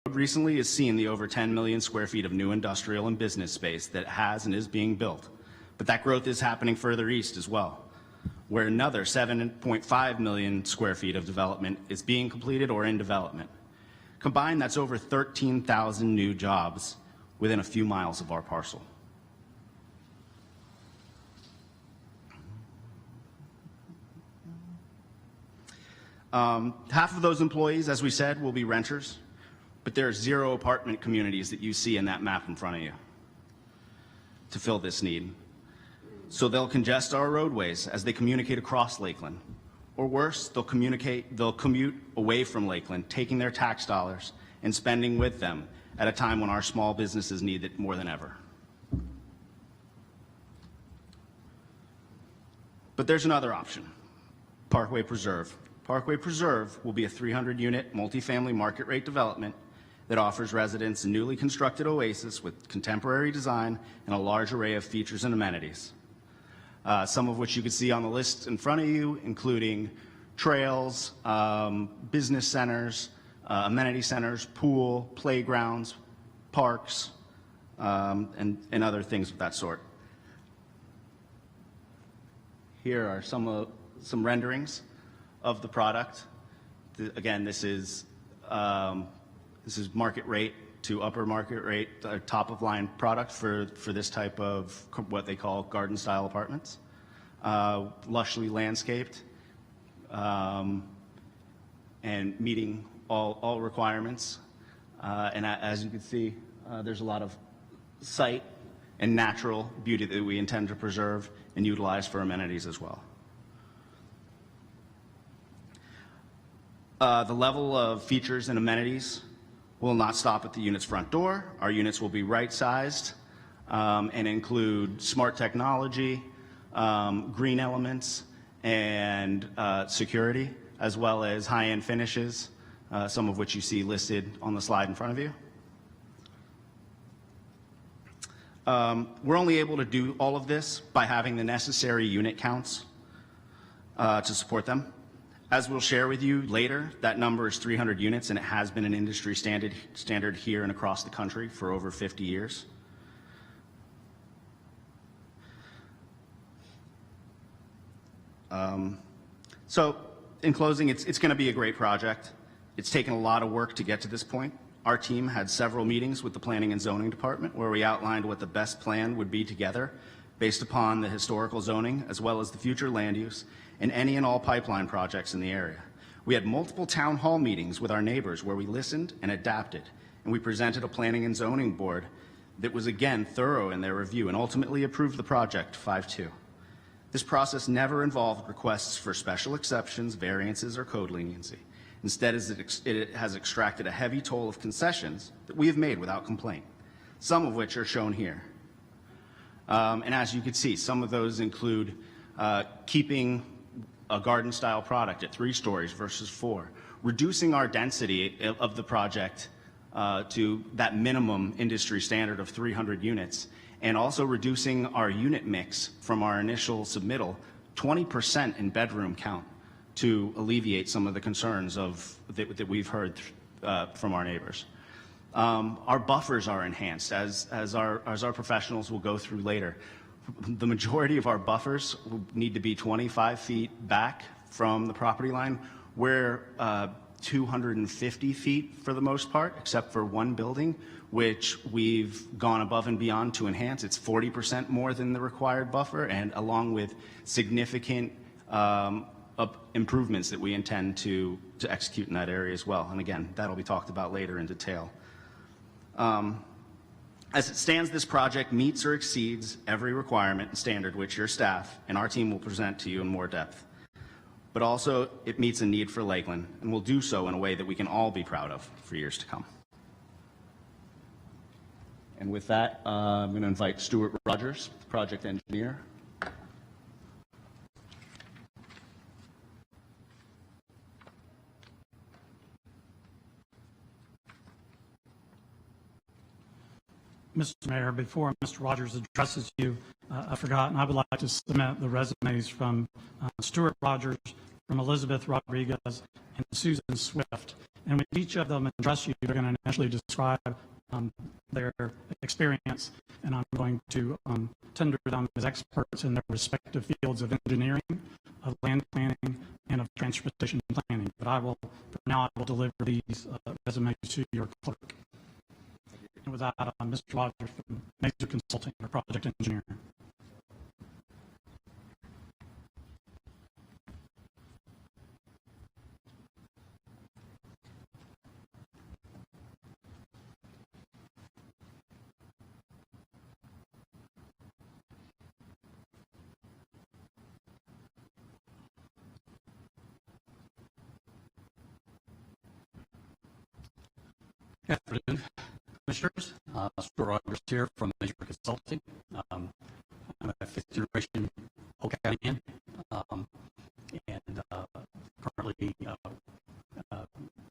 recently has seen the over 10 million square feet of new industrial and business space that has and is being built. But that growth is happening further east as well, where another 7.5 million square feet of development is being completed or in development. Combined, that's over 13,000 new jobs within a few miles of our parcel. Half of those employees, as we said, will be renters, but there are 0 apartment communities that you see in that map in front of you to fill this need. So they'll congest our roadways as they communicate across Lakeland. Or worse, they'll commute away from Lakeland, taking their tax dollars and spending with them at a time when our small businesses need it more than ever. But there's another option, Parkway Preserve. Parkway Preserve will be a 300-unit multifamily market rate development that offers residents a newly constructed oasis with contemporary design and a large array of features and amenities. Some of which you can see on the list in front of you, including trails, business centers, amenity centers, pool, playgrounds, parks, and other things of that sort. Here are some renderings of the product. Again, this is market rate to upper market rate, top of line product for this type of what they call garden style apartments. Lushly landscaped and meeting all requirements. And as you can see, there's a lot of site and natural beauty that we intend to preserve and utilize for amenities as well. The level of features and amenities will not stop at the unit's front door. Our units will be right-sized and include smart technology, green elements, and security, as well as high-end finishes, some of which you see listed on the slide in front of you. We're only able to do all of this by having the necessary unit counts to support them. As we'll share with you later, that number is 300 units, and it has been an industry standard here and across the country for over 50 years. So in closing, it's going to be a great project. It's taken a lot of work to get to this point. Our team had several meetings with the Planning and Zoning Department where we outlined what the best plan would be together based upon the historical zoning as well as the future land use and any and all pipeline projects in the area. We had multiple town hall meetings with our neighbors where we listened and adapted, and we presented a planning and zoning board that was again thorough in their review and ultimately approved the project 5-2. This process never involved requests for special exceptions, variances, or code leniency. Instead, it has extracted a heavy toll of concessions that we have made without complaint, some of which are shown here. And as you can see, some of those include keeping a garden-style product at 3 stories versus 4, reducing our density of the project to that minimum industry standard of 300 units, and also reducing our unit mix from our initial submittal 20% in bedroom count to alleviate some of the concerns that we've heard from our neighbors. Our buffers are enhanced, as our professionals will go through later. The majority of our buffers will need to be 25 feet back from the property line. We're 250 feet for the most part, except for one building, which we've gone above and beyond to enhance. It's 40% more than the required buffer, and along with significant improvements that we intend to execute in that area as well. And again, that'll be talked about later in detail. As it stands, this project meets or exceeds every requirement and standard which your staff and our team will present to you in more depth. But also, it meets a need for Lakeland, and will do so in a way that we can all be proud of for years to come. And with that, I'm going to invite Stuart Rogers, project engineer. Mr. Mayor, before Mr. Rogers addresses you, I forgot, and I would like to submit the resumes from Stuart Rogers, from Elizabeth Rodriguez, and Susan Swift. And when each of them address you, they're going to initially describe their experience, and I'm going to tender them as experts in their respective fields of engineering, of land planning, and of transportation planning. But for now, I will deliver these resumes to your clerk. And with that, Mr. Rogers from Major Consulting, our project engineer. Good afternoon, Commissioners. Stuart Rogers here from Major Consulting. I'm a fifth-generation Polk County man, and currently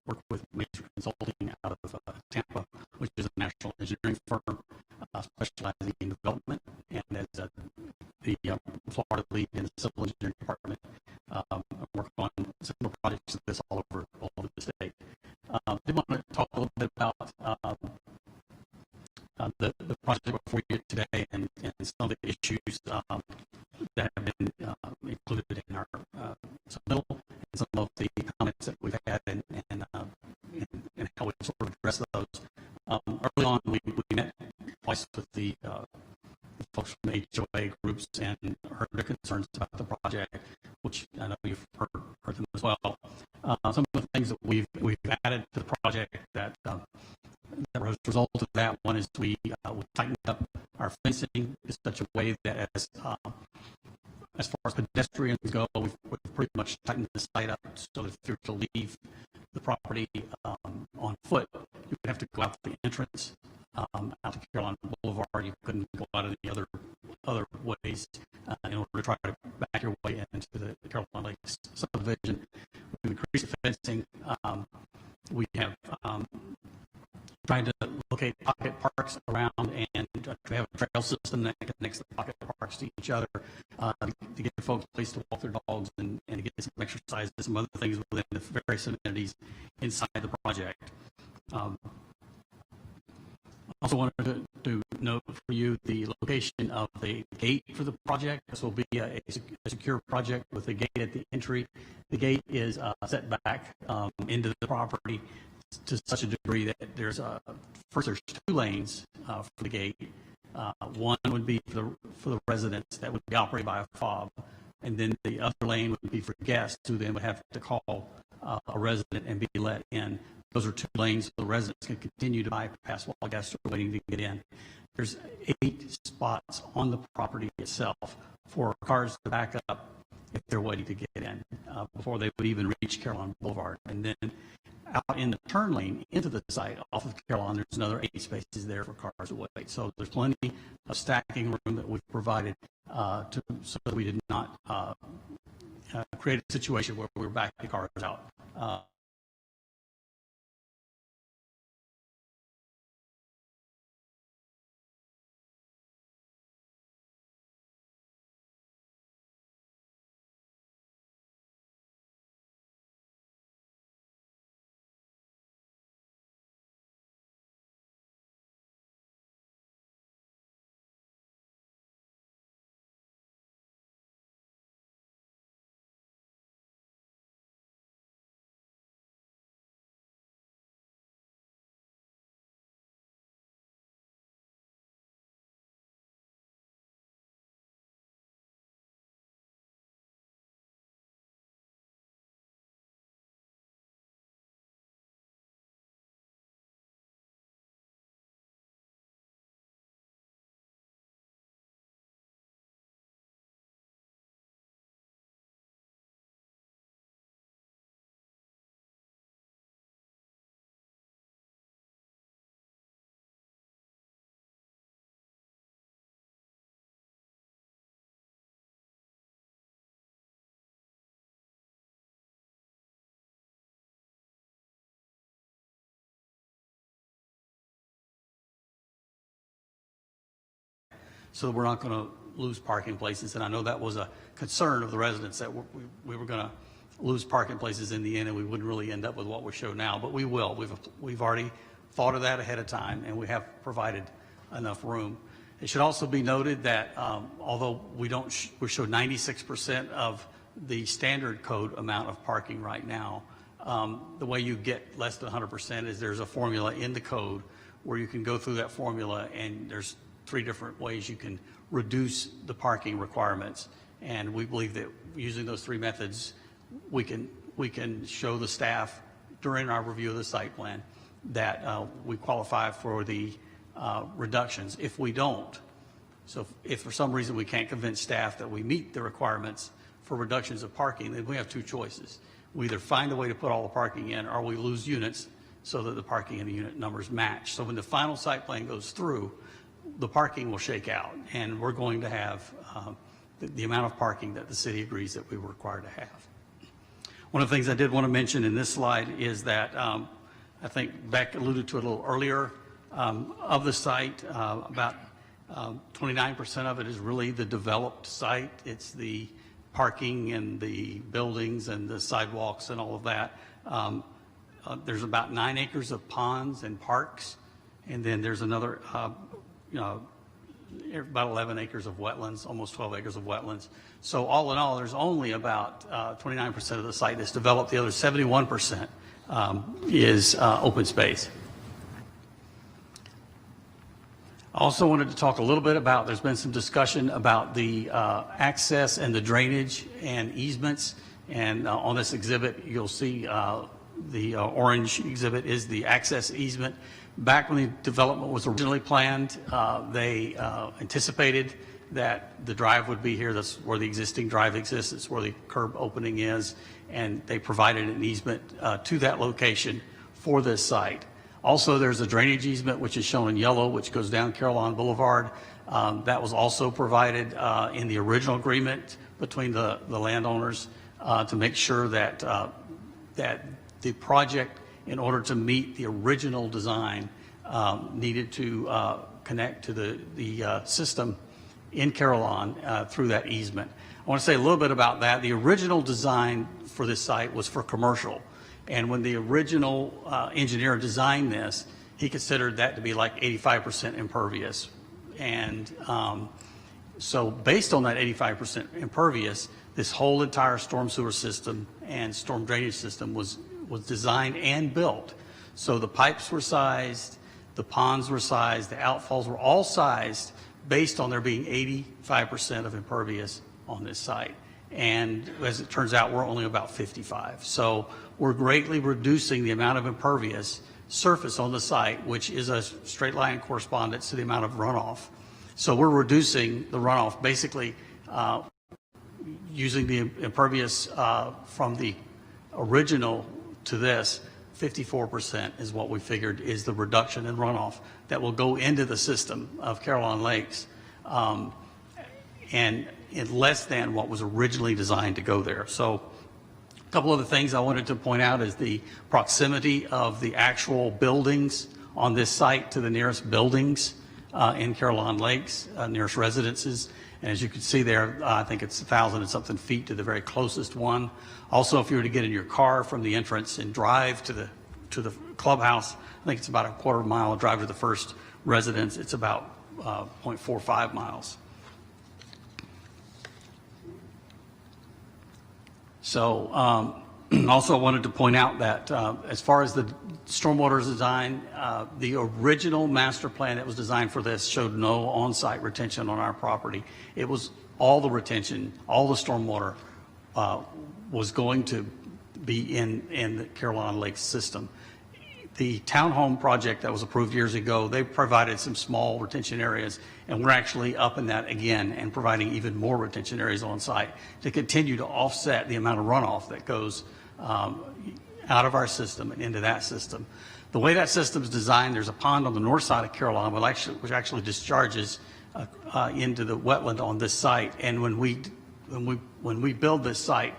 work with Major Consulting out of Tampa, which is a national engineering firm specializing in development. And as the Florida lead in the civil engineering department, I work on similar projects like this all over the state. I did want to talk a little bit about the project before you today and some of the issues that have been included in our submittal and some of the comments that we've had and how we sort of address those. Early on, we met twice with the folks from the HOA groups and heard their concerns about the project, which I know you've heard them as well. Some of the things that we've added to the project that was a result of that, one is we tightened up our fencing in such a way that as far as pedestrians go, we've pretty much tightened the site up so that if you're to leave the property on foot, you would have to go out the entrance out to Carolina Boulevard. You couldn't go out of the other ways in order to try to back your way into the Carolina Lakes subdivision. We've increased the fencing. We have trying to locate pocket parks around and we have a trail system that connects the pocket parks to each other to give folks a place to walk their dogs and to get some exercise and some other things within the various amenities inside the project. Also wanted to note for you the location of the gate for the project. This will be a secure project with a gate at the entry. The gate is set back into the property to such a degree that there's there's 2 lanes for the gate. One would be for the residents that would be operated by a fob, and then the other lane would be for guests who then would have to call a resident and be let in. Those are 2 lanes so the residents can continue to bypass while guests are waiting to get in. There's 8 spots on the property itself for cars to back up if they're waiting to get in before they would even reach Carolina Boulevard. And then out in the turn lane into the site off of Carolina, there's another 8 spaces there for cars to wait. So there's plenty of stacking room that we've provided so that we did not create a situation where we were backing cars out. So we're not going to lose parking places. And I know that was a concern of the residents that we were going to lose parking places in the end, and we wouldn't really end up with what we show now, but we will. We've already thought of that ahead of time, and we have provided enough room. It should also be noted that although we show 96% of the standard code amount of parking right now, the way you get less than 100% is there's a formula in the code where you can go through that formula, and there's 3 different ways you can reduce the parking requirements. And we believe that using those 3 methods, we can show the staff during our review of the site plan that we qualify for the reductions. If we don't, so if for some reason we can't convince staff that we meet the requirements for reductions of parking, then we have 2 choices. We either find a way to put all the parking in, or we lose units so that the parking and the unit numbers match. So when the final site plan goes through, the parking will shake out, and we're going to have the amount of parking that the city agrees that we were required to have. One of the things I did want to mention in this slide is that I think Beck alluded to it a little earlier, of the site, about 29% of it is really the developed site. It's the parking and the buildings and the sidewalks and all of that. There's about 9 acres of ponds and parks, and then there's another about 11 acres of wetlands, almost 12 acres of wetlands. So all in all, there's only about 29% of the site that's developed. The other 71% is open space. I also wanted to talk a little bit about, there's been some discussion about the access and the drainage and easements. And on this exhibit, you'll see the orange exhibit is the access easement. Back when the development was originally planned, they anticipated that the drive would be here. That's where the existing drive exists. It's where the curb opening is. And they provided an easement to that location for this site. Also, there's a drainage easement, which is shown in yellow, which goes down Carillon Boulevard. That was also provided in the original agreement between the landowners to make sure that, that the project, in order to meet the original design, needed to connect to the system in Carillon through that easement. I want to say a little bit about that. The original design for this site was for commercial. And when the original engineer designed this, he considered that to be like 85% impervious. And so based on that 85% impervious, this whole entire storm sewer system and storm drainage system was designed and built. So the pipes were sized, the ponds were sized, the outfalls were all sized based on there being 85% of impervious on this site. And as it turns out, we're only about 55. So we're greatly reducing the amount of impervious surface on the site, which is a straight line correspondence to the amount of runoff. So we're reducing the runoff, basically using the impervious from the original to this. 54% is what we figured is the reduction in runoff that will go into the system of Carillon Lakes, and in less than what was originally designed to go there. So a couple of the things I wanted to point out is the proximity of the actual buildings on this site to the nearest buildings in Carillon Lakes, nearest residences. And as you can see there, I think it's 1,000 and something feet to the very closest one. Also, if you were to get in your car from the entrance and drive to the clubhouse, I think it's about a quarter mile drive to the first residence. It's about 0.45 miles. So also wanted to point out that as far as the stormwater design, the original master plan that was designed for this showed no on-site retention on our property. It was all the retention, all the stormwater was going to be in the Carillon Lakes system. The townhome project that was approved years ago, they provided some small retention areas, and we're actually upping that again and providing even more retention areas on site to continue to offset the amount of runoff that goes out of our system and into that system. The way that system is designed, there's a pond on the north side of Carillon, which actually discharges into the wetland on this site. And when we build this site,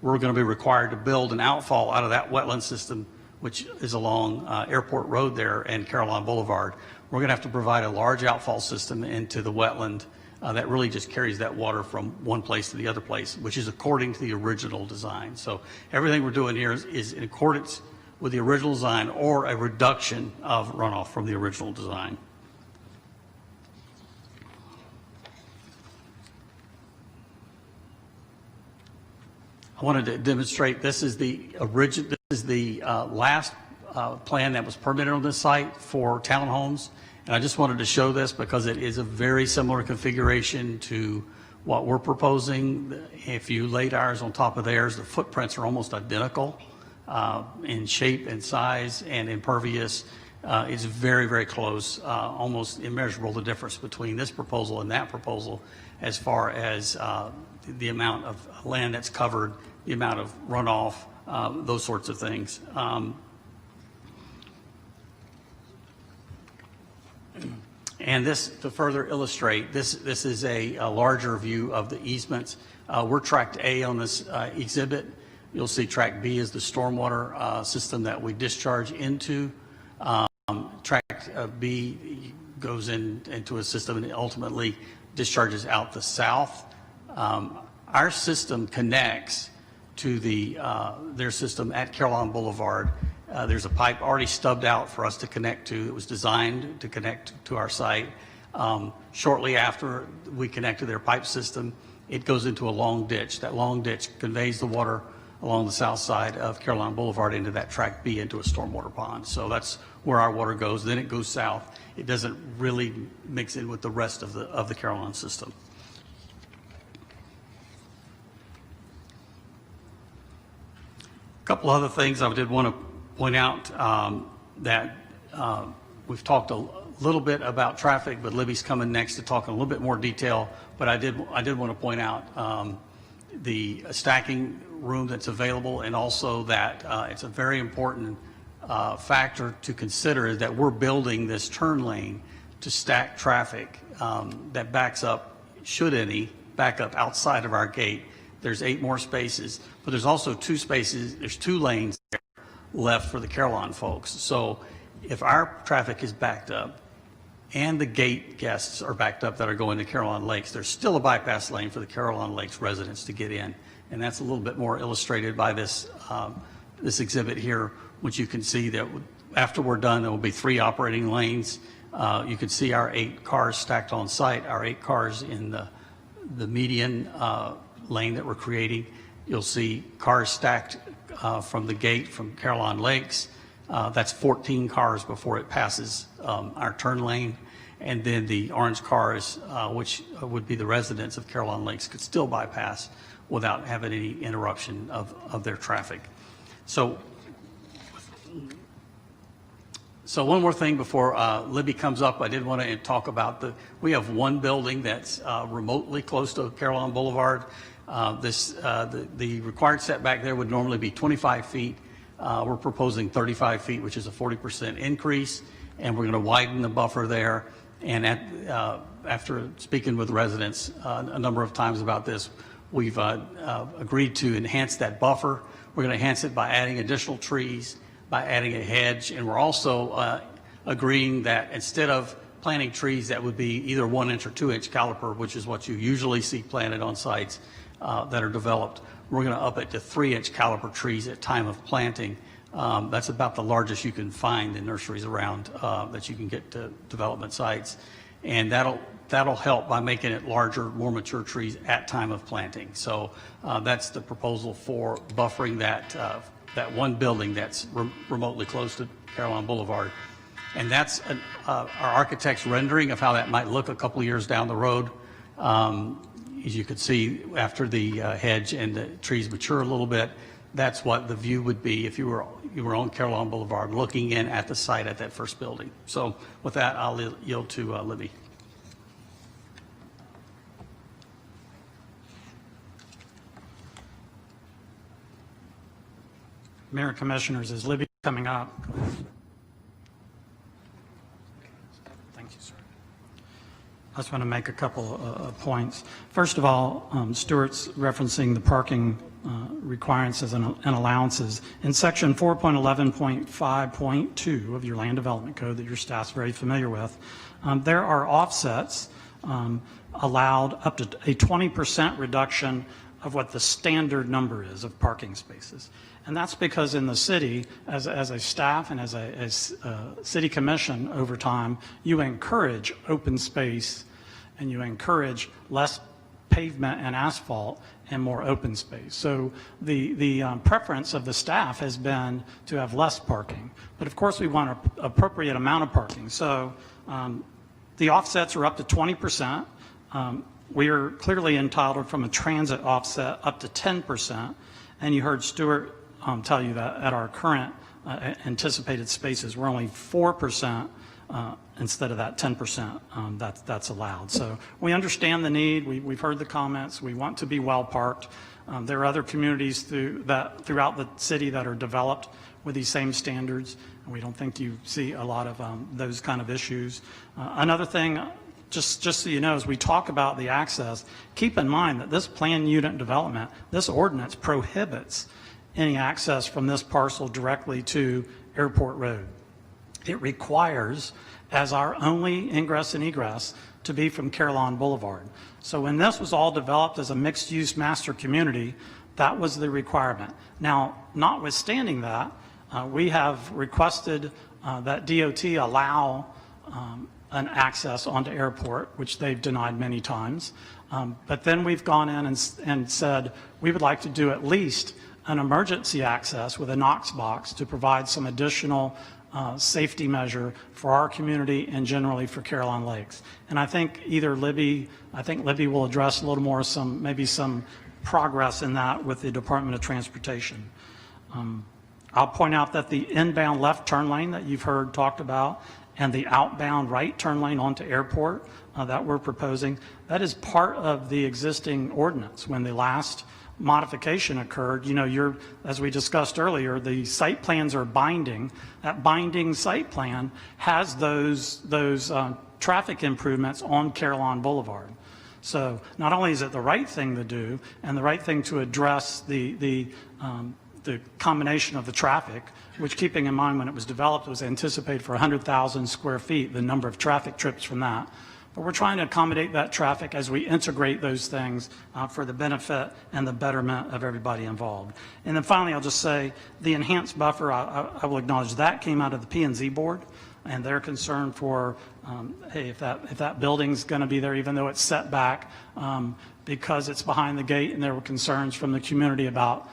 we're going to be required to build an outfall out of that wetland system, which is along Airport Road there and Carillon Boulevard. We're going to have to provide a large outfall system into the wetland that really just carries that water from one place to the other place, which is according to the original design. So everything we're doing here is in accordance with the original design or a reduction of runoff from the original design. I wanted to demonstrate this is the last plan that was permitted on this site for townhomes. And I just wanted to show this because it is a very similar configuration to what we're proposing. If you laid ours on top of theirs, the footprints are almost identical in shape and size and impervious. It's very, very close, almost immeasurable, the difference between this proposal and that proposal as far as the amount of land that's covered, the amount of runoff, those sorts of things. And this, to further illustrate, this is a larger view of the easements. We're tract A on this exhibit. You'll see tract B is the stormwater system that we discharge into. Tract B goes into a system and ultimately discharges out the south. Our system connects to their system at Caroline Boulevard. There's a pipe already stubbed out for us to connect to. It was designed to connect to our site. Shortly after we connect to their pipe system, it goes into a long ditch. That long ditch conveys the water along the south side of Caroline Boulevard into that tract B into a stormwater pond. So that's where our water goes. Then it goes south. It doesn't really mix in with the rest of the Caroline system. A couple other things I did want to point out that we've talked a little bit about traffic, but Libby's coming next to talk in a little bit more detail. But I did want to point out the stacking room that's available, and also that it's a very important factor to consider is that we're building this turn lane to stack traffic that backs up, should any, back up outside of our gate. There's 8 more spaces, but there's also 2 spaces, there's 2 lanes there left for the Caroline folks. So if our traffic is backed up and the gate guests are backed up that are going to Caroline Lakes, there's still a bypass lane for the Caroline Lakes residents to get in. And that's a little bit more illustrated by this, this exhibit here, which you can see that after we're done, there will be 3 operating lanes. You can see our 8 cars stacked on site, our 8 cars in the median lane that we're creating. You'll see cars stacked from the gate from Caroline Lakes. That's 14 cars before it passes our turn lane. And then the orange cars, which would be the residents of Caroline Lakes, could still bypass without having any interruption of their traffic. So one more thing before Libby comes up, I did want to talk about we have one building that's remotely close to Caroline Boulevard. The required setback there would normally be 25 feet. We're proposing 35 feet, which is a 40% increase, and we're going to widen the buffer there. And after speaking with residents a number of times about this, we've agreed to enhance that buffer. We're going to enhance it by adding additional trees, by adding a hedge, and we're also agreeing that instead of planting trees that would be either 1-inch or 2-inch caliper, which is what you usually see planted on sites that are developed, we're going to up it to 3-inch caliper trees at time of planting. That's about the largest you can find in nurseries around that you can get to development sites, and that'll help by making it larger, more mature trees at time of planting. So that's the proposal for buffering that one building that's remotely close to Caroline Boulevard. And that's our architect's rendering of how that might look a couple of years down the road. As you can see, after the hedge and the trees mature a little bit, that's what the view would be if you were on Caroline Boulevard looking in at the site at that first building. So with that, I'll yield to Libby. Mayor and Commissioners, is Libby coming up? Thank you, sir. I just want to make a couple of points. First of all, Stuart's referencing the parking requirements and allowances. In section 4.11.5.2 of your land development code that your staff's very familiar with, there are offsets allowed up to a 20% reduction of what the standard number is of parking spaces. And that's because in the city, as a staff and as a city commission over time, you encourage open space and you encourage less pavement and asphalt and more open space. So the preference of the staff has been to have less parking. But of course we want an appropriate amount of parking. So the offsets are up to 20%. We are clearly entitled from a transit offset up to 10%. And you heard Stuart tell you that at our current anticipated spaces, we're only 4% instead of that 10% that's allowed. So we understand the need. We've heard the comments. We want to be well parked. There are other communities throughout the city that are developed with these same standards. And we don't think you see a lot of those kind of issues. Another thing, just so you know, as we talk about the access, keep in mind that this planned unit development, this ordinance prohibits any access from this parcel directly to Airport Road. It requires, as our only ingress and egress, to be from Carillon Boulevard. So when this was all developed as a mixed-use master community, that was the requirement. Now, notwithstanding that, we have requested that DOT allow an access onto Airport, which they've denied many times. But then we've gone in and said we would like to do at least an emergency access with a Knox box to provide some additional safety measure for our community and generally for Carillon Lakes. And I think Libby will address a little more maybe some progress in that with the Department of Transportation. I'll point out that the inbound left turn lane that you've heard talked about and the outbound right turn lane onto Airport that we're proposing, that is part of the existing ordinance. When the last modification occurred, as we discussed earlier, the site plans are binding. That binding site plan has those traffic improvements on Carillon Boulevard. So not only is it the right thing to do and the right thing to address the combination of the traffic, which, keeping in mind when it was developed, was anticipated for 100,000 square feet, the number of traffic trips from that. But we're trying to accommodate that traffic as we integrate those things for the benefit and the betterment of everybody involved. And then finally, I'll just say the enhanced buffer, I will acknowledge that came out of the P&Z board, and they're concerned for, hey, if that building's going to be there, even though it's set back because it's behind the gate, and there were concerns from the community about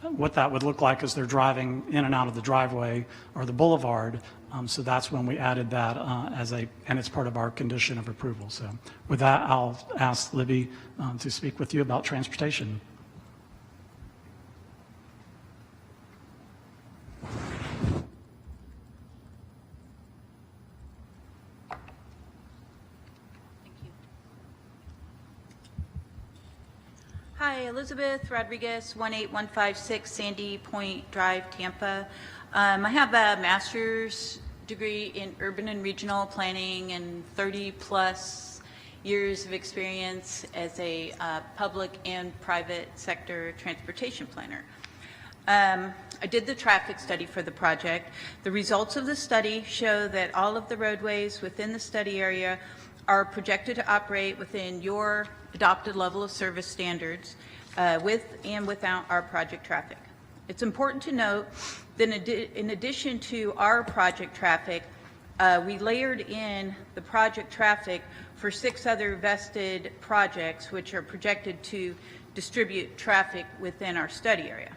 what that would look like as they're driving in and out of the driveway or the boulevard. So that's when we added that and it's part of our condition of approval. So with that, I'll ask Libby to speak with you about transportation. Hi, Elizabeth Rodriguez, 18156 Sandy Point Drive, Tampa. I have a master's degree in urban and regional planning and 30-plus years of experience as a public and private sector transportation planner. I did the traffic study for the project. The results of the study show that all of the roadways within the study area are projected to operate within your adopted level of service standards with and without our project traffic. It's important to note that in addition to our project traffic, we layered in the project traffic for 6 other vested projects which are projected to distribute traffic within our study area.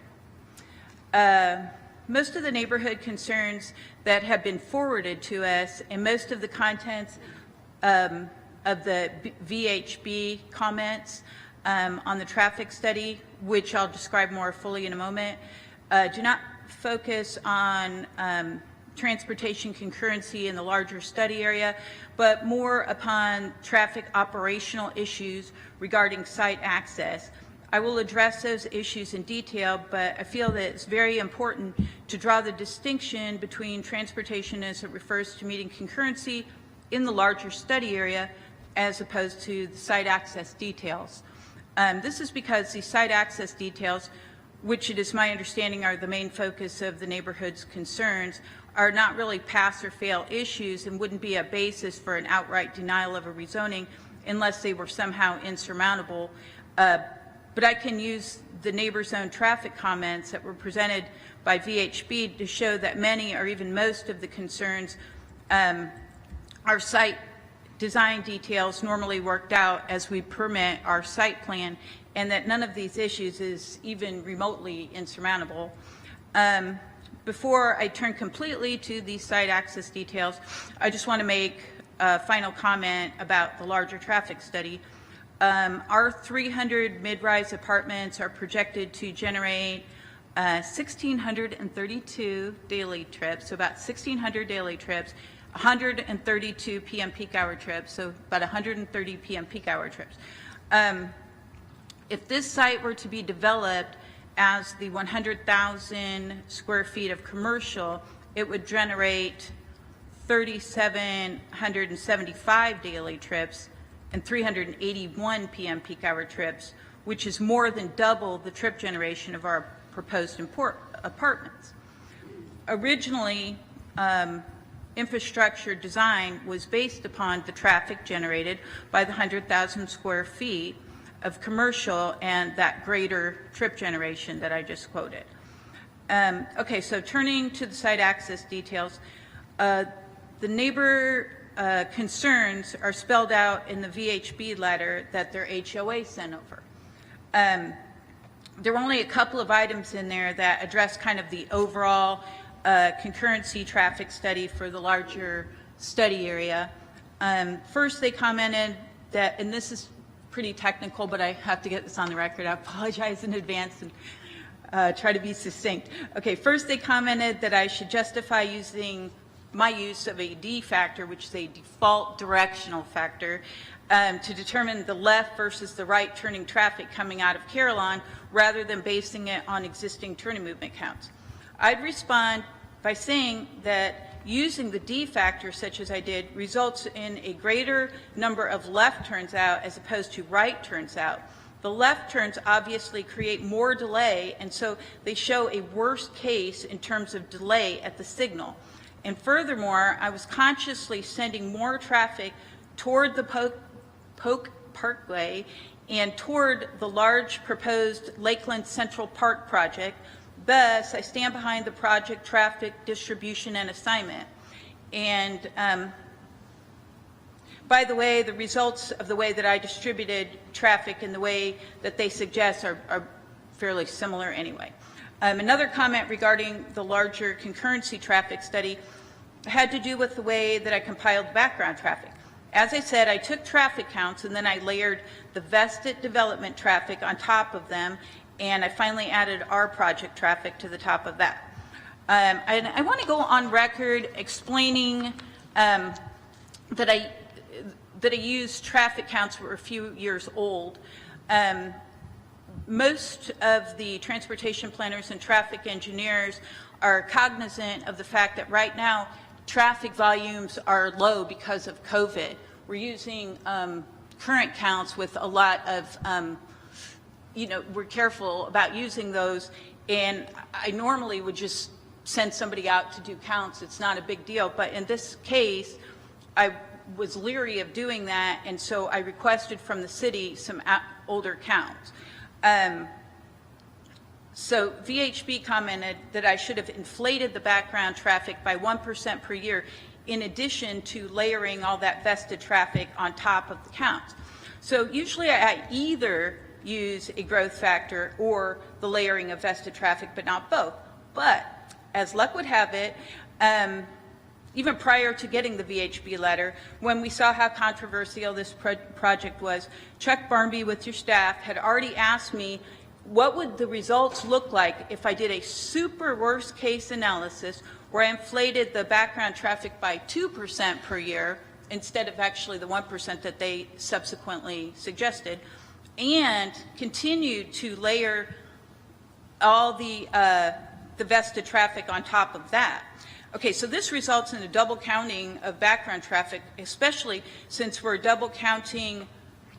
Most of the neighborhood concerns that have been forwarded to us and most of the contents of the VHB comments on the traffic study, which I'll describe more fully in a moment, do not focus on transportation concurrency in the larger study area, but more upon traffic operational issues regarding site access. I will address those issues in detail, but I feel that it's very important to draw the distinction between transportation as it refers to meeting concurrency in the larger study area as opposed to the site access details. This is because the site access details which it is my understanding are the main focus of the neighborhood's concerns, are not really pass or fail issues and wouldn't be a basis for an outright denial of a rezoning unless they were somehow insurmountable. But I can use the neighbor zone traffic comments that were presented by VHB to show that many or even most of the concerns are site design details normally worked out as we permit our site plan, and that none of these issues is even remotely insurmountable. Before I turn completely to the site access details, I just want to make a final comment about the larger traffic study. Our 300 mid-rise apartments are projected to generate 1,632 daily trips, so about 1,600 daily trips, 132 p.m. peak hour trips, so about 130 p.m. peak hour trips. If this site were to be developed as the 100,000 square feet of commercial, it would generate 3,775 daily trips and 381 p.m. peak hour trips, which is more than double the trip generation of our proposed apartments. Originally, infrastructure design was based upon the traffic generated by the 100,000 square feet of commercial and that greater trip generation that I just quoted. Okay, so turning to the site access details, the neighbor concerns are spelled out in the VHB letter that their HOA sent over. There were only a couple of items in there that address kind of the overall concurrency traffic study for the larger study area. First, they commented that, and this is pretty technical, but I have to get this on the record. I apologize in advance and try to be succinct. Okay, first they commented that I should justify using my use of a D factor, which is a default directional factor, to determine the left versus the right turning traffic coming out of Carillon, rather than basing it on existing turning movement counts. I'd respond by saying that using the D factor, such as I did, results in a greater number of left turns out as opposed to right turns out. The left turns obviously create more delay, and so they show a worse case in terms of delay at the signal. And furthermore, I was consciously sending more traffic toward the Polk Parkway and toward the large proposed Lakeland Central Park project. Thus, I stand behind the project traffic distribution and assignment. And by the way, the results of the way that I distributed traffic and the way that they suggest are fairly similar anyway. Another comment regarding the larger concurrency traffic study had to do with the way that I compiled background traffic. As I said, I took traffic counts and then I layered the vested development traffic on top of them, and I finally added our project traffic to the top of that. I want to go on record explaining that I used traffic counts that were a few years old. Most of the transportation planners and traffic engineers are cognizant of the fact that right now traffic volumes are low because of COVID. We're using current counts with a lot of, we're careful about using those, and I normally would just send somebody out to do counts. It's not a big deal, but in this case, I was leery of doing that, and so I requested from the city some older counts. So VHB commented that I should have inflated the background traffic by 1% per year in addition to layering all that vested traffic on top of the counts. So usually I either use a growth factor or the layering of vested traffic, but not both. But as luck would have it, even prior to getting the VHB letter, when we saw how controversial this project was, Chuck Barnby with your staff had already asked me what would the results look like if I did a super worst case analysis where I inflated the background traffic by 2% per year instead of actually the 1% that they subsequently suggested, and continued to layer all the vested traffic on top of that. Okay, so this results in a double counting of background traffic, especially since we're double counting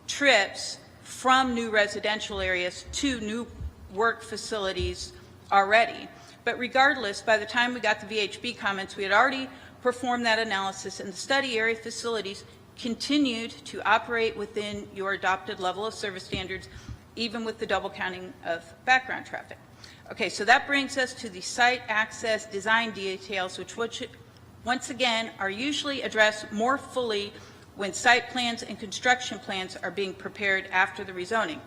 trips from new residential areas to new work facilities already. But regardless, by the time we got the VHB comments, we had already performed that analysis, and the study area facilities continued to operate within your adopted level of service standards, even with the double counting of background traffic. Okay, so that brings us to the site access design details, which once again are usually addressed more fully when site plans and construction plans are being prepared after the rezoning,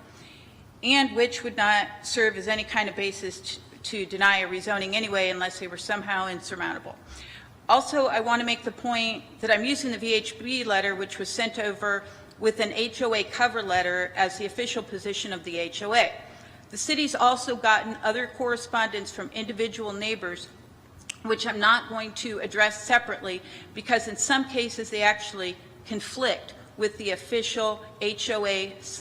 and which would not serve as any kind of basis to deny a rezoning anyway unless they were somehow insurmountable. Also, I want to make the point that I'm using the VHB letter, which was sent over with an HOA cover letter as the official position of the HOA. The city's also gotten other correspondence from individual neighbors, which I'm not going to address separately because in some cases they actually conflict with the official HOA/VHB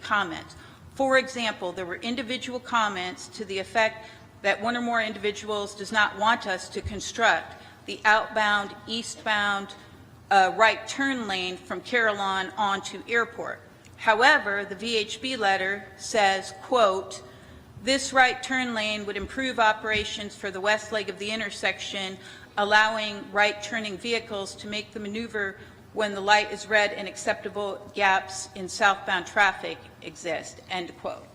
comments. For example, there were individual comments to the effect that one or more individuals does not want us to construct the outbound, eastbound right turn lane from Carillon on to Airport. However, the VHB letter says, quote, "This right turn lane would improve operations for the west leg of the intersection, allowing right turning vehicles to make the maneuver when the light is red and acceptable gaps in southbound traffic exist," end quote.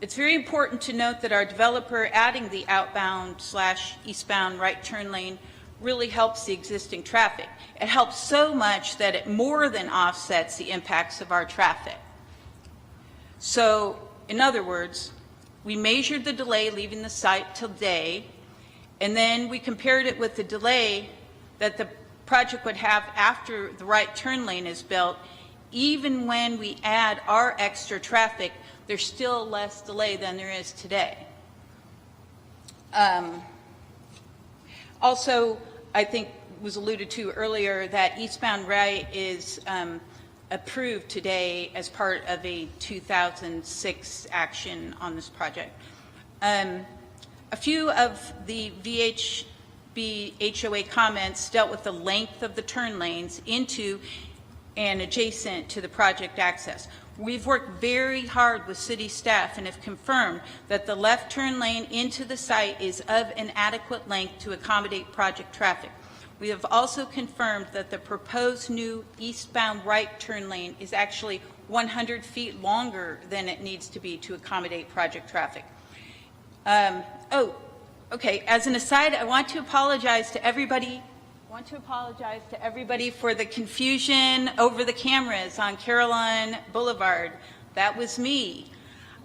It's very important to note that our developer adding the outbound/eastbound right turn lane really helps the existing traffic. It helps so much that it more than offsets the impacts of our traffic. So, in other words, we measured the delay leaving the site today, and then we compared it with the delay that the project would have after the right turn lane is built. Even when we add our extra traffic, there's still less delay than there is today. Also, I think was alluded to earlier that eastbound right is approved today as part of a 2006 action on this project. A few of the VHB HOA comments dealt with the length of the turn lanes into and adjacent to the project access. We've worked very hard with city staff and have confirmed that the left turn lane into the site is of an adequate length to accommodate project traffic. We have also confirmed that the proposed new eastbound right turn lane is actually 100 feet longer than it needs to be to accommodate project traffic. Okay, as an aside, I want to apologize to everybody for the confusion over the cameras on Carillon Boulevard. That was me.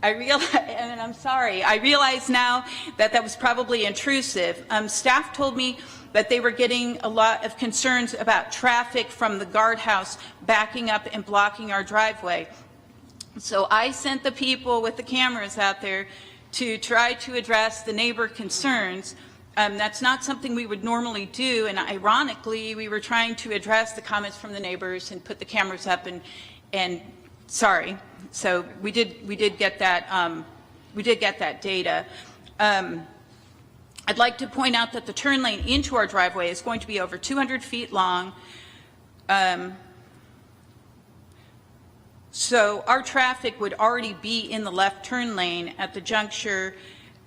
And I'm sorry. I realize now that that was probably intrusive. Staff told me that they were getting a lot of concerns about traffic from the guardhouse backing up and blocking our driveway. So I sent the people with the cameras out there to try to address the neighbor concerns. That's not something we would normally do, and ironically, we were trying to address the comments from the neighbors and put the cameras up. And sorry, so we did get that data. I'd like to point out that the turn lane into our driveway is going to be over 200 feet long. So our traffic would already be in the left turn lane at the juncture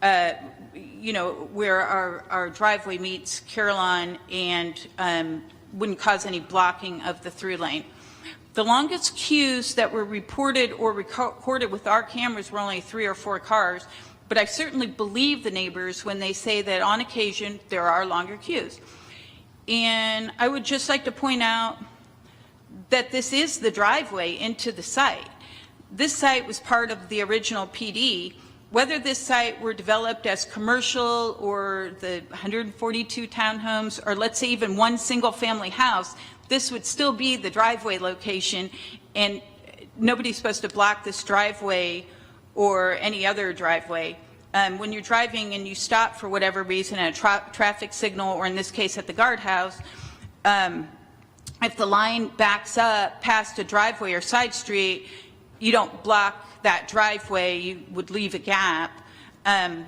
where our driveway meets Carillon, and wouldn't cause any blocking of the through lane. The longest queues that were reported or recorded with our cameras were only 3 or 4 cars, but I certainly believe the neighbors when they say that on occasion there are longer queues. And I would just like to point out that this is the driveway into the site. This site was part of the original PD. Whether this site were developed as commercial or the 142 townhomes, or let's say even one single family house, this would still be the driveway location, and nobody's supposed to block this driveway or any other driveway. When you're driving and you stop for whatever reason at a traffic signal, or in this case at the guardhouse, if the line backs up past a driveway or side street, you don't block that driveway, you would leave a gap. And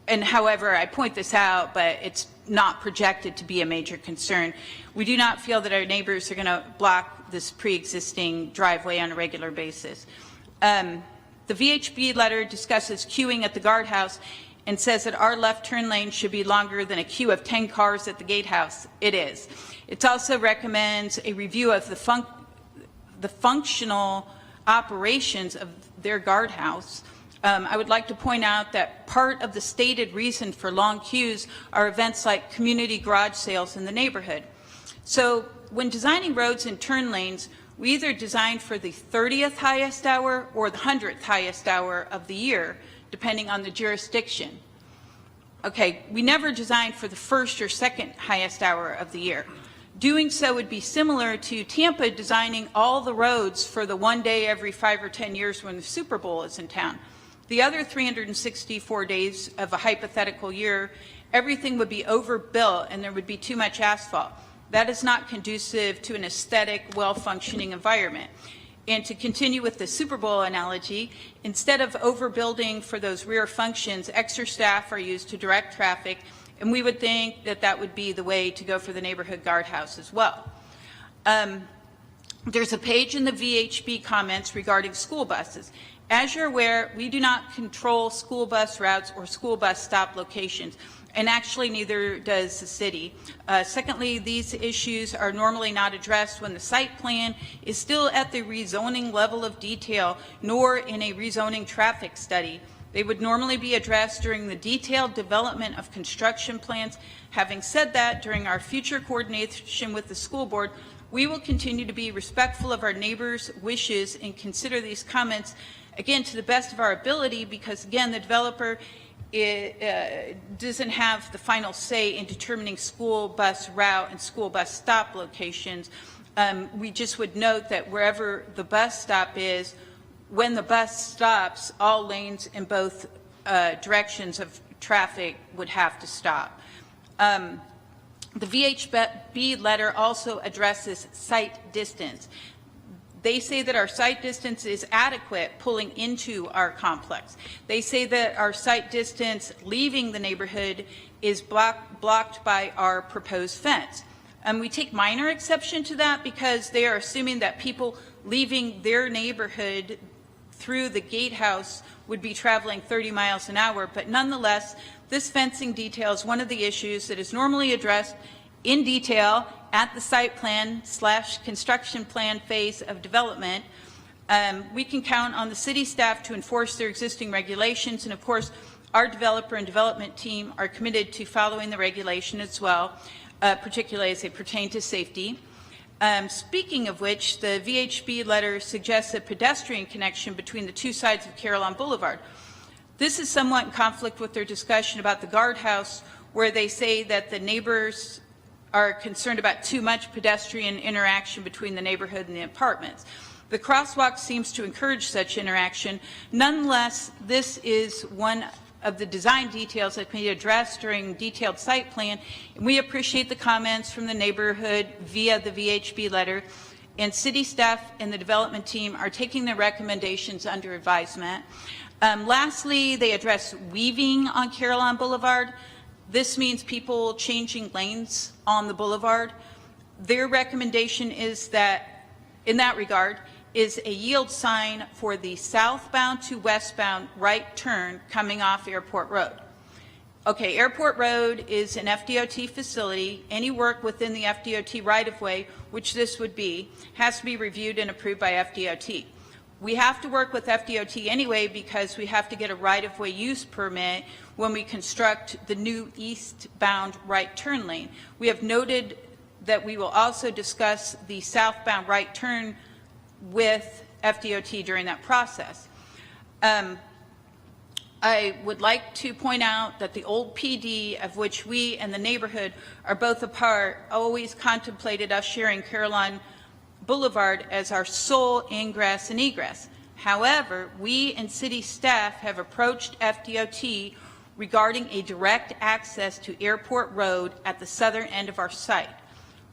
however, I point this out, but it's not projected to be a major concern. We do not feel that our neighbors are going to block this pre-existing driveway on a regular basis. The VHB letter discusses queuing at the guardhouse and says that our left turn lane should be longer than a queue of 10 cars at the gatehouse. It is. It also recommends a review of the functional operations of their guardhouse. I would like to point out that part of the stated reason for long queues are events like community garage sales in the neighborhood. So when designing roads and turn lanes, we either design for the 30th highest hour or the 100th highest hour of the year, depending on the jurisdiction. Okay, we never design for the first or second highest hour of the year. Doing so would be similar to Tampa designing all the roads for the one day every 5 or 10 years when the Super Bowl is in town. The other 364 days of a hypothetical year, everything would be overbuilt and there would be too much asphalt. That is not conducive to an aesthetic, well-functioning environment. And to continue with the Super Bowl analogy, instead of overbuilding for those rear functions, extra staff are used to direct traffic, and we would think that that would be the way to go for the neighborhood guardhouse as well. There's a page in the VHB comments regarding school buses. As you're aware, we do not control school bus routes or school bus stop locations, and actually neither does the city. Secondly, these issues are normally not addressed when the site plan is still at the rezoning level of detail, nor in a rezoning traffic study. They would normally be addressed during the detailed development of construction plans. Having said that, during our future coordination with the school board, we will continue to be respectful of our neighbors' wishes and consider these comments, again, to the best of our ability, because, again, the developer doesn't have the final say in determining school bus route and school bus stop locations. We just would note that wherever the bus stop is, when the bus stops, all lanes in both directions of traffic would have to stop. The VHB letter also addresses site distance. They say that our site distance is adequate pulling into our complex. They say that our site distance leaving the neighborhood is blocked by our proposed fence. We take minor exception to that because they are assuming that people leaving their neighborhood through the gatehouse would be traveling 30 miles an hour, but nonetheless, this fencing details one of the issues that is normally addressed in detail at the site plan / construction plan phase of development. We can count on the city staff to enforce their existing regulations, and of course, our developer and development team are committed to following the regulation as well, particularly as they pertain to safety. Speaking of which, the VHB letter suggests a pedestrian connection between the two sides of Carillon Boulevard. This is somewhat in conflict with their discussion about the guardhouse, where they say that the neighbors are concerned about too much pedestrian interaction between the neighborhood and the apartments. The crosswalk seems to encourage such interaction. Nonetheless, this is one of the design details that can be addressed during detailed site plan, and we appreciate the comments from the neighborhood via the VHB letter, and city staff and the development team are taking their recommendations under advisement. Lastly, they address weaving on Carillon Boulevard. This means people changing lanes on the boulevard. Their recommendation is that, in that regard, is a yield sign for the southbound to westbound right turn coming off Airport Road. Okay, Airport Road is an FDOT facility. Any work within the FDOT right-of-way, which this would be, has to be reviewed and approved by FDOT. We have to work with FDOT anyway because we have to get a right-of-way use permit when we construct the new eastbound right turn lane. We have noted that we will also discuss the southbound right turn with FDOT during that process. I would like to point out that the old PD, of which we and the neighborhood are both a part, always contemplated us sharing Carillon Boulevard as our sole ingress and egress. However, we and city staff have approached FDOT regarding a direct access to Airport Road at the southern end of our site.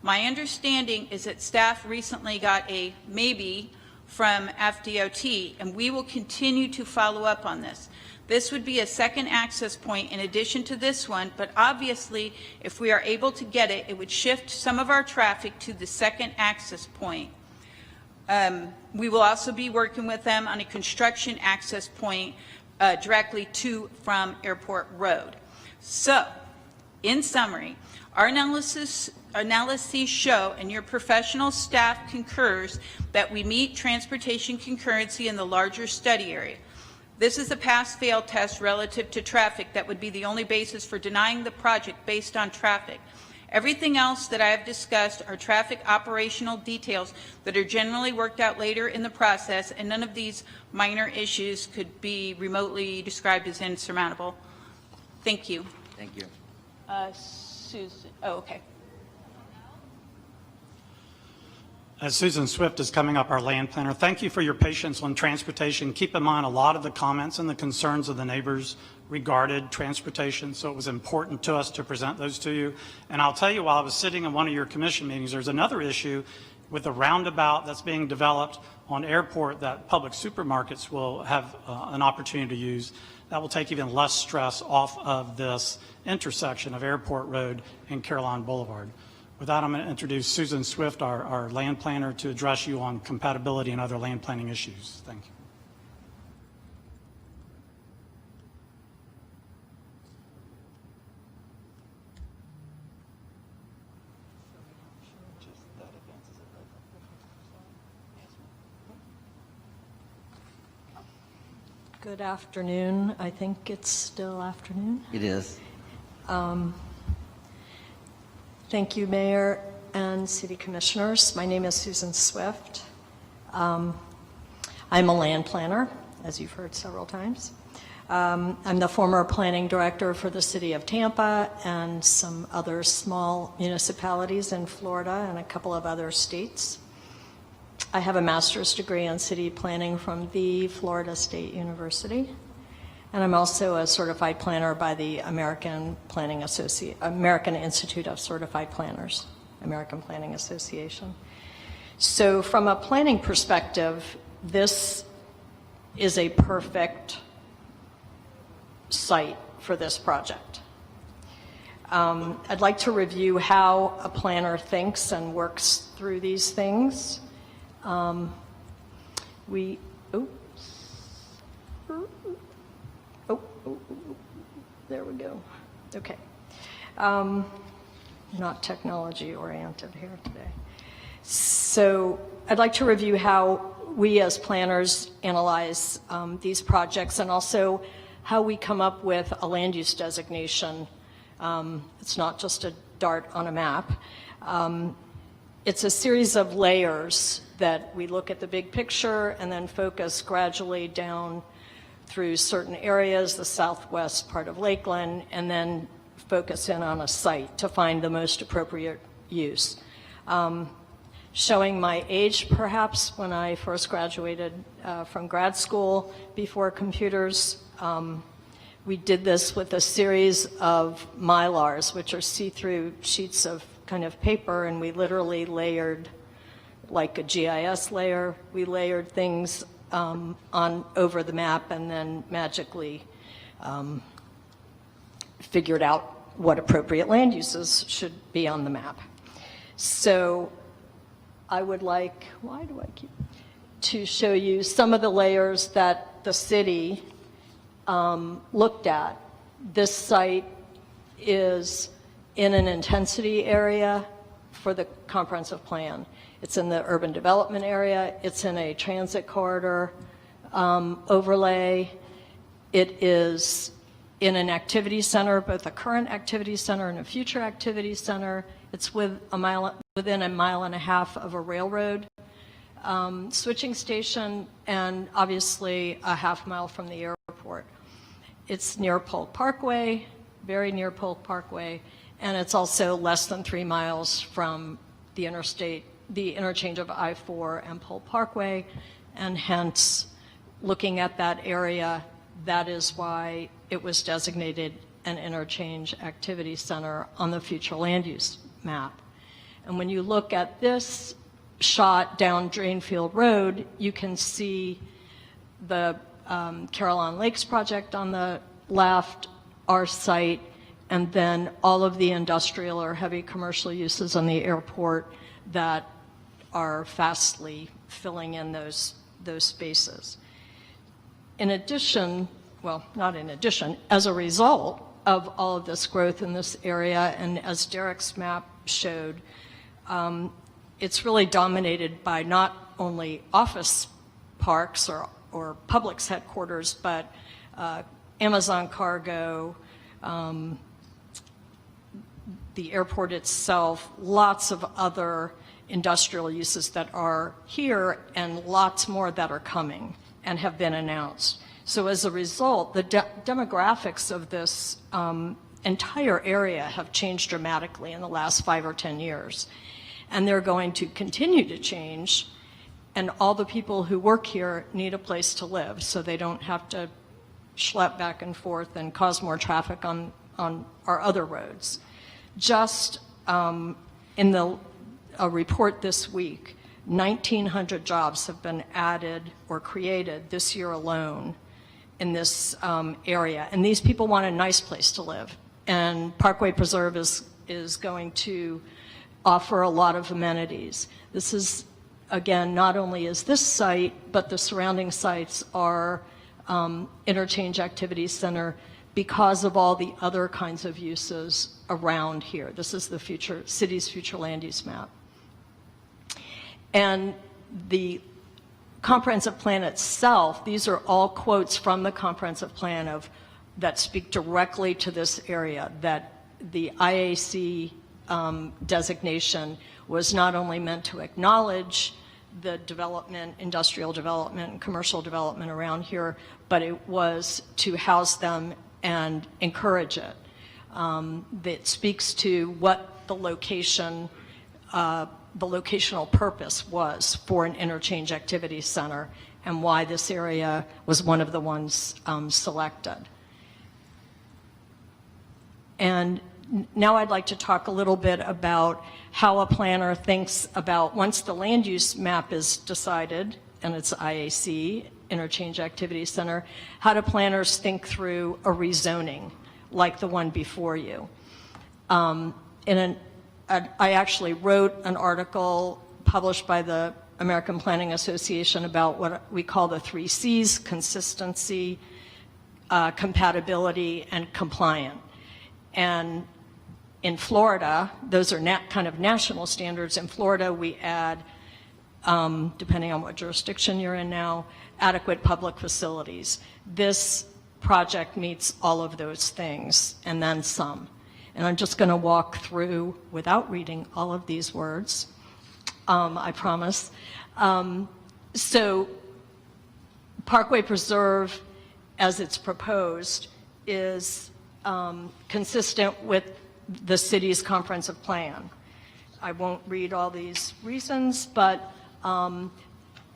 My understanding is that staff recently got a maybe from FDOT, and we will continue to follow up on this. This would be a second access point in addition to this one, but obviously, if we are able to get it, it would shift some of our traffic to the second access point. We will also be working with them on a construction access point directly to from Airport Road. So, in summary, our analyses show, and your professional staff concurs, that we meet transportation concurrency in the larger study area. This is a pass-fail test relative to traffic that would be the only basis for denying the project based on traffic. Everything else that I have discussed are traffic operational details that are generally worked out later in the process, and none of these minor issues could be remotely described as insurmountable. Thank you. Thank you. Susan, oh, okay. As Susan Swift is coming up, our land planner, thank you for your patience on transportation. Keep in mind a lot of the comments and the concerns of the neighbors regarded transportation, so it was important to us to present those to you. And I'll tell you, while I was sitting in one of your commission meetings, there's another issue with the roundabout that's being developed on Airport that public supermarkets will have an opportunity to use. That will take even less stress off of this intersection of Airport Road and Caroline Boulevard. With that, I'm going to introduce Susan Swift, our land planner, to address you on compatibility and other land planning issues. Thank you. Good afternoon. I think it's still afternoon. It is. Thank you, Mayor and City Commissioners. My name is Susan Swift. I'm a land planner, as you've heard several times. I'm the former planning director for the City of Tampa and some other small municipalities in Florida and a couple of other states. I have a master's degree in city planning from the Florida State University, and I'm also a certified planner by the American Institute of Certified Planners, American Planning Association. So from a planning perspective, this is a perfect site for this project. I'd like to review how a planner thinks and works through these things. There we go. Okay. Not technology oriented here today. So I'd like to review how we as planners analyze these projects and also how we come up with a land use designation. It's not just a dart on a map. It's a series of layers that we look at the big picture and then focus gradually down through certain areas, the southwest part of Lakeland, and then focus in on a site to find the most appropriate use. Showing my age, perhaps, when I first graduated from grad school before computers, we did this with a series of Mylars, which are see-through sheets of kind of paper, and we literally layered, like a GIS layer, we layered things on over the map and then magically figured out what appropriate land uses should be on the map. So I would like, to show you some of the layers that the city looked at. This site is in an intensity area for the comprehensive plan. It's in the urban development area. It's in a transit corridor overlay. It is in an activity center, both a current activity center and a future activity center. It's within a mile and a half of a railroad switching station, and obviously a half mile from the airport. It's near Polk Parkway, very near Polk Parkway, and it's also less than 3 miles from the interstate, the interchange of I-4 and Polk Parkway, and hence, looking at that area, that is why it was designated an interchange activity center on the future land use map. And when you look at this shot down Drainfield Road, you can see the Caroline Lakes project on the left, our site, and then all of the industrial or heavy commercial uses on the airport that are fastly filling in those spaces. In addition, well, not in addition, as a result of all of this growth in this area, and as Derek's map showed, it's really dominated by not only office parks or Publix headquarters, but Amazon cargo, the airport itself, lots of other industrial uses that are here, and lots more that are coming and have been announced. So as a result, the demographics of this entire area have changed dramatically in the last 5 or 10 years. And they're going to continue to change, and all the people who work here need a place to live, so they don't have to schlep back and forth and cause more traffic on our other roads. Just in a report this week, 1,900 jobs have been added or created this year alone in this area. And these people want a nice place to live. And Parkway Preserve is going to offer a lot of amenities. This is, again, not only is this site, but the surrounding sites are interchange activity center because of all the other kinds of uses around here. This is the city's future land use map. And the comprehensive plan itself, these are all quotes from the comprehensive plan that speak directly to this area, that the IAC designation was not only meant to acknowledge the development, industrial development, and commercial development around here, but it was to house them and encourage it. That speaks to what the location, the locational purpose was for an interchange activity center, and why this area was one of the ones selected. And now I'd like to talk a little bit about how a planner thinks about, once the land use map is decided, and it's IAC, Interchange Activity Center, how do planners think through a rezoning like the one before you? I actually wrote an article published by the American Planning Association about what we call the 3 C's: consistency, compatibility, and compliant. And in Florida, those are kind of national standards. In Florida, we add, depending on what jurisdiction you're in now, adequate public facilities. This project meets all of those things, and then some. And I'm just going to walk through, without reading all of these words, I promise. So Parkway Preserve, as it's proposed, is consistent with the city's comprehensive plan. I won't read all these reasons, but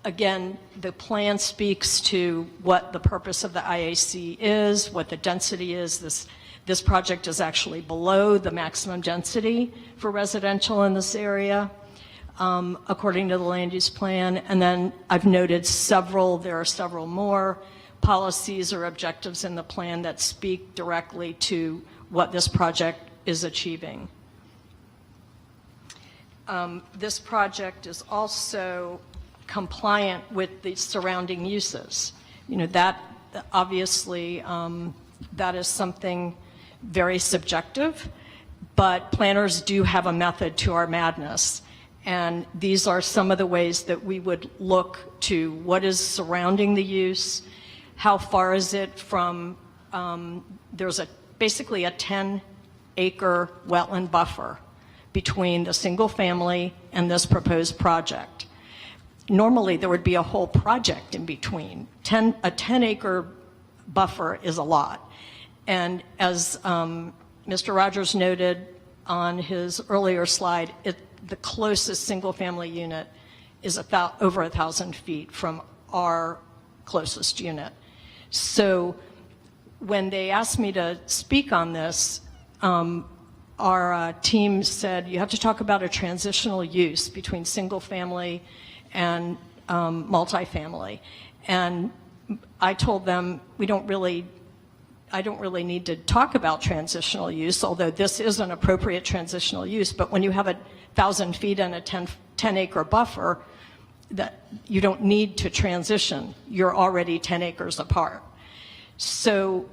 again, the plan speaks to what the purpose of the IAC is, what the density is. This project is actually below the maximum density for residential in this area, according to the land use plan. And then I've noted there are several more policies or objectives in the plan that speak directly to what this project is achieving. This project is also compliant with the surrounding uses. You know, that obviously, that is something very subjective, but planners do have a method to our madness. And these are some of the ways that we would look to what is surrounding the use, how far is it from, there's basically a 10-acre wetland buffer between the single family and this proposed project. Normally, there would be a whole project in between. A 10-acre buffer is a lot. And as Mr. Rogers noted on his earlier slide, the closest single-family unit is over 1,000 feet from our closest unit. So when they asked me to speak on this, our team said, you have to talk about a transitional use between single-family and multifamily. And I told them, I don't really need to talk about transitional use, although this is an appropriate transitional use, but when you have 1,000 feet and a 10-acre buffer, that you don't need to transition. You're already 10 acres apart. So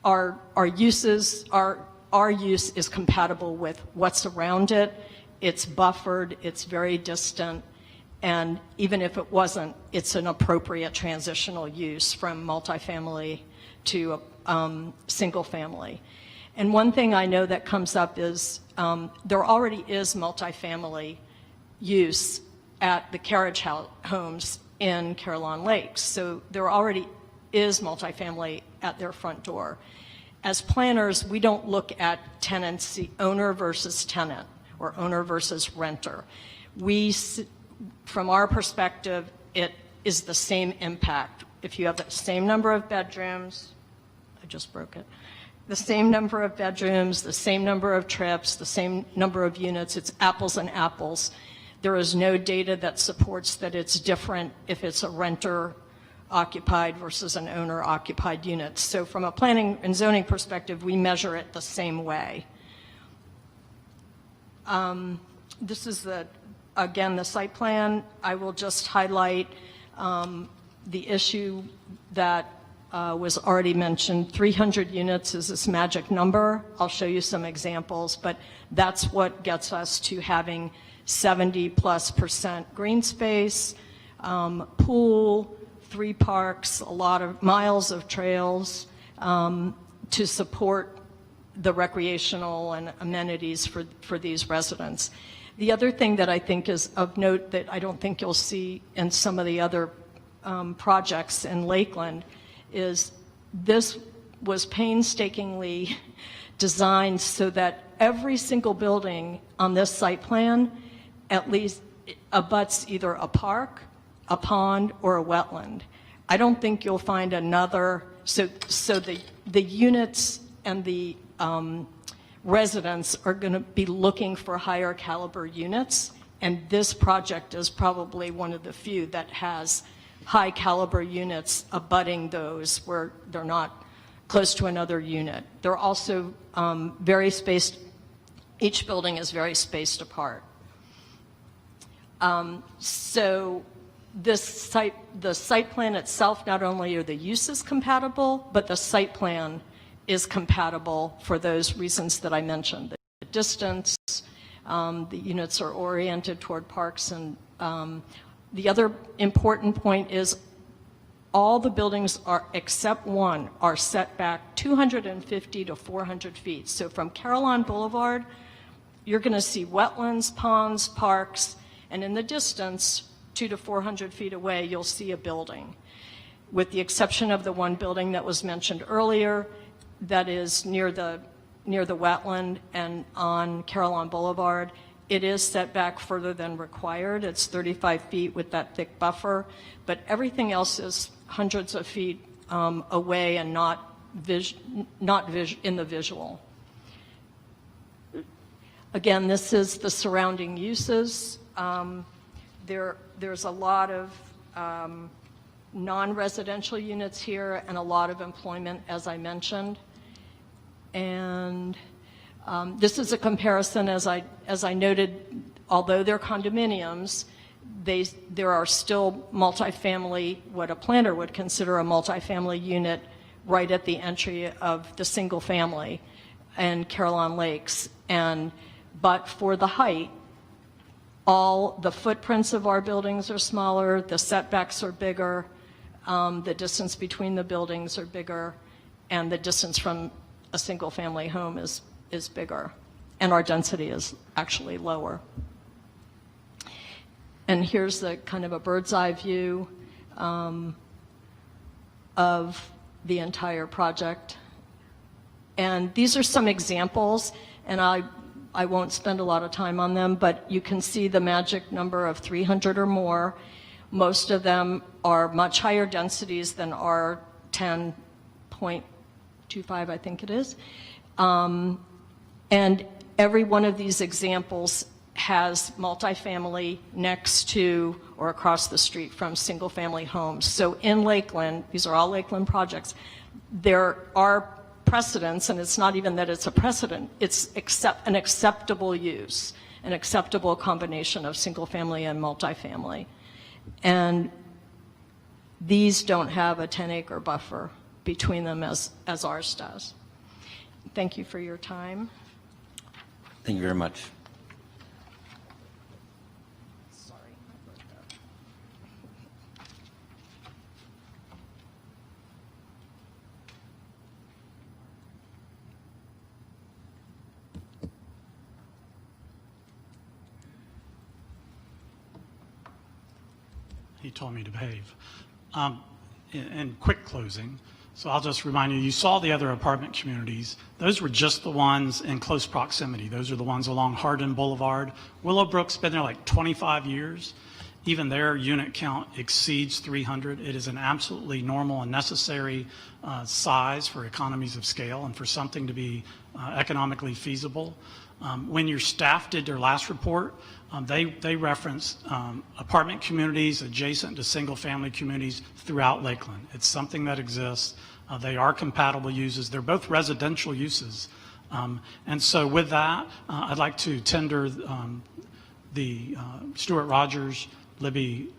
our use is compatible with what's around it. It's buffered, it's very distant, and even if it wasn't, it's an appropriate transitional use from multifamily to single family. And one thing I know that comes up is there already is multifamily use at the carriage homes in Carillon Lakes. So there already is multifamily at their front door. As planners, we don't look at tenancy, owner versus tenant, or owner versus renter. From our perspective, it is the same impact. If you have the same number of bedrooms, I just broke it, the same number of bedrooms, the same number of trips, the same number of units, it's apples and apples. There is no data that supports that it's different if it's a renter occupied versus an owner occupied unit. So from a planning and zoning perspective, we measure it the same way. This is again, the site plan. I will just highlight the issue that was already mentioned. 300 units is this magic number. I'll show you some examples, but that's what gets us to having 70+% green space, pool, 3 parks, a lot of miles of trails to support the recreational and amenities for these residents. The other thing that I think is of note that I don't think you'll see in some of the other projects in Lakeland is this was painstakingly designed so that every single building on this site plan at least abuts either a park, a pond, or a wetland. I don't think you'll find another, so the units and the residents are going to be looking for higher caliber units, and this project is probably one of the few that has high caliber units abutting those where they're not close to another unit. They're also very spaced, each building is very spaced apart. So the site plan itself, not only are the uses compatible, but the site plan is compatible for those reasons that I mentioned. The distance, the units are oriented toward parks, and the other important point is all the buildings are, except one, are set back 250 to 400 feet. So from Carillon Boulevard, you're going to see wetlands, ponds, parks, and in the distance, 200 to 400 feet away, you'll see a building. With the exception of the one building that was mentioned earlier, that is near the wetland and on Carillon Boulevard, it is set back further than required. It's 35 feet with that thick buffer, but everything else is hundreds of feet away and not in the visual. Again, this is the surrounding uses. There's a lot of non-residential units here and a lot of employment, as I mentioned. And this is a comparison, as I noted, although they're condominiums, there are still multifamily, what a planner would consider a multifamily unit right at the entry of the single family and Carillon Lakes. But for the height, all the footprints of our buildings are smaller, the setbacks are bigger, the distance between the buildings are bigger, and the distance from a single family home is bigger, and our density is actually lower. And here's the kind of a bird's eye view of the entire project. And these are some examples, and I won't spend a lot of time on them, but you can see the magic number of 300 or more. Most of them are much higher densities than our 10.25, I think it is. And every one of these examples has multifamily next to or across the street from single family homes. So in Lakeland, these are all Lakeland projects, there are precedents, and it's not even that it's a precedent, it's an acceptable use. an acceptable combination of single-family and multifamily. And these don't have a 10-acre buffer between them as ours does. Thank you for your time. Thank you very much. He told me to behave. In quick closing, so I'll just remind you, you saw the other apartment communities. Those were just the ones in close proximity. Those are the ones along Hardin Boulevard. Willowbrook's been there like 25 years. Even their unit count exceeds 300. It is an absolutely normal and necessary size for economies of scale and for something to be economically feasible. When your staff did their last report, they referenced apartment communities adjacent to single-family communities throughout Lakeland. It's something that exists. They are compatible uses. They're both residential uses. And so with that, I'd like to tender the Stuart Rogers, Libby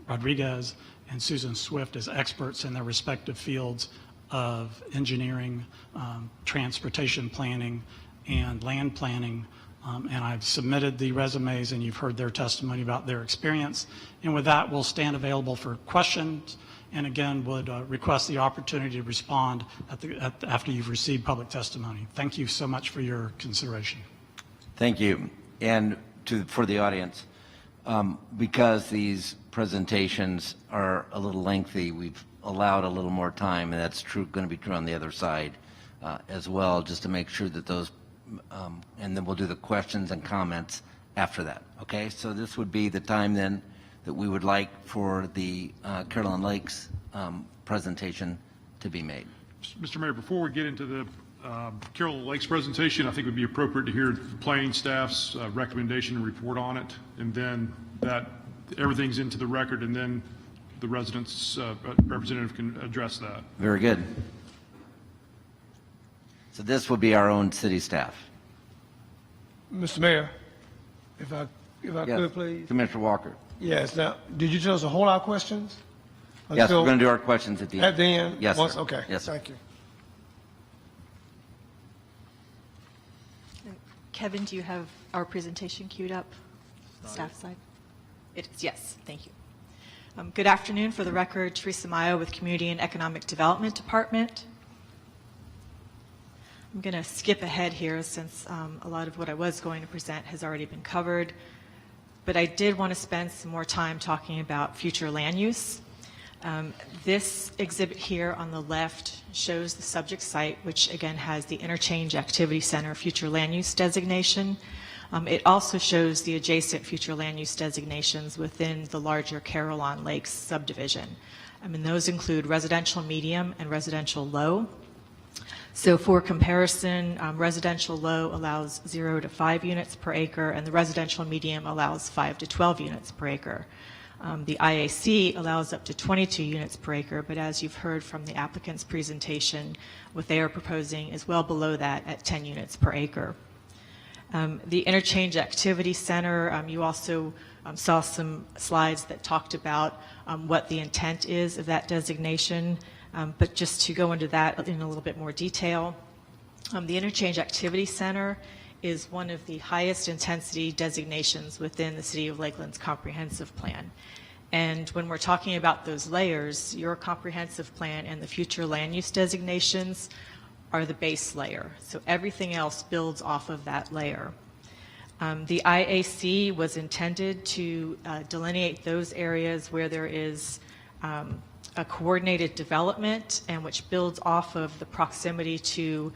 Rodriguez, and Susan Swift as experts in their respective fields of engineering, transportation planning, and land planning. And I've submitted the resumes, and you've heard their testimony about their experience. And with that, we'll stand available for questions, and again, would request the opportunity to respond after you've received public testimony. Thank you so much for your consideration. Thank you. And for the audience, because these presentations are a little lengthy, we've allowed a little more time, and that's going to be true on the other side as well, just to make sure that those and then we'll do the questions and comments after that. Okay, so this would be the time then that we would like for the Carolyn Lakes presentation to be made. Mr. Mayor, before we get into the Carolyn Lakes presentation, I think it would be appropriate to hear the planning staff's recommendation and report on it, and then that everything's into the record, and then the residents' representative can address that. Very good. So this will be our own city staff. Mr. Mayor, if I Yes. could, please. Commissioner Walker. Yes. Now, did you tell us a whole lot of questions? Yes, we're going to do our questions at the end. At the end? Yes, Once? sir. Okay. Yes, sir. Thank you. Kevin, do you have our presentation queued up, staff side? It is, yes, thank you. Good afternoon. For the record, Teresa Mayo with Community and Economic Development Department. I'm going to skip ahead here since a lot of what I was going to present has already been covered, but I did want to spend some more time talking about future land use. This exhibit here on the left shows the subject site, which again has the Interchange Activity Center future land use designation. It also shows the adjacent future land use designations within the larger Carolyn Lakes subdivision. Those include residential medium and residential low. So for comparison, residential low allows 0 to 5 units per acre, and the residential medium allows 5 to 12 units per acre. The IAC allows up to 22 units per acre, but as you've heard from the applicant's presentation, what they are proposing is well below that at 10 units per acre. The Interchange Activity Center, you also saw some slides that talked about what the intent is of that designation. But just to go into that in a little bit more detail, the Interchange Activity Center is one of the highest intensity designations within the City of Lakeland's comprehensive plan. And when we're talking about those layers, your comprehensive plan and the future land use designations are the base layer. So everything else builds off of that layer. The IAC was intended to delineate those areas where there is a coordinated development and which builds off of the proximity to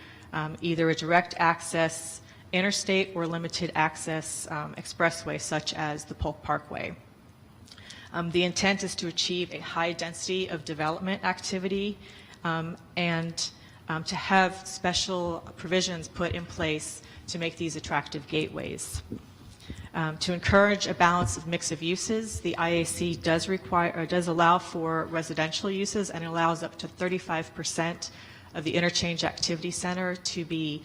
either a direct access interstate or limited access expressway such as the Polk Parkway. The intent is to achieve a high density of development activity and to have special provisions put in place to make these attractive gateways. To encourage a balance of mix of uses, the IAC does allow for residential uses and allows up to 35% of the Interchange Activity Center to be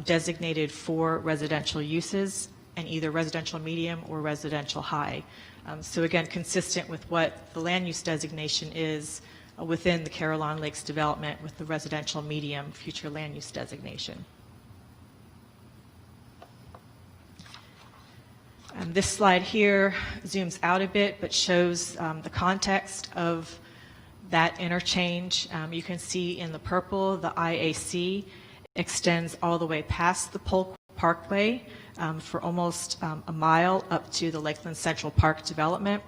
designated for residential uses, and either residential medium or residential high. So again, consistent with what the land use designation is within the Caroline Lakes development with the residential medium future land use designation. This slide here zooms out a bit, but shows the context of that interchange. You can see in the purple, the IAC extends all the way past the Polk Parkway for almost a mile up to the Lakeland Central Park development.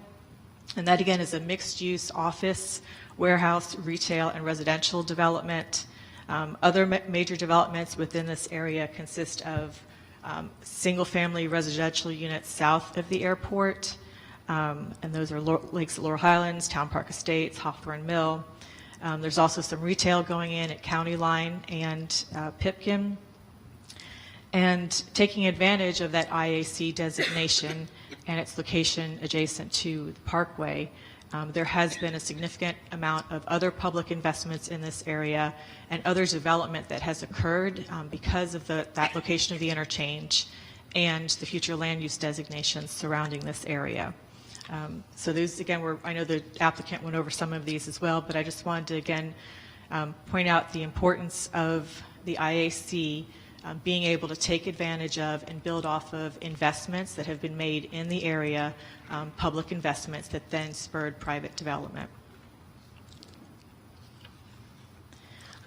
And that again is a mixed-use office, warehouse, retail, and residential development. Other major developments within this area consist of single-family residential units south of the airport, and those are Lakes at Laurel Highlands, Town Park Estates, Hawthorne Mill. There's also some retail going in at County Line and Pipkin. And taking advantage of that IAC designation and its location adjacent to the Parkway, there has been a significant amount of other public investments in this area and other development that has occurred because of that location of the interchange and the future land use designations surrounding this area. So these, again, I know the applicant went over some of these as well, but I just wanted to, again, point out the importance of the IAC being able to take advantage of and build off of investments that have been made in the area, public investments that then spurred private development.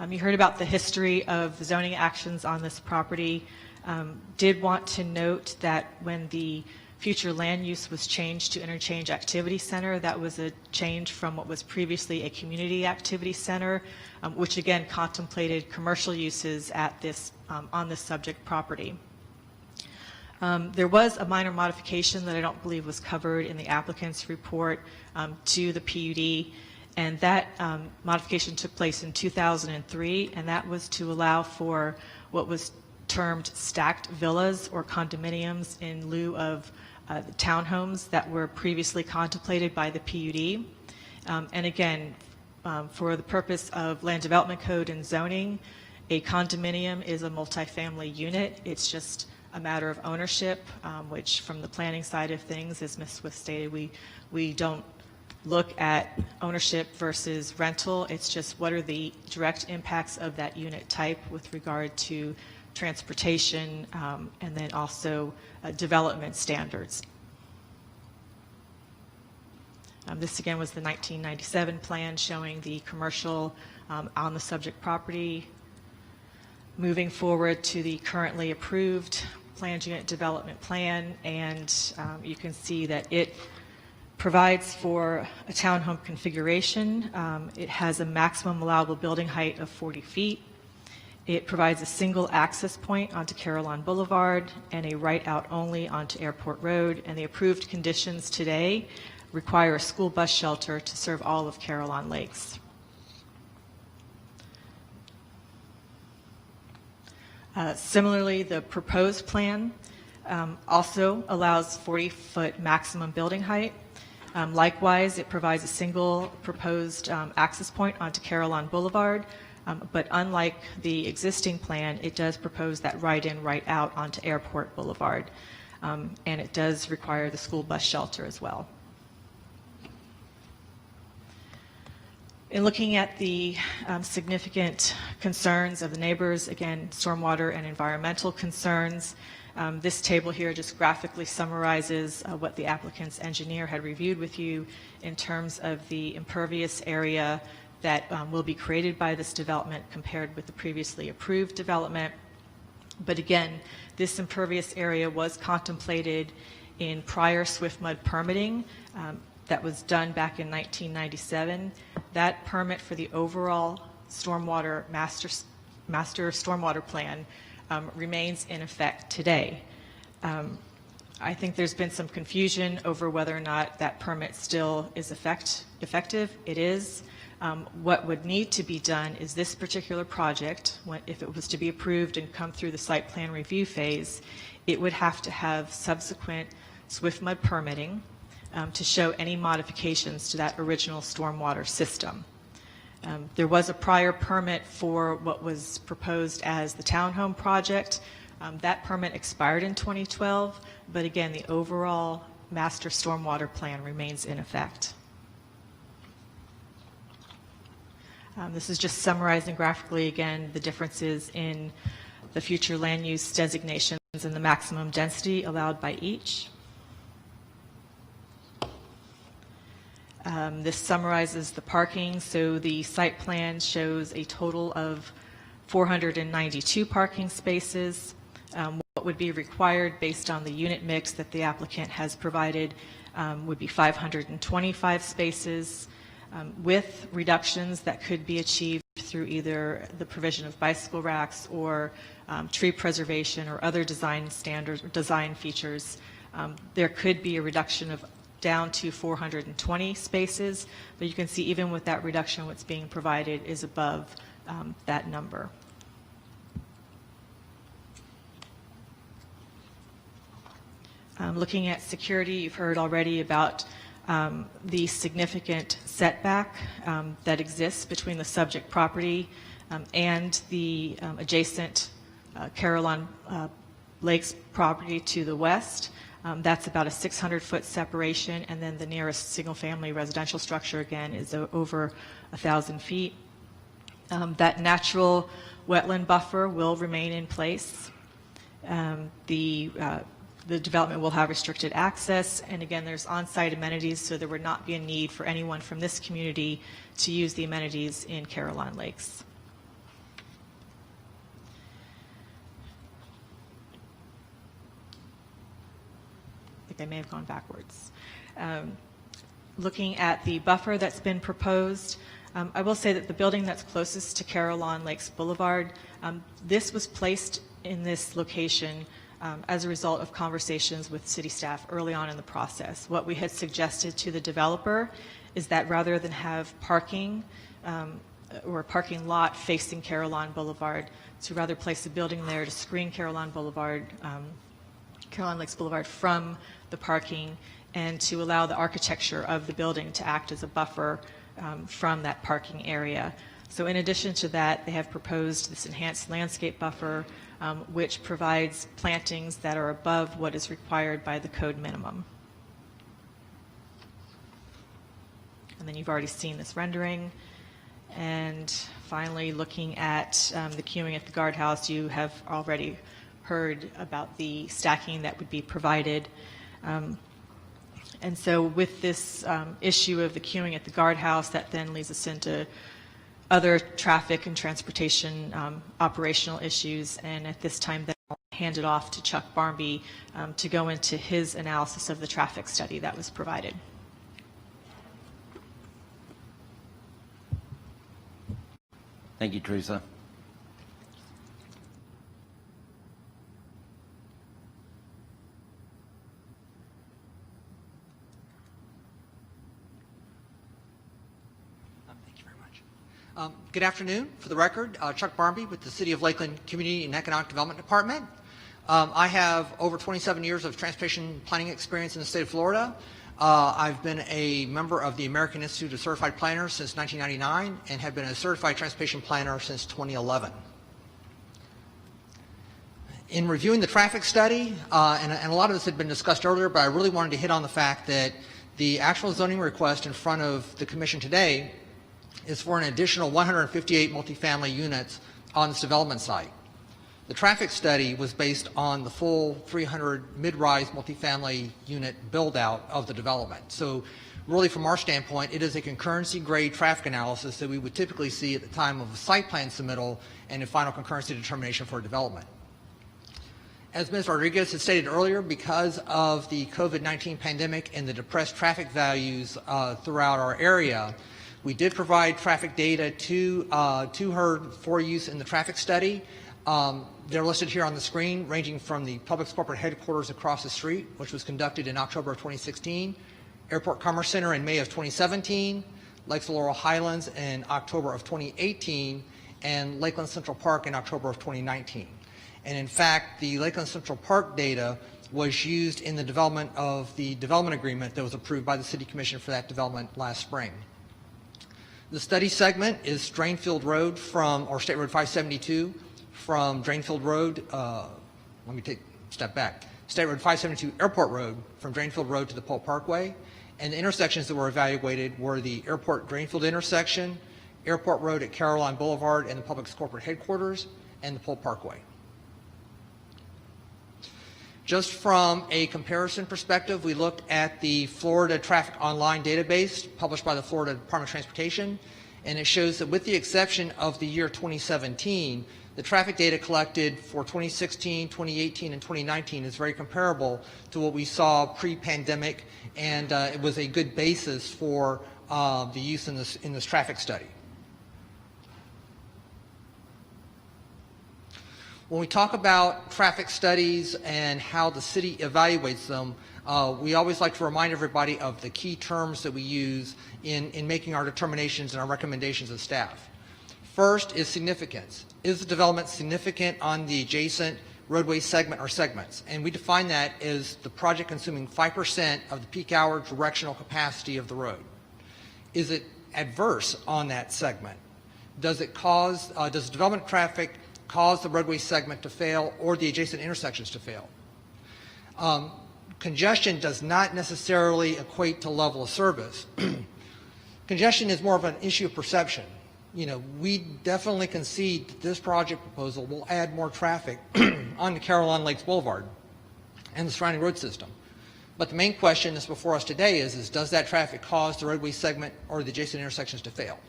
You heard about the history of the zoning actions on this property. Did want to note that when the future land use was changed to Interchange Activity Center, that was a change from what was previously a community activity center, which again contemplated commercial uses at this on this subject property. There was a minor modification that I don't believe was covered in the applicant's report to the PUD, and that modification took place in 2003, and that was to allow for what was termed stacked villas or condominiums in lieu of the townhomes that were previously contemplated by the PUD. And again, for the purpose of land development code and zoning, a condominium is a multifamily unit. It's just a matter of ownership, which from the planning side of things, as Ms. Swift stated, we don't look at ownership versus rental. It's just what are the direct impacts of that unit type with regard to transportation and then also development standards. This again was the 1997 plan showing the commercial on the subject property. Moving forward to the currently approved planned unit development plan, and you can see that it provides for a townhome configuration. It has a maximum allowable building height of 40 feet. It provides a single access point onto Caroline Boulevard and a right out only onto Airport Road, and the approved conditions today require a school bus shelter to serve all of Caroline Lakes. Similarly, the proposed plan also allows 40-foot maximum building height. Likewise, it provides a single proposed access point onto Caroline Boulevard, but unlike the existing plan, it does propose that right-in, right-out onto Airport Boulevard, and it does require the school bus shelter as well. In looking at the significant concerns of the neighbors, again, stormwater and environmental concerns, this table here just graphically summarizes what the applicant's engineer had reviewed with you in terms of the impervious area that will be created by this development compared with the previously approved development. But again, this impervious area was contemplated in prior Swift Mud permitting that was done back in 1997. That permit for the overall stormwater master stormwater plan remains in effect today. I think there's been some confusion over whether or not that permit still is effective. It is. What would need to be done is this particular project, if it was to be approved and come through the site plan review phase, it would have to have subsequent Swift Mud permitting to show any modifications to that original stormwater system. There was a prior permit for what was proposed as the townhome project, That permit expired in 2012, but again, the overall master stormwater plan remains in effect. This is just summarizing graphically, again, the differences in the future land use designations and the maximum density allowed by each. This summarizes the parking. So the site plan shows a total of 492 parking spaces. What would be required based on the unit mix that the applicant has provided would be 525 spaces with reductions that could be achieved through either the provision of bicycle racks or tree preservation or other design standards or design features. There could be a reduction of down to 420 spaces, but you can see even with that reduction, what's being provided is above that number. Looking at security, you've heard already about the significant setback that exists between the subject property and the adjacent Caroline Lakes property to the west. That's about a 600-foot separation, and then the nearest single-family residential structure, again, is over 1,000 feet. That natural wetland buffer will remain in place. The development will have restricted access, and again, there's on-site amenities, so there would not be a need for anyone from this community to use the amenities in Caroline Lakes. I think I may have gone backwards. Looking at the buffer that's been proposed, I will say that the building that's closest to Caroline Lakes Boulevard, this was placed in this location as a result of conversations with city staff early on in the process. What we had suggested to the developer is that rather than have parking or a parking lot facing Caroline Boulevard, to rather place a building there to screen Caroline Lakes Boulevard from the parking and to allow the architecture of the building to act as a buffer from that parking area. So in addition to that, they have proposed this enhanced landscape buffer, which provides plantings that are above what is required by the code minimum. And then you've already seen this rendering. And finally, looking at the queuing at the guardhouse, you have already heard about the stacking that would be provided. And so with this issue of the queuing at the guardhouse, that then leads us into other traffic and transportation operational issues. And at this time, then I'll hand it off to Chuck Barmby to go into his analysis of the traffic study that was provided. Thank you, Teresa. Good afternoon. For the record, Chuck Barmby with the City of Lakeland Community and Economic Development Department. I have over 27 years of transportation planning experience in the state of Florida. I've been a member of the American Institute of Certified Planners since 1999 and have been a certified transportation planner since 2011. In reviewing the traffic study, and a lot of this had been discussed earlier, but I really wanted to hit on the fact that the actual zoning request in front of the Commission today is for an additional 158 multifamily units on this development site. The traffic study was based on the full 300 mid-rise multifamily unit build-out of the development. So really from our standpoint, it is a concurrency grade traffic analysis that we would typically see at the time of a site plan submittal and a final concurrency determination for development. As Ms. Rodriguez had stated earlier, because of the COVID-19 pandemic and the depressed traffic values throughout our area, we did provide traffic data to her for use in the traffic study. They're listed here on the screen, ranging from the Publix corporate headquarters across the street, which was conducted in October of 2016, Airport Commerce Center in May of 2017, Lakes Laurel Highlands in October of 2018, and Lakeland Central Park in October of 2019. And in fact, the Lakeland Central Park data was used in the development of the development agreement that was approved by the City Commission for that development last spring. The study segment is Drainfield Road or State Road 572 from Drainfield Road let me take a step back. State Road 572 Airport Road from Drainfield Road to the Polk Parkway. And the intersections that were evaluated were the Airport Drainfield intersection, Airport Road at Caroline Boulevard and the Public's corporate headquarters, and the Polk Parkway. Just from a comparison perspective, we looked at the Florida Traffic Online database published by the Florida Department of Transportation, and it shows that with the exception of the year 2017, the traffic data collected for 2016, 2018, and 2019 is very comparable to what we saw pre-pandemic, and it was a good basis for the use in this traffic study. When we talk about traffic studies and how the city evaluates them, we always like to remind everybody of the key terms that we use in making our determinations and our recommendations of staff. First is significance. Is the development significant on the adjacent roadway segment or segments? And we define that as the project consuming 5% of the peak hour directional capacity of the road. Is it adverse on that segment? Does it cause, does development traffic cause the roadway segment to fail or the adjacent intersections to fail? Congestion does not necessarily equate to level of service. Congestion is more of an issue of perception. You know, we definitely concede that this project proposal will add more traffic onto Caroline Lakes Boulevard and the surrounding road system. But the main question that's before us today is does that traffic cause the roadway segment or the adjacent intersections to fail?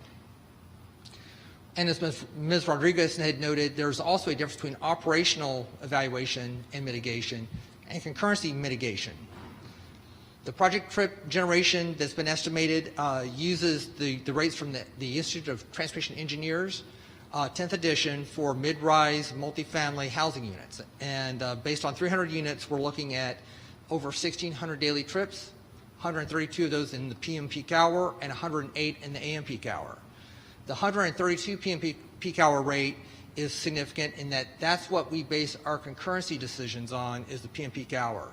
And as Ms. Rodriguez had noted, there's also a difference between operational evaluation and mitigation and concurrency mitigation. The project trip generation that's been estimated uses the rates from the Institute of Transportation Engineers, 10th edition for mid-rise multifamily housing units. And based on 300 units, we're looking at over 1,600 daily trips, 132 of those in the PM peak hour and 108 in the AM peak hour. The 132 PM peak hour rate is significant in that that's what we base our concurrency decisions on, is the PM peak hour.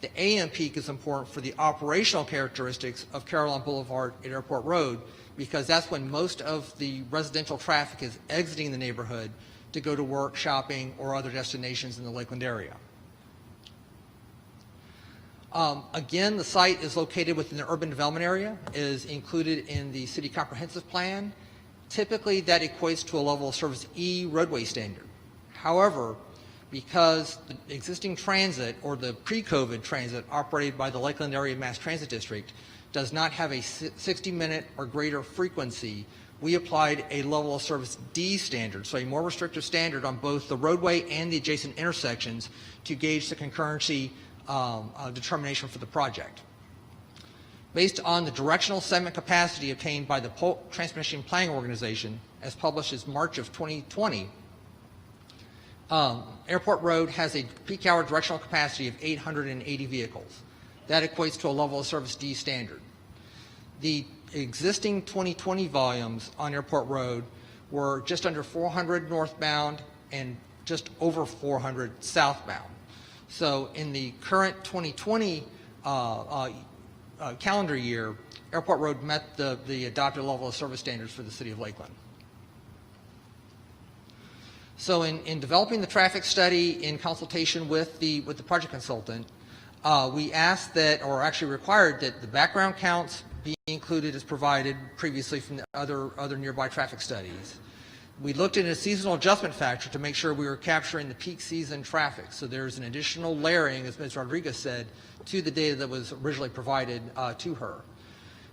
The AM peak is important for the operational characteristics of Caroline Boulevard at Airport Road, because that's when most of the residential traffic is exiting the neighborhood to go to work, shopping, or other destinations in the Lakeland area. Again, the site is located within the urban development area, is included in the city comprehensive plan. Typically, that equates to a level of service E roadway standard. However, because the existing transit or the pre-COVID transit operated by the Lakeland Area Mass Transit District does not have a 60-minute or greater frequency, we applied a level of service D standard, so a more restrictive standard on both the roadway and the adjacent intersections to gauge the concurrency determination for the project. Based on the directional segment capacity obtained by the Polk Transportation Planning Organization, as published as March of 2020, Airport Road has a peak hour directional capacity of 880 vehicles. That equates to a level of service D standard. The existing 2020 volumes on Airport Road were just under 400 northbound and just over 400 southbound. So in the current 2020 calendar year, Airport Road met the adopted level of service standards for the city of Lakeland. So in developing the traffic study in consultation with the project consultant, we asked that, or actually required that the background counts be included as provided previously from the other nearby traffic studies. We looked at a seasonal adjustment factor to make sure we were capturing the peak season traffic. So there's an additional layering, as Ms. Rodriguez said, to the data that was originally provided to her.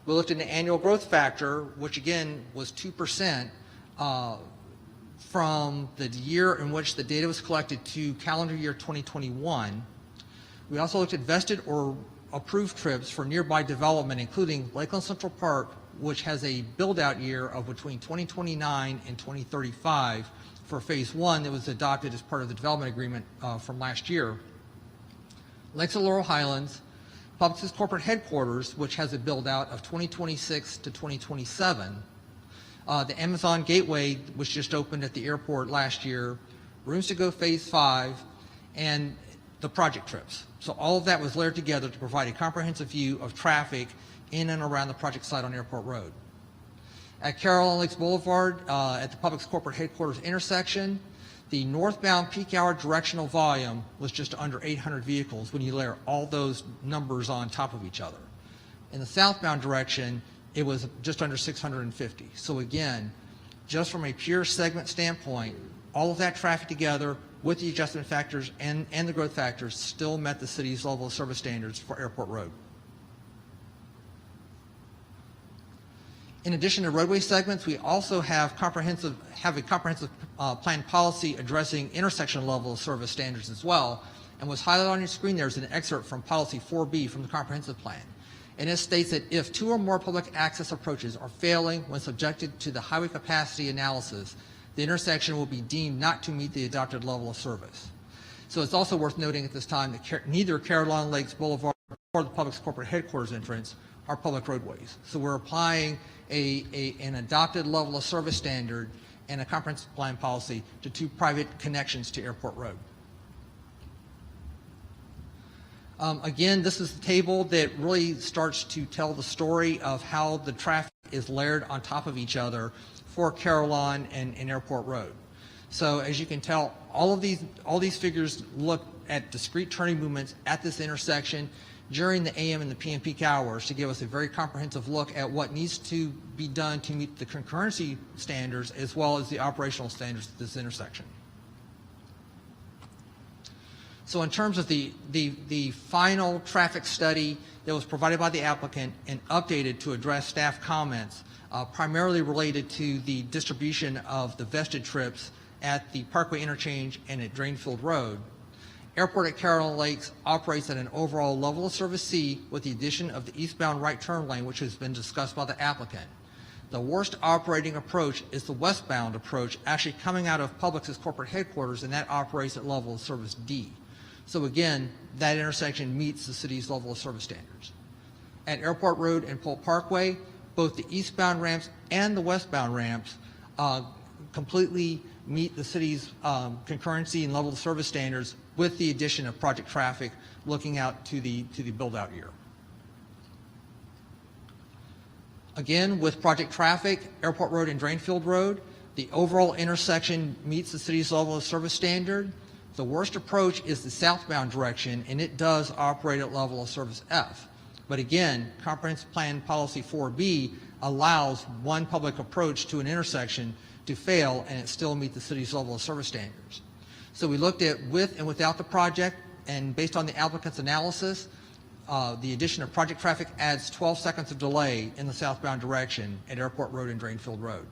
We looked at the annual growth factor, which again was 2% from the year in which the data was collected to calendar year 2021. We also looked at vested or approved trips for nearby development, including Lakeland Central Park, which has a build-out year of between 2029 and 2035 for phase one that was adopted as part of the development agreement from last year. Lakes of Laurel Highlands, Publix's corporate headquarters, which has a build-out of 2026 to 2027. The Amazon Gateway, which just opened at the airport last year, Rooms to Go Phase 5, and the project trips. So all of that was layered together to provide a comprehensive view of traffic in and around the project site on Airport Road. At Caroline Lakes Boulevard, at the Publix corporate headquarters intersection, The northbound peak hour directional volume was just under 800 vehicles when you layer all those numbers on top of each other. In the southbound direction, it was just under 650. So again, just from a pure segment standpoint, all of that traffic together with the adjustment factors and the growth factors still met the city's level of service standards for Airport Road. In addition to roadway segments, we also have a comprehensive plan policy addressing intersection level of service standards as well. And what's highlighted on your screen there is an excerpt from policy 4B from the comprehensive plan. And it states that if two or more public access approaches are failing when subjected to the highway capacity analysis, the intersection will be deemed not to meet the adopted level of service. So it's also worth noting at this time that neither Caroline Lakes Boulevard or the public's corporate headquarters entrance are public roadways. So we're applying an adopted level of service standard and a comprehensive plan policy to two private connections to Airport Road. Again, this is the table that really starts to tell the story of how the traffic is layered on top of each other for Caroline and Airport Road. So as you can tell, all these figures look at discrete turning movements at this intersection during the AM and the PM peak hours to give us a very comprehensive look at what needs to be done to meet the concurrency standards as well as the operational standards at this intersection. So in terms of the final traffic study that was provided by the applicant and updated to address staff comments, primarily related to the distribution of the vested trips at the Parkway interchange and at Drainfield Road, Airport at Caroline Lakes operates at an overall level of service C with the addition of the eastbound right turn lane, which has been discussed by the applicant. The worst operating approach is the westbound approach, actually coming out of Publix's corporate headquarters, and that operates at level of service D. So again, that intersection meets the city's level of service standards. At Airport Road and Polk Parkway, both the eastbound ramps and the westbound ramps completely meet the city's concurrency and level of service standards with the addition of project traffic looking out to the build-out year. Again, with project traffic, Airport Road and Drainfield Road, the overall intersection meets the city's level of service standard. The worst approach is the southbound direction, and it does operate at level of service F. But again, Comprehensive Plan Policy 4B allows one public approach to an intersection to fail, and it still meets the city's level of service standards. So we looked at with and without the project, and based on the applicant's analysis, the addition of project traffic adds 12 seconds of delay in the southbound direction at Airport Road and Drainfield Road.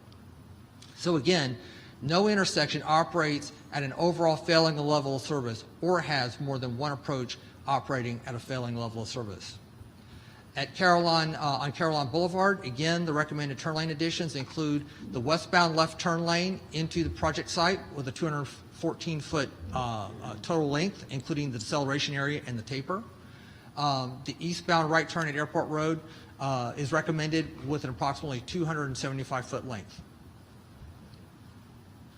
So again, no intersection operates at an overall failing level of service or has more than one approach operating at a failing level of service. At Caroline, on Caroline Boulevard, again, the recommended turn lane additions include the westbound left turn lane into the project site with a 214-foot total length, including the deceleration area and the taper. The eastbound right turn at Airport Road is recommended with an approximately 275-foot length.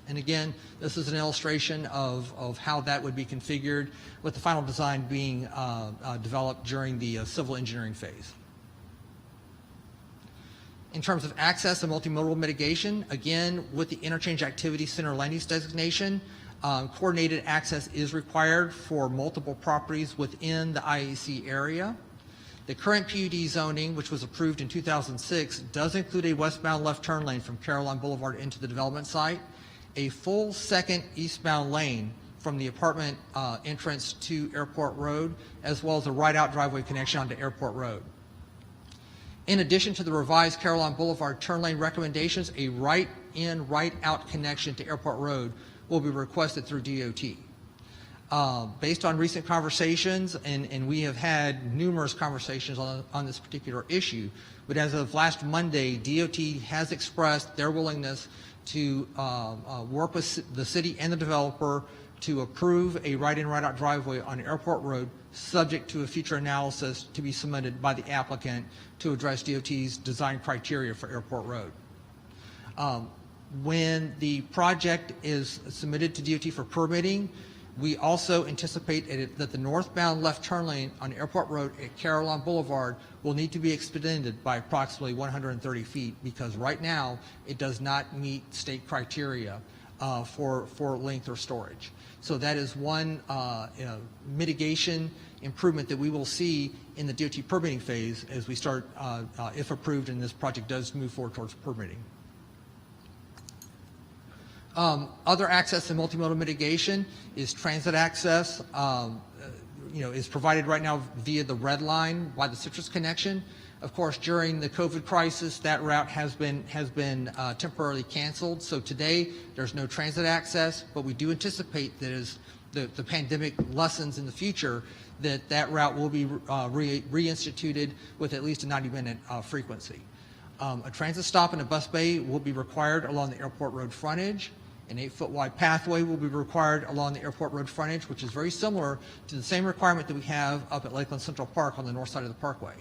And again, this is an illustration of how that would be configured, with the final design being developed during the civil engineering phase. In terms of access and multimodal mitigation, again, with the interchange activity center land use designation, coordinated access is required for multiple properties within the IAC area. The current PUD zoning, which was approved in 2006, does include a westbound left turn lane from Caroline Boulevard into the development site, a full second eastbound lane from the apartment entrance to Airport Road, as well as a right-out driveway connection onto Airport Road. In addition to the revised Caroline Boulevard turn lane recommendations, a right-in, right-out connection to Airport Road will be requested through DOT. Based on recent conversations, and we have had numerous conversations on this particular issue, but as of last Monday, DOT has expressed their willingness to work with the city and the developer to approve a right-in, right-out driveway on Airport Road, subject to a future analysis to be submitted by the applicant to address DOT's design criteria for Airport Road. When the project is submitted to DOT for permitting, we also anticipate that the northbound left turn lane on Airport Road at Caroline Boulevard will need to be extended by approximately 130 feet, because right now it does not meet state criteria for length or storage. So that is one mitigation improvement that we will see in the DOT permitting phase as we start, if approved, and this project does move forward towards permitting. Other access and multimodal mitigation is transit access. Is provided right now via the red line by the Citrus connection. Of course, during the COVID crisis, that route has been temporarily canceled. So today, there's no transit access, but we do anticipate that as the pandemic lessens in the future, that route will be reinstituted with at least a 90-minute frequency. A transit stop and a bus bay will be required along the airport road frontage. An 8-foot wide pathway will be required along the airport road frontage, which is very similar to the same requirement that we have up at Lakeland Central Park on the north side of the parkway.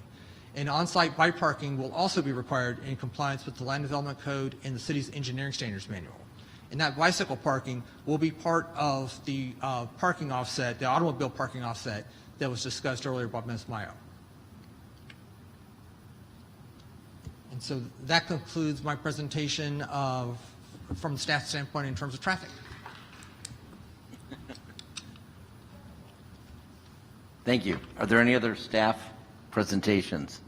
And on-site bike parking will also be required in compliance with the Land Development Code and the city's engineering standards manual. And that bicycle parking will be part of the parking offset, the automobile parking offset that was discussed earlier by Ms. Mayo. And so that concludes my presentation from the staff standpoint in terms of traffic. Thank you. Are there any other staff presentations?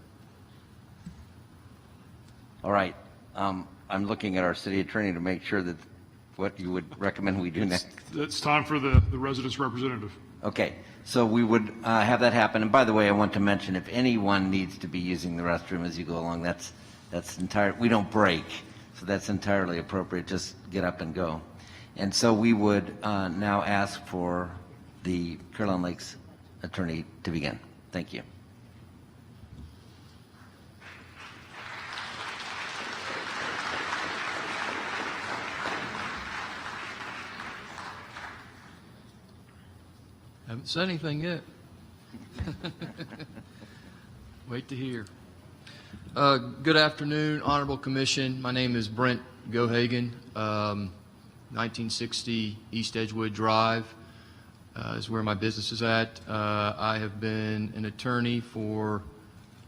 All right. I'm looking at our city attorney to make sure that what you would recommend we do next. It's time for the residents' representative. Okay. So we would have that happen. And by the way, I want to mention, if anyone needs to be using the restroom as you go along, that's entire. We don't break. So that's entirely appropriate. Just get up and go. And so we would now ask for the Caroline Lakes attorney to begin. Thank you. Haven't said anything yet. Wait to hear. Good afternoon, Honorable Commission. My name is Brent Gohagen, 1960 East Edgewood Drive is where my business is at. I have been an attorney for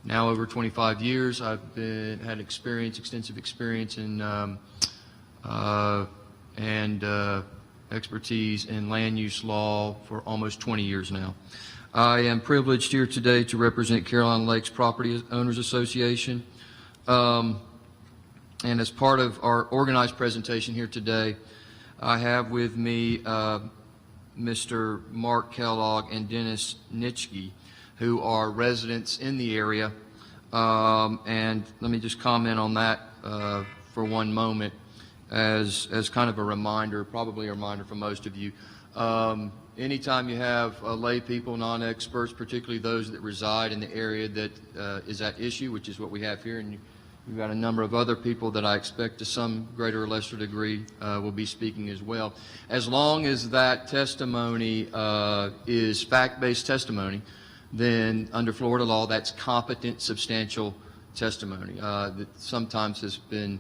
now over 25 years. I've had extensive experience in expertise in land use law for almost 20 years now. I am privileged here today to represent Caroline Lakes Property Owners Association. And as part of our organized presentation here today, I have with me Mr. Mark Kellogg and Dennis Nitschke, who are residents in the area. And let me just comment on that for one moment as kind of a reminder, probably a reminder for most of you. Anytime you have lay people, non-experts, particularly those that reside in the area that is at issue, which is what we have here, and you've got a number of other people that I expect to some greater or lesser degree will be speaking as well. As long as that testimony is fact-based testimony, then under Florida law, that's competent, substantial testimony that sometimes has been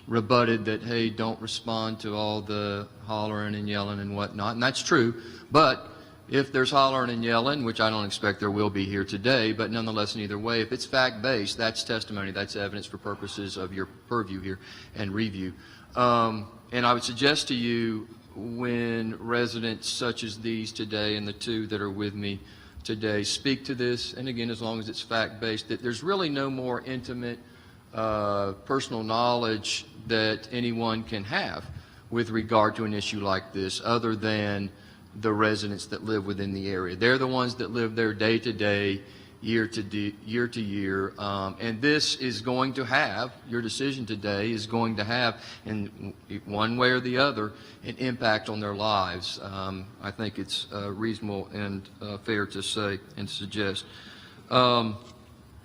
rebutted that, hey, don't respond to all the hollering and yelling and whatnot, and that's true. But if there's hollering and yelling, which I don't expect there will be here today, but nonetheless in either way, if it's fact-based, that's testimony, that's evidence for purposes of your purview here and review. And I would suggest to you, when residents such as these today and the two that are with me today speak to this, and again, as long as it's fact-based, that there's really no more intimate personal knowledge that anyone can have with regard to an issue like this other than the residents that live within the area. They're the ones that live there day to day, year to year, and this is going to have, your decision today is going to have, in one way or the other, an impact on their lives. I think it's reasonable and fair to say and suggest.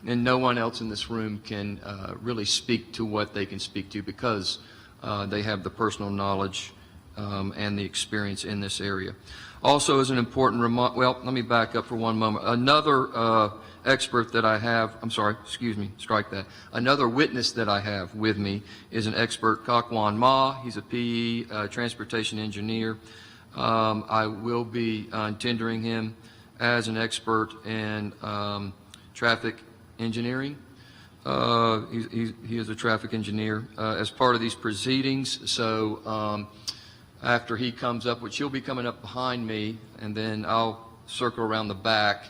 And no one else in this room can really speak to what they can speak to because they have the personal knowledge and the experience in this area. Also, as an important remark, well, let me back up for one moment. Another expert that I have, I'm sorry, excuse me, strike that. Another witness that I have with me is an expert, Kakwan Ma. He's a PE transportation engineer. I will be tendering him as an expert in traffic engineering. He is a traffic engineer as part of these proceedings. So after he comes up, which he'll be coming up behind me, and then I'll circle around the back.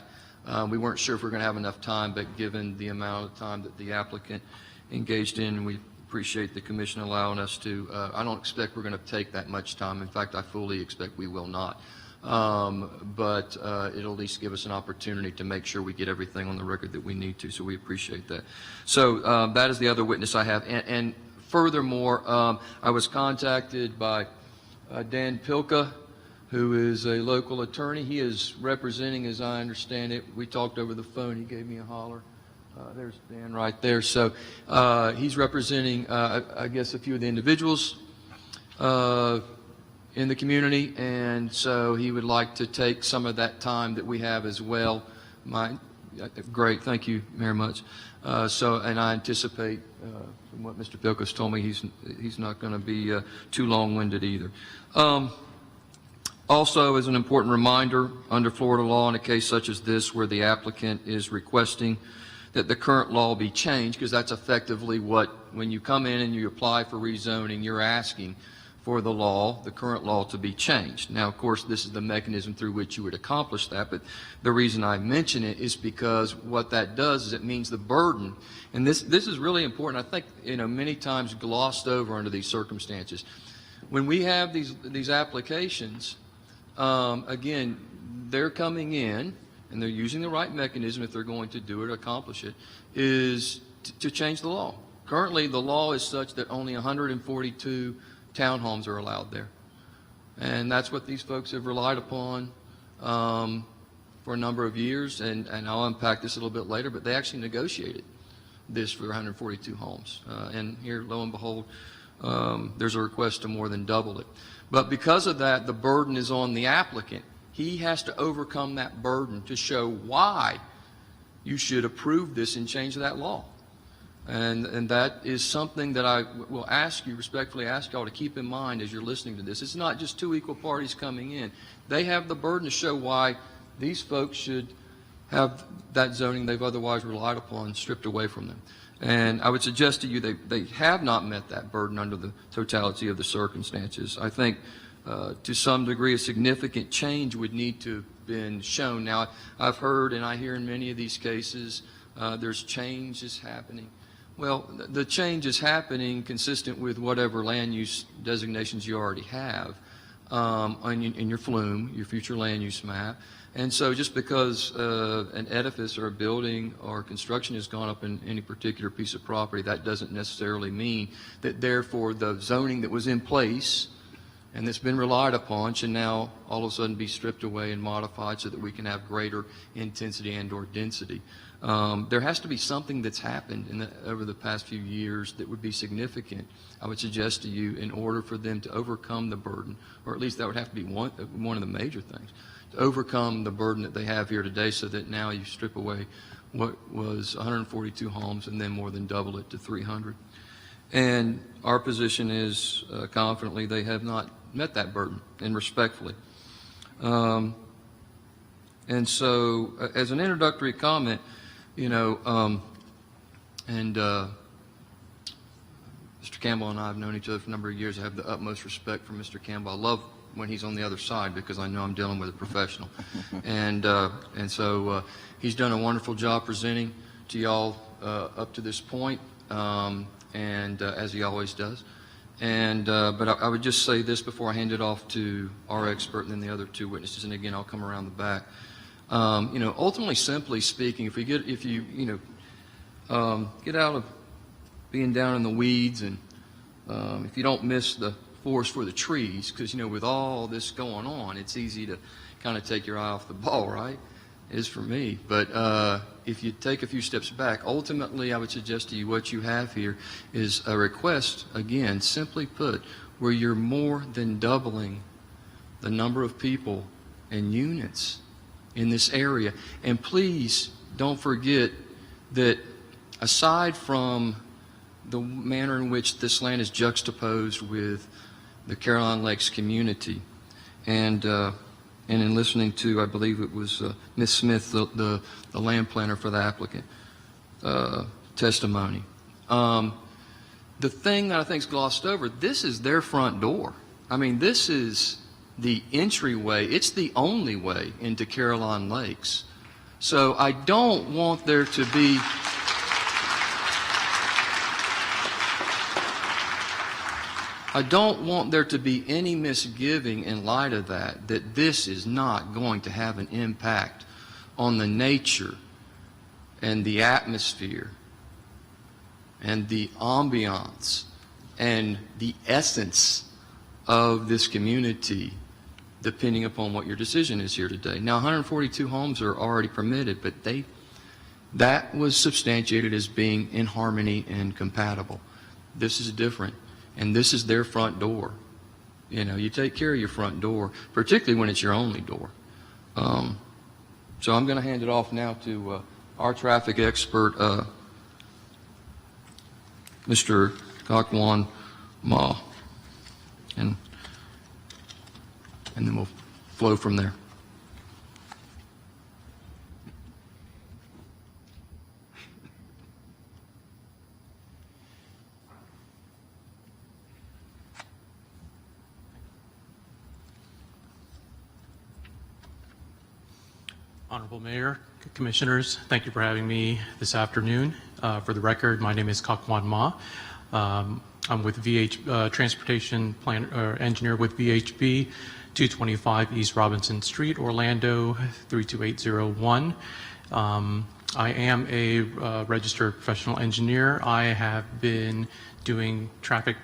We weren't sure if we were going to have enough time, but given the amount of time that the applicant engaged in, we appreciate the commission allowing us to. I don't expect we're going to take that much time. In fact, I fully expect we will not. But it'll at least give us an opportunity to make sure we get everything on the record that we need to, so we appreciate that. So that is the other witness I have. And furthermore, I was contacted by Dan Pilka, who is a local attorney. He is representing, as I understand it, we talked over the phone, he gave me a holler. There's Dan right there. So he's representing, I guess, a few of the individuals in the community, and so he would like to take some of that time that we have as well. Great, thank you very much. And I anticipate, from what Mr. Pilkus told me, he's not going to be too long-winded either. Also, as an important reminder, under Florida law, in a case such as this, where the applicant is requesting that the current law be changed, because that's effectively what, when you come in and you apply for rezoning, you're asking for the law, the current law, to be changed. Now, of course, this is the mechanism through which you would accomplish that, but the reason I mention it is because what that does is it means the burden, and this is really important, I think, many times glossed over under these circumstances. When we have these applications, again, they're coming in, and they're using the right mechanism if they're going to do it, accomplish it, is to change the law. Currently, the law is such that only 142 townhomes are allowed there. And that's what these folks have relied upon for a number of years, and I'll unpack this a little bit later, but they actually negotiated this for 142 homes. And here, lo and behold, there's a request to more than double it. But because of that, the burden is on the applicant. He has to overcome that burden to show why you should approve this and change that law. And that is something that I will respectfully ask y'all to keep in mind as you're listening to this. It's not just two equal parties coming in. They have the burden to show why these folks should have that zoning they've otherwise relied upon stripped away from them. And I would suggest to you they have not met that burden under the totality of the circumstances. I think to some degree a significant change would need to have been shown. Now, I've heard and I hear in many of these cases there's changes happening. Well, the change is happening consistent with whatever land use designations you already have in your FLUME, your future land use map. And so just because an edifice or a building or construction has gone up in any particular piece of property, that doesn't necessarily mean that therefore the zoning that was in place and that's been relied upon should now all of a sudden be stripped away and modified so that we can have greater intensity and or density. There has to be something that's happened over the past few years that would be significant, I would suggest to you, in order for them to overcome the burden, or at least that would have to be one of the major things, to overcome the burden that they have here today so that now you strip away what was 142 homes and then more than double it to 300. And our position is confidently they have not met that burden, and respectfully. And so as an introductory comment, Mr. Campbell and I have known each other for a number of years. I have the utmost respect for Mr. Campbell. I love when he's on the other side because I know I'm dealing with a professional. And so he's done a wonderful job presenting to y'all up to this point, as he always does. But I would just say this before I hand it off to our expert and then the other two witnesses, and again, I'll come around the back. Ultimately, simply speaking, if you get out of being down in the weeds, and if you don't miss the forest for the trees, because with all this going on, it's easy to kind of take your eye off the ball, right? It is for me. But if you take a few steps back, ultimately, I would suggest to you what you have here is a request, again, simply put, where you're more than doubling the number of people and units in this area. And please don't forget that aside from the manner in which this land is juxtaposed with the Caroline Lakes community, and in listening to, I believe it was Ms. Smith, the land planner for the applicant, testimony. The thing that I think is glossed over, this is their front door. I mean, this is the entryway. It's the only way into Caroline Lakes. So I don't want there to be any misgiving in light of that this is not going to have an impact on the nature and the atmosphere and the ambiance and the essence of this community, depending upon what your decision is here today. Now, 142 homes are already permitted, but that was substantiated as being in harmony and compatible. This is different, and this is their front door. You know, you take care of your front door, particularly when it's your only door. So I'm going to hand it off now to our traffic expert, Mr. Kakwan Ma, and then we'll flow from there. Honorable Mayor, Commissioners, thank you for having me this afternoon. For the record, my name is Kakwan Ma. I'm with Transportation Engineer with VHB, 225 East Robinson Street, Orlando, 32801. I am a registered professional engineer. I have been doing traffic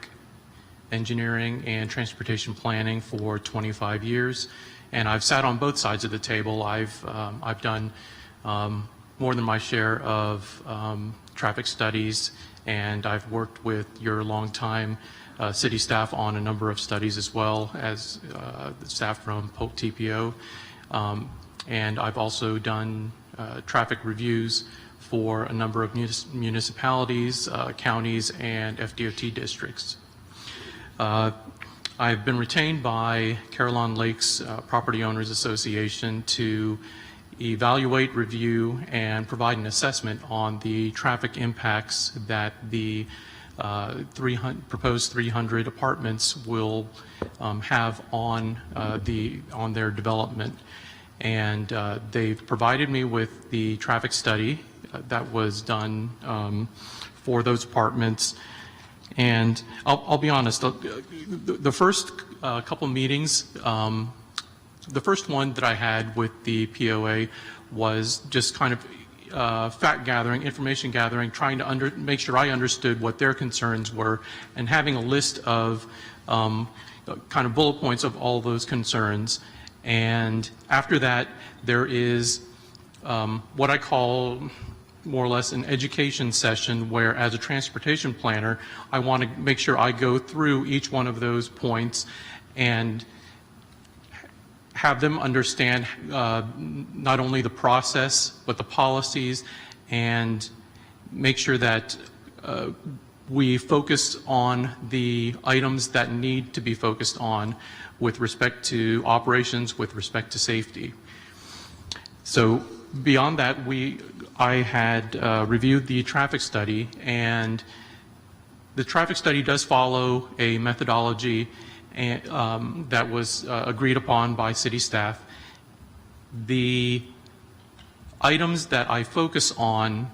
engineering and transportation planning for 25 years. And I've sat on both sides of the table. I've done more than my share of traffic studies, and I've worked with your longtime city staff on a number of studies as well as the staff from Polk TPO. And I've also done traffic reviews for a number of municipalities, counties, and FDOT districts. I've been retained by Caroline Lakes Property Owners Association to evaluate, review, and provide an assessment on the traffic impacts that the proposed 300 apartments will have on their development. And they've provided me with the traffic study that was done for those apartments. And I'll be honest, the first couple meetings, the first one that I had with the POA was just kind of fact gathering, information gathering, trying to make sure I understood what their concerns were, and having a list of kind of bullet points of all those concerns. And after that, there is what I call more or less an education session where, as a transportation planner, I want to make sure I go through each one of those points and have them understand not only the process but the policies, and make sure that we focus on the items that need to be focused on with respect to operations, with respect to safety. So beyond that, I had reviewed the traffic study, and the traffic study does follow a methodology that was agreed upon by city staff. The items that I focus on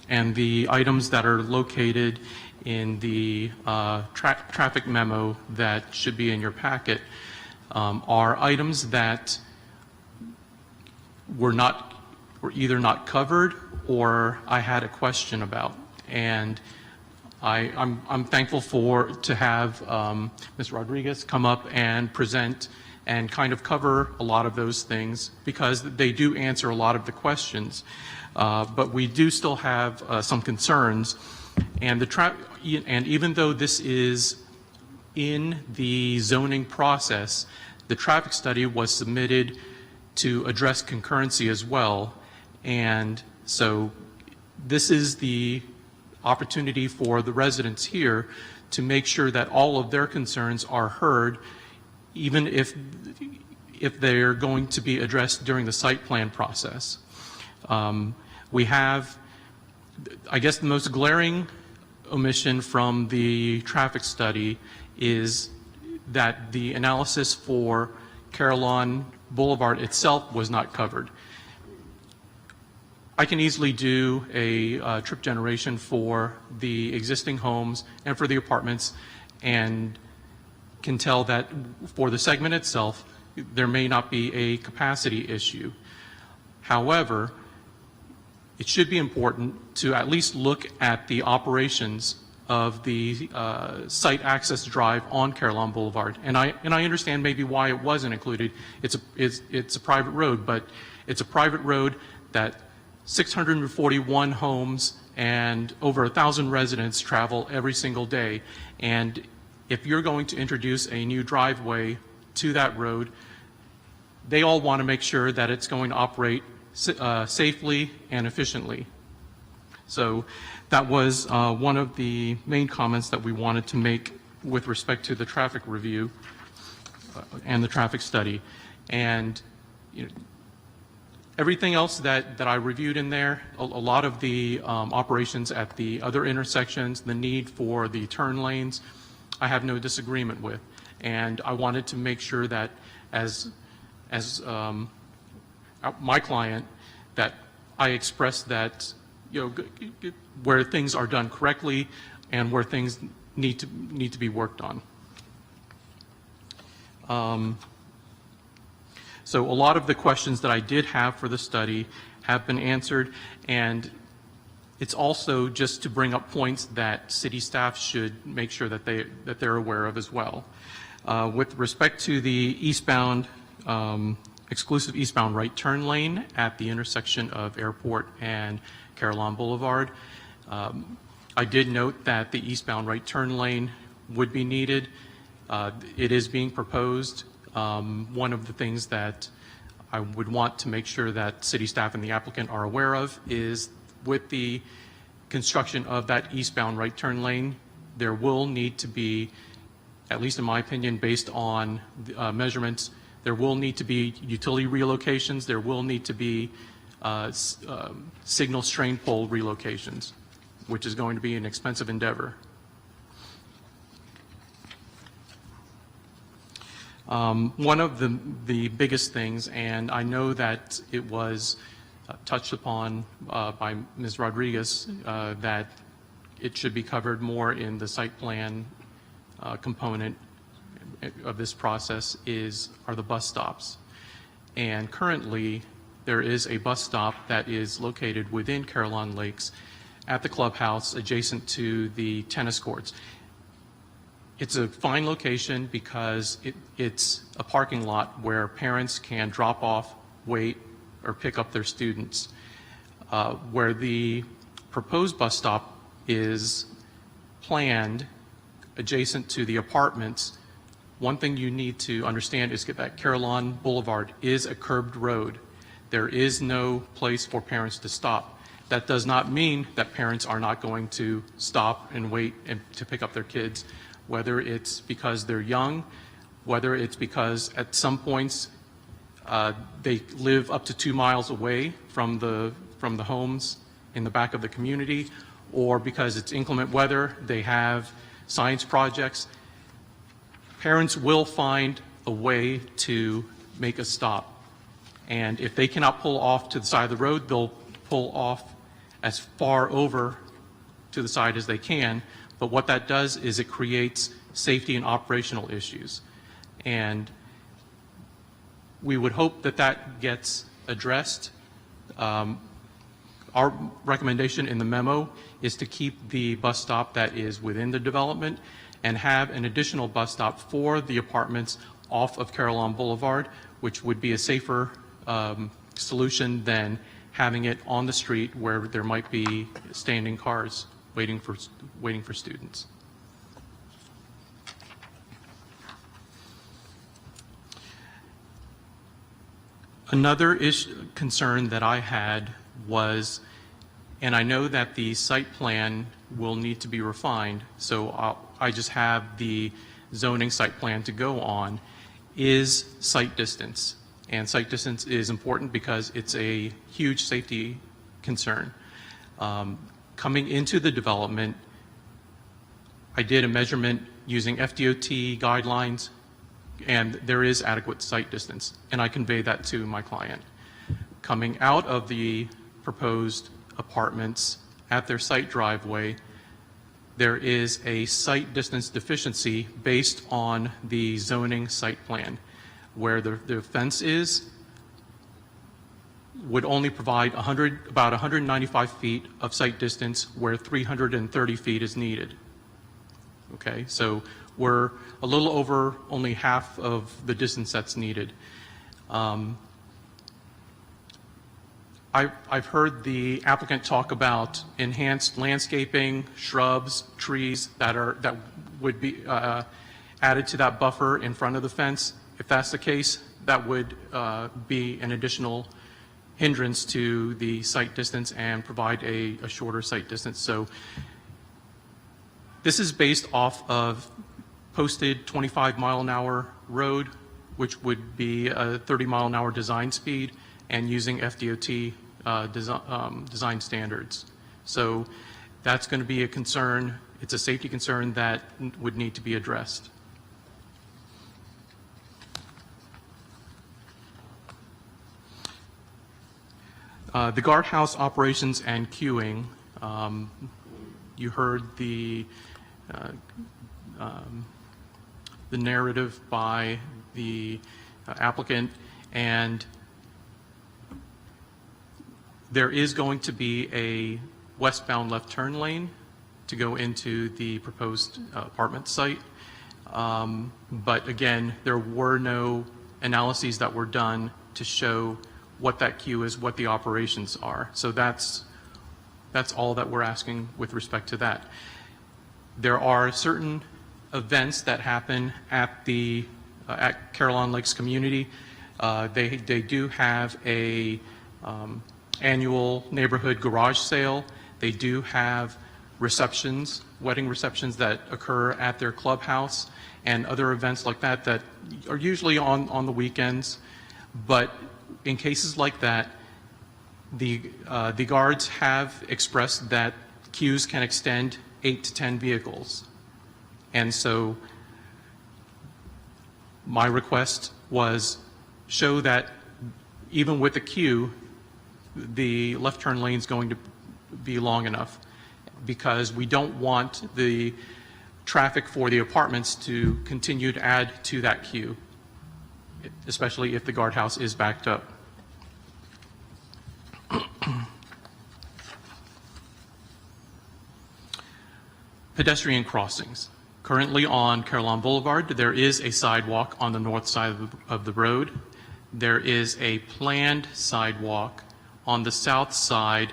and the items that are located in the traffic memo that should be in your packet are items that were either not covered or I had a question about. And I'm thankful to have Ms. Rodriguez come up and present and kind of cover a lot of those things, because they do answer a lot of the questions. But we do still have some concerns. And even though this is in the zoning process, the traffic study was submitted to address concurrency as well. And so this is the opportunity for the residents here to make sure that all of their concerns are heard, even if they're going to be addressed during the site plan process. We have I guess the most glaring omission from the traffic study is that the analysis for Carillon Boulevard itself was not covered. I can easily do a trip generation for the existing homes and for the apartments, and can tell that for the segment itself, there may not be a capacity issue. However, it should be important to at least look at the operations of the site access drive on Carillon Boulevard. And I understand maybe why it wasn't included. It's a private road, but it's a private road that 641 homes and over 1,000 residents travel every single day. And if you're going to introduce a new driveway to that road, they all want to make sure that it's going to operate safely and efficiently. So that was one of the main comments that we wanted to make with respect to the traffic review and the traffic study. And everything else that I reviewed in there, a lot of the operations at the other intersections, the need for the turn lanes, I have no disagreement with. And I wanted to make sure that as my client, that I expressed that, where things are done correctly and where things need to be worked on. So a lot of the questions that I did have for the study have been answered, and it's also just to bring up points that city staff should make sure that they're aware of as well. With respect to the eastbound, exclusive eastbound right turn lane at the intersection of Airport and Carillon Boulevard, I did note that the eastbound right turn lane would be needed. It is being proposed. One of the things that I would want to make sure that city staff and the applicant are aware of is with the construction of that eastbound right turn lane, there will need to be, at least in my opinion, based on measurements, there will need to be utility relocations, there will need to be signal strain pole relocations, which is going to be an expensive endeavor. One of the biggest things, and I know that it was touched upon by Ms. Rodriguez, that it should be covered more in the site plan component of this process, are the bus stops. And currently, there is a bus stop that is located within Carillon Lakes at the clubhouse adjacent to the tennis courts. It's a fine location because it's a parking lot where parents can drop off, wait, or pick up their students. Where the proposed bus stop is planned adjacent to the apartments, one thing you need to understand is that Carillon Boulevard is a curbed road. There is no place for parents to stop. That does not mean that parents are not going to stop and wait to pick up their kids, whether it's because they're young, whether it's because at some points they live up to 2 miles away from the homes in the back of the community, or because it's inclement weather, they have science projects. Parents will find a way to make a stop. And if they cannot pull off to the side of the road, they'll pull off as far over to the side as they can. But what that does is it creates safety and operational issues. And we would hope that that gets addressed. Our recommendation in the memo is to keep the bus stop that is within the development and have an additional bus stop for the apartments off of Carillon Boulevard, which would be a safer solution than having it on the street where there might be standing cars waiting for students. Another concern that I had was, and I know that the site plan will need to be refined, so I just have the zoning site plan to go on, is site distance. And site distance is important because it's a huge safety concern. Coming into the development, I did a measurement using FDOT guidelines, and there is adequate site distance, and I conveyed that to my client. Coming out of the proposed apartments at their site driveway, there is a site distance deficiency based on the zoning site plan, where the fence would only provide about 195 feet of site distance where 330 feet is needed. Okay, so we're a little over only half of the distance that's needed. I've heard the applicant talk about enhanced landscaping, shrubs, trees that would be added to that buffer in front of the fence. If that's the case, that would be an additional hindrance to the site distance and provide a shorter site distance. So this is based off of posted 25-mile-an-hour road, which would be a 30-mile-an-hour design speed, and using FDOT design standards. So that's going to be a concern. It's a safety concern that would need to be addressed. The guardhouse operations and queuing, you heard the narrative by the applicant, and there is going to be a westbound left turn lane to go into the proposed apartment site. But again, there were no analyses that were done to show what that queue is, what the operations are. So that's all that we're asking with respect to that. There are certain events that happen at the at Carillon Lakes community. They do have a annual neighborhood garage sale. They do have receptions, wedding receptions that occur at their clubhouse, and other events like that that are usually on the weekends. But in cases like that, the guards have expressed that queues can extend 8 to 10 vehicles. And so my request was show that even with the queue, the left turn lane is going to be long enough, because we don't want the traffic for the apartments to continue to add to that queue, especially if the guardhouse is backed up. Pedestrian crossings. Currently on Carillon Boulevard, there is a sidewalk on the north side of the road. There is a planned sidewalk on the south side,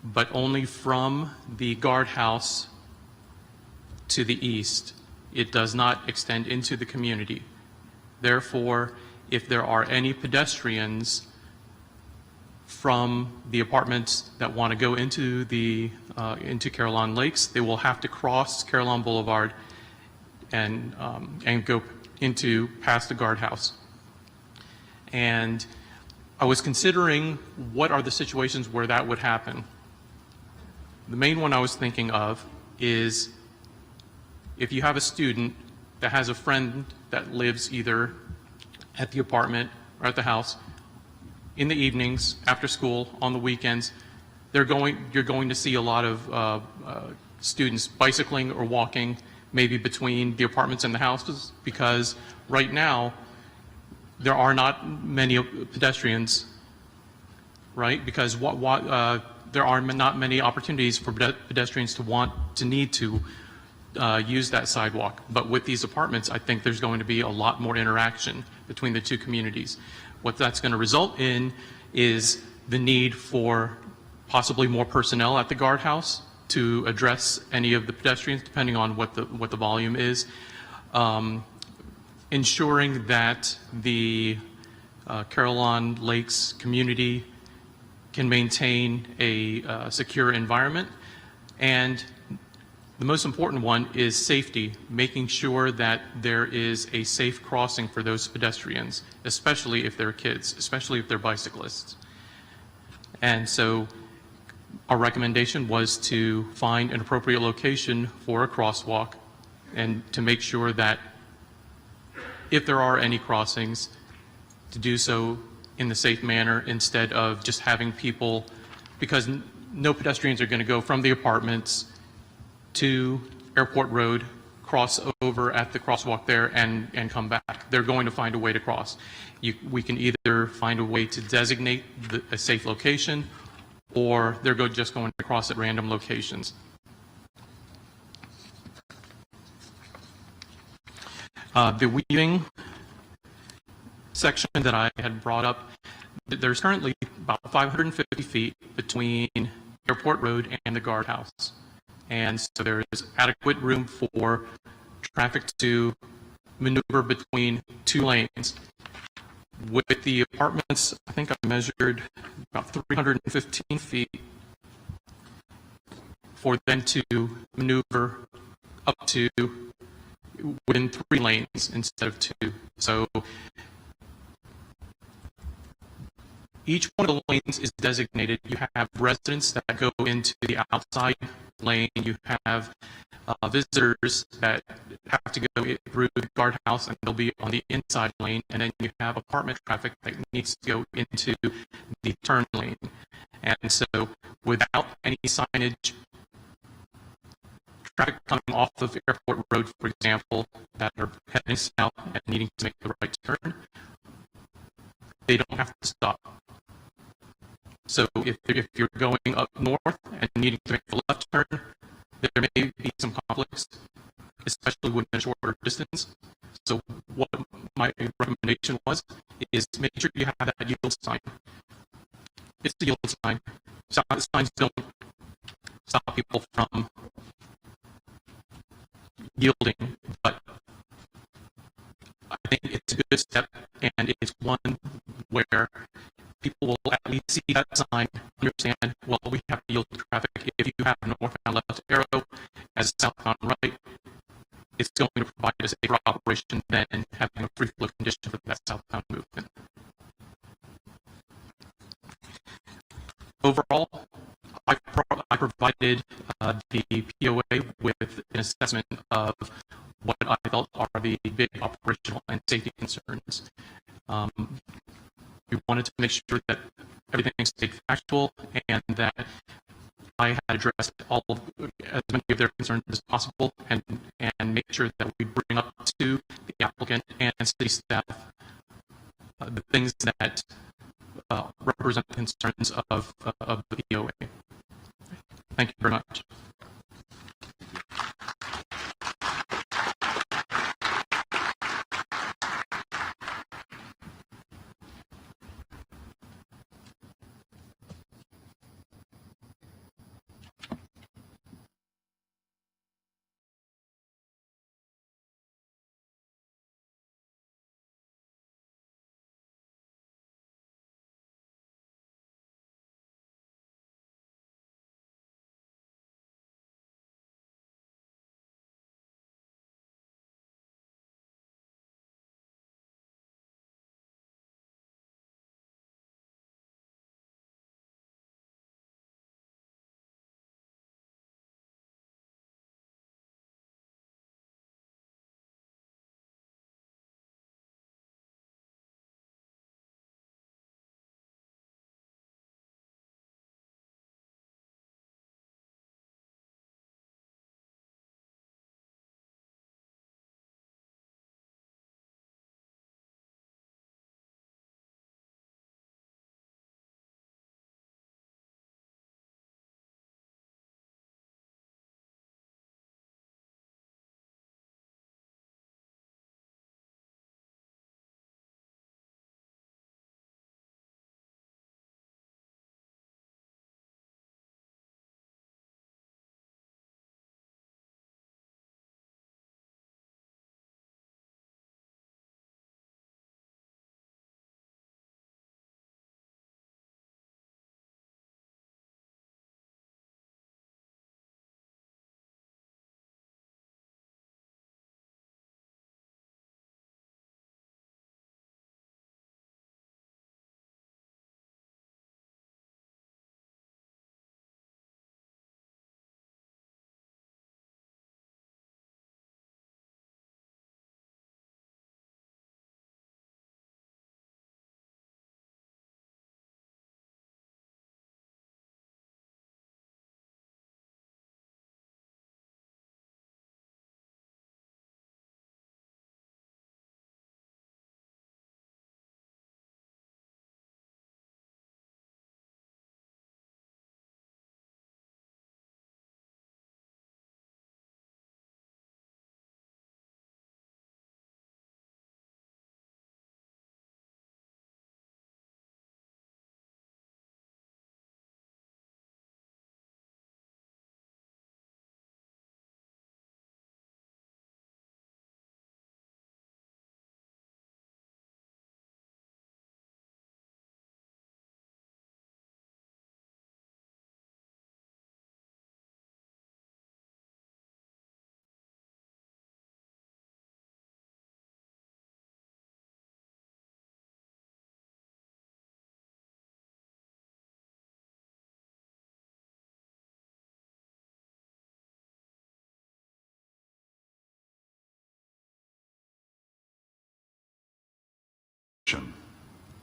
but only from the guardhouse to the east. It does not extend into the community. Therefore, if there are any pedestrians from the apartments that want to go into into Carillon Lakes, they will have to cross Carillon Boulevard and go into past the guardhouse. And I was considering what are the situations where that would happen. The main one I was thinking of is if you have a student that has a friend that lives either at the apartment or at the house, in the evenings, after school, on the weekends, you're going to see a lot of students bicycling or walking maybe between the apartments and the houses, because right now there are not many pedestrians, right? Because there are not many opportunities for pedestrians to need to use that sidewalk. But with these apartments, I think there's going to be a lot more interaction between the two communities. What that's going to result in is the need for possibly more personnel at the guardhouse to address any of the pedestrians, depending on what the volume is. Ensuring that the Carillon Lakes community can maintain a secure environment. And the most important one is safety, making sure that there is a safe crossing for those pedestrians, especially if they're kids, especially if they're bicyclists. And so Our recommendation was to find an appropriate location for a crosswalk and to make sure that if there are any crossings, to do so in the safe manner instead of just having people, because no pedestrians are going to go from the apartments to Airport Road, cross over at the crosswalk there and come back. They're going to find a way to cross. We can either find a way to designate a safe location, or they're just going to cross at random locations. The weaving section that I had brought up, there's currently about 550 feet between Airport Road and the guardhouse. And so there is adequate room for traffic to maneuver between two lanes. With the apartments, I think I measured about 315 feet for them to maneuver up to within 3 lanes instead of 2. So each one of the lanes is designated. You have residents that go into the outside lane. You have visitors that have to go through the guardhouse and they'll be on the inside lane. And then you have apartment traffic that needs to go into the turn lane. And so without any signage, traffic coming off of Airport Road, for example, that are heading south and needing to make the right turn, they don't have to stop. So if you're going up north and needing to make the left turn, there may be some conflicts, especially within a shorter distance. So what my recommendation is make sure you have that yield sign. It's the yield sign. Signs don't stop people from yielding, but I think it's a good step, and it's one where people will at least see that sign, understand, well, we have to yield traffic. If you have a northbound left arrow as a southbound right, it's going to provide a safer operation than having a free flow condition for that southbound movement. Overall, I provided the POA with an assessment of what I felt are the big operational and safety concerns. We wanted to make sure that everything stayed factual and that I had addressed as many of their concerns as possible and make sure that we bring up to the applicant and city staff the things that represent concerns of the POA. Thank you very much.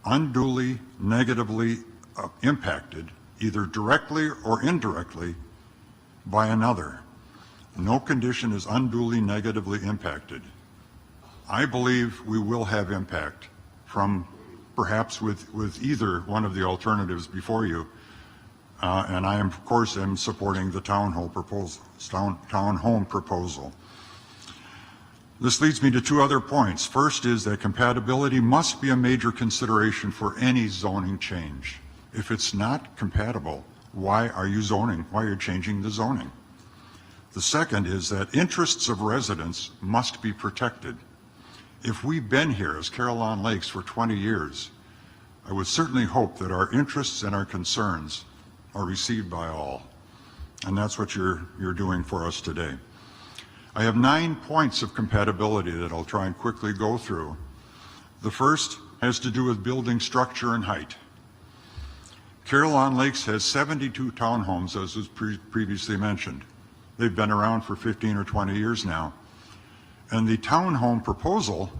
unduly negatively impacted, either directly or indirectly, by another. No condition is unduly negatively impacted. I believe we will have impact from perhaps with either one of the alternatives before you. And I, of course, am supporting the townhome proposal. This leads me to two other points. First is that compatibility must be a major consideration for any zoning change. If it's not compatible, why are you zoning? Why are you changing the zoning? The second is that interests of residents must be protected. If we've been here as Carillon Lakes for 20 years, I would certainly hope that our interests and our concerns are received by all. And that's what you're doing for us today. I have 9 points of compatibility that I'll try and quickly go through. The first has to do with building structure and height. Carillon Lakes has 72 townhomes, as was previously mentioned. They've been around for 15 or 20 years now. And the townhome proposal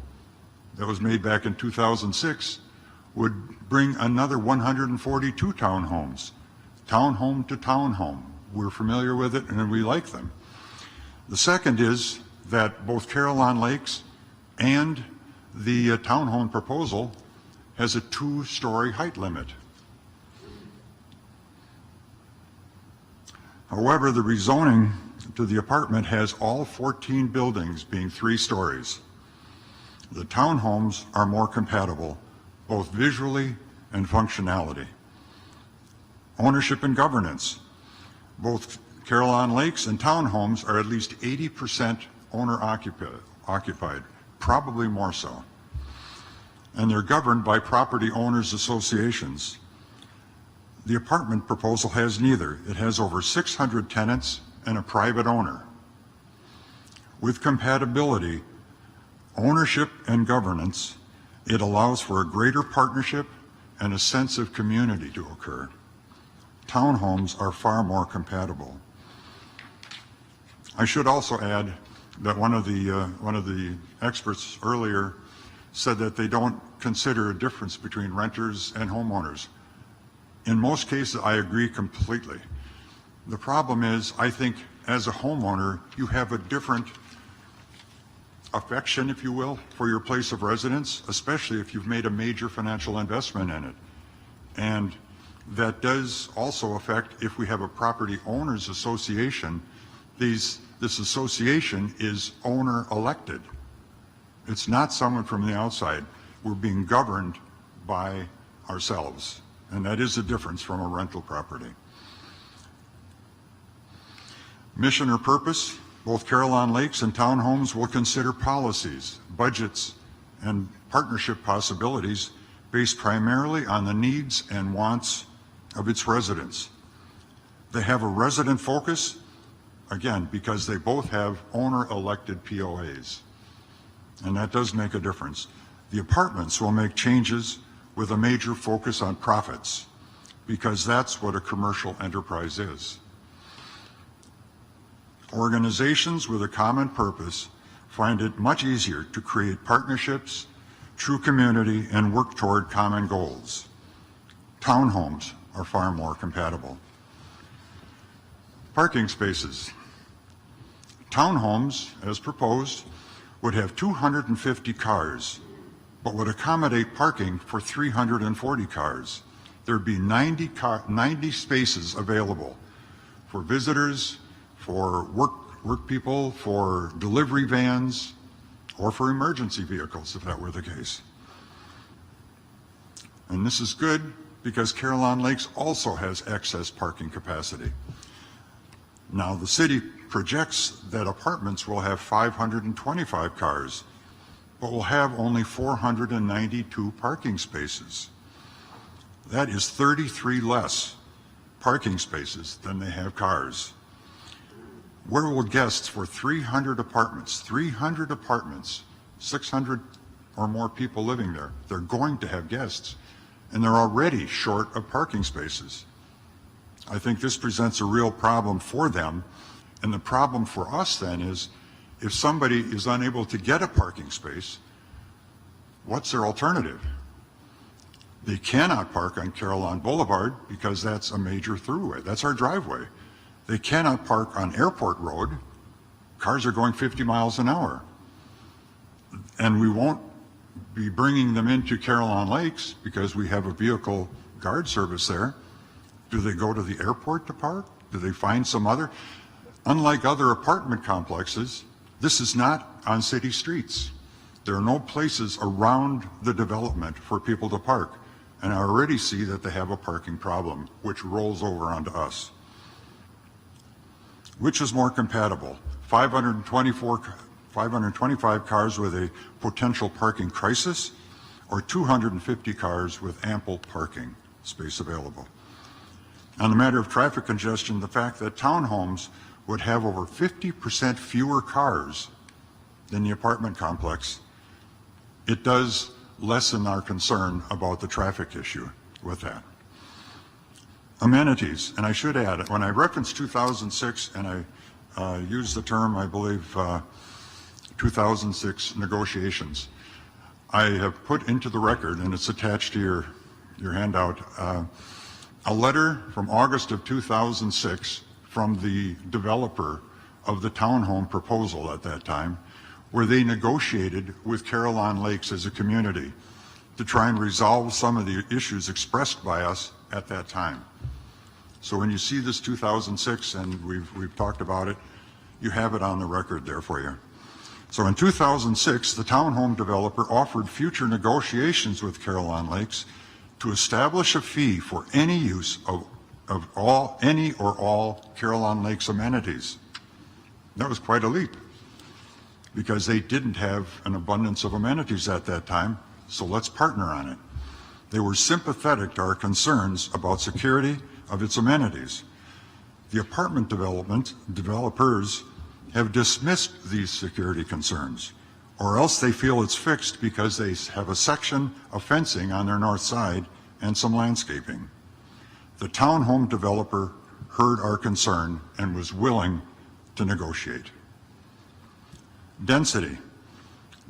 that was made back in 2006 would bring another 142 townhomes, townhome to townhome. We're familiar with it and we like them. The second is that both Carillon Lakes and the townhome proposal has a 2-story height limit. However, the rezoning to the apartment has all 14 buildings being 3 stories. The townhomes are more compatible, both visually and functionality. Ownership and governance. Both Carillon Lakes and townhomes are at least 80% owner occupied, probably more so. And they're governed by property owners associations. The apartment proposal has neither. It has over 600 tenants and a private owner. With compatibility, ownership and governance, it allows for a greater partnership and a sense of community to occur. Townhomes are far more compatible. I should also add that one of the experts earlier said that they don't consider a difference between renters and homeowners. In most cases, I agree completely. The problem is, I think as a homeowner, you have a different affection, if you will, for your place of residence, especially if you've made a major financial investment in it. And that does also affect if we have a property owners association. This association is owner elected. It's not someone from the outside. We're being governed by ourselves. And that is a difference from a rental property. Mission or purpose, both Carillon Lakes and townhomes will consider policies, budgets, and partnership possibilities based primarily on the needs and wants of its residents. They have a resident focus, again, because they both have owner-elected POAs. And that does make a difference. The apartments will make changes with a major focus on profits, because that's what a commercial enterprise is. Organizations with a common purpose find it much easier to create partnerships, true community, and work toward common goals. Townhomes are far more compatible. Parking spaces. Townhomes, as proposed, would have 250 cars, but would accommodate parking for 340 cars. There'd be 90 spaces available for visitors, for work people, for delivery vans, or for emergency vehicles, if that were the case. And this is good because Carillon Lakes also has excess parking capacity. Now, the city projects that apartments will have 525 cars, but will have only 492 parking spaces. That is 33 less parking spaces than they have cars. Where will guests for 300 apartments, 600 or more people living there, they're going to have guests, and they're already short of parking spaces. I think this presents a real problem for them, and the problem for us then is if somebody is unable to get a parking space, what's their alternative? They cannot park on Carillon Boulevard because that's a major throughway. That's our driveway. They cannot park on Airport Road. Cars are going 50 miles an hour. And we won't be bringing them into Carillon Lakes because we have a vehicle guard service there. Do they go to the airport to park? Do they find some other? Unlike other apartment complexes, this is not on city streets. There are no places around the development for people to park. And I already see that they have a parking problem, which rolls over onto us. Which is more compatible? 525 cars with a potential parking crisis, or 250 cars with ample parking space available? On the matter of traffic congestion, the fact that townhomes would have over 50% fewer cars than the apartment complex, it does lessen our concern about the traffic issue with that. Amenities, and I should add, when I referenced 2006, and I used the term, I believe, 2006 negotiations, I have put into the record, and it's attached to your handout, a letter from August of 2006 from the developer of the townhome proposal at that time, where they negotiated with Carillon Lakes as a community to try and resolve some of the issues expressed by us at that time. So when you see this 2006, and we've talked about it, you have it on the record there for you. So in 2006, the townhome developer offered future negotiations with Carillon Lakes to establish a fee for any use of any or all Carillon Lakes amenities. That was quite a leap, because they didn't have an abundance of amenities at that time, so let's partner on it. They were sympathetic to our concerns about security of its amenities. The apartment developers have dismissed these security concerns, or else they feel it's fixed because they have a section of fencing on their north side and some landscaping. The townhome developer heard our concern and was willing to negotiate. Density.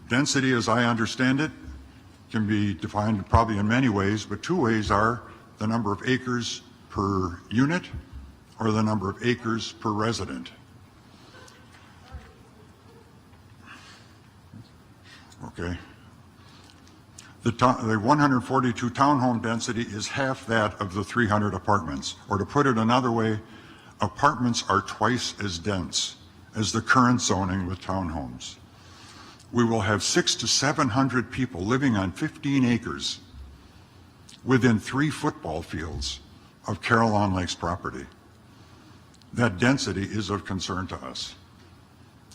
Density, as I understand it, can be defined probably in many ways, but two ways are the number of acres per unit or the number of acres per resident. Okay. The 142 townhome density is half that of the 300 apartments. Or to put it another way, apartments are twice as dense as the current zoning with townhomes. We will have 600 to 700 people living on 15 acres within 3 football fields of Carillon Lakes property. That density is of concern to us.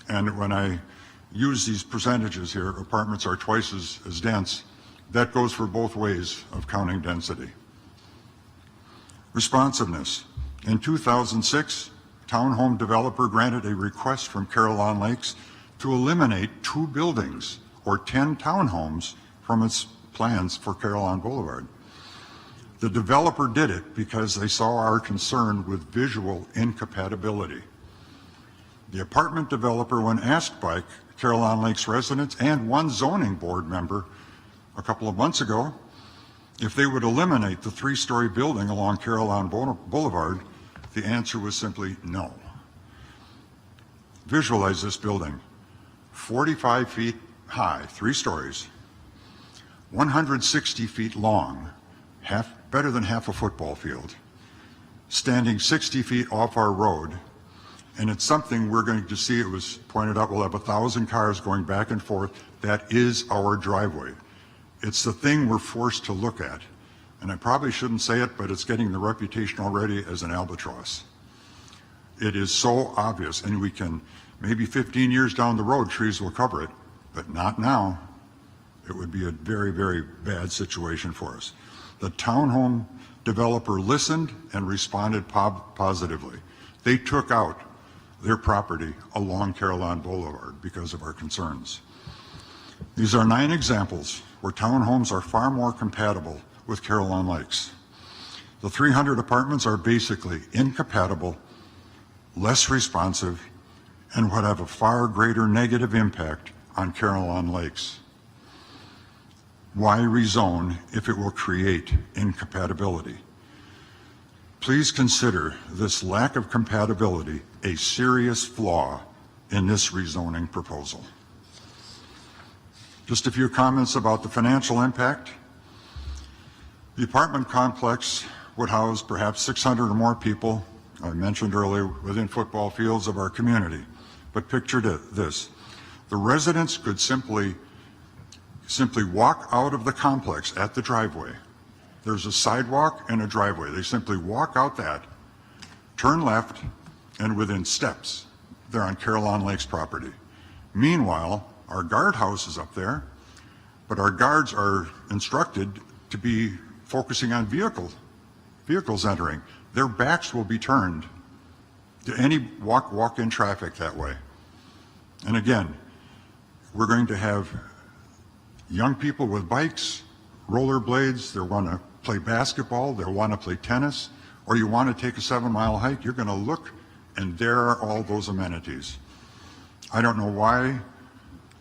And when I use these percentages here, apartments are twice as dense, that goes for both ways of counting density. Responsiveness. In 2006, townhome developer granted a request from Carillon Lakes to eliminate 2 buildings or 10 townhomes from its plans for Carillon Boulevard. The developer did it because they saw our concern with visual incompatibility. The apartment developer, when asked by Carillon Lakes residents and one zoning board member a couple of months ago if they would eliminate the 3-story building along Carillon Boulevard, the answer was simply no. Visualize this building, 45 feet high, 3 stories, 160 feet long, better than half a football field, standing 60 feet off our road, and it's something we're going to see. It was pointed out, we'll have 1,000 cars going back and forth. That is our driveway. It's the thing we're forced to look at. And I probably shouldn't say it, but it's getting the reputation already as an albatross. It is so obvious, and we can, maybe 15 years down the road, trees will cover it, but not now. It would be a very, very bad situation for us. The townhome developer listened and responded positively. They took out their property along Carillon Boulevard because of our concerns. These are 9 examples where townhomes are far more compatible with Carillon Lakes. The 300 apartments are basically incompatible, less responsive, and would have a far greater negative impact on Carillon Lakes. Why rezone if it will create incompatibility? Please consider this lack of compatibility a serious flaw in this rezoning proposal. Just a few comments about the financial impact. The apartment complex would house perhaps 600 or more people, I mentioned earlier, within football fields of our community. But picture this. The residents could simply walk out of the complex at the driveway. There's a sidewalk and a driveway. They simply walk out that, turn left, and within steps, they're on Carillon Lakes property. Meanwhile, our guardhouse is up there, but our guards are instructed to be focusing on vehicles entering. Their backs will be turned to any walk-in traffic that way. And again, we're going to have young people with bikes, rollerblades, they'll want to play basketball, they'll want to play tennis, or you want to take a 7-mile hike, you're going to look and there are all those amenities. I don't know why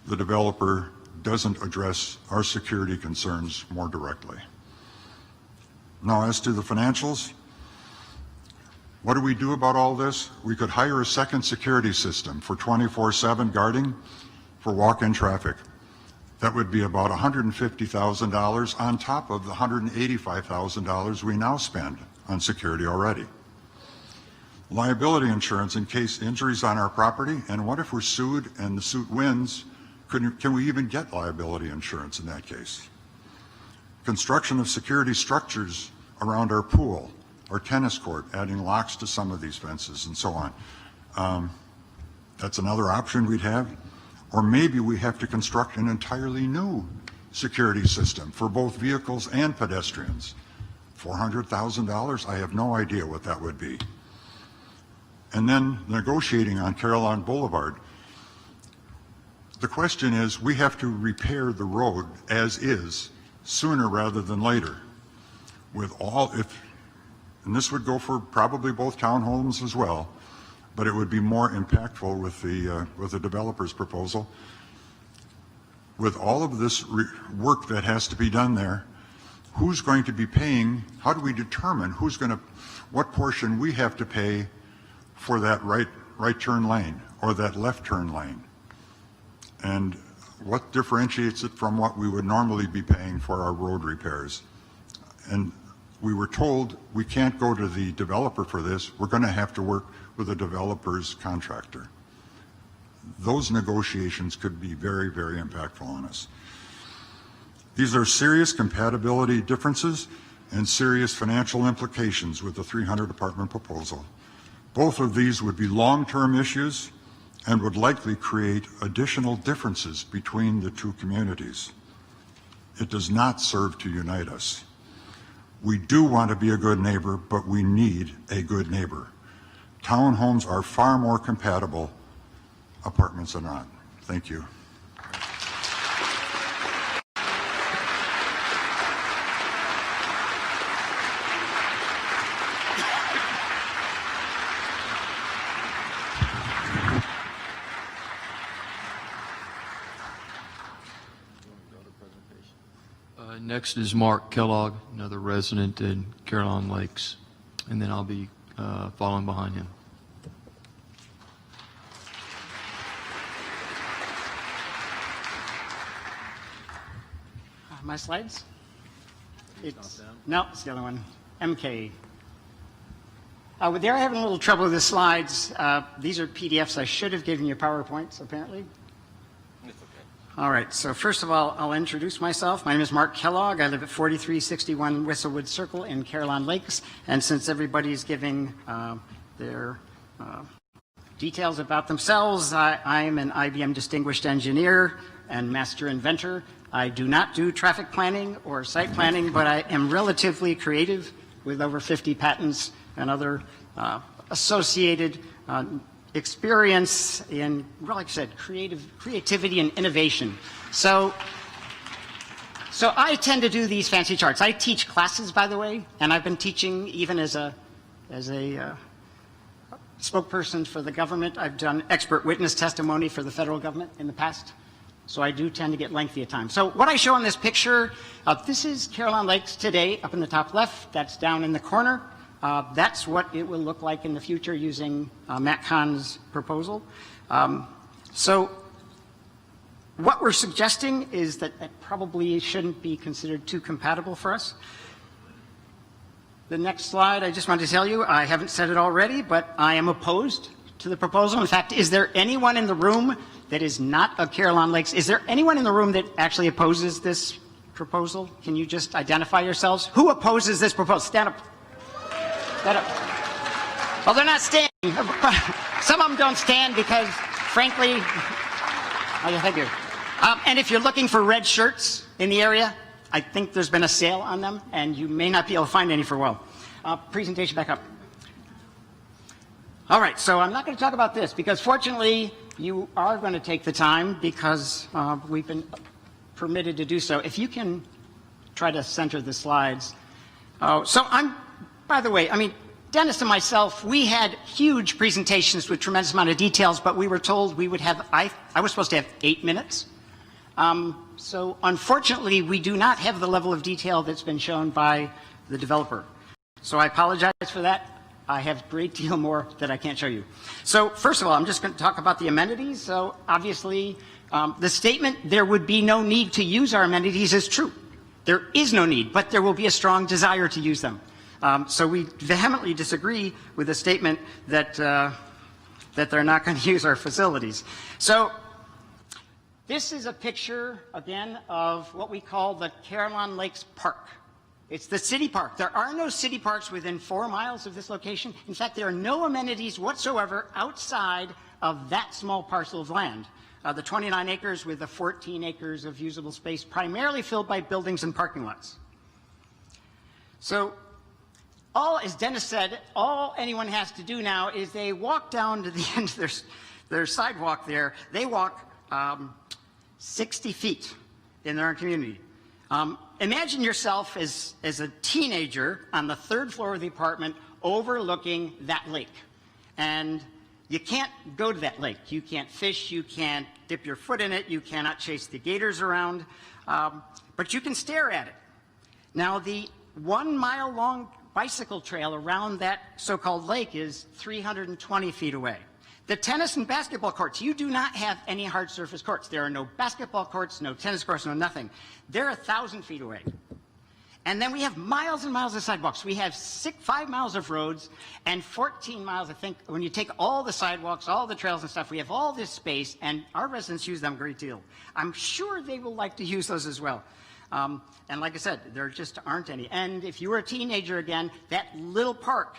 the developer doesn't address our security concerns more directly. Now, as to the financials, what do we do about all this? We could hire a second security system for 24/7 guarding for walk-in traffic. That would be about $150,000 on top of the $185,000 we now spend on security already. Liability insurance in case injuries on our property, and what if we're sued and the suit wins? Can we even get liability insurance in that case? Construction of security structures around our pool, our tennis court, adding locks to some of these fences and so on. That's another option we'd have. Or maybe we have to construct an entirely new security system for both vehicles and pedestrians. $400,000? I have no idea what that would be. And then negotiating on Carillon Boulevard. The question is, we have to repair the road as is sooner rather than later. And this would go for probably both townhomes as well, but it would be more impactful with the developer's proposal. With all of this work that has to be done there, who's going to be paying? How do we determine what portion we have to pay for that right turn lane or that left turn lane? And what differentiates it from what we would normally be paying for our road repairs? And we were told we can't go to the developer for this. We're going to have to work with the developer's contractor. Those negotiations could be very, very impactful on us. These are serious compatibility differences and serious financial implications with the 300 apartment proposal. Both of these would be long-term issues and would likely create additional differences between the two communities. It does not serve to unite us. We do want to be a good neighbor, but we need a good neighbor. Townhomes are far more compatible, apartments are not. Thank you. Next is Mark Kellogg, another resident in Carillon Lakes, and then I'll be following behind him. My slides? No, it's the other one. MK. They're having a little trouble with the slides. These are PDFs. I should have given you PowerPoints, apparently. All right, so first of all, I'll introduce myself. My name is Mark Kellogg. I live at 4361 Whistlewood Circle in Carillon Lakes. And since everybody's giving their details about themselves, I am an IBM Distinguished Engineer and Master Inventor. I do not do traffic planning or site planning, but I am relatively creative with over 50 patents and other associated experience in, like I said, creativity and innovation. So I tend to do these fancy charts. I teach classes, by the way, and I've been teaching even as a spokesperson for the government. I've done expert witness testimony for the federal government in the past. so I do tend to get lengthy at times. So what I show in this picture, this is Caroline Lakes today up in the top left. That's down in the corner. That's what it will look like in the future using Matt Kahn's proposal. So what we're suggesting is that that probably shouldn't be considered too compatible for us. The next slide, I just wanted to tell you, I haven't said it already, but I am opposed to the proposal. In fact, is there anyone in the room that is not a Caroline Lakes? Is there anyone in the room that actually opposes this proposal? Can you just identify yourselves? Who opposes this proposal? Stand up. Stand up. Well, they're not standing. Some of them don't stand because, frankly, oh, thank you. And if you're looking for red shirts in the area, I think there's been a sale on them, and you may not be able to find any for a while. Presentation back up. All right, so I'm not going to talk about this because fortunately you are going to take the time because we've been permitted to do so. If you can try to center the slides. So by the way, I mean, Dennis and myself, we had huge presentations with tremendous amount of details, but we were told we would have, I was supposed to have 8 minutes. So unfortunately, we do not have the level of detail that's been shown by the developer. So I apologize for that. I have a great deal more that I can't show you. So first of all, I'm just going to talk about the amenities. So obviously, the statement, there would be no need to use our amenities is true. There is no need, but there will be a strong desire to use them. So we vehemently disagree with the statement that, that they're not going to use our facilities. So this is a picture, again, of what we call the Caroline Lakes Park. It's the city park. There are no city parks within 4 miles of this location. In fact, there are no amenities whatsoever outside of that small parcel of land. The 29 acres with the 14 acres of usable space, primarily filled by buildings and parking lots. So as Dennis said, all anyone has to do now is they walk down to the end of their sidewalk there. They walk 60 feet in their own community. Imagine yourself as a teenager on the 3rd floor of the apartment overlooking that lake. And you can't go to that lake. You can't fish. You can't dip your foot in it. You cannot chase the gators around. But you can stare at it. Now, the 1 mile long bicycle trail around that so-called lake is 320 feet away. The tennis and basketball courts, you do not have any hard surface courts. There are no basketball courts, no tennis courts, no nothing. They're 1,000 feet away. And then we have miles and miles of sidewalks. We have 5 miles of roads and 14 miles, I think, when you take all the sidewalks, all the trails and stuff, we have all this space, and our residents use them a great deal. I'm sure they will like to use those as well. And like I said, there just aren't any. And if you were a teenager again, that little park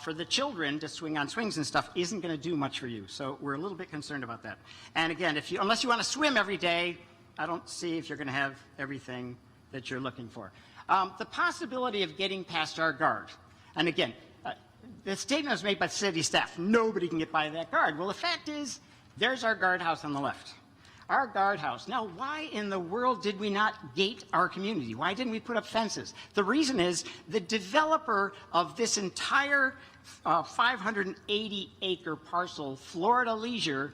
for the children to swing on swings and stuff isn't going to do much for you. So we're a little bit concerned about that. And again, unless you want to swim every day, I don't see if you're going to have everything that you're looking for. The possibility of getting past our guard. And again, the statement was made by city staff. Nobody can get by that guard. Well, the fact is, there's our guardhouse on the left. Our guardhouse. Now, why in the world did we not gate our community? Why didn't we put up fences? The reason is the developer of this entire 580-acre parcel, Florida Leisure,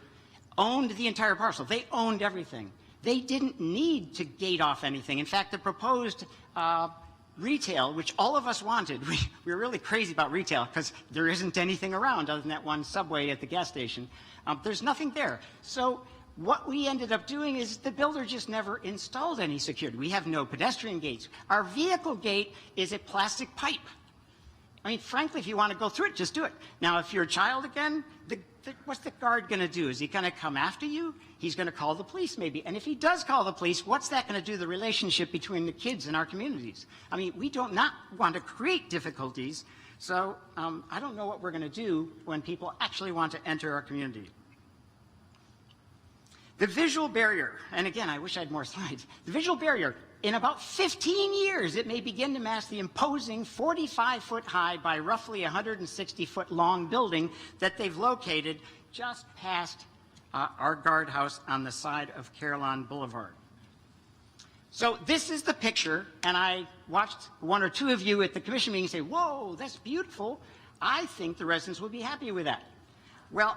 owned the entire parcel. They owned everything. They didn't need to gate off anything. In fact, the proposed retail, which all of us wanted, we were really crazy about retail because there isn't anything around other than that one Subway at the gas station. There's nothing there. So what we ended up doing is the builder just never installed any security. We have no pedestrian gates. Our vehicle gate is a plastic pipe. I mean, frankly, if you want to go through it, just do it. Now, if you're a child again, what's the guard going to do? Is he going to come after you? He's going to call the police, maybe. And if he does call the police, what's that going to do to the relationship between the kids in our communities? I mean, we don't not want to create difficulties. So I don't know what we're going to do when people actually want to enter our community. The visual barrier, and again, I wish I had more slides. The visual barrier, in about 15 years, it may begin to mask the imposing 45-foot high by roughly 160-foot long building that they've located just past our guardhouse on the side of Caroline Boulevard. So this is the picture, and I watched one or two of you at the commission meeting say, whoa, that's beautiful. I think the residents will be happy with that. Well,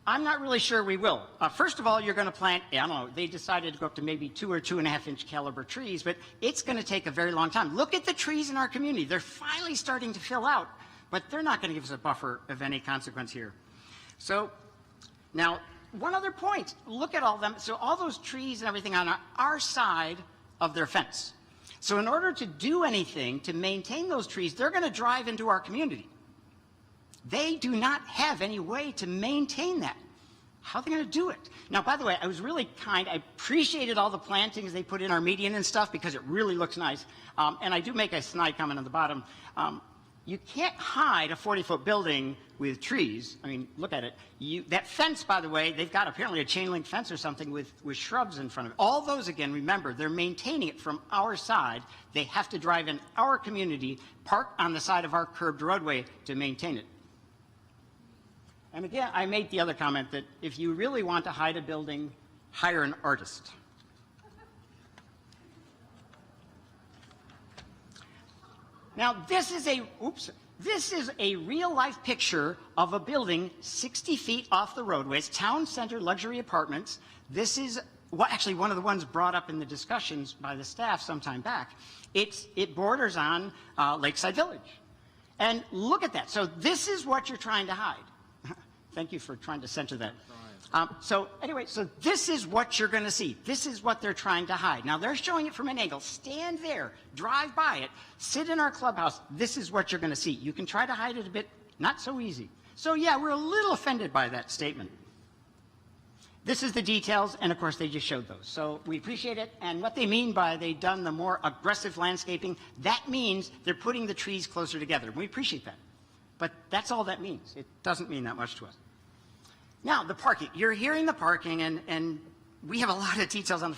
I'm not really sure we will. First of all, you're going to plant, I don't know, they decided to go up to maybe 2 or 2.5 inch caliber trees, but it's going to take a very long time. Look at the trees in our community. They're finally starting to fill out, but they're not going to give us a buffer of any consequence here. So now, one other point, look at all them. So all those trees and everything on our side of their fence. So in order to do anything to maintain those trees, they're going to drive into our community. They do not have any way to maintain that. How are they going to do it? Now, by the way, I was really kind. I appreciated all the plantings they put in our median and stuff because it really looks nice. And I do make a snide comment on the bottom. You can't hide a 40-foot building with trees. I mean, look at it. That fence, by the way, they've got apparently a chain link fence or something with shrubs in front of it. All those, again, remember, they're maintaining it from our side. They have to drive in our community, park on the side of our curbed roadway to maintain it. And again, I made the other comment that if you really want to hide a building, hire an artist. Now, this is a real-life picture of a building 60 feet off the roadway. It's town center luxury apartments. This is actually one of the ones brought up in the discussions by the staff some time back. It borders on Lakeside Village. And look at that. So this is what you're trying to hide. Thank you for trying to censor that. So anyway, so this is what you're going to see. This is what they're trying to hide. Now, they're showing it from an angle. Stand there, drive by it, sit in our clubhouse. This is what you're going to see. You can try to hide it a bit, not so easy. So yeah, we're a little offended by that statement. This is the details, and of course, they just showed those. So we appreciate it. And what they mean by they've done the more aggressive landscaping, that means they're putting the trees closer together. We appreciate that. But that's all that means. It doesn't mean that much to us. Now, the parking. You're hearing the parking, and we have a lot of details on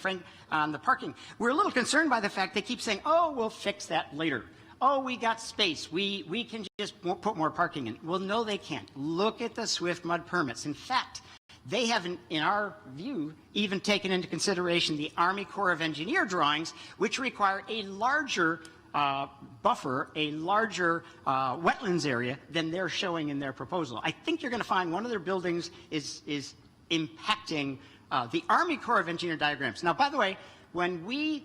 the parking. We're a little concerned by the fact they keep saying, oh, we'll fix that later. Oh, we got space. We can just put more parking in. Well, no, they can't. Look at the Swift Mud permits. In fact, they haven't, in our view, even taken into consideration the Army Corps of Engineer drawings, which require a larger buffer, a larger wetlands area than they're showing in their proposal. I think you're going to find one of their buildings is impacting the Army Corps of Engineer diagrams. Now, by the way, when we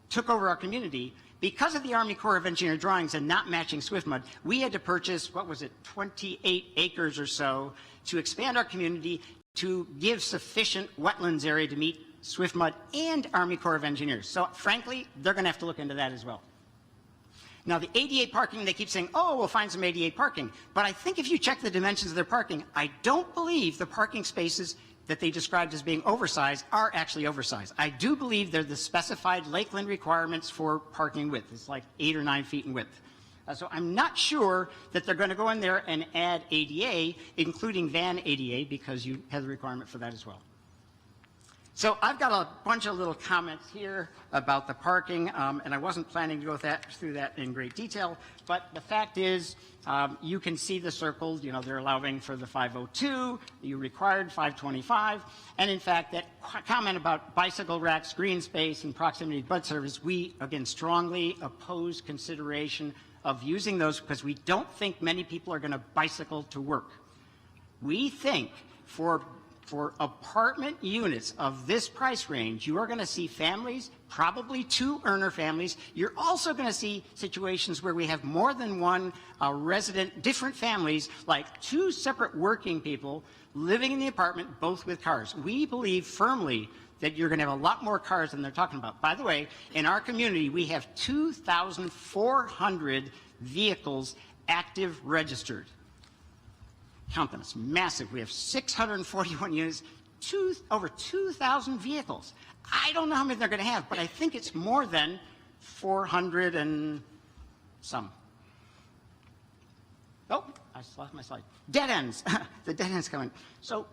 took over our community, because of the Army Corps of Engineer drawings and not matching SwiftMud, we had to purchase, what was it, 28 acres or so to expand our community to give sufficient wetlands area to meet SwiftMud and Army Corps of Engineers. So frankly, they're going to have to look into that as well. Now, the ADA parking, they keep saying, oh, we'll find some ADA parking. But I think if you check the dimensions of their parking, I don't believe the parking spaces that they described as being oversized are actually oversized. I do believe they're the specified Lakeland requirements for parking width. It's like 8 or 9 feet in width. So I'm not sure that they're going to go in there and add ADA, including van ADA, because you have the requirement for that as well. So I've got a bunch of little comments here about the parking, and I wasn't planning to go through that in great detail, but the fact is, you can see the circles, they're allowing for the 502, you required 525, and in fact, that comment about bicycle racks, green space, and proximity to bud service, we, again, strongly oppose consideration of using those because we don't think many people are going to bicycle to work. We think for apartment units of this price range, you are going to see families, probably 2 earner families. You're also going to see situations where we have more than one resident, different families, like 2 separate working people living in the apartment, both with cars. We believe firmly that you're going to have a lot more cars than they're talking about. By the way, in our community, we have 2,400 vehicles active registered. Count them, it's massive. We have 641 units, over 2,000 vehicles. I don't know how many they're going to have, but I think it's more than 400 and some. Oh, I just lost my slide. Dead ends. The dead ends coming. So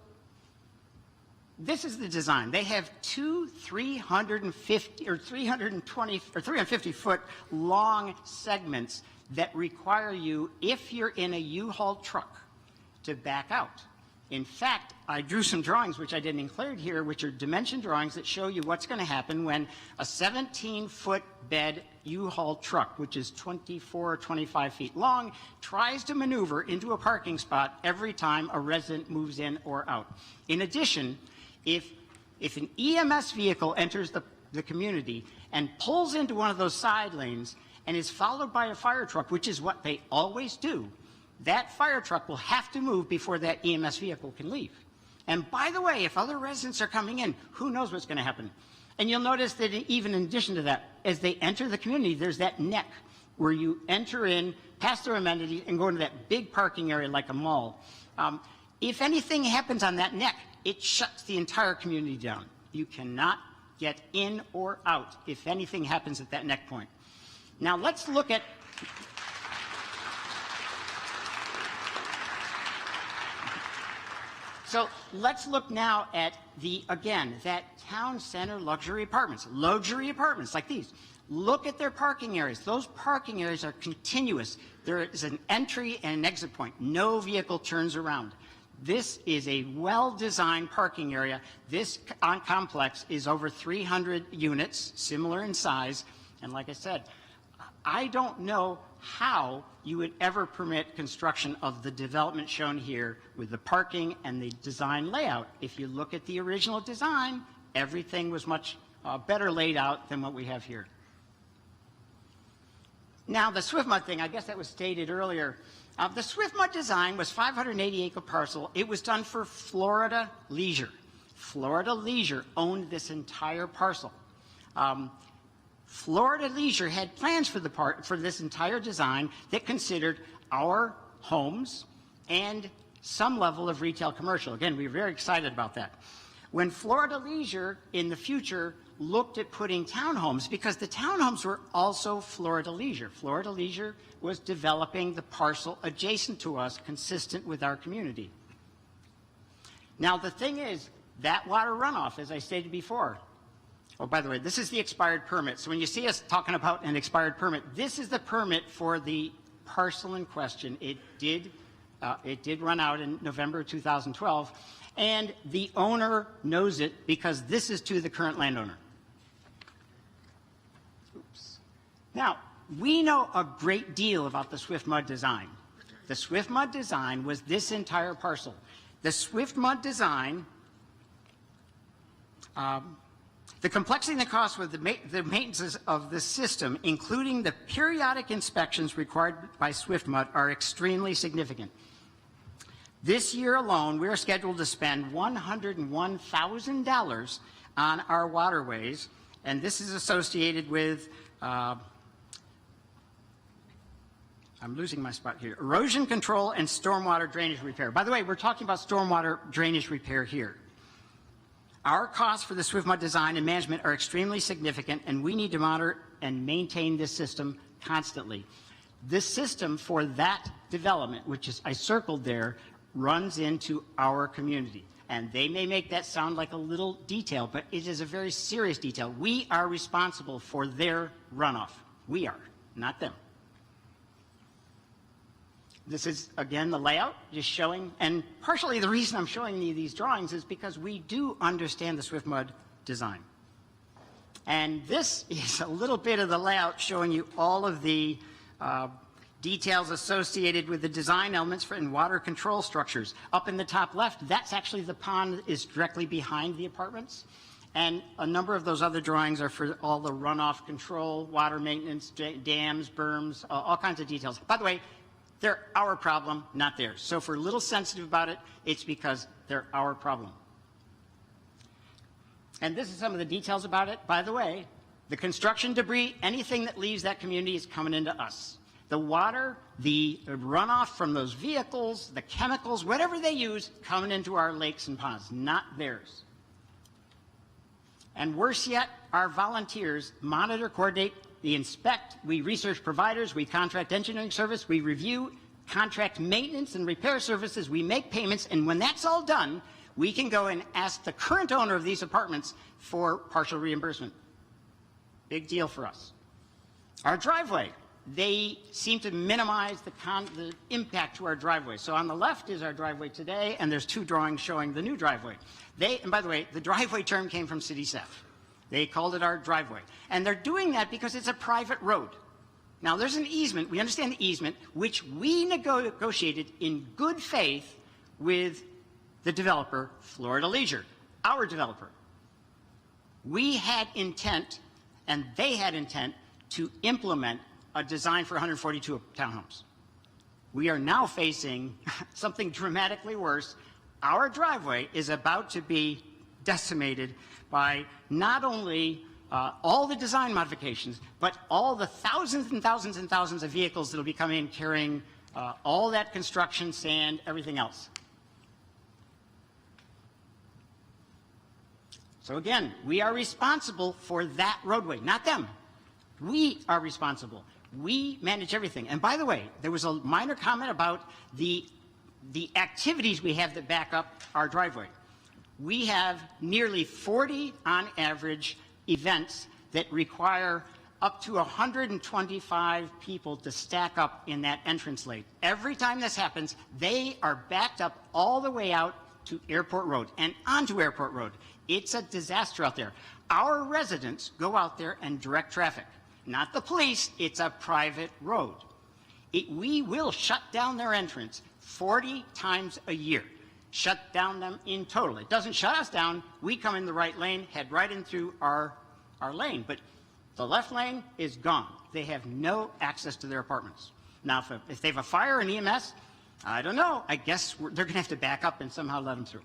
this is the design. They have 2 350 or 320 or 350 foot long segments that require you, if you're in a U-Haul truck, to back out. In fact, I drew some drawings, which I didn't include here, which are dimension drawings that show you what's going to happen when a 17-foot bed U-Haul truck, which is 24 or 25 feet long, tries to maneuver into a parking spot every time a resident moves in or out. In addition, if an EMS vehicle enters the community and pulls into one of those side lanes and is followed by a fire truck, which is what they always do, that fire truck will have to move before that EMS vehicle can leave. And by the way, if other residents are coming in, who knows what's going to happen? And you'll notice that even in addition to that, as they enter the community, there's that neck where you enter in, pass their amenities, and go into that big parking area like a mall. If anything happens on that neck, it shuts the entire community down. You cannot get in or out if anything happens at that neck point. Now let's look at So let's look now at that town center luxury apartments like these. Look at their parking areas. Those parking areas are continuous. There is an entry and an exit point. No vehicle turns around. This is a well-designed parking area. This complex is over 300 units, similar in size. And like I said, I don't know how you would ever permit construction of the development shown here with the parking and the design layout. If you look at the original design, everything was much better laid out than what we have here. Now, the SwiftMud thing, I guess that was stated earlier. The SwiftMud design was 580-acre parcel. It was done for Florida Leisure. Florida Leisure owned this entire parcel. Florida Leisure had plans for this entire design that considered our homes and some level of retail commercial. Again, we were very excited about that. When Florida Leisure in the future looked at putting townhomes, because the townhomes were also Florida Leisure. Florida Leisure was developing the parcel adjacent to us, consistent with our community. Now, the thing is, that water runoff, as I stated before, oh, by the way, this is the expired permit. So when you see us talking about an expired permit, this is the permit for the parcel in question. It did run out in November 2012, and the owner knows it because this is to the current landowner. Oops. Now, we know a great deal about the SwiftMud design. The SwiftMud design was this entire parcel. The SwiftMud design, the complexity and the cost with the maintenance of the system, including the periodic inspections required by SwiftMud, are extremely significant. This year alone, we're scheduled to spend $101,000 on our waterways, and this is associated with, I'm losing my spot here, erosion control and stormwater drainage repair. By the way, we're talking about stormwater drainage repair here. Our costs for the SwiftMud design and management are extremely significant, and we need to monitor and maintain this system constantly. This system for that development, which is I circled there, runs into our community. And they may make that sound like a little detail, but it is a very serious detail. We are responsible for their runoff. We are, not them. This is, again, the layout, just showing, and partially the reason I'm showing you these drawings is because we do understand the SwiftMud design. And this is a little bit of the layout showing you all of the details associated with the design elements for in water control structures. Up in the top left, that's actually the pond that is directly behind the apartments. And a number of those other drawings are for all the runoff control, water maintenance, dams, berms, all kinds of details. By the way, they're our problem, not theirs. So if we're a little sensitive about it, it's because they're our problem. And this is some of the details about it. By the way, the construction debris, anything that leaves that community is coming into us. The water, the runoff from those vehicles, the chemicals, whatever they use, coming into our lakes and ponds, not theirs. And worse yet, our volunteers monitor, coordinate, we inspect, we research providers, we contract engineering service, we review, contract maintenance and repair services, we make payments, and when that's all done, we can go and ask the current owner of these apartments for partial reimbursement. Big deal for us. Our driveway, they seem to minimize the impact to our driveway. So on the left is our driveway today, and there's two drawings showing the new driveway. And by the way, the driveway term came from city staff. They called it our driveway. And they're doing that because it's a private road. Now, there's an easement. We understand the easement, which we negotiated in good faith with the developer, Florida Leisure, our developer. We had intent, and they had intent, to implement a design for 142 townhomes. We are now facing something dramatically worse. Our driveway is about to be decimated by not only all the design modifications, but all the thousands and thousands and thousands of vehicles that will be coming in carrying all that construction, sand, everything else. So again, we are responsible for that roadway, not them. We are responsible. We manage everything. And by the way, there was a minor comment about the activities we have that back up our driveway. We have nearly 40 on average events that require up to 125 people to stack up in that entrance lane. Every time this happens, they are backed up all the way out to Airport Road and onto Airport Road. It's a disaster out there. Our residents go out there and direct traffic. Not the police, it's a private road. We will shut down their entrance 40 times a year. Shut down them in total. It doesn't shut us down. We come in the right lane, head right in through our lane. But the left lane is gone. They have no access to their apartments. Now, if they have a fire and EMS, I don't know. I guess they're going to have to back up and somehow let them through.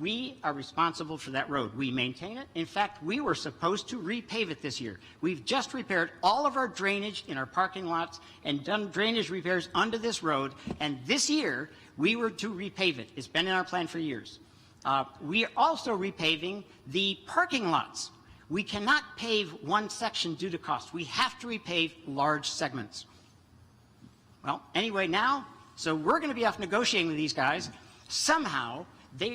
We are responsible for that road. We maintain it. In fact, we were supposed to repave it this year. We've just repaired all of our drainage in our parking lots and done drainage repairs under this road. And this year, we were to repave it. It's been in our plan for years. We are also repaving the parking lots. We cannot pave one section due to cost. We have to repave large segments. Well, anyway, now, so we're going to be off negotiating with these guys. Somehow,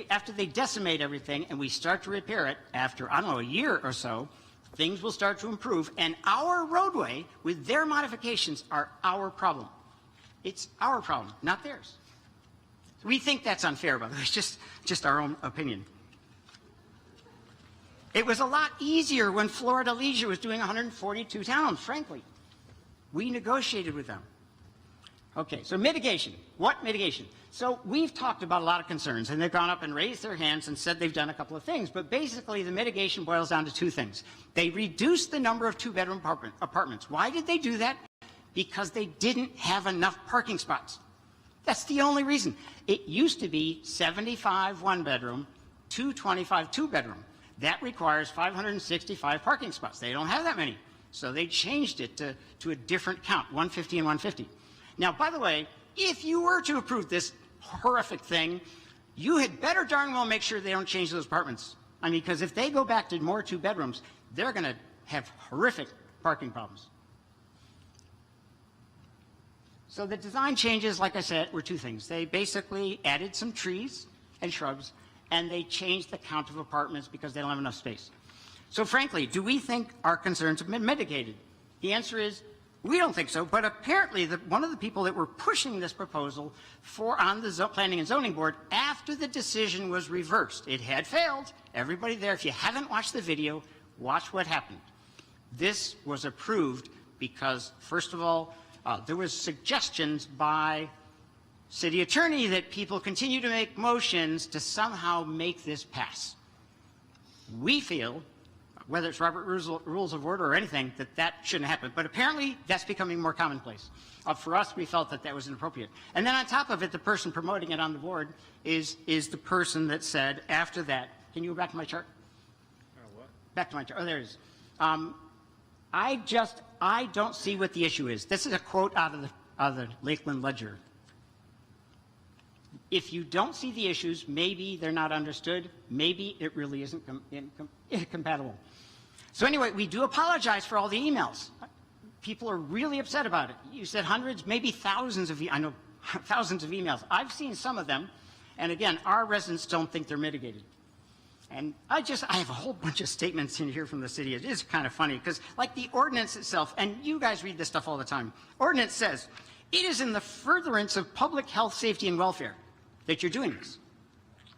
after they decimate everything and we start to repair it after, I don't know, a year or so, things will start to improve. And our roadway, with their modifications, are our problem. It's our problem, not theirs. We think that's unfair, by the way. It's just our own opinion. It was a lot easier when Florida Leisure was doing 142 towns, frankly. We negotiated with them. Okay, so mitigation. What mitigation? So we've talked about a lot of concerns, and they've gone up and raised their hands and said they've done a couple of things. But basically, the mitigation boils down to two things. They reduced the number of two-bedroom apartments. Why did they do that? Because they didn't have enough parking spots. That's the only reason. It used to be 75 one-bedroom, 225 two-bedroom. That requires 565 parking spots. They don't have that many. So they changed it to a different count, 150 and 150. Now, by the way, if you were to approve this horrific thing, you had better darn well make sure they don't change those apartments. I mean, because if they go back to more two bedrooms, they're going to have horrific parking problems. So the design changes, like I said, were two things. They basically added some trees and shrubs, and they changed the count of apartments because they don't have enough space. So frankly, do we think our concerns have been mitigated? The answer is, we don't think so, but apparently one of the people that were pushing this proposal on the Planning and Zoning Board, after the decision was reversed, it had failed. Everybody there, if you haven't watched the video, watch what happened. This was approved because, first of all, there was suggestions by city attorney that people continue to make motions to somehow make this pass. We feel, whether it's Robert Rules of Order or anything, that shouldn't happen. But apparently, that's becoming more commonplace. For us, we felt that was inappropriate. And then on top of it, the person promoting it on the board is the person that said after that, can you go back to my chart? What? Back to my chart. Oh, there it is. I don't see what the issue is. This is a quote out of the Lakeland Ledger. If you don't see the issues, maybe they're not understood. Maybe it really isn't compatible. So anyway, we do apologize for all the emails. People are really upset about it. You said hundreds, maybe thousands of thousands of emails. I've seen some of them. And again, our residents don't think they're mitigated. And I have a whole bunch of statements in here from the city. It is kind of funny because like the ordinance itself, and you guys read this stuff all the time, ordinance says, it is in the furtherance of public health, safety, and welfare that you're doing this.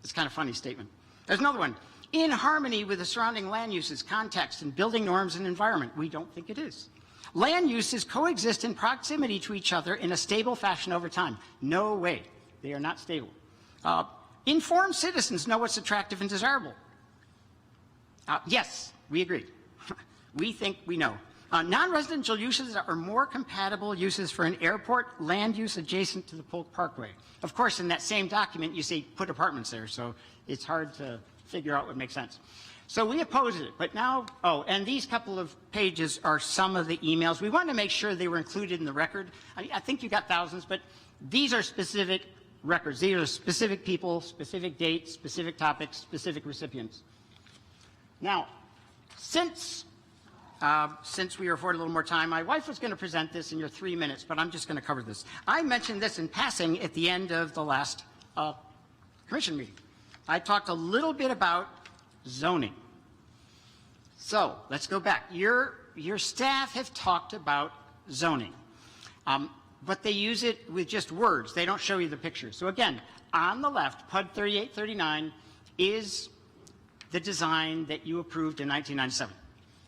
It's kind of a funny statement. There's another one. In harmony with the surrounding land uses, context, and building norms and environment. We don't think it is. Land uses coexist in proximity to each other in a stable fashion over time. No way. They are not stable. Informed citizens know what's attractive and desirable. Yes, we agree. We think we know. Non-residential uses are more compatible uses for an airport land use adjacent to the Polk Parkway. Of course, in that same document, you say put apartments there, so it's hard to figure out what makes sense. So we oppose it, but now, and these couple of pages are some of the emails. We wanted to make sure they were included in the record. I think you got thousands, but these are specific records. These are specific people, specific dates, specific topics, specific recipients. Now, since we were afforded a little more time, my wife was going to present this in your 3 minutes, but I'm just going to cover this. I mentioned this in passing at the end of the last commission meeting. I talked a little bit about zoning. So let's go back. Your staff have talked about zoning, but they use it with just words. They don't show you the pictures. So again, on the left, PUD 3839 is the design that you approved in 1997.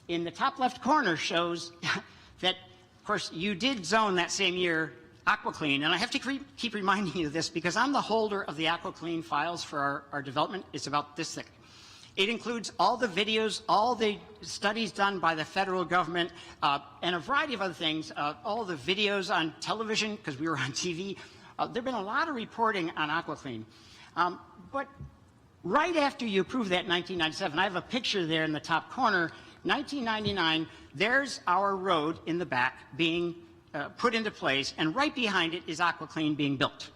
In the top left corner shows that, of course, you did zone that same year AquaClean, and I have to keep reminding you of this because I'm the holder of the AquaClean files for our development. It's about this thick. It includes all the videos, all the studies done by the federal government, and a variety of other things, all the videos on television, because we were on TV. There have been a lot of reporting on AquaClean. But right after you approved that in 1997, I have a picture there in the top corner, 1999, there's our road in the back being put into place, and right behind it is AquaClean being built.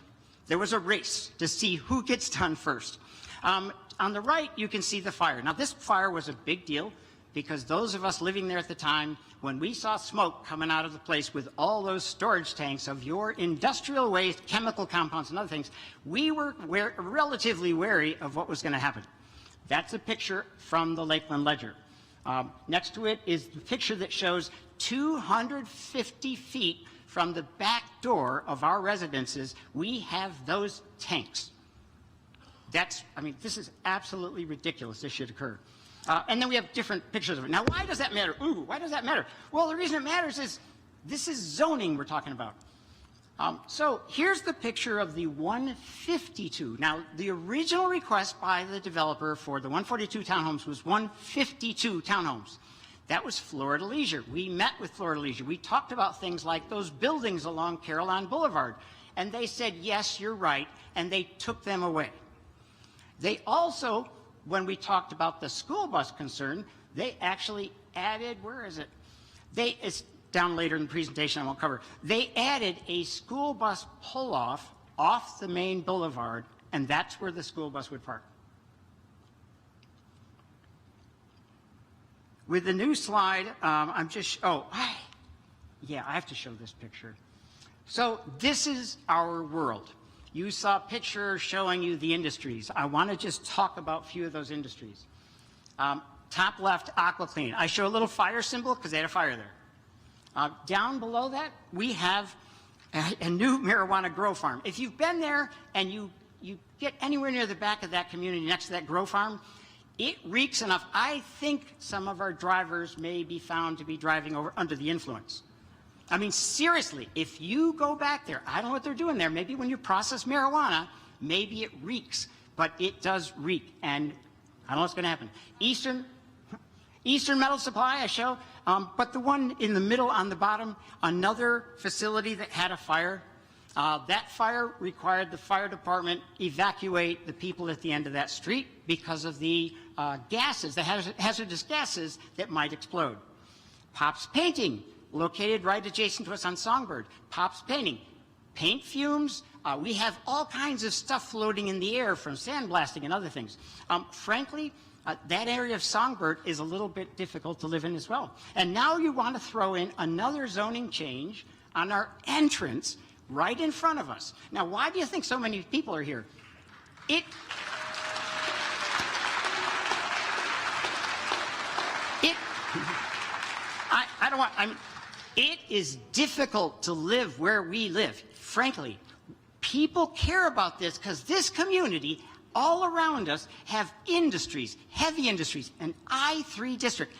There was a race to see who gets done first. On the right, you can see the fire. Now, this fire was a big deal because those of us living there at the time, when we saw smoke coming out of the place with all those storage tanks of your industrial waste, chemical compounds, and other things, we were relatively wary of what was going to happen. That's a picture from the Lakeland Ledger. Next to it is the picture that shows 250 feet from the back door of our residences, we have those tanks. This is absolutely ridiculous. This should occur. And then we have different pictures of it. Now, why does that matter? Why does that matter? Well, the reason it matters is this is zoning we're talking about. So here's the picture of the 152. Now, the original request by the developer for the 142 townhomes was 152 townhomes. That was Florida Leisure. We met with Florida Leisure. We talked about things like those buildings along Caroline Boulevard. And they said, yes, you're right, and they took them away. They also, when we talked about the school bus concern, they actually added, where is it? It's down later in the presentation, I won't cover. They added a school bus pull-off off the main boulevard, and that's where the school bus would park. With the new slide, I have to show this picture. So this is our world. You saw a picture showing you the industries. I want to just talk about a few of those industries. Top left, AquaClean. I show a little fire symbol because they had a fire there. Down below that, we have a new marijuana grow farm. If you've been there and you get anywhere near the back of that community next to that grow farm, it reeks enough. I think some of our drivers may be found to be driving over under the influence. I mean, seriously, if you go back there, I don't know what they're doing there. Maybe when you process marijuana, maybe it reeks, but it does reek, and I don't know what's going to happen. Eastern Metal Supply, I show, but the one in the middle on the bottom, another facility that had a fire. That fire required the fire department evacuate the people at the end of that street because of the gases, the hazardous gases that might explode. Pops Painting, located right adjacent to us on Songbird. Pops Painting. Paint fumes. We have all kinds of stuff floating in the air from sandblasting and other things. Frankly, that area of Songbird is a little bit difficult to live in as well. And now you want to throw in another zoning change on our entrance right in front of us. Now, why do you think so many people are here? don't want, I mean, it is difficult to live where we live. Frankly, people care about this because this community all around us have industries, heavy industries, an I-3 district.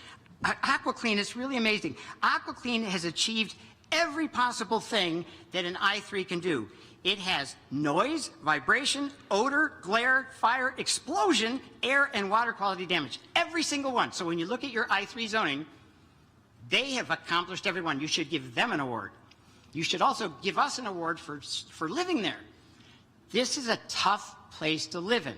AquaClean is really amazing. AquaClean has achieved every possible thing that an I-3 can do. It has noise, vibration, odor, glare, fire, explosion, air, and water quality damage. Every single one. So when you look at your I-3 zoning, they have accomplished every one. You should give them an award. You should also give us an award for living there. This is a tough place to live in.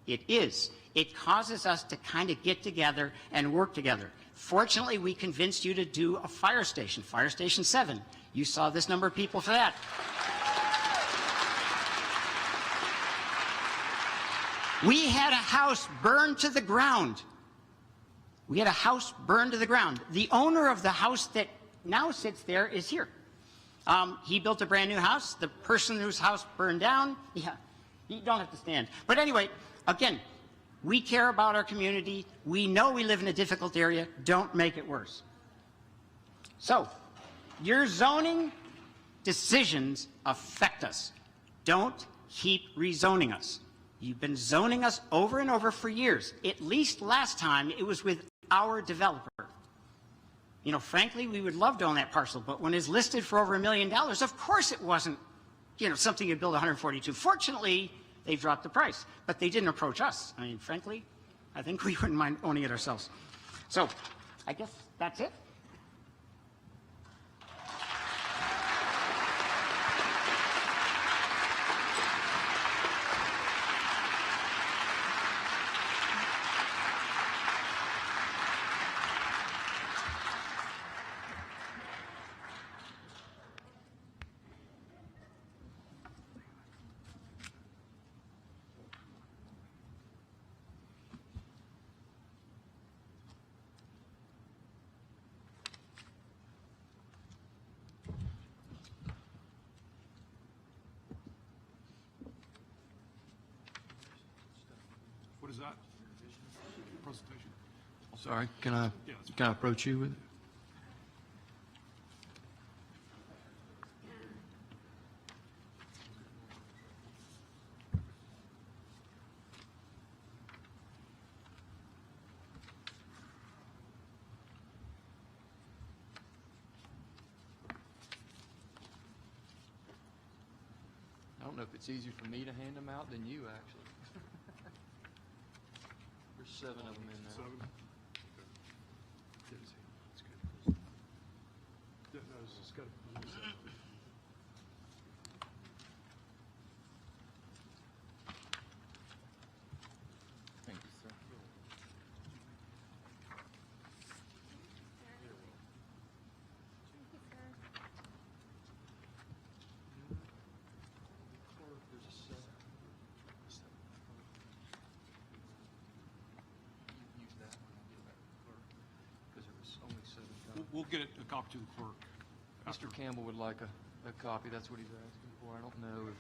It is. It causes us to kind of get together and work together. Fortunately, we convinced you to do a fire station, Fire Station 7. You saw this number of people for that. We had a house burned to the ground. We had a house burned to the ground. The owner of the house that now sits there is here. He built a brand new house. The person whose house burned down, yeah, you don't have to stand. But anyway, again, we care about our community. We know we live in a difficult area. Don't make it worse. So, your zoning decisions affect us. Don't keep rezoning us. You've been zoning us over and over for years. At least last time it was with our developer. You know, frankly, we would love to own that parcel, but when it's listed for over $1 million, of course it wasn't, you know, something you'd build 142. Fortunately, they dropped the price, but they didn't approach us. I mean, frankly, I think we wouldn't mind owning it ourselves. So, I guess that's it. What is that? Presentation. Sorry, can I approach you with it? I don't know if it's easier for me to hand them out than you, actually. There's 7 of them in there. 7? That's good. Yeah, no, it's got to be 7. Thank you, sir. There's a 7. Use that one and give that to the clerk, because there was only 7 copies. We'll get a copy to the clerk. Mr. Campbell would like a copy, that's what he's asking for. I don't know if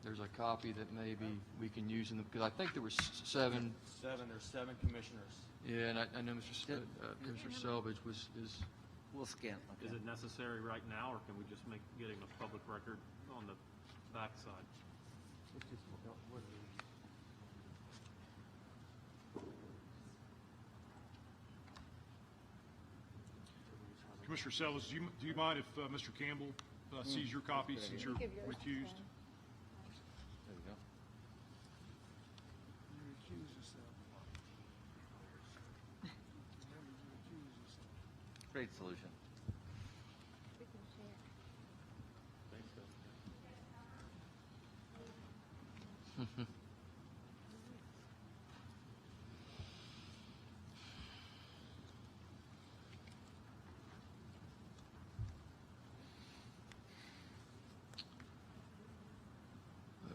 there's a copy that maybe we can use in the, because I think there was 7. 7, there's 7 commissioners. Yeah, and I know Commissioner Selvage is. We'll scan. Okay. Is it necessary right now, or can we just make getting a public record on the backside? Commissioner Sellers, do you mind if Mr. Campbell sees your copy since you're recused? There we go. You recuse yourself. Great solution.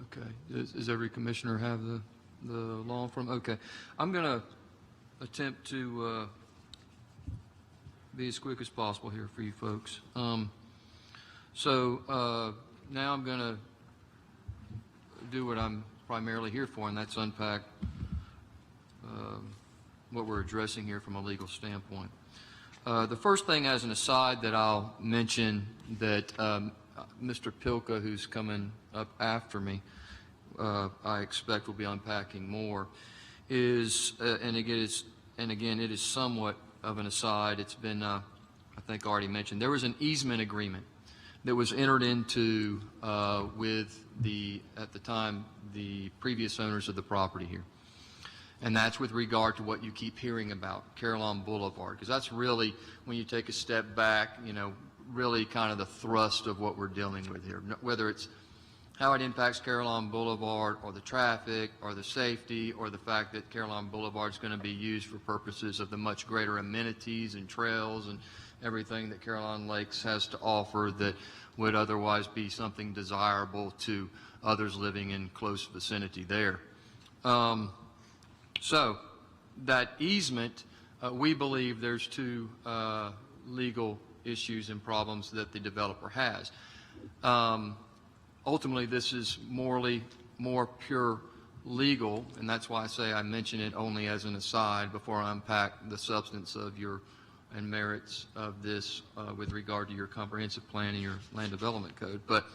Okay, does every commissioner have the law firm? Okay, I'm going to attempt to be as quick as possible here for you folks. So now I'm going to do what I'm primarily here for, and that's unpack what we're addressing here from a legal standpoint. The first thing as an aside that I'll mention that Mr. Pilka, who's coming up after me, I expect will be unpacking more, is, and again, it is somewhat of an aside. It's been, I think, already mentioned. There was an easement agreement that was entered into with at the time, the previous owners of the property here. And that's with regard to what you keep hearing about, Carillon Boulevard, because that's really, when you take a step back, really kind of the thrust of what we're dealing with here, whether it's how it impacts Carillon Boulevard or the traffic or the safety or the fact that Carillon Boulevard is going to be used for purposes of the much greater amenities and trails and everything that Carillon Lakes has to offer that would otherwise be something desirable to others living in close vicinity there. So that easement, we believe there's two legal issues and problems that the developer has. Ultimately, this is morally more pure legal, and that's why I say I mention it only as an aside before I unpack the substance of and merits of this with regard to your comprehensive plan and your land development code. But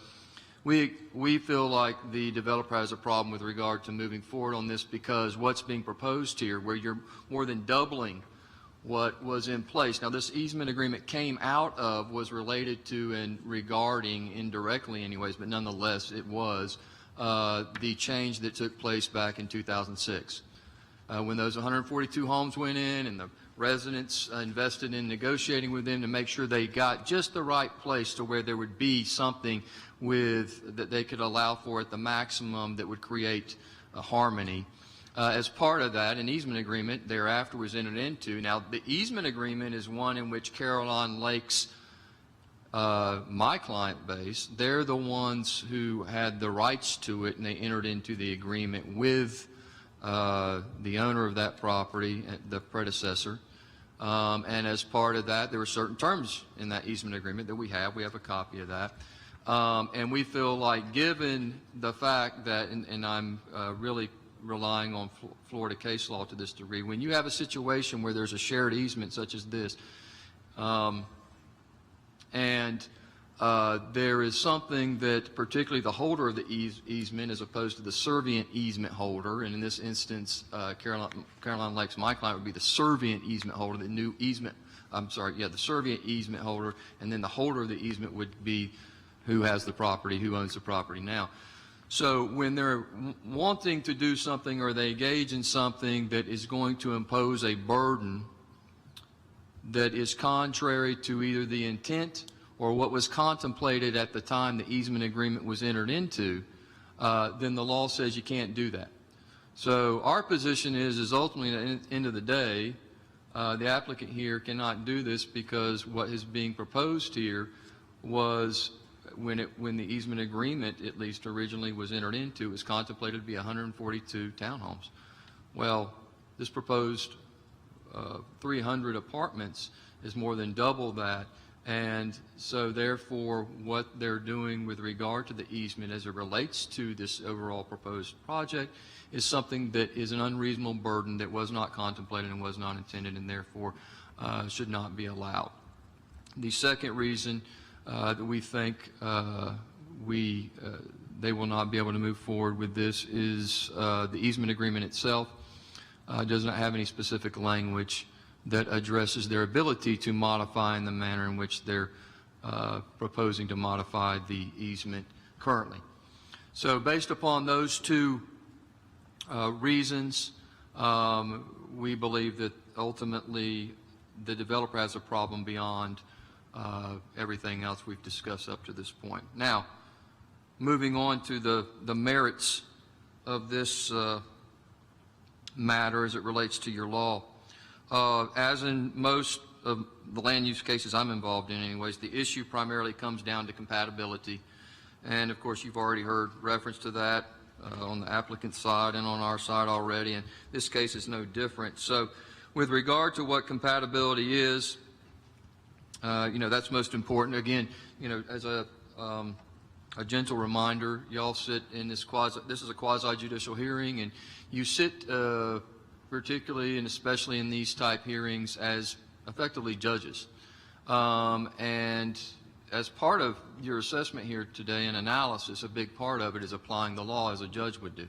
we feel like the developer has a problem with regard to moving forward on this because what's being proposed here, where you're more than doubling what was in place. Now, this easement agreement came out of, was related to and regarding, indirectly anyways, but nonetheless it was, the change that took place back in 2006. When those 142 homes went in and the residents invested in negotiating with them to make sure they got just the right place to where there would be something that they could allow for at the maximum that would create a harmony. As part of that, an easement agreement thereafter was entered into. Now, the easement agreement is one in which Carillon Lakes, my client base, they're the ones who had the rights to it, and they entered into the agreement with the owner of that property, the predecessor. And as part of that, there were certain terms in that easement agreement that we have. We have a copy of that. And we feel like, given the fact that, and I'm really relying on Florida case law to this degree, when you have a situation where there's a shared easement such as this, and there is something that particularly the holder of the easement as opposed to the servient easement holder, and in this instance, Carillon Lakes, my client, would be the servient easement holder, the new easement, the servient easement holder, and then the holder of the easement would be who has the property, who owns the property now. So when they're wanting to do something or they engage in something that is going to impose a burden that is contrary to either the intent or what was contemplated at the time the easement agreement was entered into, then the law says you can't do that. So our position is ultimately at the end of the day, the applicant here cannot do this because what is being proposed here was when the easement agreement, at least originally, was entered into, was contemplated to be 142 townhomes. Well, this proposed 300 apartments is more than double that, and so therefore what they're doing with regard to the easement as it relates to this overall proposed project is something that is an unreasonable burden that was not contemplated and was not intended, and therefore should not be allowed. The second reason that we think they will not be able to move forward with this is the easement agreement itself does not have any specific language that addresses their ability to modify in the manner in which they're proposing to modify the easement currently. So based upon those two reasons, we believe that ultimately the developer has a problem beyond everything else we've discussed up to this point. Now, moving on to the merits of this matter as it relates to your law. As in most of the land use cases I'm involved in anyways, the issue primarily comes down to compatibility. And of course, you've already heard reference to that on the applicant's side and on our side already, and this case is no different. So with regard to what compatibility is, that's most important. Again, as a gentle reminder, y'all sit in this is a quasi-judicial hearing, and you sit particularly and especially in these type hearings as effectively judges. And as part of your assessment here today and analysis, a big part of it is applying the law as a judge would do.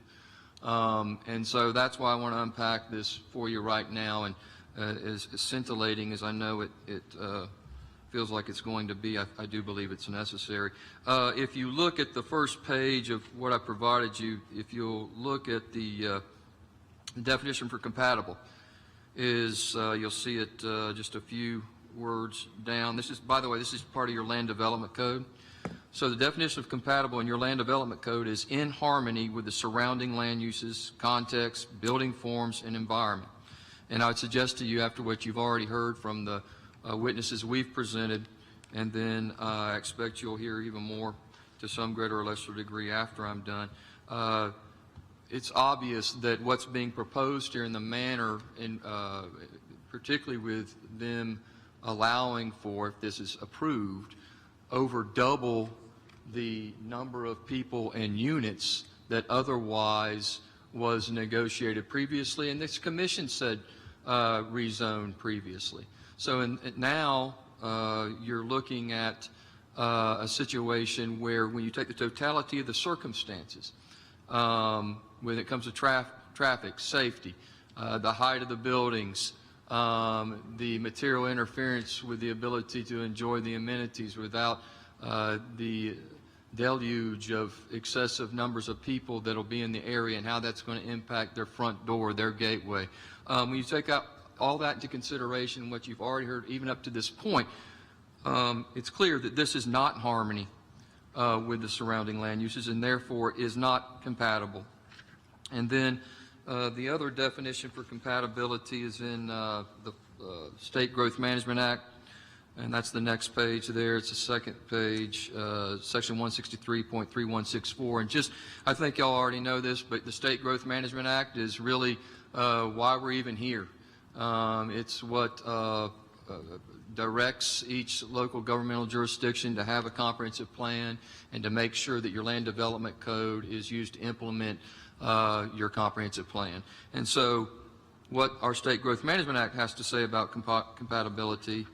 And so that's why I want to unpack this for you right now. And as scintillating as I know it feels like it's going to be, I do believe it's necessary. If you look at the first page of what I provided you, if you'll look at the definition for compatible, you'll see it just a few words down. This is, by the way, this is part of your land development code. So the definition of compatible in your land development code is in harmony with the surrounding land uses, context, building forms, and environment. And I would suggest to you, after what you've already heard from the witnesses we've presented, and then I expect you'll hear even more to some greater or lesser degree after I'm done, it's obvious that what's being proposed here in the manner, particularly with them allowing for, if this is approved, over double the number of people and units that otherwise was negotiated previously, and this commission said rezoned previously. So now you're looking at a situation where when you take the totality of the circumstances, when it comes to traffic, safety, the height of the buildings, the material interference with the ability to enjoy the amenities without the deluge of excessive numbers of people that will be in the area and how that's going to impact their front door, their gateway. When you take out all that into consideration, what you've already heard even up to this point, it's clear that this is not in harmony with the surrounding land uses and therefore is not compatible. And then the other definition for compatibility is in the State Growth Management Act, and that's the next page there. It's the second page, section 163.3164. And just, I think y'all already know this, but the State Growth Management Act is really why we're even here. It's what directs each local governmental jurisdiction to have a comprehensive plan and to make sure that your land development code is used to implement your comprehensive plan. And so what our State Growth Management Act has to say about compatibility,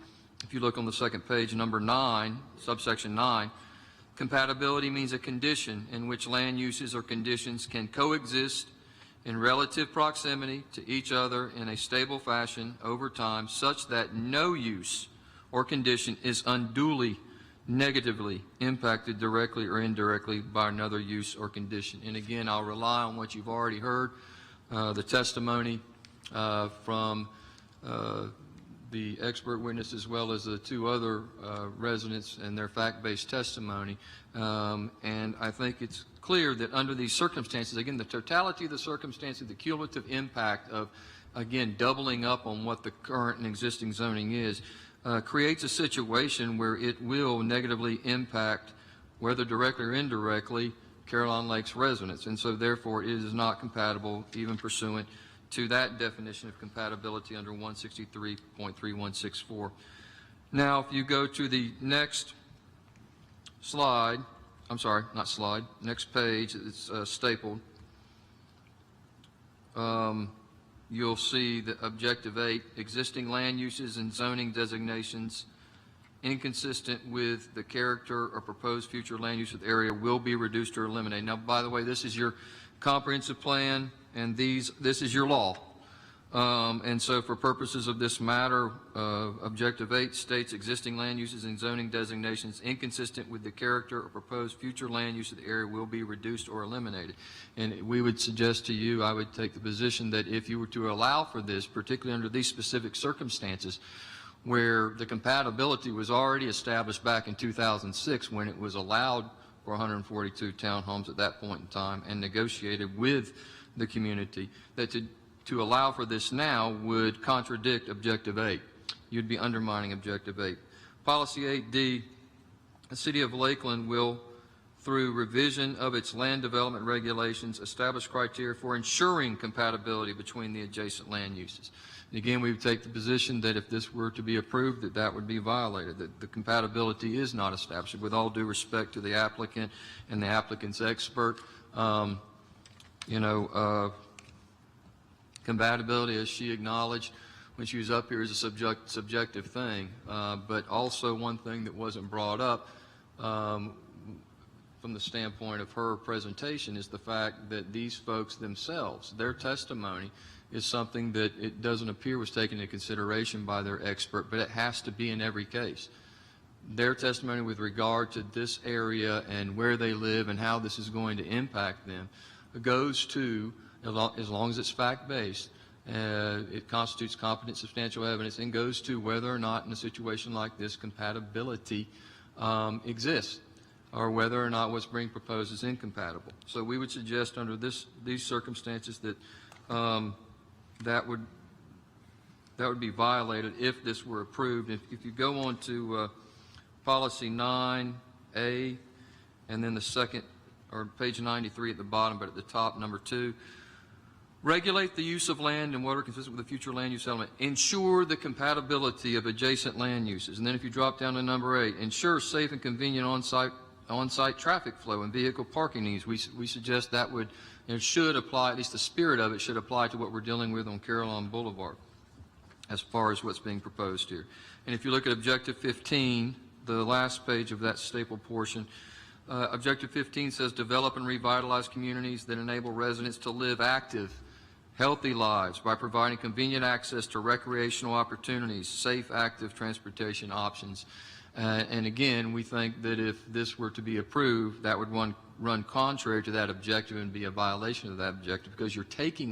if you look on the second page, number 9, subsection 9, compatibility means a condition in which land uses or conditions can coexist in relative proximity to each other in a stable fashion over time such that no use or condition is unduly negatively impacted directly or indirectly by another use or condition. And again, I'll rely on what you've already heard, the testimony from the expert witness as well as the two other residents and their fact-based testimony. And I think it's clear that under these circumstances, again, the totality of the circumstances, the cumulative impact of, again, doubling up on what the current and existing zoning is, creates a situation where it will negatively impact, whether directly or indirectly, Caroline Lakes residents. And so therefore it is not compatible, even pursuant to that definition of compatibility under 163.3164. Now, if you go to the next slide, I'm sorry, not slide, next page, it's stapled, you'll see that Objective 8, existing land uses and zoning designations inconsistent with the character or proposed future land use of the area will be reduced or eliminated. Now, by the way, this is your comprehensive plan, and this is your law. And so for purposes of this matter, Objective 8 states existing land uses and zoning designations inconsistent with the character or proposed future land use of the area will be reduced or eliminated. And we would suggest to you, I would take the position that if you were to allow for this, particularly under these specific circumstances, where the compatibility was already established back in 2006 when it was allowed for 142 townhomes at that point in time and negotiated with the community, that to allow for this now would contradict Objective 8. You'd be undermining Objective 8. Policy 8D, the City of Lakeland will, through revision of its land development regulations, establish criteria for ensuring compatibility between the adjacent land uses. And again, we would take the position that if this were to be approved, that would be violated, that the compatibility is not established. With all due respect to the applicant and the applicant's expert, compatibility, as she acknowledged, when she was up here is a subjective thing. But also one thing that wasn't brought up from the standpoint of her presentation is the fact that these folks themselves, their testimony is something that it doesn't appear was taken into consideration by their expert, but it has to be in every case. Their testimony with regard to this area and where they live and how this is going to impact them goes to, as long as it's fact-based, it constitutes competent substantial evidence and goes to whether or not in a situation like this compatibility exists, or whether or not what's being proposed is incompatible. So we would suggest under these circumstances that that would be violated if this were approved. If you go on to policy 9A, and then the second, or page 93 at the bottom, but at the top, number 2, regulate the use of land and water consistent with the future land use element. Ensure the compatibility of adjacent land uses. And then if you drop down to number 8, ensure safe and convenient on-site traffic flow and vehicle parking needs. We suggest that would and should apply, at least the spirit of it should apply to what we're dealing with on Carillon Boulevard as far as what's being proposed here. And if you look at Objective 15, the last page of that staple portion, Objective 15 says develop and revitalize communities that enable residents to live active, healthy lives by providing convenient access to recreational opportunities, safe, active transportation options. And again, we think that if this were to be approved, that would run contrary to that objective and be a violation of that objective, because you're taking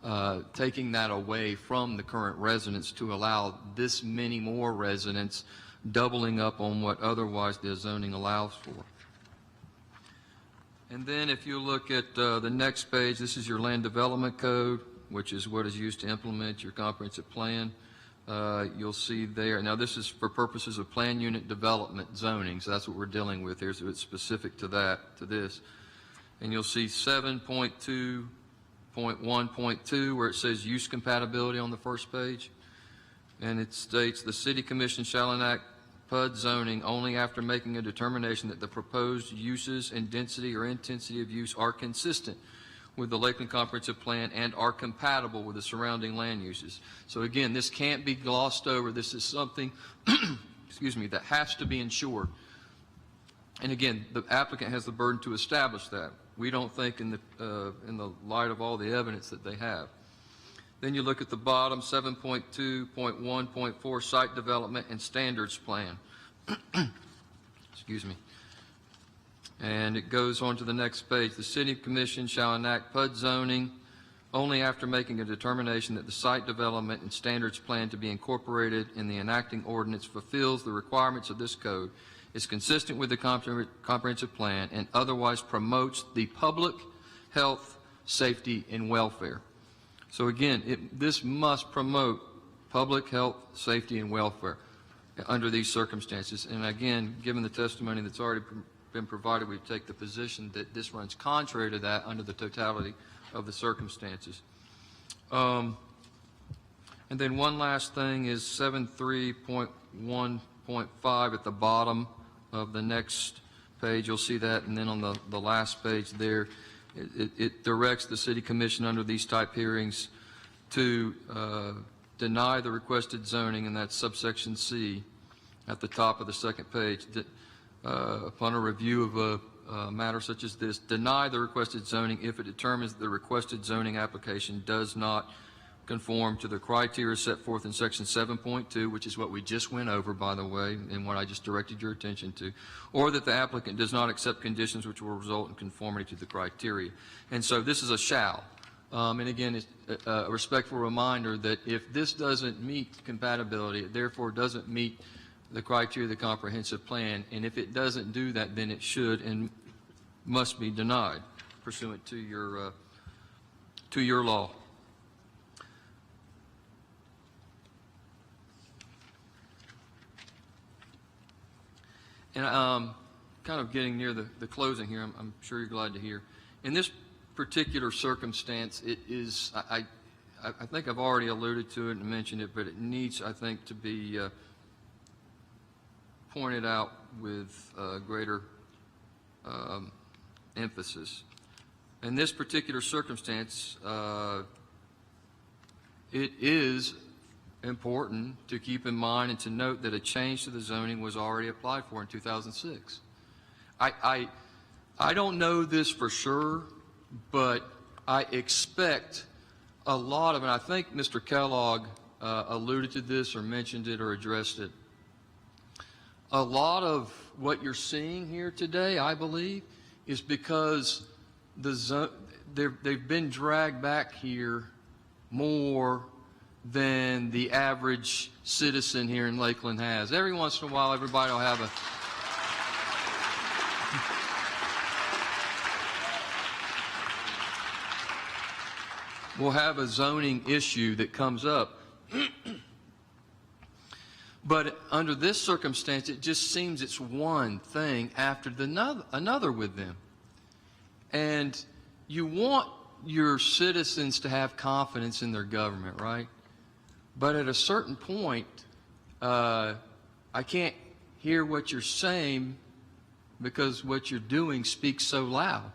that away from the current residents to allow this many more residents, doubling up on what otherwise the zoning allows for. And then if you look at the next page, this is your land development code, which is what is used to implement your comprehensive plan. You'll see there, now this is for purposes of plan unit development zoning, so that's what we're dealing with here, so it's specific to that, to this. And you'll see 7.2.1.2 where it says use compatibility on the first page. And it states the City Commission shall enact PUD zoning only after making a determination that the proposed uses and density or intensity of use are consistent with the Lakeland Comprehensive Plan and are compatible with the surrounding land uses. So again, this can't be glossed over. This is something, excuse me, that has to be ensured. And again, the applicant has the burden to establish that. We don't think in the light of all the evidence that they have. Then you look at the bottom, 7.2.1.4 site development and standards plan. Excuse me. And it goes on to the next page. The City Commission shall enact PUD zoning only after making a determination that the site development and standards plan to be incorporated in the enacting ordinance fulfills the requirements of this code, is consistent with the comprehensive plan, and otherwise promotes the public health, safety, and welfare. So again, this must promote public health, safety, and welfare under these circumstances. And again, given the testimony that's already been provided, we take the position that this runs contrary to that under the totality of the circumstances. And then one last thing is 7.3.1.5 at the bottom of the next page. You'll see that, and then on the last page there, it directs the City Commission under these type hearings to deny the requested zoning, and that's subsection C at the top of the second page. Upon a review of a matter such as this, deny the requested zoning if it determines the requested zoning application does not conform to the criteria set forth in section 7.2, which is what we just went over, by the way, and what I just directed your attention to, or that the applicant does not accept conditions which will result in conformity to the criteria. And so this is a shall. And again, it's a respectful reminder that if this doesn't meet compatibility, it therefore doesn't meet the criteria of the comprehensive plan, and if it doesn't do that, then it should and must be denied pursuant to your law. And kind of getting near the closing here, I'm sure you're glad to hear. In this particular circumstance, it is, I think I've already alluded to it and mentioned it, but it needs, I think, to be pointed out with greater emphasis. In this particular circumstance, it is important to keep in mind and to note that a change to the zoning was already applied for in 2006. I don't know this for sure, but I expect a lot of, and I think Mr. Kellogg alluded to this or mentioned it or addressed it. A lot of what you're seeing here today, I believe, is because they've been dragged back here more than the average citizen here in Lakeland has. Every once in a while, everybody will have a zoning issue that comes up. But under this circumstance, it just seems it's one thing after another with them. And you want your citizens to have confidence in their government, right? But at a certain point, I can't hear what you're saying because what you're doing speaks so loud.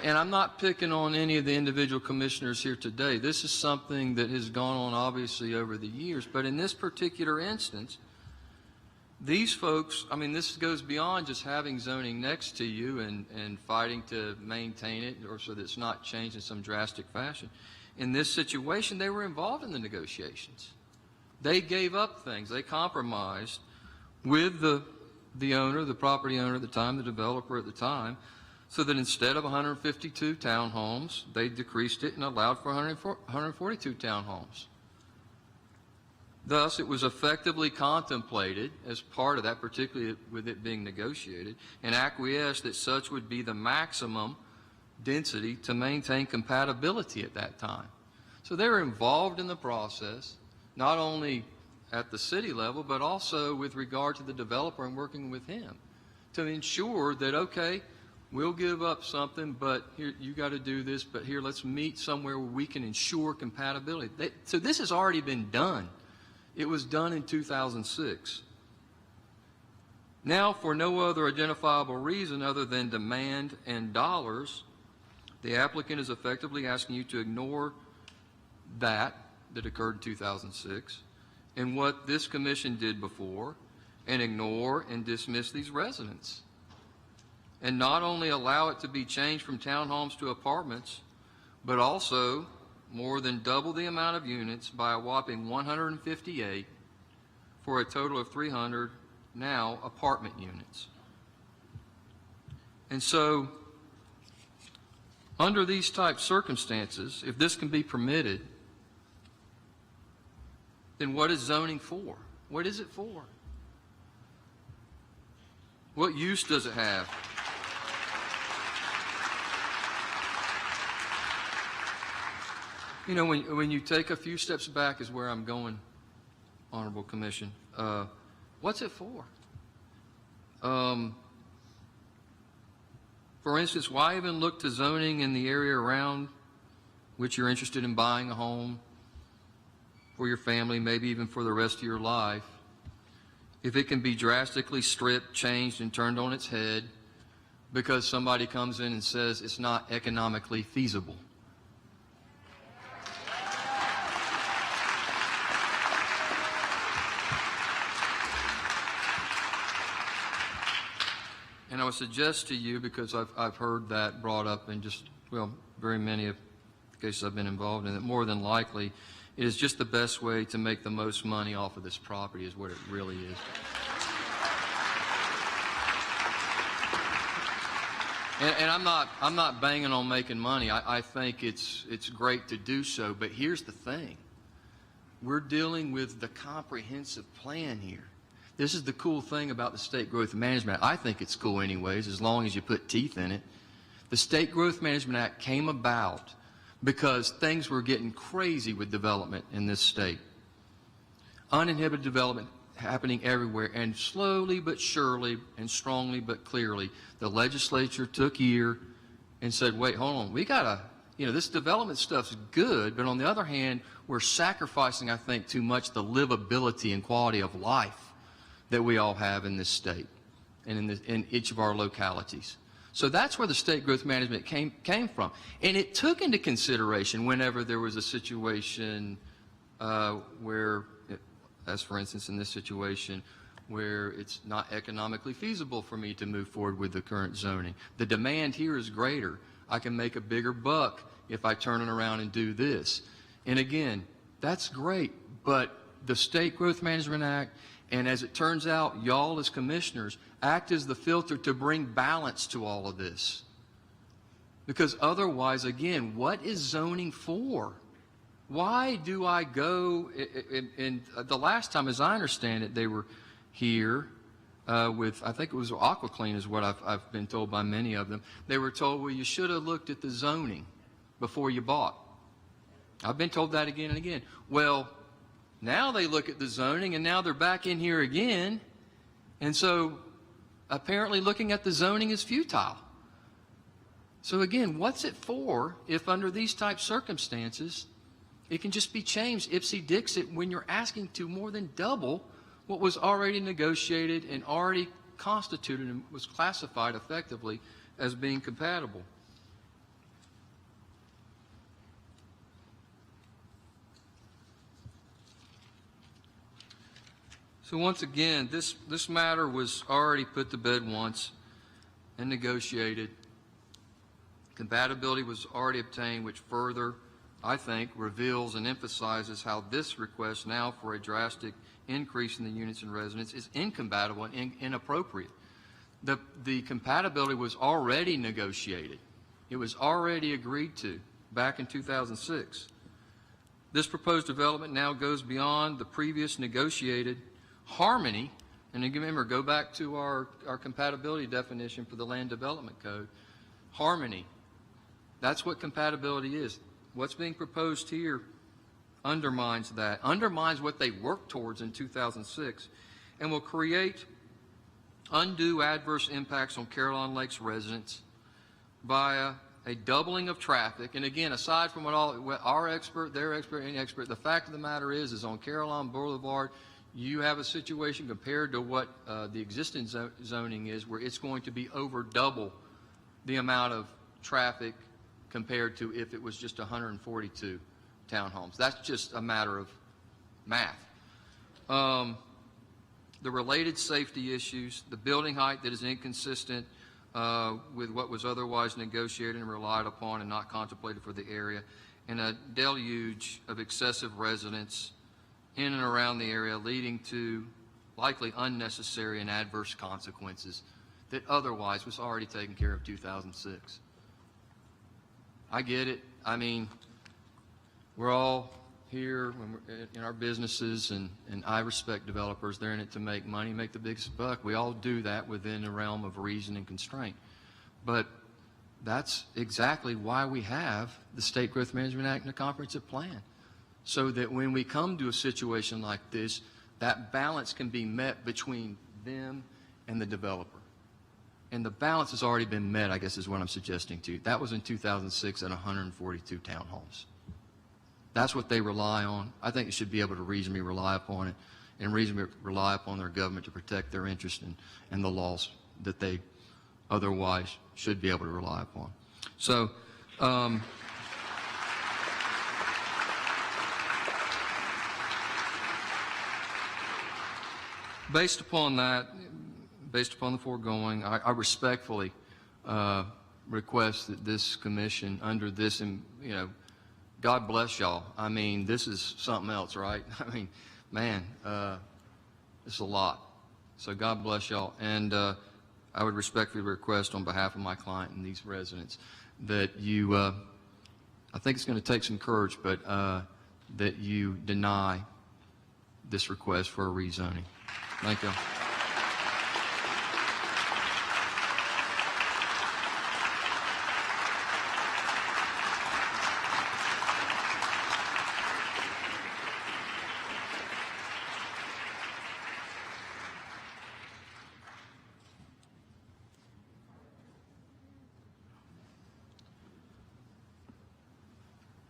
And I'm not picking on any of the individual commissioners here today. This is something that has gone on obviously over the years. But in this particular instance, these folks, I mean, this goes beyond just having zoning next to you and fighting to maintain it or so that it's not changed in some drastic fashion. In this situation, they were involved in the negotiations. They gave up things. They compromised with the owner, the property owner at the time, the developer at the time, so that instead of 152 townhomes, they decreased it and allowed for 142 townhomes. Thus, it was effectively contemplated as part of that, particularly with it being negotiated, and acquiesced that such would be the maximum density to maintain compatibility at that time. So they were involved in the process, not only at the city level, but also with regard to the developer and working with him to ensure that, okay, we'll give up something, but here, you got to do this, but here, let's meet somewhere where we can ensure compatibility. So this has already been done. It was done in 2006. Now, for no other identifiable reason other than demand and dollars, the applicant is effectively asking you to ignore that occurred in 2006 and what this commission did before and ignore and dismiss these residents. And not only allow it to be changed from townhomes to apartments, but also more than double the amount of units by a whopping 158 for a total of 300 now apartment units. And so, under these type circumstances, if this can be permitted, then what is zoning for? What is it for? What use does it have? You know, when you take a few steps back is where I'm going, Honorable Commission. What's it for? For instance, why even look to zoning in the area around which you're interested in buying a home for your family, maybe even for the rest of your life, if it can be drastically stripped, changed, and turned on its head because somebody comes in and says it's not economically feasible? And I would suggest to you, because I've heard that brought up in just, well, very many of the cases I've been involved in, that more than likely it is just the best way to make the most money off of this property is what it really is. And I'm not banging on making money. I think it's great to do so, but here's the thing. We're dealing with the comprehensive plan here. This is the cool thing about the State Growth Management Act. I think it's cool anyways, as long as you put teeth in it. The State Growth Management Act came about because things were getting crazy with development in this state. Uninhibited development happening everywhere, and slowly but surely and strongly but clearly, the legislature took ear and said, wait, hold on, we gotta, this development stuff's good, but on the other hand, we're sacrificing, I think, too much the livability and quality of life that we all have in this state. and in each of our localities. So that's where the state growth management came from. And it took into consideration whenever there was a situation where, as for instance in this situation, where it's not economically feasible for me to move forward with the current zoning. The demand here is greater. I can make a bigger buck if I turn it around and do this. And again, that's great, but the State Growth Management Act, and as it turns out, y'all as commissioners act as the filter to bring balance to all of this. Because otherwise, again, what is zoning for? Why do I go, and the last time, as I understand it, they were here with, I think it was AquaClean is what I've been told by many of them. They were told, well, you should have looked at the zoning before you bought. I've been told that again and again. Well, now they look at the zoning and now they're back in here again. And so apparently looking at the zoning is futile. So again, what's it for if under these type circumstances, it can just be changed ipsy-dixit when you're asking to more than double what was already negotiated and already constituted and was classified effectively as being compatible. So once again, this matter was already put to bed once and negotiated. Compatibility was already obtained, which further, I think, reveals and emphasizes how this request now for a drastic increase in the units in residence is incompatible and inappropriate. The compatibility was already negotiated. It was already agreed to back in 2006. This proposed development now goes beyond the previous negotiated harmony. And remember, go back to our compatibility definition for the Land Development Code. Harmony. That's what compatibility is. What's being proposed here undermines that, undermines what they worked towards in 2006, and will create undue adverse impacts on Caroline Lakes residents via a doubling of traffic. And again, aside from what our expert, their expert, any expert, the fact of the matter is on Caroline Boulevard, you have a situation compared to what the existing zoning is, where it's going to be over double the amount of traffic compared to if it was just 142 townhomes. That's just a matter of math. The related safety issues, the building height that is inconsistent with what was otherwise negotiated and relied upon and not contemplated for the area, and a deluge of excessive residents in and around the area, leading to likely unnecessary and adverse consequences that otherwise was already taken care of in 2006. I get it. I mean, we're all here when we're in our businesses, and I respect developers. They're in it to make money, make the biggest buck. We all do that within the realm of reason and constraint. But that's exactly why we have the State Growth Management Act and the Comprehensive Plan, so that when we come to a situation like this, that balance can be met between them and the developer. And the balance has already been met, I guess is what I'm suggesting to you. That was in 2006 at 142 townhomes. That's what they rely on. I think they should be able to reasonably rely upon it and reasonably rely upon their government to protect their interest and the laws that they otherwise should be able to rely upon. So, based upon that, based upon the foregoing, I respectfully request that this commission, under this, God bless y'all. I mean, this is something else, right? I mean, man, it's a lot. So God bless y'all. And I would respectfully request on behalf of my client and these residents that you, I think it's going to take some courage, but that you deny this request for a rezoning. Thank you.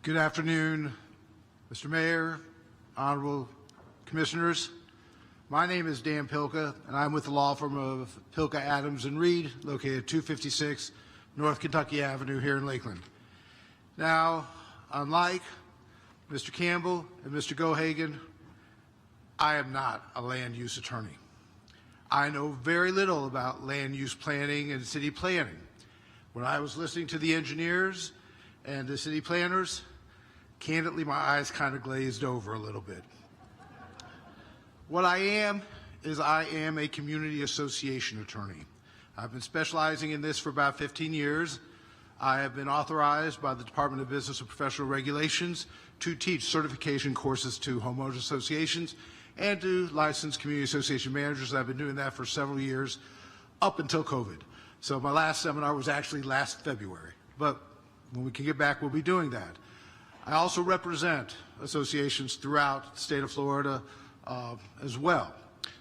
Good afternoon, Mr. Mayor, honorable commissioners. My name is Dan Pilka, and I'm with the law firm of Pilka, Adams, and Reed, located at 256 North Kentucky Avenue here in Lakeland. Now, unlike Mr. Campbell and Mr. Gohagan, I am not a land use attorney. I know very little about land use planning and city planning. When I was listening to the engineers and the city planners, candidly, my eyes kind of glazed over a little bit. What I am is I am a community association attorney. I've been specializing in this for about 15 years. I have been authorized by the Department of Business and Professional Regulations to teach certification courses to homeowners associations and to licensed community association managers. I've been doing that for several years up until COVID. So my last seminar was actually last February, but when we can get back, we'll be doing that. I also represent associations throughout the state of Florida as well.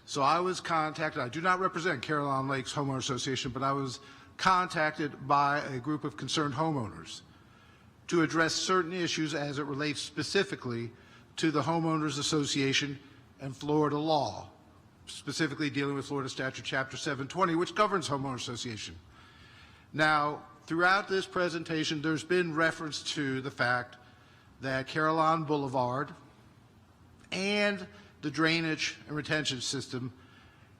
So I was contacted, I do not represent Caroline Lakes Homeowner Association, but I was contacted by a group of concerned homeowners to address certain issues as it relates specifically to the Homeowners Association and Florida law, specifically dealing with Florida Statute Chapter 720, which governs homeowner association. Now, throughout this presentation, there's been reference to the fact that Caroline Boulevard and the drainage and retention system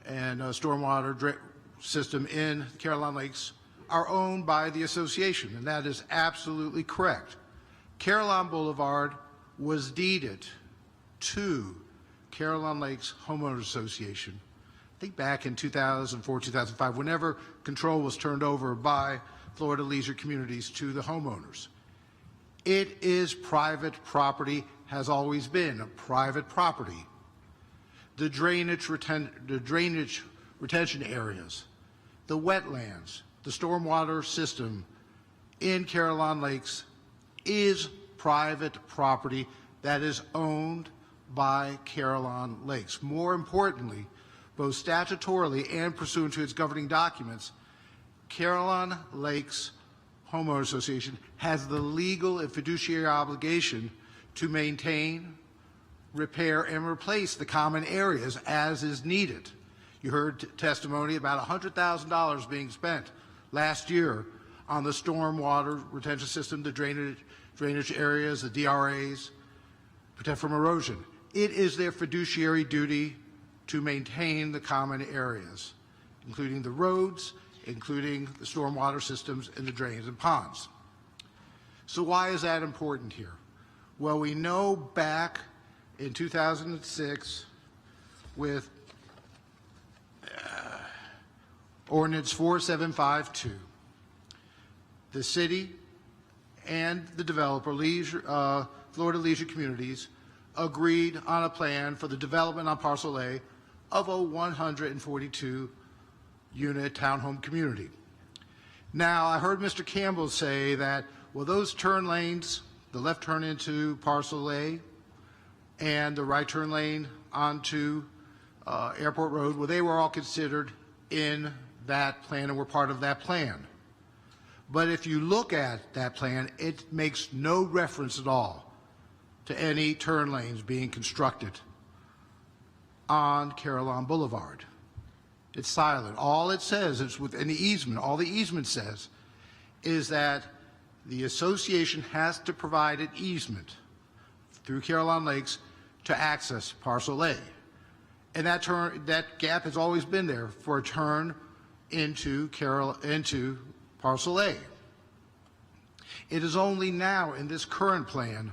and stormwater system in Caroline Lakes are owned by the association, and that is absolutely correct. Caroline Boulevard was deeded to Caroline Lakes Homeowners Association, I think back in 2004, 2005, whenever control was turned over by Florida Leisure Communities to the homeowners. It is private property, has always been a private property. The drainage retention areas, the wetlands, the stormwater system in Caroline Lakes is private property that is owned by Caroline Lakes. More importantly, both statutorily and pursuant to its governing documents, Caroline Lakes Homeowner Association has the legal and fiduciary obligation to maintain, repair, and replace the common areas as is needed. You heard testimony about $100,000 being spent last year on the stormwater retention system, the drainage areas, the DRAs, protect from erosion. It is their fiduciary duty to maintain the common areas, including the roads, including the stormwater systems and the drains and ponds. So why is that important here? Well, we know back in 2006 with Ordinance 4752, the city and the developer, Florida Leisure Communities, agreed on a plan for the development on Parcel A of a 142-unit townhome community. Now, I heard Mr. Campbell say that, well, those turn lanes, the left turn into Parcel A and the right turn lane onto Airport Road, well, they were all considered in that plan and were part of that plan. But if you look at that plan, it makes no reference at all to any turn lanes being constructed on Caroline Boulevard. It's silent. All it says is within the easement, all the easement says is that the association has to provide an easement through Caroline Lakes to access Parcel A. And that gap has always been there for a turn into Parcel A. It is only now in this current plan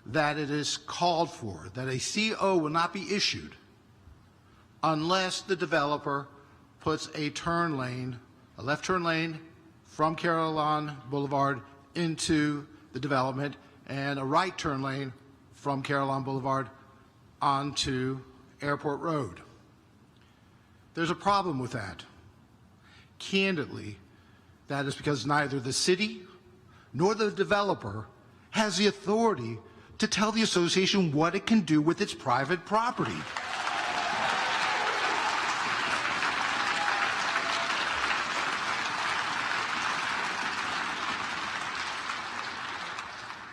that it is called for that a CO will not be issued unless the developer puts a turn lane, a left turn lane from Caroline Boulevard into the development and a right turn lane from Caroline Boulevard onto Airport Road. There's a problem with that. Candidly, that is because neither the city nor the developer has the authority to tell the association what it can do with its private property.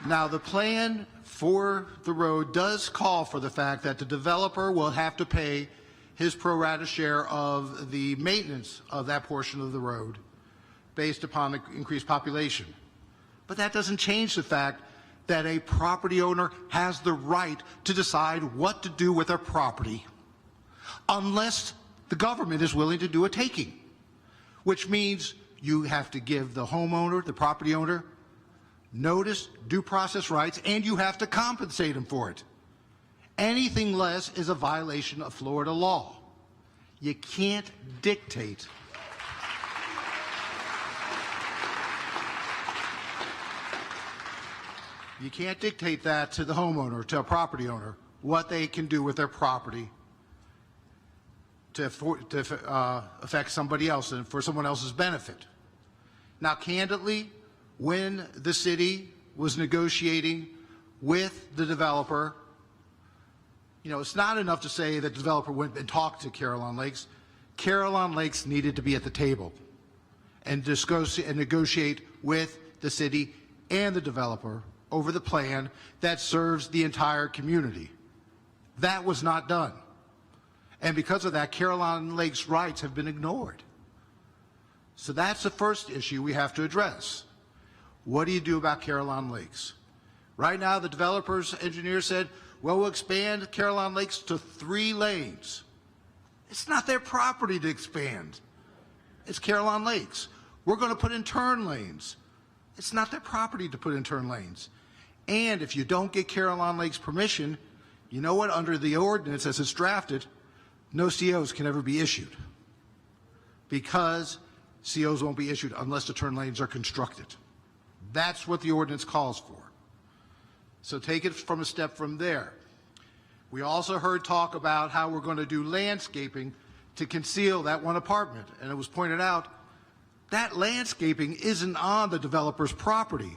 Now, the plan for the road does call for the fact that the developer will have to pay his pro rata share of the maintenance of that portion of the road based upon the increased population. But that doesn't change the fact that a property owner has the right to decide what to do with their property unless the government is willing to do a taking, which means you have to give the homeowner, the property owner, notice, due process rights, and you have to compensate them for it. Anything less is a violation of Florida law. You can't dictate. You can't dictate that to the homeowner, to a property owner, what they can do with their property to affect somebody else and for someone else's benefit. Now, candidly, when the city was negotiating with the developer, you know, it's not enough to say that the developer went and talked to Carillon Lakes. Carillon Lakes needed to be at the table and discuss and negotiate with the city and the developer over the plan that serves the entire community. That was not done. And because of that, Carillon Lakes' rights have been ignored. So that's the first issue we have to address. What do you do about Carillon Lakes? Right now, the developer's engineer said, well, we'll expand Carillon Lakes to 3 lanes. It's not their property to expand. It's Carillon Lakes. We're going to put in turn lanes. It's not their property to put in turn lanes. And if you don't get Carillon Lakes permission, you know what? Under the ordinance as it's drafted, no COs can ever be issued because COs won't be issued unless the turn lanes are constructed. That's what the ordinance calls for. So take it from a step from there. We also heard talk about how we're going to do landscaping to conceal that one apartment. And it was pointed out that landscaping isn't on the developer's property.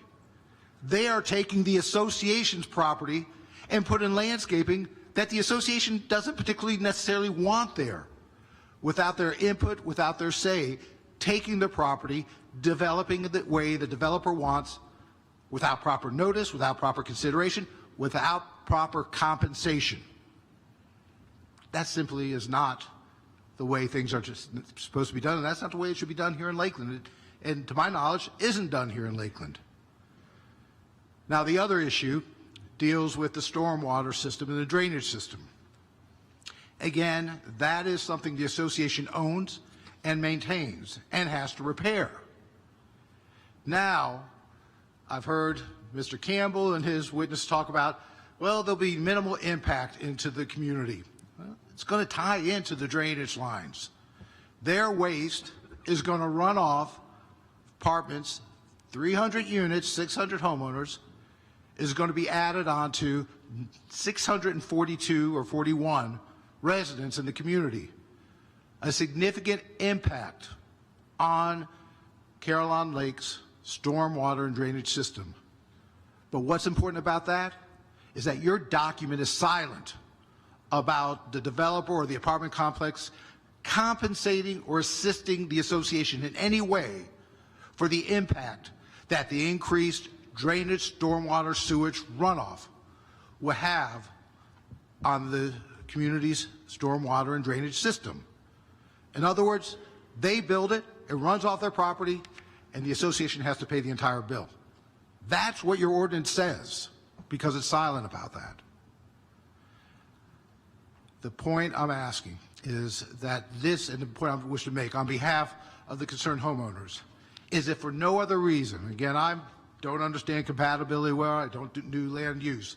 They are taking the association's property and put in landscaping that the association doesn't particularly necessarily want there. Without their input, without their say, taking the property, developing it the way the developer wants, without proper notice, without proper consideration, without proper compensation. That simply is not the way things are just supposed to be done, and that's not the way it should be done here in Lakeland. And to my knowledge, isn't done here in Lakeland. Now, the other issue deals with the stormwater system and the drainage system. Again, that is something the association owns and maintains and has to repair. Now, I've heard Mr. Campbell and his witness talk about, well, there'll be minimal impact into the community. Well, it's going to tie into the drainage lines. Their waste is going to run off apartments, 300 units, 600 homeowners, is going to be added on to 642 or 41 residents in the community. A significant impact on Carillon Lakes' stormwater and drainage system. But what's important about that is that your document is silent about the developer or the apartment complex compensating or assisting the association in any way for the impact that the increased drainage, stormwater, sewage runoff will have on the community's stormwater and drainage system. In other words, they build it, it runs off their property, and the association has to pay the entire bill. That's what your ordinance says, because it's silent about that. The point I'm asking is that this, and the point I wish to make on behalf of the concerned homeowners, is if for no other reason, again, I don't understand compatibility well, I don't do land use,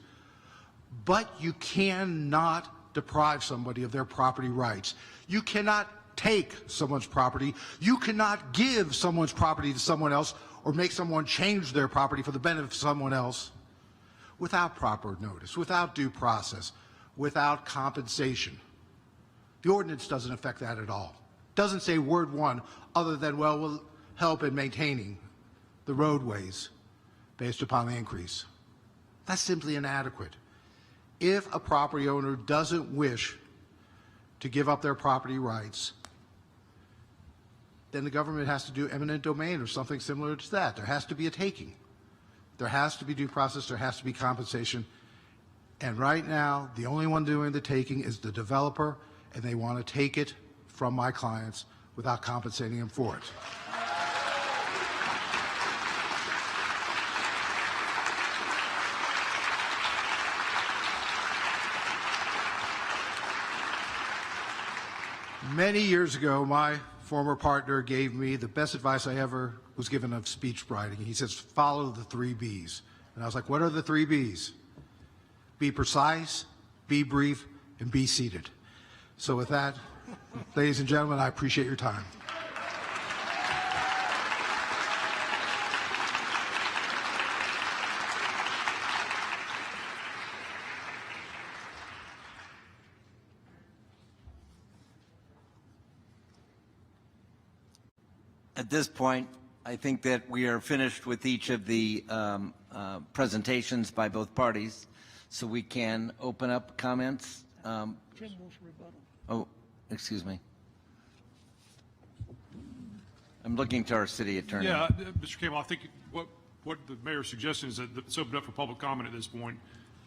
but you cannot deprive somebody of their property rights. You cannot take someone's property. You cannot give someone's property to someone else or make someone change their property for the benefit of someone else without proper notice, without due process, without compensation. The ordinance doesn't affect that at all. It doesn't say word one other than, well, we'll help in maintaining the roadways based upon the increase. That's simply inadequate. If a property owner doesn't wish to give up their property rights, then the government has to do eminent domain or something similar to that. There has to be a taking. There has to be due process, there has to be compensation. And right now, the only one doing the taking is the developer, and they want to take it from my clients without compensating them for it. Many years ago, my former partner gave me the best advice I ever was given of speech writing. He says, follow the 3 B's. And I was like, what are the 3 B's? Be precise, be brief, and be seated. So with that, ladies and gentlemen, I appreciate your time. At this point, I think that we are finished with each of the presentations by both parties, so we can open up comments. Oh, excuse me. I'm looking to our city attorney. Yeah, Mr. Campbell, I think what the mayor's suggestion is that it's opened up for public comment at this point.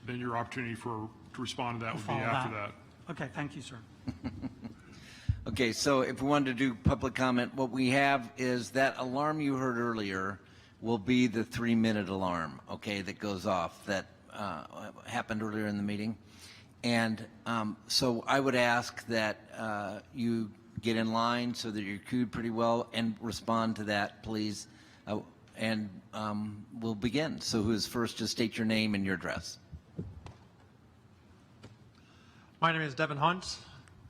Then your opportunity to respond to that would be after that. Okay, thank you, sir. Okay, so if we wanted to do public comment, what we have is that alarm you heard earlier will be the 3-minute alarm, okay, that goes off that happened earlier in the meeting. And so I would ask that you get in line so that you're queued pretty well and respond to that, please. And we'll begin. So who is first? Just state your name and your address. My name is Devin Hunt.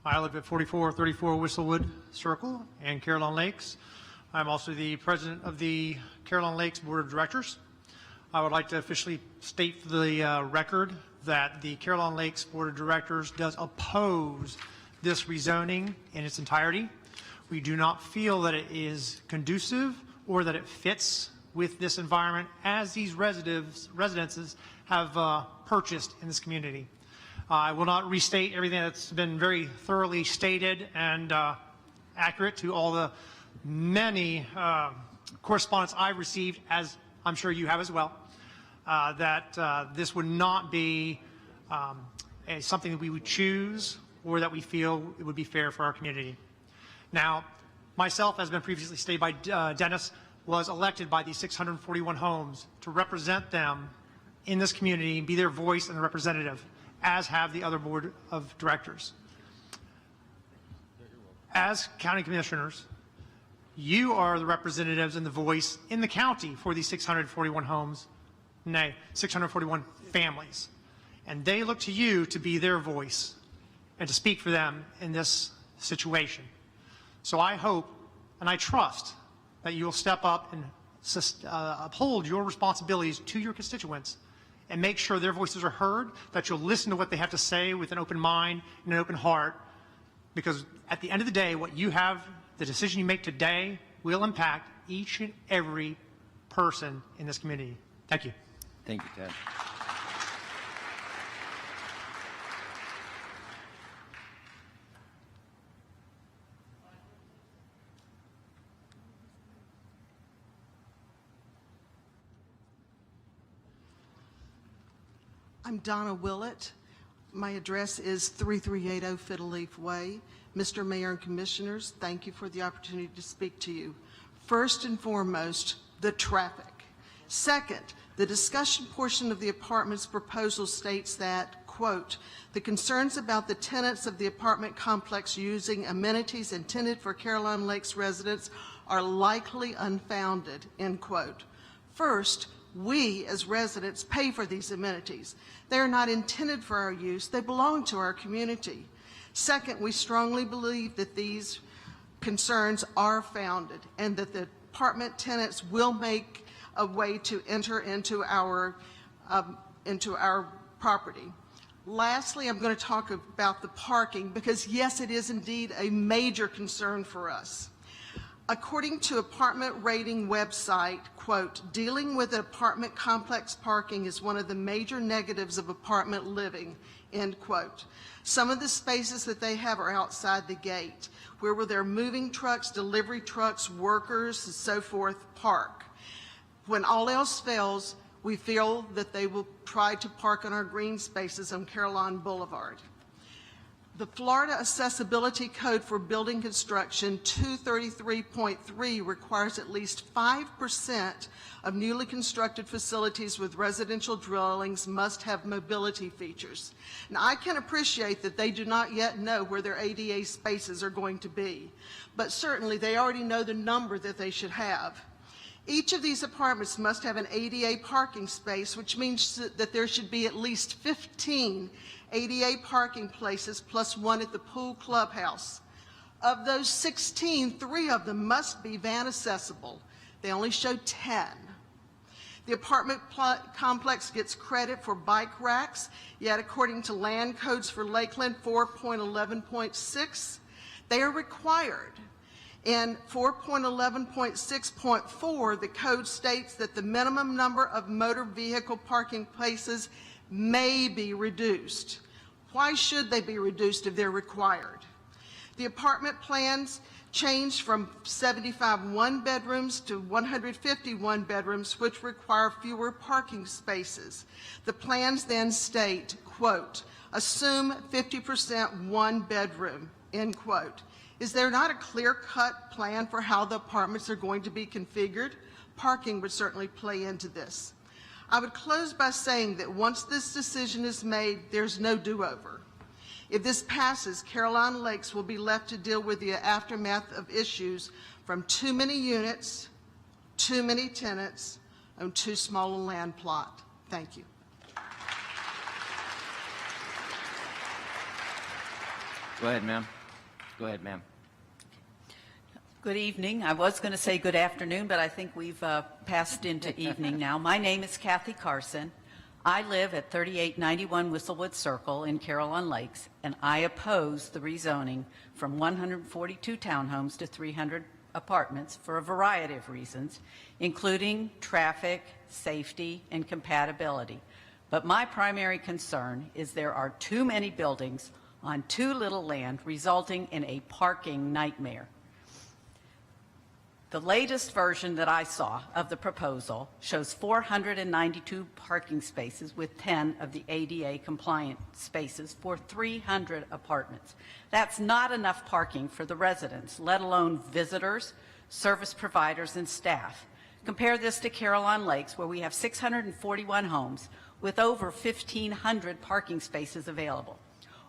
I live at 4434 Whistlewood Circle in Carolina Lakes. I'm also the president of the Carolina Lakes Board of Directors. I would like to officially state for the record that the Carolina Lakes Board of Directors does oppose this rezoning in its entirety. We do not feel that it is conducive or that it fits with this environment as these residences have purchased in this community. I will not restate everything that's been very thoroughly stated and accurate to all the many correspondence I've received, as I'm sure you have as well, that this would not be something that we would choose or that we feel it would be fair for our community. Now, myself, as been previously stated by Dennis, was elected by these 641 homes to represent them in this community and be their voice and representative, as have the other board of directors. As county commissioners, you are the representatives and the voice in the county for these 641 homes, nay, 641 families. And they look to you to be their voice and to speak for them in this situation. So I hope and I trust that you will step up and uphold your responsibilities to your constituents and make sure their voices are heard, that you'll listen to what they have to say with an open mind and an open heart, because at the end of the day, what you have, the decision you make today, will impact each and every person in this community. Thank you. Thank you, Ted. I'm Donna Willett. My address is 3380 Fiddle Leaf Way. Mr. Mayor and Commissioners, thank you for the opportunity to speak to you. First and foremost, the traffic. Second, the discussion portion of the apartment's proposal states that, quote, the concerns about the tenants of the apartment complex using amenities intended for Carolina Lakes residents are likely unfounded, end quote. First, we, as residents, pay for these amenities. They are not intended for our use. They belong to our community. Second, we strongly believe that these concerns are founded and that the apartment tenants will make a way to enter into our property. Lastly, I'm going to talk about the parking because, yes, it is indeed a major concern for us. According to apartment rating website, quote, dealing with apartment complex parking is one of the major negatives of apartment living, end quote. Some of the spaces that they have are outside the gate, where their moving trucks, delivery trucks, workers, and so forth park. When all else fails, We feel that they will try to park on our green spaces on Caroline Boulevard. The Florida Accessibility Code for Building Construction 233.3 requires at least 5% of newly constructed facilities with residential dwellings must have mobility features. Now, I can appreciate that they do not yet know where their ADA spaces are going to be, but certainly they already know the number that they should have. Each of these apartments must have an ADA parking space, which means that there should be at least 15 ADA parking places plus one at the pool clubhouse. Of those 16, 3 of them must be van accessible. They only show 10. The apartment complex gets credit for bike racks, yet according to land codes for Lakeland 4.11.6, they are required. In 4.11.6.4, the code states that the minimum number of motor vehicle parking places may be reduced. Why should they be reduced if they're required? The apartment plans changed from 75 one-bedrooms to 151 bedrooms, which require fewer parking spaces. The plans then state, quote, assume 50% one bedroom, end quote. Is there not a clear-cut plan for how the apartments are going to be configured? Parking would certainly play into this. I would close by saying that once this decision is made, there's no do-over. If this passes, Caroline Lakes will be left to deal with the aftermath of issues from too many units, too many tenants, and too small a land plot. Thank you. Go ahead, ma'am. Go ahead, ma'am. Good evening. I was going to say good afternoon, but I think we've passed into evening now. My name is Kathy Carson. I live at 3891 Whistlewood Circle in Caroline Lakes, and I oppose the rezoning from 142 townhomes to 300 apartments for a variety of reasons, including traffic, safety, and compatibility. But my primary concern is there are too many buildings on too little land, resulting in a parking nightmare. The latest version that I saw of the proposal shows 492 parking spaces with 10 of the ADA compliant spaces for 300 apartments. That's not enough parking for the residents, let alone visitors, service providers, and staff. Compare this to Caroline Lakes, where we have 641 homes with over 1,500 parking spaces available.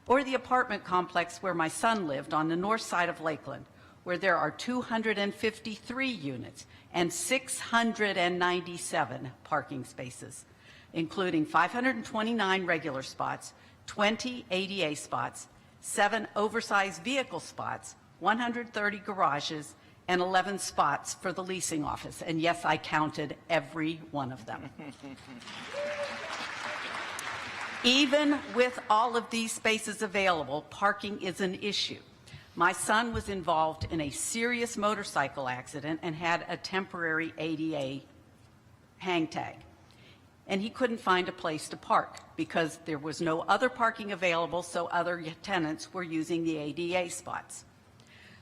Or the apartment complex where my son lived on the north side of Lakeland, where there are 253 units and 697 parking spaces, including 529 regular spots, 20 ADA spots, 7 oversized vehicle spots, 130 garages, and 11 spots for the leasing office. And yes, I counted every one of them. Even with all of these spaces available, parking is an issue. My son was involved in a serious motorcycle accident and had a temporary ADA hang tag. And he couldn't find a place to park because there was no other parking available, so other tenants were using the ADA spots.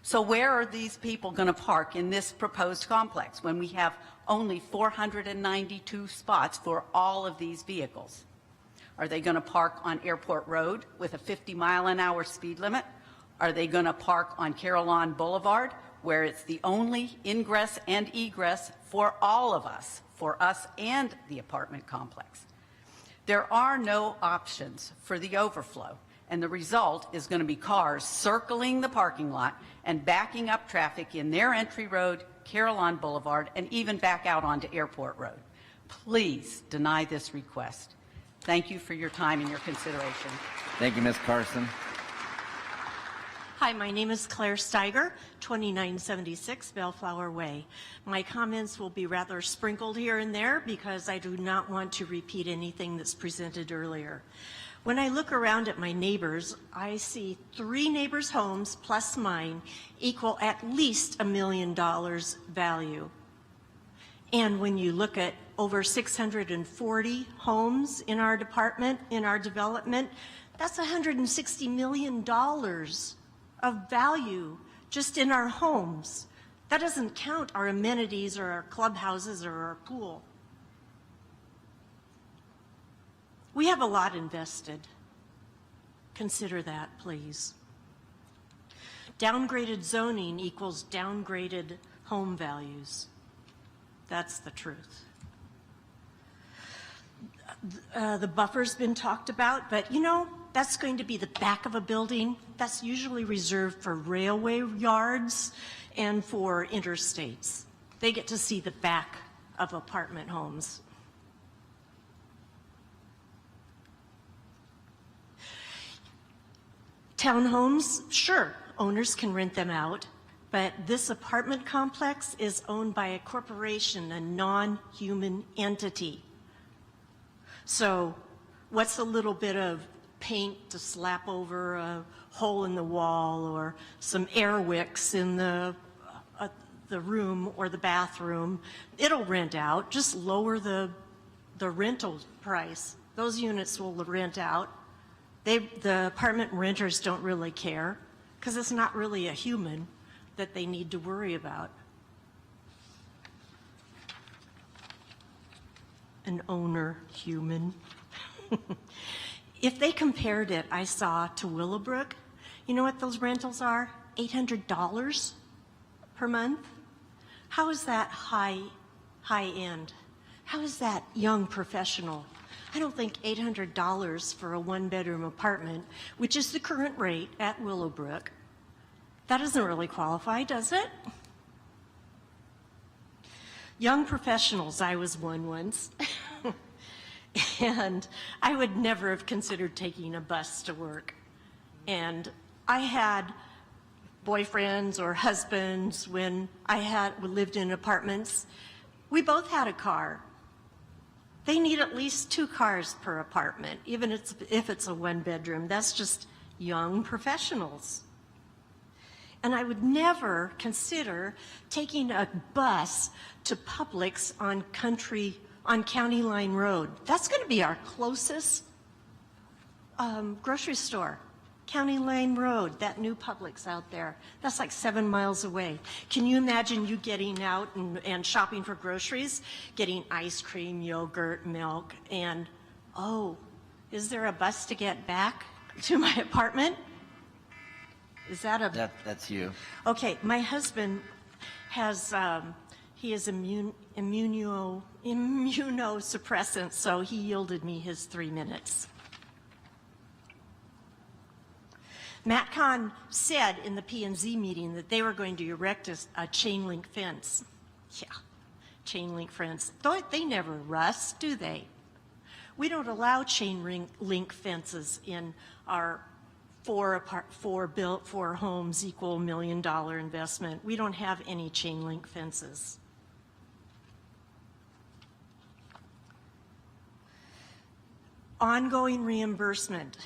So where are these people going to park in this proposed complex when we have only 492 spots for all of these vehicles? Are they going to park on Airport Road with a 50-mile-an-hour speed limit? Are they going to park on Caroline Boulevard, where it's the only ingress and egress for all of us, for us and the apartment complex? There are no options for the overflow, and the result is going to be cars circling the parking lot and backing up traffic in their entry road, Caroline Boulevard, and even back out onto Airport Road. Please deny this request. Thank you for your time and your consideration. Thank you, Ms. Carson. Hi, my name is Claire Steiger, 2976 Bellflower Way. My comments will be rather sprinkled here and there because I do not want to repeat anything that's presented earlier. When I look around at my neighbors, I see 3 neighbors' homes plus mine equal at least $1 million value. And when you look at over 640 homes in our department, in our development, that's $160 million of value just in our homes. That doesn't count our amenities or our clubhouses or our pool. We have a lot invested. Consider that, please. Downgraded zoning equals downgraded home values. That's the truth. The buffer's been talked about, but you know, that's going to be the back of a building. That's usually reserved for railway yards and for interstates. They get to see the back of apartment homes. Townhomes, sure, owners can rent them out, but this apartment complex is owned by a corporation, a non-human entity. So what's a little bit of paint to slap over a hole in the wall or some air wicks in the room or the bathroom? It'll rent out. Just lower the rental price. Those units will rent out. The apartment renters don't really care because it's not really a human that they need to worry about. An owner human. If they compared it, I saw, to Willowbrook, you know what those rentals are? $800 per month. How is that high end? How is that young professional? I don't think $800 for a one-bedroom apartment, which is the current rate at Willowbrook, that doesn't really qualify, does it? Young professionals, I was one once, and I would never have considered taking a bus to work. And I had boyfriends or husbands when we lived in apartments. We both had a car. They need at least 2 cars per apartment, even if it's a one-bedroom. That's just young professionals. And I would never consider taking a bus to Publix on County Line Road. That's going to be our closest grocery store. County Line Road, that new Publix out there. That's like 7 miles away. Can you imagine you getting out and shopping for groceries, getting ice cream, yogurt, milk, and, oh, is there a bus to get back to my apartment? Is that a... That's you. Okay, my husband has, he is immunosuppressant, so he yielded me his 3 minutes. Matt Kahn said in the P&Z meeting that they were going to erect a chain link fence. Yeah, chain link fence. They never rust, do they? We don't allow chain link fences in our 4 homes equal $1 million investment. We don't have any chain link fences. Ongoing reimbursement.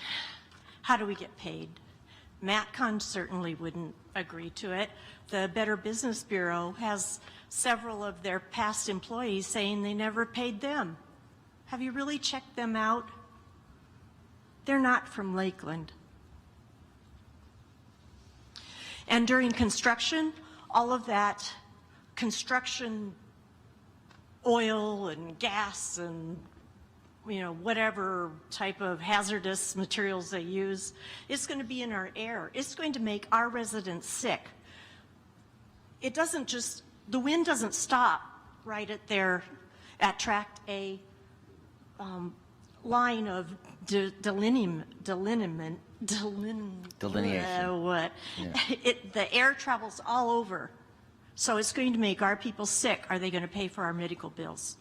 How do we get paid? Matt Kahn certainly wouldn't agree to it. The Better Business Bureau has several of their past employees saying they never paid them. Have you really checked them out? They're not from Lakeland. And during construction, all of that construction oil and gas and whatever type of hazardous materials they use, it's going to be in our air. It's going to make our residents sick. It doesn't just, the wind doesn't stop right at Tract A line of delineation. Yeah. The air travels all over. So it's going to make our people sick. Are they going to pay for our medical bills?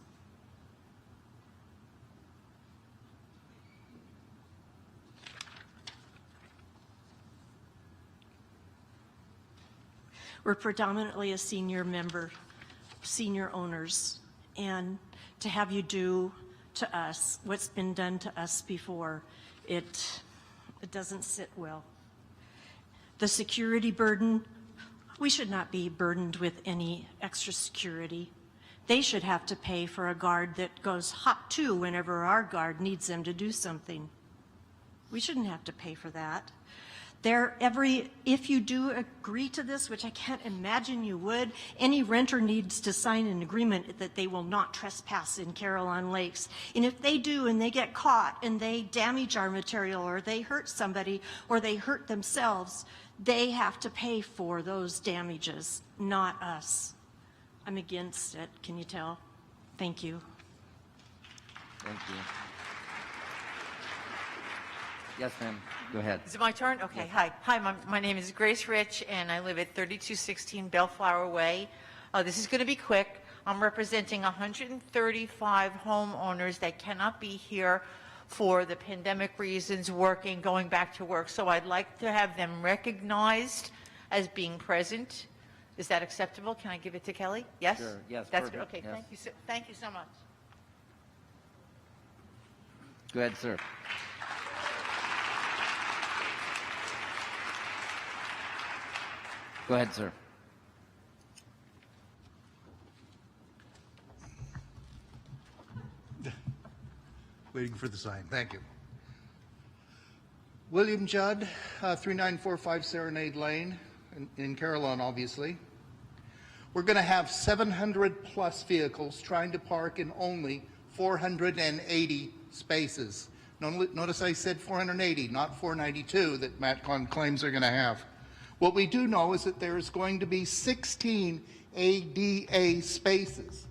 We're predominantly a senior owners, and to have you do to us what's been done to us before, it doesn't sit well. The security burden, we should not be burdened with any extra security. They should have to pay for a guard that goes hot too whenever our guard needs them to do something. We shouldn't have to pay for that. if you do agree to this, which I can't imagine you would, any renter needs to sign an agreement that they will not trespass in Carillon Lakes. And if they do and they get caught and they damage our material or they hurt somebody or they hurt themselves, they have to pay for those damages, not us. I'm against it, can you tell? Thank you. Thank you. Yes, ma'am. Go ahead. Is it my turn? Okay, hi. Hi, my name is Grace Rich, and I live at 3216 Bellflower Way. This is going to be quick. I'm representing 135 homeowners that cannot be here for the pandemic reasons, working, going back to work. So I'd like to have them recognized as being present. Is that acceptable? Can I give it to Kelly? Yes? Sure. Yes, That's perfect. good. Okay, Yes. Thank you so much. Go ahead, sir. Go ahead, sir. Waiting for the sign. Thank you. William Judd, 3945 Serenade Lane in Carillon, obviously. We're going to have 700 plus vehicles trying to park in only 480 spaces. Notice I said 480, not 492 that MatCon claims they're going to have. What we do know is that there's going to be 16 ADA spaces,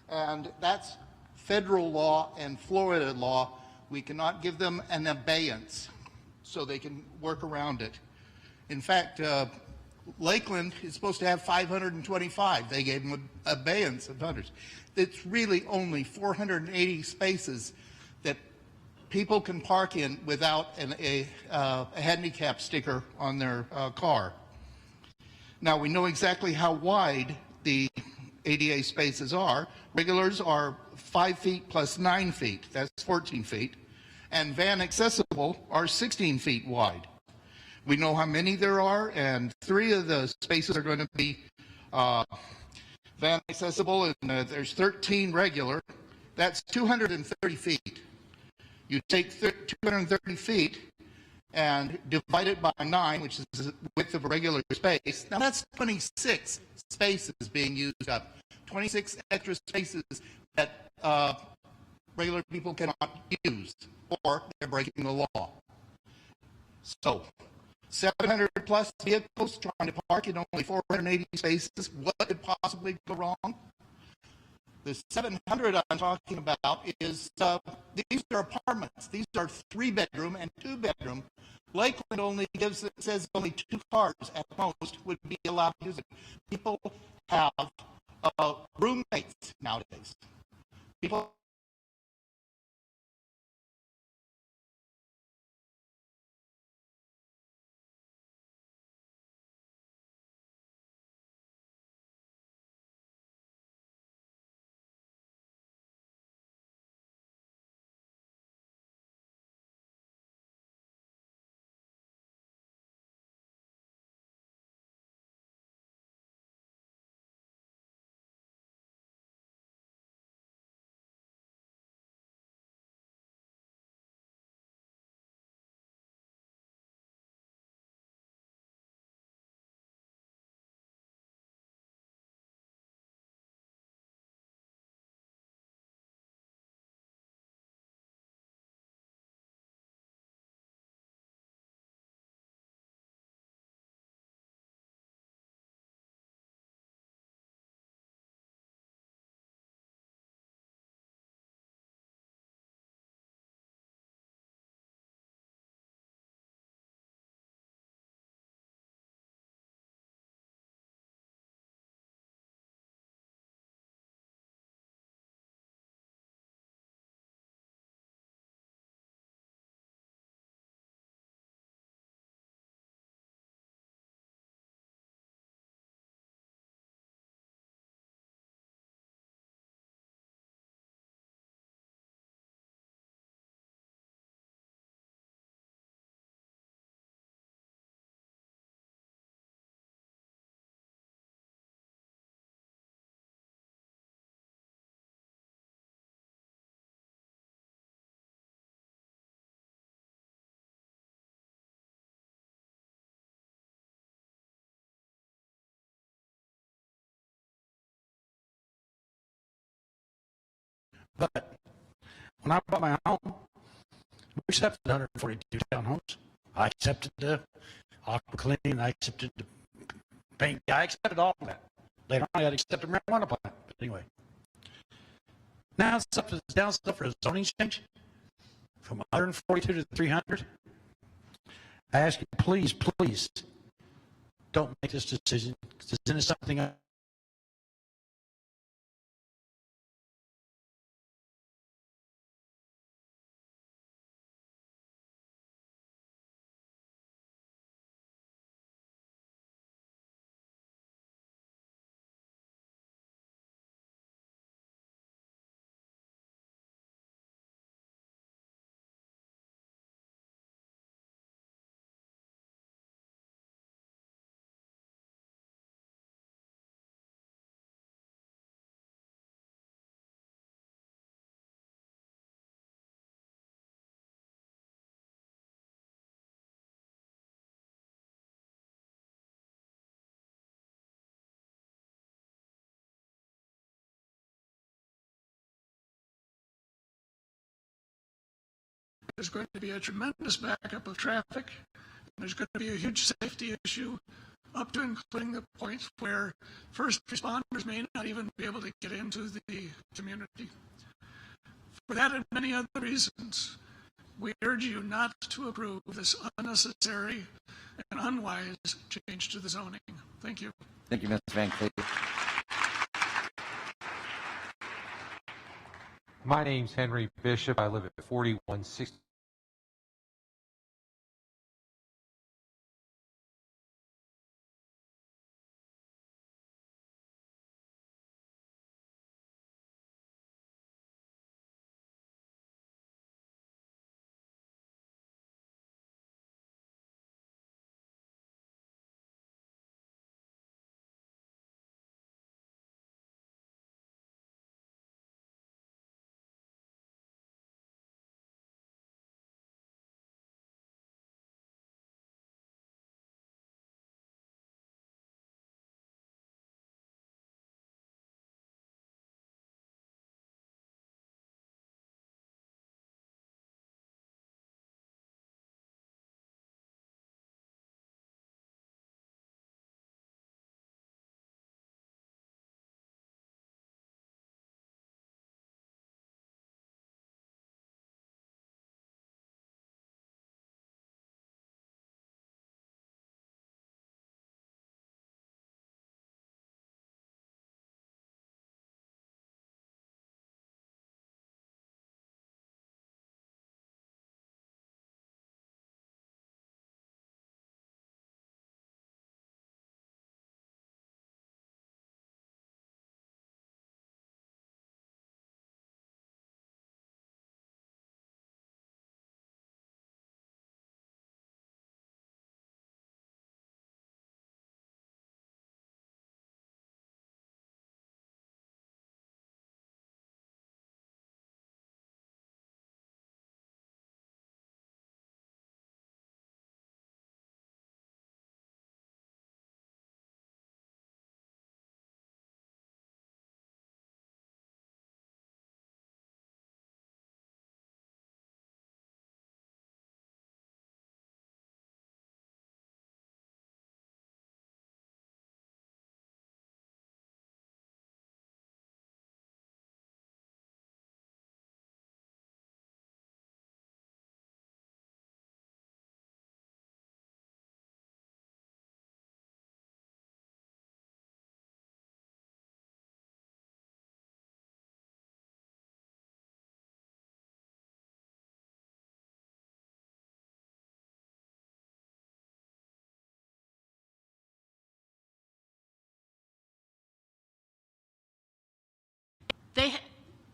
and that's federal law and Florida law. We cannot give them an abeyance so they can work around it. In fact, Lakeland is supposed to have 525. They gave them an abeyance of hundreds. It's really only 480 spaces that people can park in without a handicap sticker on their car. Now, we know exactly how wide the ADA spaces are. Regulars are 5 feet plus 9 feet. That's 14 feet. And van accessible are 16 feet wide. We know how many there are, and 3 of the spaces are going to be van accessible, and there's 13 regular. That's 230 feet. You take 230 feet and divide it by 9, which is the width of a regular space. Now that's 26 spaces being used up. 26 extra spaces that regular people cannot use, or they're breaking the law. So, 700 plus vehicles trying to park in only 480 spaces. What could possibly go wrong? The 700 I'm talking about is, these are apartments. These are 3-bedroom and 2-bedroom. Lakeland only says only 2 cars at most would be allowed to use it. People have roommates nowadays. People when I bought my home, we accepted 142 townhomes. I accepted the aqua clean, I accepted the paint, I accepted all of that. Later on, I had accepted marijuana plant, but anyway. Now it's down for a zoning change from 142 to 300. I ask you, please, please, don't make this decision. This is something there's going to be a tremendous backup of traffic. There's going to be a huge safety issue, up to including the point where first responders may not even be able to get into the community. For that and many other reasons, we urge you not to approve this unnecessary and unwise change to the zoning. Thank you. Thank you, Mr. Van Cleave. My name's Henry Bishop. I live at 4160.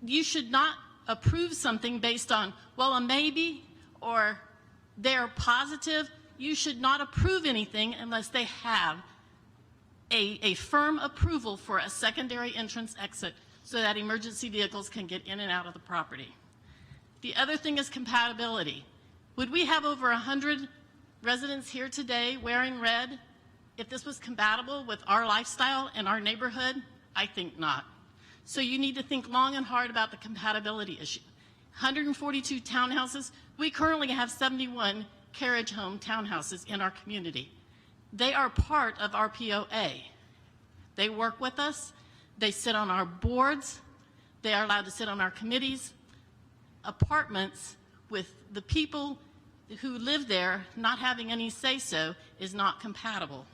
You should not approve something based on, well, a maybe or they're positive. You should not approve anything unless they have a firm approval for a secondary entrance exit so that emergency vehicles can get in and out of the property. The other thing is compatibility. Would we have over 100 residents here today wearing red if this was compatible with our lifestyle and our neighborhood? I think not. So you need to think long and hard about the compatibility issue. 142 townhouses. We currently have 71 carriage home townhouses in our community. They are part of our POA. They work with us. They sit on our boards. They are allowed to sit on our committees. Apartments with the people who live there not having any say-so is not compatible.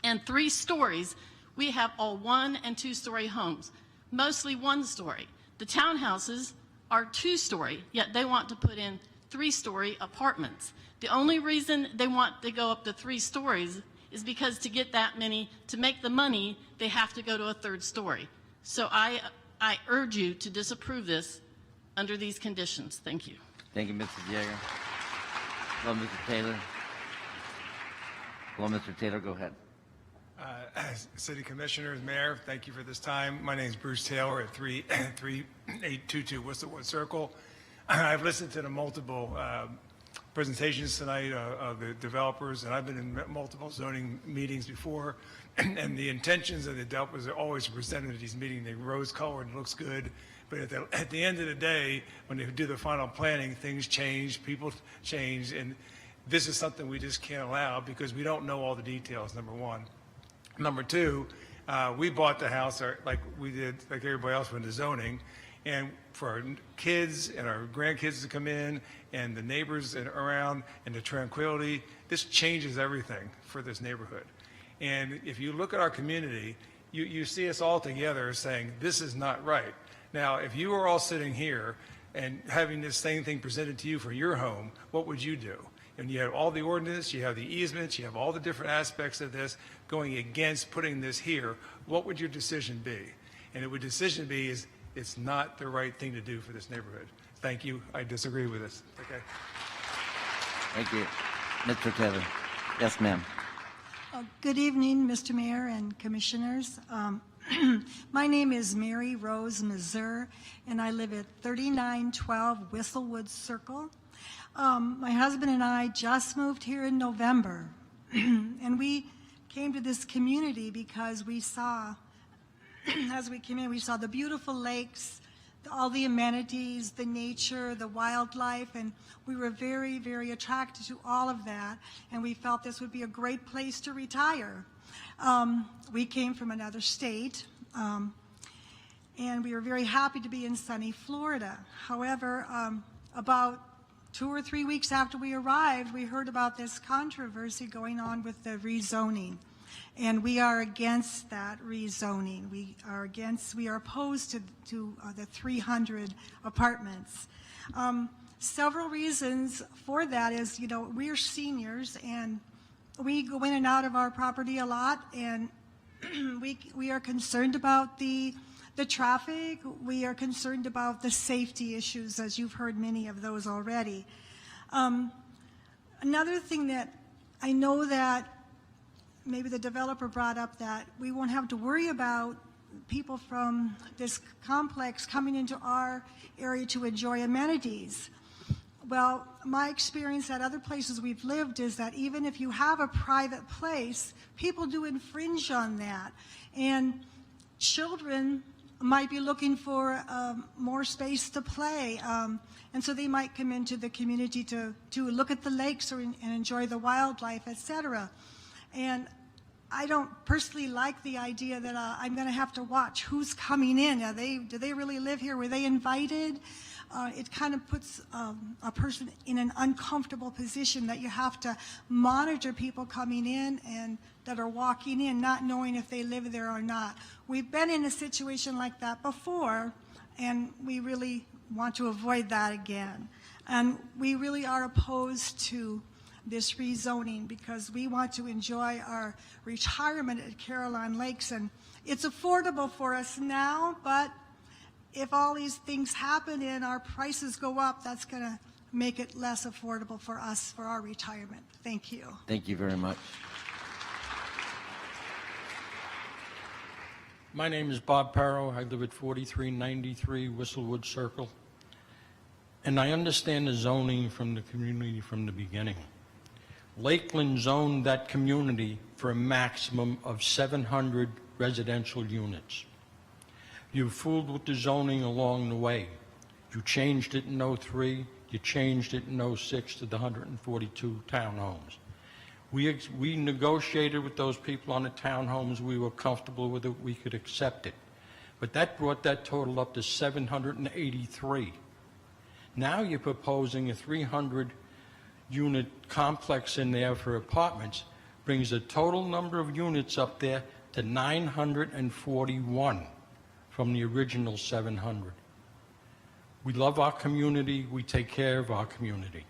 And 3 stories, we have all 1- and 2-story homes, mostly 1-story. The townhouses are 2-story, yet they want to put in 3-story apartments. The only reason they want to go up to 3 stories is because to get that many, to make the money, they have to go to a 3rd story. So I urge you to disapprove this under these conditions. Thank you. Thank you, Mrs. Yeager. Hello, Mr. Taylor. Hello, Mr. Taylor, go ahead. City Commissioners, Mayor, thank you for this time. My name is Bruce Taylor at 3822 Whistlewood Circle. I've listened to the multiple presentations tonight of the developers, and I've been in multiple zoning meetings before, and the intentions of the developers are always presented at these meetings. They're rose-colored and looks good, but at the end of the day, when they do the final planning, things change, people change, and this is something we just can't allow because we don't know all the details, number one. Number two, we bought the house like we did, like everybody else went to zoning, and for our kids and our grandkids to come in and the neighbors around and the tranquility, this changes everything for this neighborhood. And if you look at our community, you see us all together saying, this is not right. Now, if you were all sitting here and having this same thing presented to you for your home, what would you do? And you have all the ordinance, you have the easements, you have all the different aspects of this going against putting this here, what would your decision be? And it would decision be is it's not the right thing to do for this neighborhood. Thank you. I disagree with this. Okay. Thank you. Mr. Taylor. Yes, ma'am. Good evening, Mr. Mayor and Commissioners. My name is Mary Rose Mazur, and I live at 3912 Whistlewood Circle. My husband and I just moved here in November, and we came to this community because we saw, as we came in, we saw the beautiful lakes, all the amenities, the nature, the wildlife, and we were very, very attracted to all of that, and we felt this would be a great place to retire. We came from another state, and we were very happy to be in sunny Florida. However, about 2 or 3 weeks after we arrived, we heard about this controversy going on with the rezoning. And we are against that rezoning. We are opposed to the 300 apartments. Several reasons for that is, we're seniors and we go in and out of our property a lot, and we are concerned about the traffic. We are concerned about the safety issues, as you've heard many of those already. Another thing that I know that maybe the developer brought up, that we won't have to worry about people from this complex coming into our area to enjoy amenities. Well, my experience at other places we've lived is that even if you have a private place, people do infringe on that. And children might be looking for more space to play. And so they might come into the community to look at the lakes and enjoy the wildlife, etc. And I don't personally like the idea that I'm going to have to watch who's coming in. Do they really live here? Were they invited? It kind of puts a person in an uncomfortable position that you have to monitor people coming in and that are walking in, not knowing if they live there or not. We've been in a situation like that before, and we really want to avoid that again. And we really are opposed to this rezoning because we want to enjoy our retirement at Caroline Lakes, and it's affordable for us now, but if all these things happen and our prices go up, that's going to make it less affordable for us for our retirement. Thank you. Thank you very much. My name is Bob Parrow. I live at 4393 Whistlewood Circle. And I understand the zoning from the community from the beginning. Lakeland zoned that community for a maximum of 700 residential units. You fooled with the zoning along the way. You changed it in '03, you changed it in '06 to the 142 townhomes. We negotiated with those people on the townhomes. We were comfortable with it. We could accept it. But that brought that total up to 783. Now you're proposing a 300-unit complex in there for apartments, brings the total number of units up there to 941 from the original 700. We love our community. We take care of our community.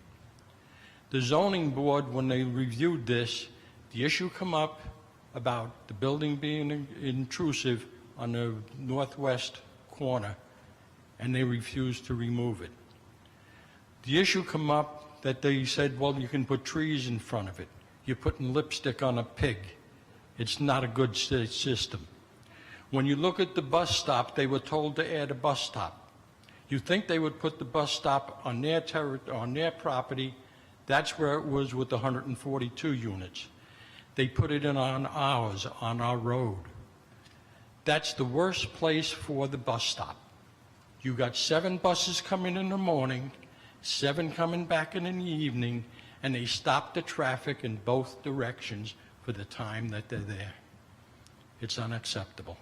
The zoning board, when they reviewed this, the issue come up about the building being intrusive on the northwest corner, and they refused to remove it. The issue come up that they said, well, you can put trees in front of it. You're putting lipstick on a pig. It's not a good system. When you look at the bus stop, they were told to add a bus stop. You think they would put the bus stop on their property. That's where it was with the 142 units. They put it in on ours, on our road. That's the worst place for the bus stop. You got 7 buses coming in the morning, 7 coming back in the evening, and they stop the traffic in both directions for the time that they're there. It's unacceptable.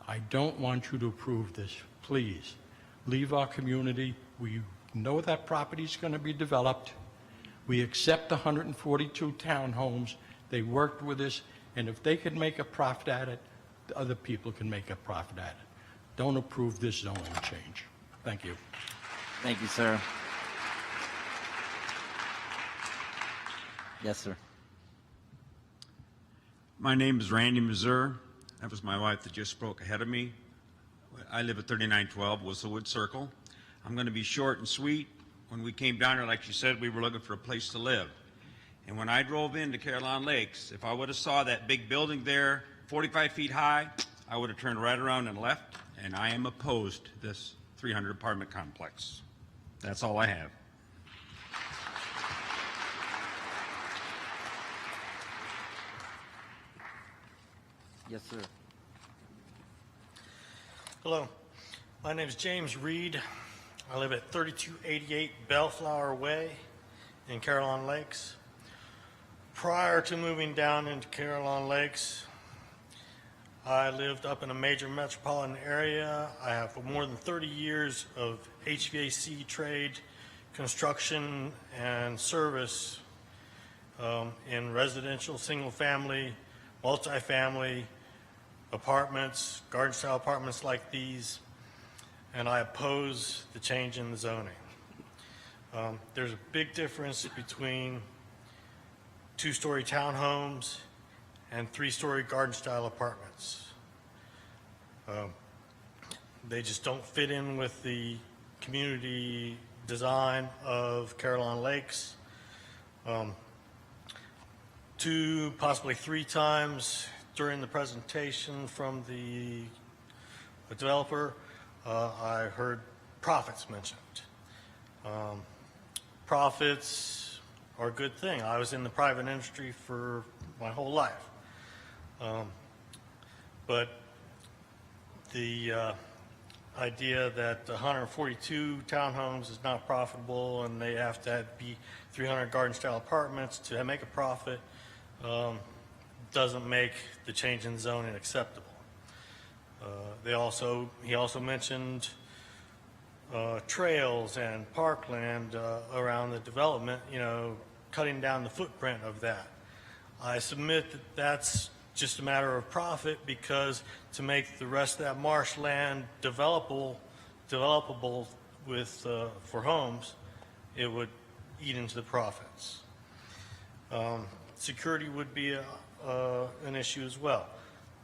I don't want you to approve this. Please, leave our community. We know that property is going to be developed. We accept the 142 townhomes. They worked with us, and if they could make a profit at it, the other people can make a profit at it. Don't approve this zoning change. Thank you. Thank you, sir. Yes, sir. My name is Randy Mazur. That was my wife that just spoke ahead of me. I live at 3912 Whistlewood Circle. I'm going to be short and sweet. When we came down here, like you said, we were looking for a place to live. And when I drove into Carolina Lakes, if I would have saw that big building there, 45 feet high, I would have turned right around and left. And I am opposed to this 300 apartment complex. That's all I have. Yes, sir. Hello, my name is James Reed. I live at 3288 Bellflower Way in Carolina Lakes. Prior to moving down into Carolina Lakes, I lived up in a major metropolitan area. I have more than 30 years of HVAC trade, construction, and service in residential, single-family, multifamily apartments, garden-style apartments like these, and I oppose the change in the zoning. There's a big difference between 2-story townhomes and 3-story garden-style apartments. They just don't fit in with the community design of Carolina Lakes. 2, possibly 3 times during the presentation from the developer, I heard profits mentioned. Profits are a good thing. I was in the private industry for my whole life. But the idea that 142 townhomes is not profitable and they have to be 300 garden-style apartments to make a profit doesn't make the change in zoning acceptable. He also mentioned trails and parkland around the development, cutting down the footprint of that. I submit that that's just a matter of profit, because to make the rest of that marshland developable with for homes, it would eat into the profits. Security would be an issue as well.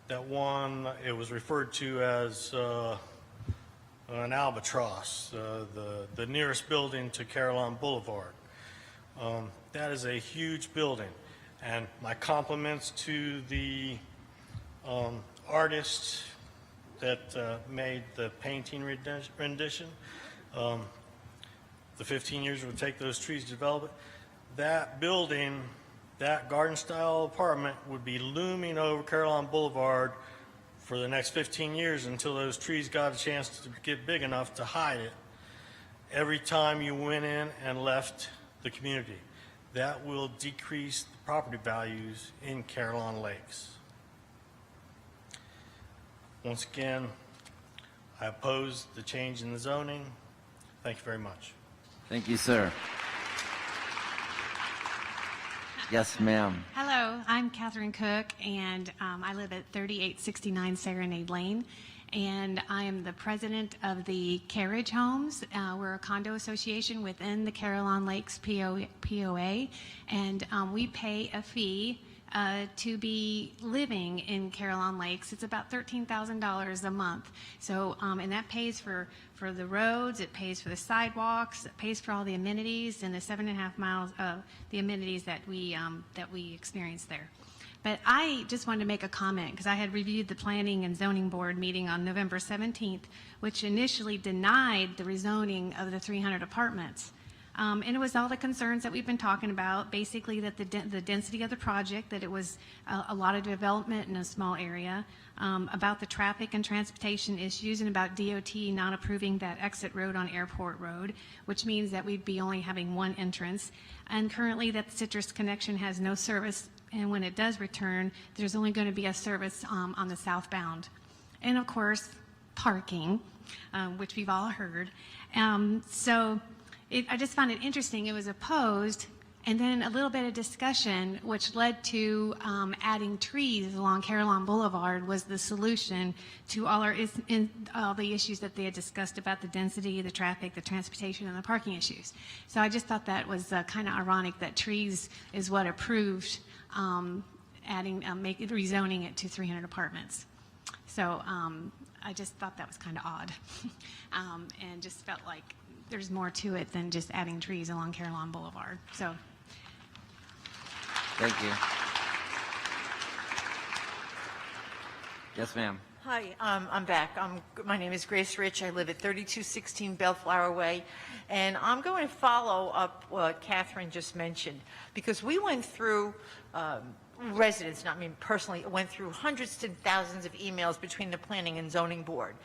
That one, it was referred to as an albatross, the nearest building to Carolina Boulevard. That is a huge building, and my compliments to the artist that made the painting rendition. The 15 years it would take those trees to develop it. That building, that garden-style apartment, would be looming over Carolina Boulevard for the next 15 years until those trees got a chance to get big enough to hide it every time you went in and left the community. That will decrease the property values in Carillon Lakes. Once again, I oppose the change in the zoning. Thank you very much. Thank you, sir. Yes, ma'am. Hello, I'm Catherine Cook, and I live at 3869 Serenade Lane, and I am the president of the Carriage Homes. We're a condo association within the Carillon Lakes POA, and we pay a fee to be living in Carillon Lakes. It's about $13,000 a month. So, and that pays for the roads, it pays for the sidewalks, it pays for all the amenities and the 7.5 miles of the amenities that we experience there. But I just wanted to make a comment because I had reviewed the Planning and Zoning Board meeting on November 17th, which initially denied the rezoning of the 300 apartments. And it was all the concerns that we've been talking about, basically that the density of the project, that it was a lot of development in a small area, about the traffic and transportation issues, and about DOT not approving that exit road on Airport Road, which means that we'd be only having one entrance. And currently that Citrus Connection has no service, and when it does return, there's only going to be a service on the southbound. And of course, parking, which we've all heard. I just found it interesting. It was opposed, and then a little bit of discussion, which led to adding trees along Carillon Boulevard was the solution to all the issues that they had discussed about the density, the traffic, the transportation, and the parking issues. So I just thought that was kind of ironic that trees is what approved rezoning it to 300 apartments. So I just thought that was kind of odd, and just felt like there's more to it than just adding trees along Carillon Boulevard. So, Thank you. Yes, ma'am. Hi, I'm back. My name is Grace Rich. I live at 3216 Bellflower Way, and I'm going to follow up what Catherine just mentioned, because we went through, residents, not me personally, went through hundreds and thousands of emails between the Planning and Zoning Board.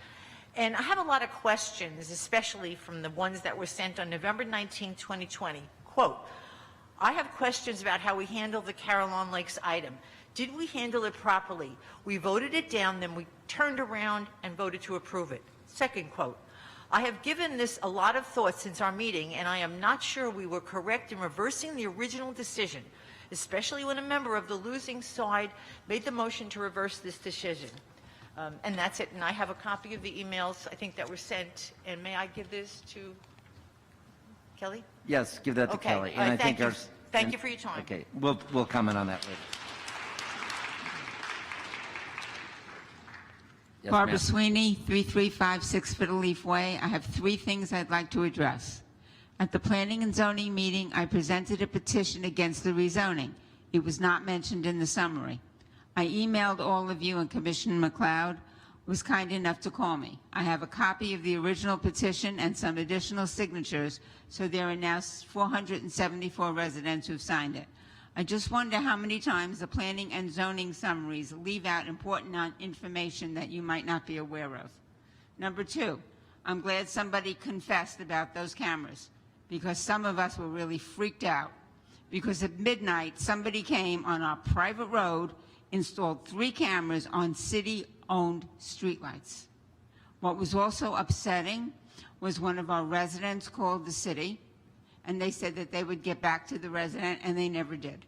And I have a lot of questions, especially from the ones that were sent on November 19, 2020. Quote, I have questions about how we handle the Carillon Lakes item. Did we handle it properly? We voted it down, then we turned around and voted to approve it. Second quote, I have given this a lot of thought since our meeting, and I am not sure we were correct in reversing the original decision, especially when a member of the losing side made the motion to reverse this decision. And that's it. And I have a copy of the emails, I think, that were sent. And may I give this to Kelly? Yes, give that to Okay. Kelly. All right, thank you. Thank you for your time. Okay, we'll comment on that later. Yes, Barbara ma'am. Sweeney, 3356 Fiddle Leaf Way. I have 3 things I'd like to address. At the Planning and Zoning meeting, I presented a petition against the rezoning. It was not mentioned in the summary. I emailed all of you, and Commissioner McLeod was kind enough to call me. I have a copy of the original petition and some additional signatures, so there are now 474 residents who've signed it. I just wonder how many times the planning and zoning summaries leave out important information that you might not be aware of. Number 2, I'm glad somebody confessed about those cameras, because some of us were really freaked out. Because at midnight, somebody came on our private road, installed 3 cameras on city-owned streetlights. What was also upsetting was one of our residents called the city, and they said that they would get back to the resident, and they never did.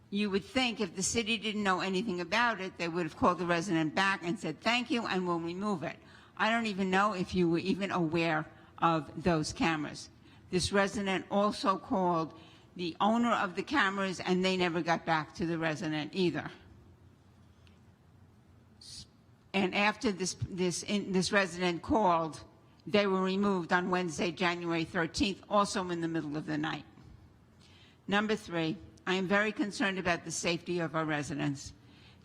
You would think if the city didn't know anything about it, they would have called the resident back and said, thank you, and we'll remove it. I don't even know if you were even aware of those cameras. This resident also called the owner of the cameras, and they never got back to the resident either. And after this resident called, they were removed on Wednesday, January 13th, also in the middle of the night. Number 3, I am very concerned about the safety of our residents.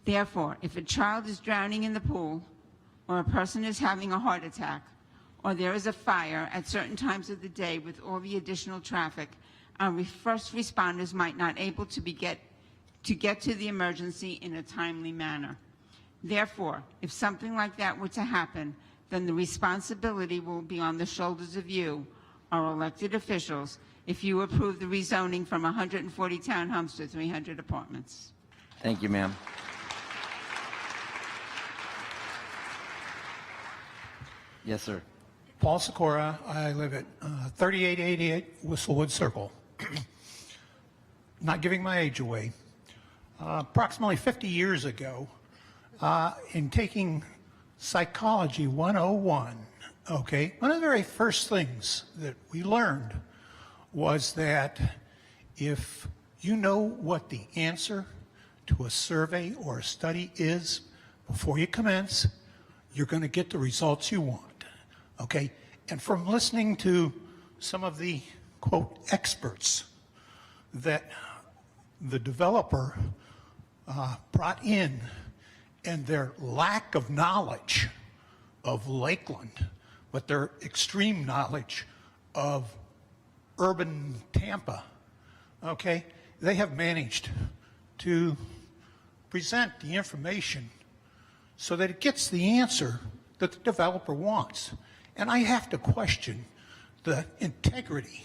Therefore, if a child is drowning in the pool, or a person is having a heart attack, or there is a fire at certain times of the day with all the additional traffic, our first responders might not able to get to the emergency in a timely manner. Therefore, if something like that were to happen, then the responsibility will be on the shoulders of you, our elected officials if you approve the rezoning from 140 townhomes to 300 apartments. Thank you, ma'am. Yes, sir. Paul Sikora. I live at 3888 Whistlewood Circle. Not giving my age away. Approximately 50 years ago, in taking Psychology 101, okay, one of the very first things that we learned was that if you know what the answer to a survey or a study is before you commence, you're going to get the results you want. Okay, and from listening to some of the, quote, experts that the developer brought in and their lack of knowledge of Lakeland, but their extreme knowledge of urban Tampa, okay, they have managed to present the information so that it gets the answer that the developer wants. And I have to question the integrity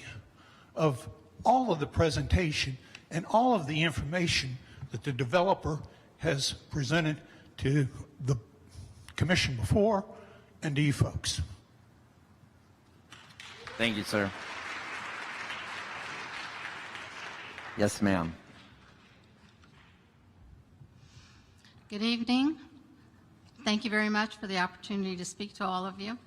of all of the presentation and all of the information that the developer has presented to the commission before and to you folks. Thank you, sir. Yes, ma'am. Good evening. Thank you very much for the opportunity to speak to all of you.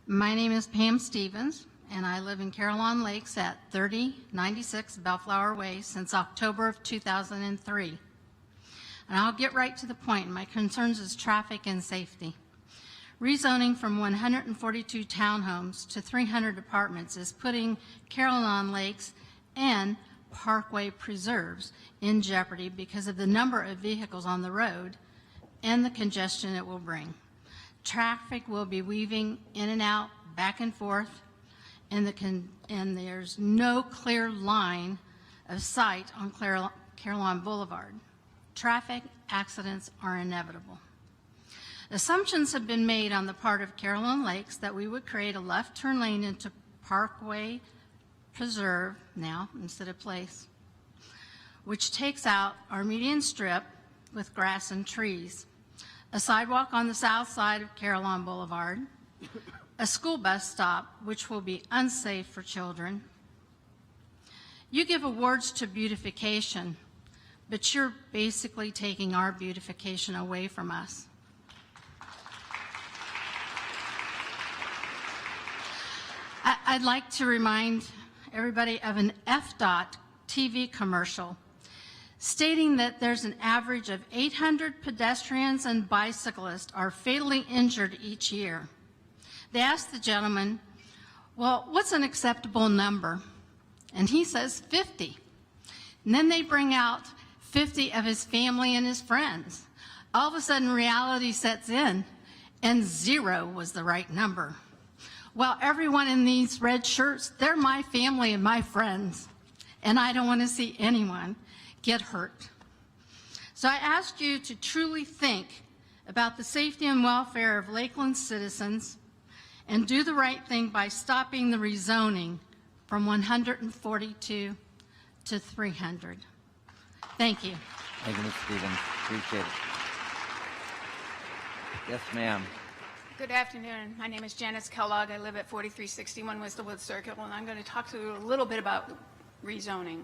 My name is Pam Stevens, and I live in Carillon Lakes at 3096 Bellflower Way since October of 2003. And I'll get right to the point. My concerns is traffic and safety. Rezoning from 142 townhomes to 300 apartments is putting Carillon Lakes and Parkway preserves in jeopardy because of the number of vehicles on the road and the congestion it will bring. Traffic will be weaving in and out, back and forth, and there's no clear line of sight on Carillon Boulevard. Traffic accidents are inevitable. Assumptions have been made on the part of Carillon Lakes that we would create a left turn lane into Parkway Preserve now instead of Place, which takes out our median strip with grass and trees, a sidewalk on the south side of Carillon Boulevard, a school bus stop, which will be unsafe for children. You give awards to beautification, but you're basically taking our beautification away from us. I'd like to remind everybody of an FDOT TV commercial stating that there's an average of 800 pedestrians and bicyclists are fatally injured each year. They asked the gentleman, well, what's an acceptable number? And he says 50. And then they bring out 50 of his family and his friends. All of a sudden reality sets in and 0 was the right number. Well, everyone in these red shirts, they're my family and my friends, and I don't want to see anyone get hurt. So I ask you to truly think about the safety and welfare of Lakeland citizens and do the right thing by stopping the rezoning from 142 to 300. Thank you. Thank you, Ms. Stevens. Appreciate it. Yes, ma'am. Good afternoon. My name is Janice Kellogg. I live at 4361 Whistlewood Circle, and I'm going to talk to you a little bit about rezoning.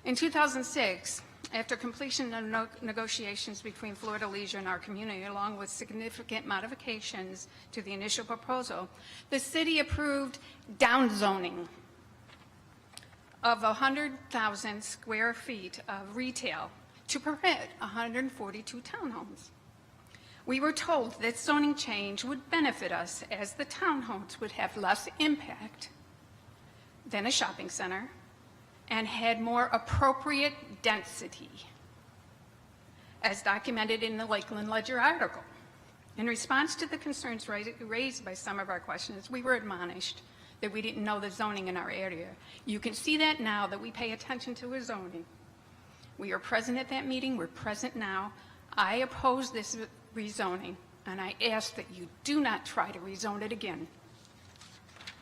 In 2006, after completion of negotiations between Florida Leisure and our community, along with significant modifications to the initial proposal, the city approved downzoning of 100,000 square feet of retail to permit 142 townhomes. We were told that zoning change would benefit us as the townhomes would have less impact than a shopping center and had more appropriate density, as documented in the Lakeland Ledger article. In response to the concerns raised by some of our questions, we were admonished that we didn't know the zoning in our area. You can see that now that we pay attention to the zoning. We are present at that meeting. We're present now. I oppose this rezoning, and I ask that you do not try to rezone it again.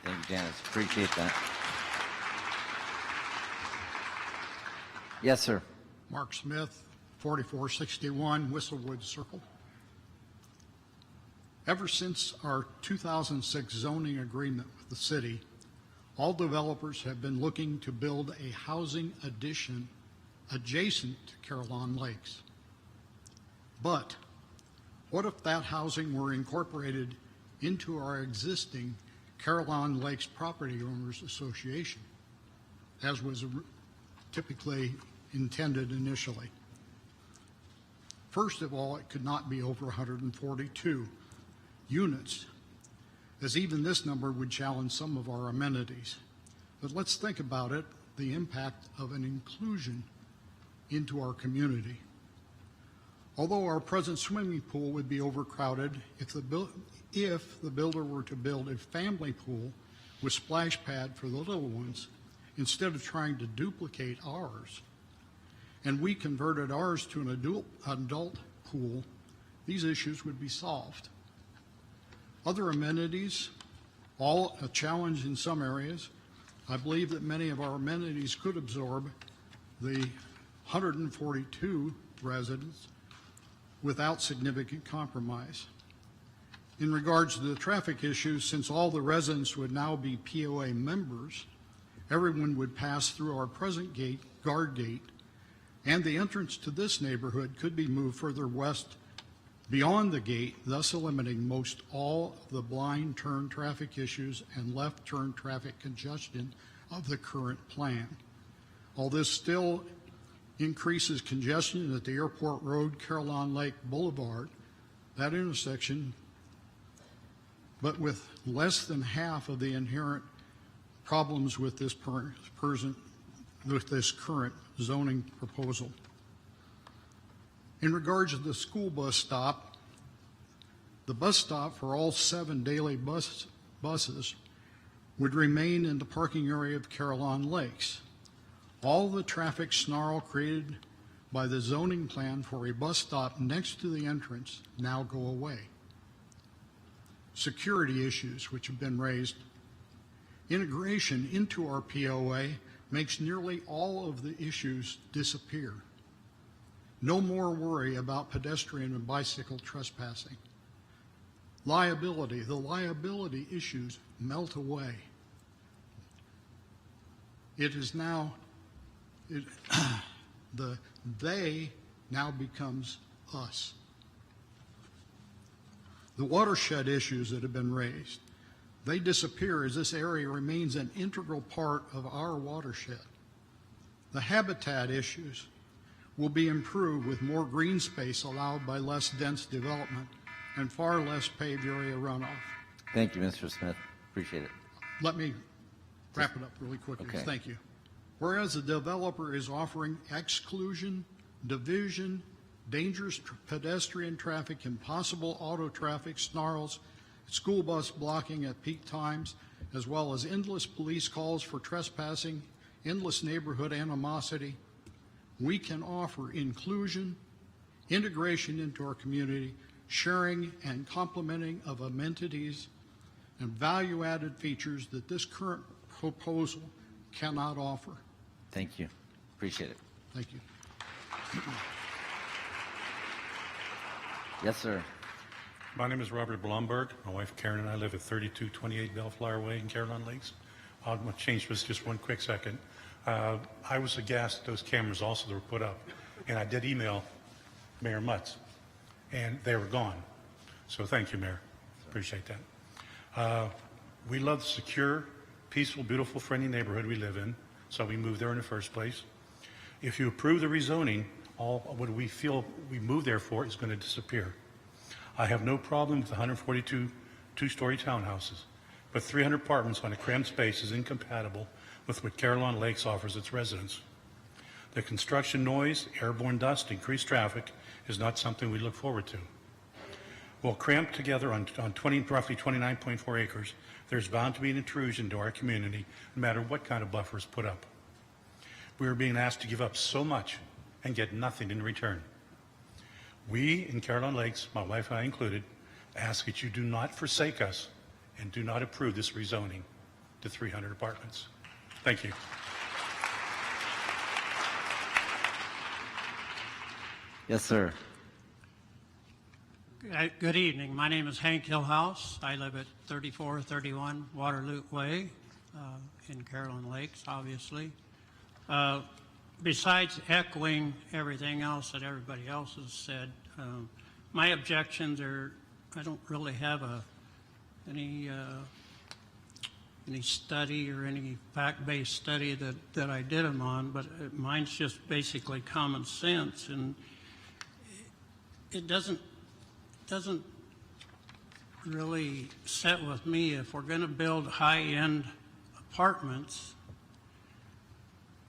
Thank you, Janice. Appreciate that. Yes, sir. Mark Smith, 4461 Whistlewood Circle. Ever since our 2006 zoning agreement with the city, all developers have been looking to build a housing addition adjacent to Carillon Lakes. But what if that housing were incorporated into our existing Carillon Lakes Property Owners Association, as was typically intended initially? First of all, it could not be over 142 units, as even this number would challenge some of our amenities. But let's think about it, the impact of an inclusion into our community. Although our present swimming pool would be overcrowded, if the builder were to build a family pool with splash pad for the little ones, instead of trying to duplicate ours, and we converted ours to an adult pool, these issues would be solved. Other amenities, all a challenge in some areas. I believe that many of our amenities could absorb the 142 residents without significant compromise. In regards to the traffic issues, since all the residents would now be POA members, everyone would pass through our present gate, guard gate, and the entrance to this neighborhood could be moved further west beyond the gate, thus eliminating most all of the blind turn traffic issues and left turn traffic congestion of the current plan. All this still increases congestion at the Airport Road, Carillon Lake Boulevard, that intersection, but with less than half of the inherent problems with this current zoning proposal. In regards to the school bus stop, the bus stop for all 7 daily buses would remain in the parking area of Carillon Lakes. All the traffic snarl created by the zoning plan for a bus stop next to the entrance now go away. Security issues which have been raised. Integration into our POA makes nearly all of the issues disappear. No more worry about pedestrian and bicycle trespassing. Liability, the liability issues melt away. It is now, they now becomes us. The watershed issues that have been raised, they disappear as this area remains an integral part of our watershed. The habitat issues will be improved with more green space allowed by less dense development and far less paved area runoff. Thank you, Mr. Smith. Appreciate it. Let me wrap it up really quickly. Okay. Thank you. Whereas the developer is offering exclusion, division, dangerous pedestrian traffic, impossible auto traffic, snarls, school bus blocking at peak times, as well as endless police calls for trespassing, endless neighborhood animosity, we can offer inclusion, integration into our community, sharing and complementing of amenities, and value-added features that this current proposal cannot offer. Thank you. Appreciate it. Thank you. Yes, sir. My name is Robert Blomberg. My wife Karen and I live at 3228 Bellflower Way in Carillon Lakes. I'm going to change this just one quick second. I was aghast at those cameras also that were put up, and I did email Mayor Mutz, and they were gone. So thank you, Mayor. Appreciate that. We love the secure, peaceful, beautiful, friendly neighborhood we live in, so we moved there in the first place. If you approve the rezoning, all what we feel we moved there for is going to disappear. I have no problem with 142 two-story townhouses, but 300 apartments on a crammed space is incompatible with what Carillon Lakes offers its residents. The construction noise, airborne dust, increased traffic is not something we look forward to. While cramped together on roughly 29.4 acres, there's bound to be an intrusion to our community, no matter what kind of buffer is put up. We are being asked to give up so much and get nothing in return. We in Carillon Lakes, my wife and I included, ask that you do not forsake us and do not approve this rezoning. to 300 apartments. Thank you. Yes, sir. Good evening. My name is Hank Hillhouse. I live at 3431 Waterloo Way in Caroline Lakes, obviously. Besides echoing everything else that everybody else has said, my objections are, I don't really have any study or any fact-based study that I did them on, but mine's just basically common sense, and it doesn't really set with me. If we're going to build high-end apartments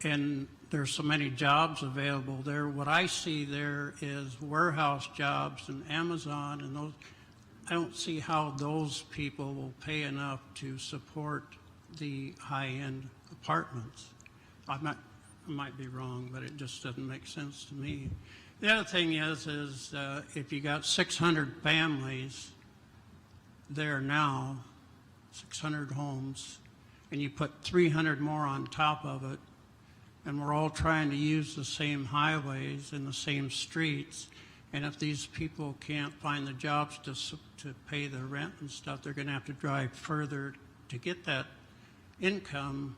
and there's so many jobs available there, what I see there is warehouse jobs and Amazon, and those, I don't see how those people will pay enough to support the high-end apartments. I might be wrong, but it just doesn't make sense to me. The other thing is if you got 600 families there now, 600 homes, and you put 300 more on top of it, and we're all trying to use the same highways and the same streets, and if these people can't find the jobs to pay the rent and stuff, they're going to have to drive further to get that income.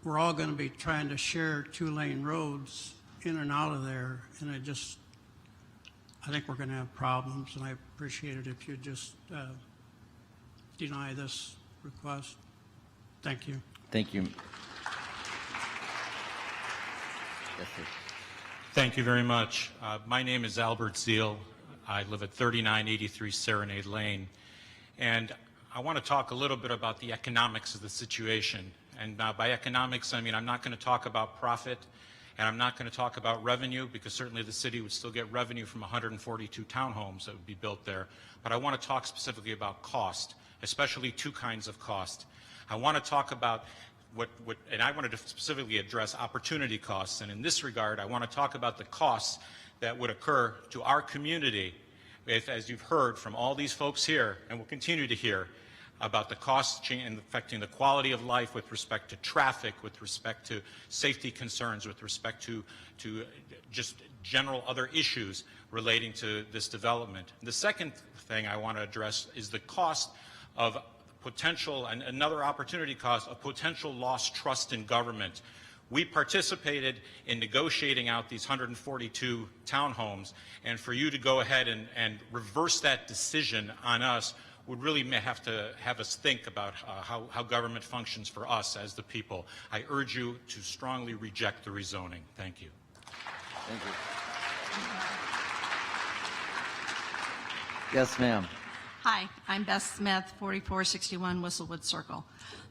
We're all going to be trying to share two-lane roads in and out of there, and I think we're going to have problems, and I appreciate it if you just deny this request. Thank you. Thank you. Yes, sir. Thank you very much. My name is Albert Zeal. I live at 3983 Serenade Lane, and I want to talk a little bit about the economics of the situation. And by economics, I mean I'm not going to talk about profit, and I'm not going to talk about revenue, because certainly the city would still get revenue from 142 townhomes that would be built there. But I want to talk specifically about cost, especially two kinds of cost. I want to talk about and I wanted to specifically address opportunity costs. And in this regard, I want to talk about the costs that would occur to our community if, as you've heard from all these folks here, and will continue to hear, about the costs and affecting the quality of life with respect to traffic, with respect to safety concerns, with respect to just general other issues relating to this development. The second thing I want to address is the cost of potential, and another opportunity cost of potential lost trust in government. We participated in negotiating out these 142 townhomes, and for you to go ahead and reverse that decision on us would really have to have us think about how government functions for us as the people. I urge you to strongly reject the rezoning. Thank you. Thank you. Yes, ma'am. Hi, I'm Beth Smith, 4461 Whistlewood Circle.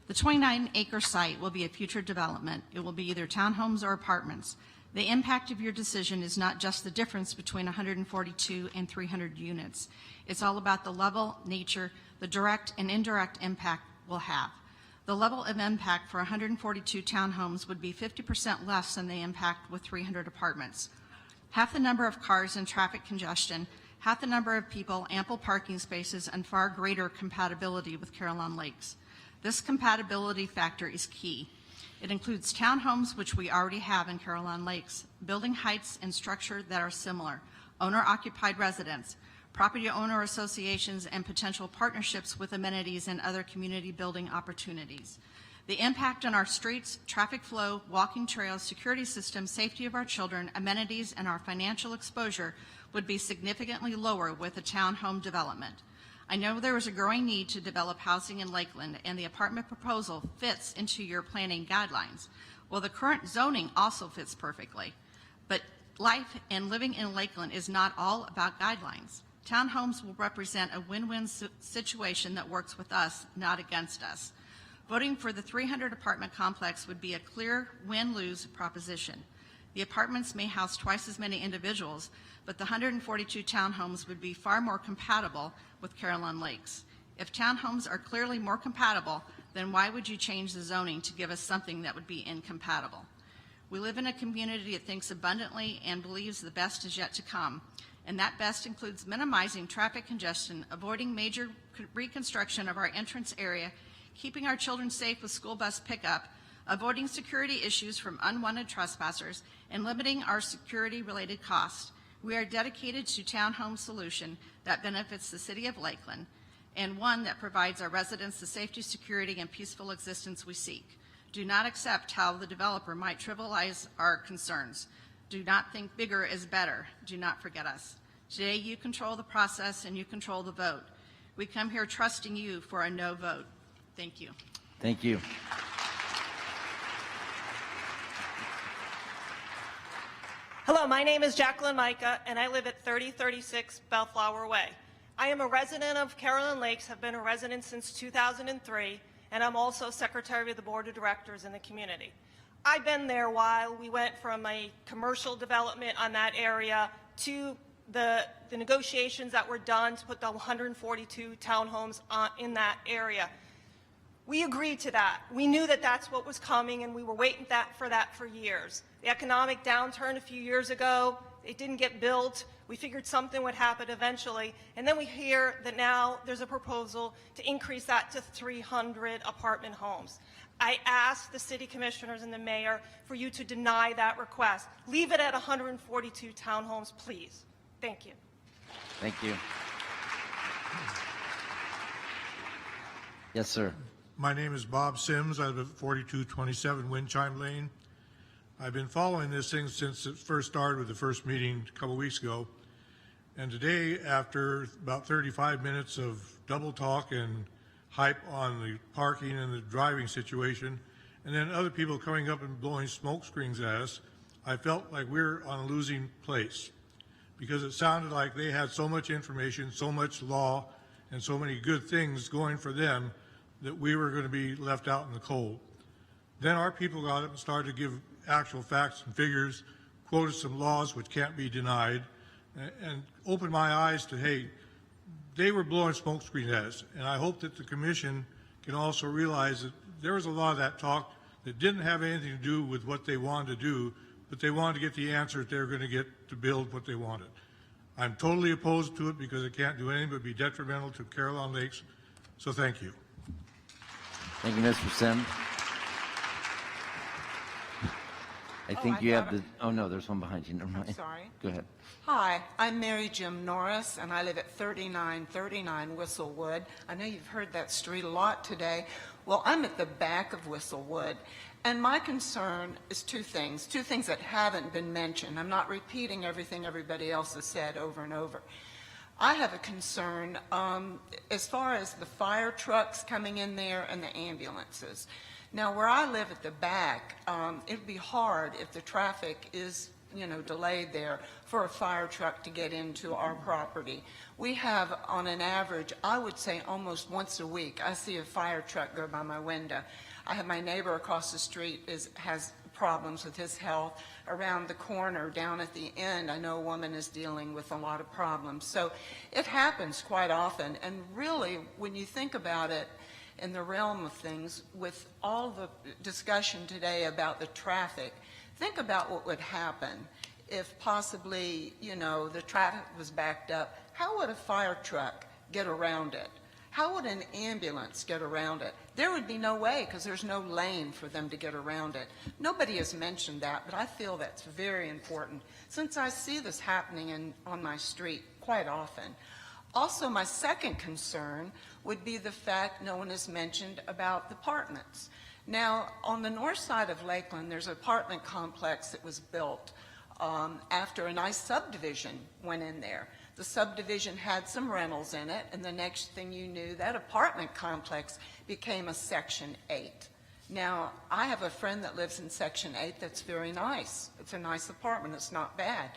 The 29-acre site will be a future development. It will be either townhomes or apartments. The impact of your decision is not just the difference between 142 and 300 units. It's all about the level, nature, the direct and indirect impact we'll have. The level of impact for 142 townhomes would be 50% less than the impact with 300 apartments. Half the number of cars and traffic congestion, half the number of people, ample parking spaces, and far greater compatibility with Caroline Lakes. This compatibility factor is key. It includes townhomes, which we already have in Caroline Lakes, building heights and structure that are similar, owner-occupied residents, property owner associations, and potential partnerships with amenities and other community building opportunities. The impact on our streets, traffic flow, walking trails, security systems, safety of our children, amenities, and our financial exposure would be significantly lower with a townhome development. I know there is a growing need to develop housing in Lakeland, and the apartment proposal fits into your planning guidelines. Well, the current zoning also fits perfectly, but life and living in Lakeland is not all about guidelines. Townhomes will represent a win-win situation that works with us, not against us. Voting for the 300 apartment complex would be a clear win-lose proposition. The apartments may house twice as many individuals, but the 142 townhomes would be far more compatible with Caroline Lakes. If townhomes are clearly more compatible, then why would you change the zoning to give us something that would be incompatible? We live in a community that thinks abundantly and believes the best is yet to come, and that best includes minimizing traffic congestion, avoiding major reconstruction of our entrance area, keeping our children safe with school bus pickup, avoiding security issues from unwanted trespassers, and limiting our security-related costs. We are dedicated to townhome solution that benefits the city of Lakeland, and one that provides our residents the safety, security, and peaceful existence we seek. Do not accept how the developer might trivialize our concerns. Do not think bigger is better. Do not forget us. Today, you control the process and you control the vote. We come here trusting you for a no vote. Thank you. Thank you. Hello, my name is Jacqueline Micah, and I live at 3036 Bellflower Way. I am a resident of Caroline Lakes, have been a resident since 2003, and I'm also secretary of the board of directors in the community. I've been there while we went from a commercial development on that area to the negotiations that were done to put the 142 townhomes in that area. We agreed to that. We knew that that's what was coming, and we were waiting for that for years. The economic downturn a few years ago, it didn't get built. We figured something would happen eventually, and then we hear that now there's a proposal to increase that to 300 apartment homes. I asked the city commissioners and the mayor for you to deny that request. Leave it at 142 townhomes, please. Thank you. Thank you. Yes, sir. My name is Bob Sims. I live at 4227 Windchime Lane. I've been following this thing since it first started with the first meeting a couple weeks ago. And today, after about 35 minutes of double talk and hype on the parking and the driving situation, and then other people coming up and blowing smoke screens at us, I felt like we're on a losing place, because it sounded like they had so much information, so much law, and so many good things going for them that we were going to be left out in the cold. Then our people got up and started to give actual facts and figures, quoted some laws which can't be denied, and opened my eyes to, hey, they were blowing smoke screens at us. And I hope that the commission can also realize that there was a lot of that talk that didn't have anything to do with what they wanted to do, but they wanted to get the answers they were going to get to build what they wanted. I'm totally opposed to it because it can't do anything but be detrimental to Caroline Lakes. So thank you. Thank you, Mr. Sims. I think you have the, oh no, there's one behind you, never mind. I'm sorry. Go ahead. Hi, I'm Mary Jim Norris, and I live at 3939 Whistlewood. I know you've heard that street a lot today. Well, I'm at the back of Whistlewood, and my concern is two things that haven't been mentioned. I'm not repeating everything everybody else has said over and over. I have a concern as far as the fire trucks coming in there and the ambulances. Now, where I live at the back, it would be hard if the traffic is, delayed there for a fire truck to get into our property. We have, on an average, I would say almost once a week, I see a fire truck go by my window. I have my neighbor across the street has problems with his health. Around the corner, down at the end, I know a woman is dealing with a lot of problems. So it happens quite often. And really, when you think about it, in the realm of things, with all the discussion today about the traffic, think about what would happen if possibly, the traffic was backed up. How would a fire truck get around it? How would an ambulance get around it? There would be no way, because there's no lane for them to get around it. Nobody has mentioned that, but I feel that's very important, since I see this happening on my street quite often. Also, my second concern would be the fact no one has mentioned about the apartments. Now, on the north side of Lakeland, there's an apartment complex that was built after a nice subdivision went in there. The subdivision had some rentals in it, and the next thing you knew, that apartment complex became a Section 8. Now, I have a friend that lives in Section 8 that's very nice. It's a nice apartment. It's not bad.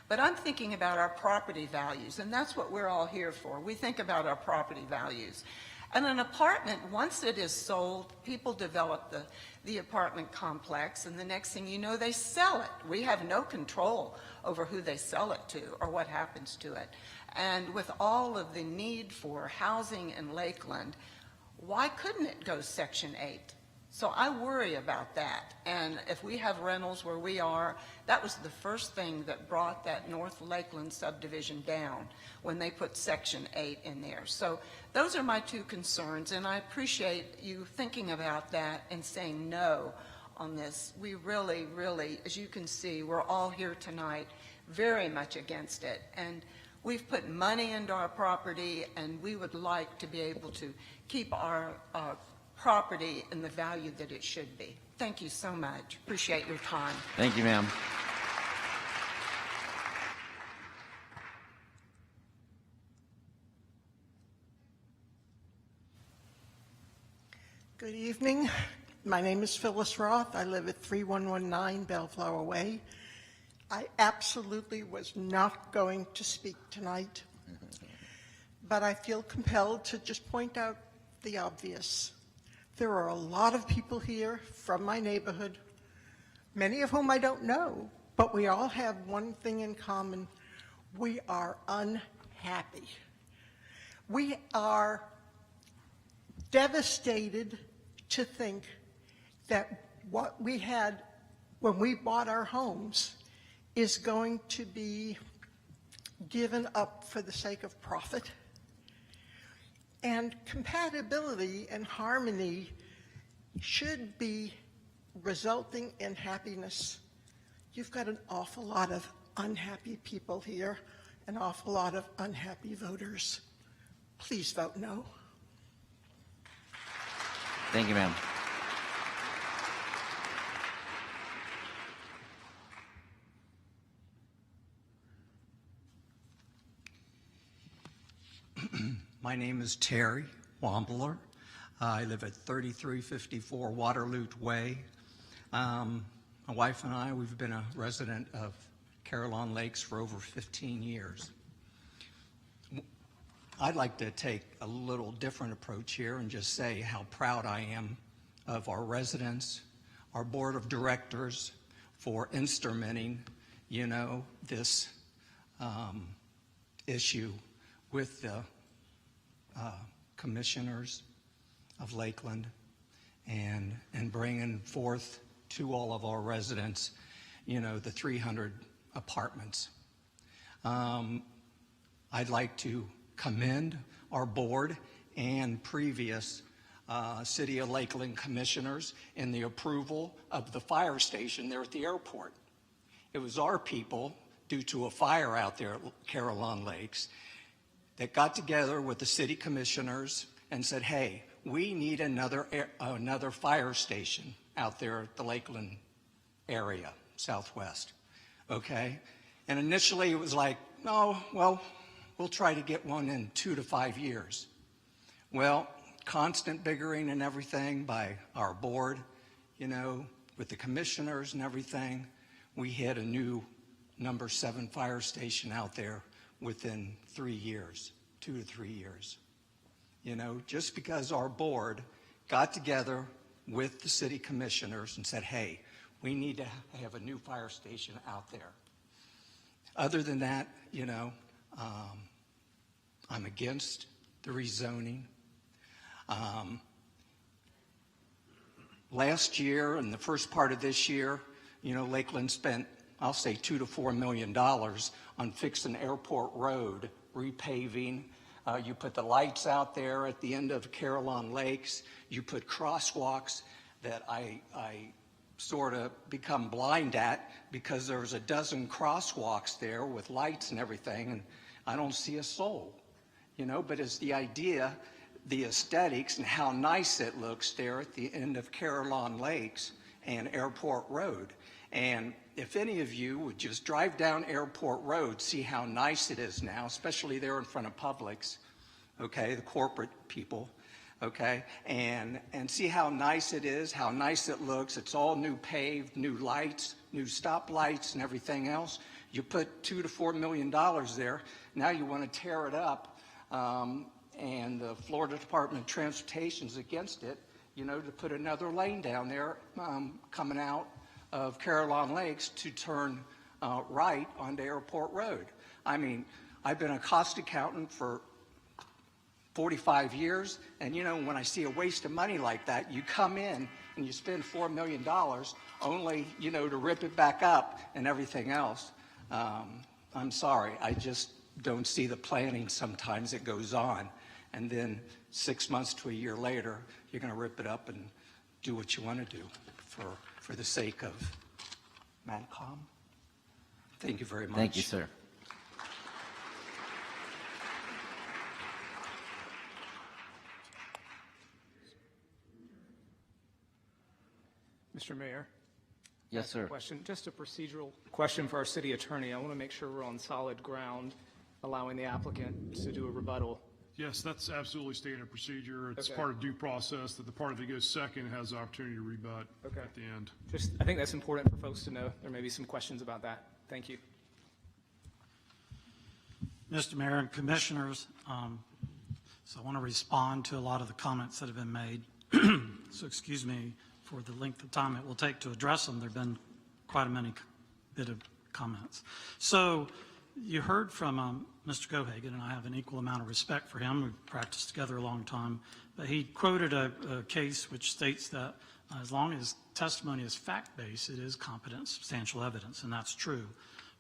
But I'm thinking about our property values, and that's what we're all here for. We think about our property values. And an apartment, once it is sold, people develop the apartment complex, and the next thing you know, they sell it. We have no control over who they sell it to or what happens to it. And with all of the need for housing in Lakeland, why couldn't it go Section 8? So I worry about that. And if we have rentals where we are, that was the first thing that brought that North Lakeland subdivision down when they put Section 8 in there. So those are my two concerns, and I appreciate you thinking about that and saying no on this. We really, really, as you can see, we're all here tonight very much against it. And we've put money into our property, and we would like to be able to keep our property in the value that it should be. Thank you so much. Appreciate your time. Thank you, ma'am. Good evening. My name is Phyllis Roth. I live at 3119 Bellflower Way. I absolutely was not going to speak tonight, but I feel compelled to just point out the obvious. There are a lot of people here from my neighborhood, many of whom I don't know, but we all have one thing in common. We are unhappy. We are devastated to think that what we had when we bought our homes is going to be given up for the sake of profit. And compatibility and harmony should be resulting in happiness. You've got an awful lot of unhappy people here, an awful lot of unhappy voters. Please vote no. Thank you, ma'am. My name is Terry Wambler. I live at 3354 Waterloo Way. My wife and I, we've been a resident of Carillon Lakes for over 15 years. I'd like to take a little different approach here and just say how proud I am of our residents, our board of directors for instrumenting, this issue with the commissioners of Lakeland and bringing forth to all of our residents, the 300 apartments. I'd like to commend our board and previous City of Lakeland commissioners in the approval of the fire station there at the airport. It was our people, due to a fire out there at Carillon Lakes, that got together with the city commissioners and said, hey, we need another fire station out there at the Lakeland area, southwest, okay? And initially it was like, no, well, we'll try to get one in 2 to 5 years. Well, constant bickering and everything by our board, with the commissioners and everything, we hit a new number 7 fire station out there within 3 years, 2 to 3 years. Just because our board got together with the city commissioners and said, hey, we need to have a new fire station out there. Other than that, I'm against the rezoning. Last year and the first part of this year, Lakeland spent, I'll say, $2 to $4 million on fixing Airport Road, repaving. You put the lights out there at the end of Carillon Lakes. You put crosswalks that I sort of become blind at because there's a dozen crosswalks there with lights and everything, and I don't see a soul, but it's the idea, the aesthetics, and how nice it looks there at the end of Carillon Lakes and Airport Road. And if any of you would just drive down Airport Road, see how nice it is now, especially there in front of Publix, okay, the corporate people, okay, and see how nice it is, how nice it looks. It's all new paved, new lights, new stoplights and everything else. You put $2 to $4 million there. Now you want to tear it up, and the Florida Department of Transportation's against it, to put another lane down there coming out of Carillon Lakes to turn right onto Airport Road. I mean, I've been a cost accountant for 45 years, and when I see a waste of money like that, you come in and you spend $4 million only, you know, to rip it back up and everything else. I'm sorry, I just don't see the planning sometimes that goes on. And then 6 months to a year later, you're going to rip it up and do what you want to do for the sake of Mancom. Thank you very much. Thank you, sir. Mr. Mayor? Yes, sir. Question, just a procedural question for our city attorney. I want to make sure we're on solid ground, allowing the applicant to do a rebuttal. Yes, that's absolutely standard procedure. It's Okay. part of due process that the party that goes second has the opportunity to rebut at the end. Just, I think that's important for folks to know. There may be some questions about that. Thank you. Mr. Mayor and Commissioners, so I want to respond to a lot of the comments that have been made. So excuse me for the length of time it will take to address them. There have been quite a many bit of comments. So you heard from Mr. Gohagan, and I have an equal amount of respect for him. We've practiced together a long time. But he quoted a case which states that as long as testimony is fact-based, it is competent, substantial evidence, and that's true.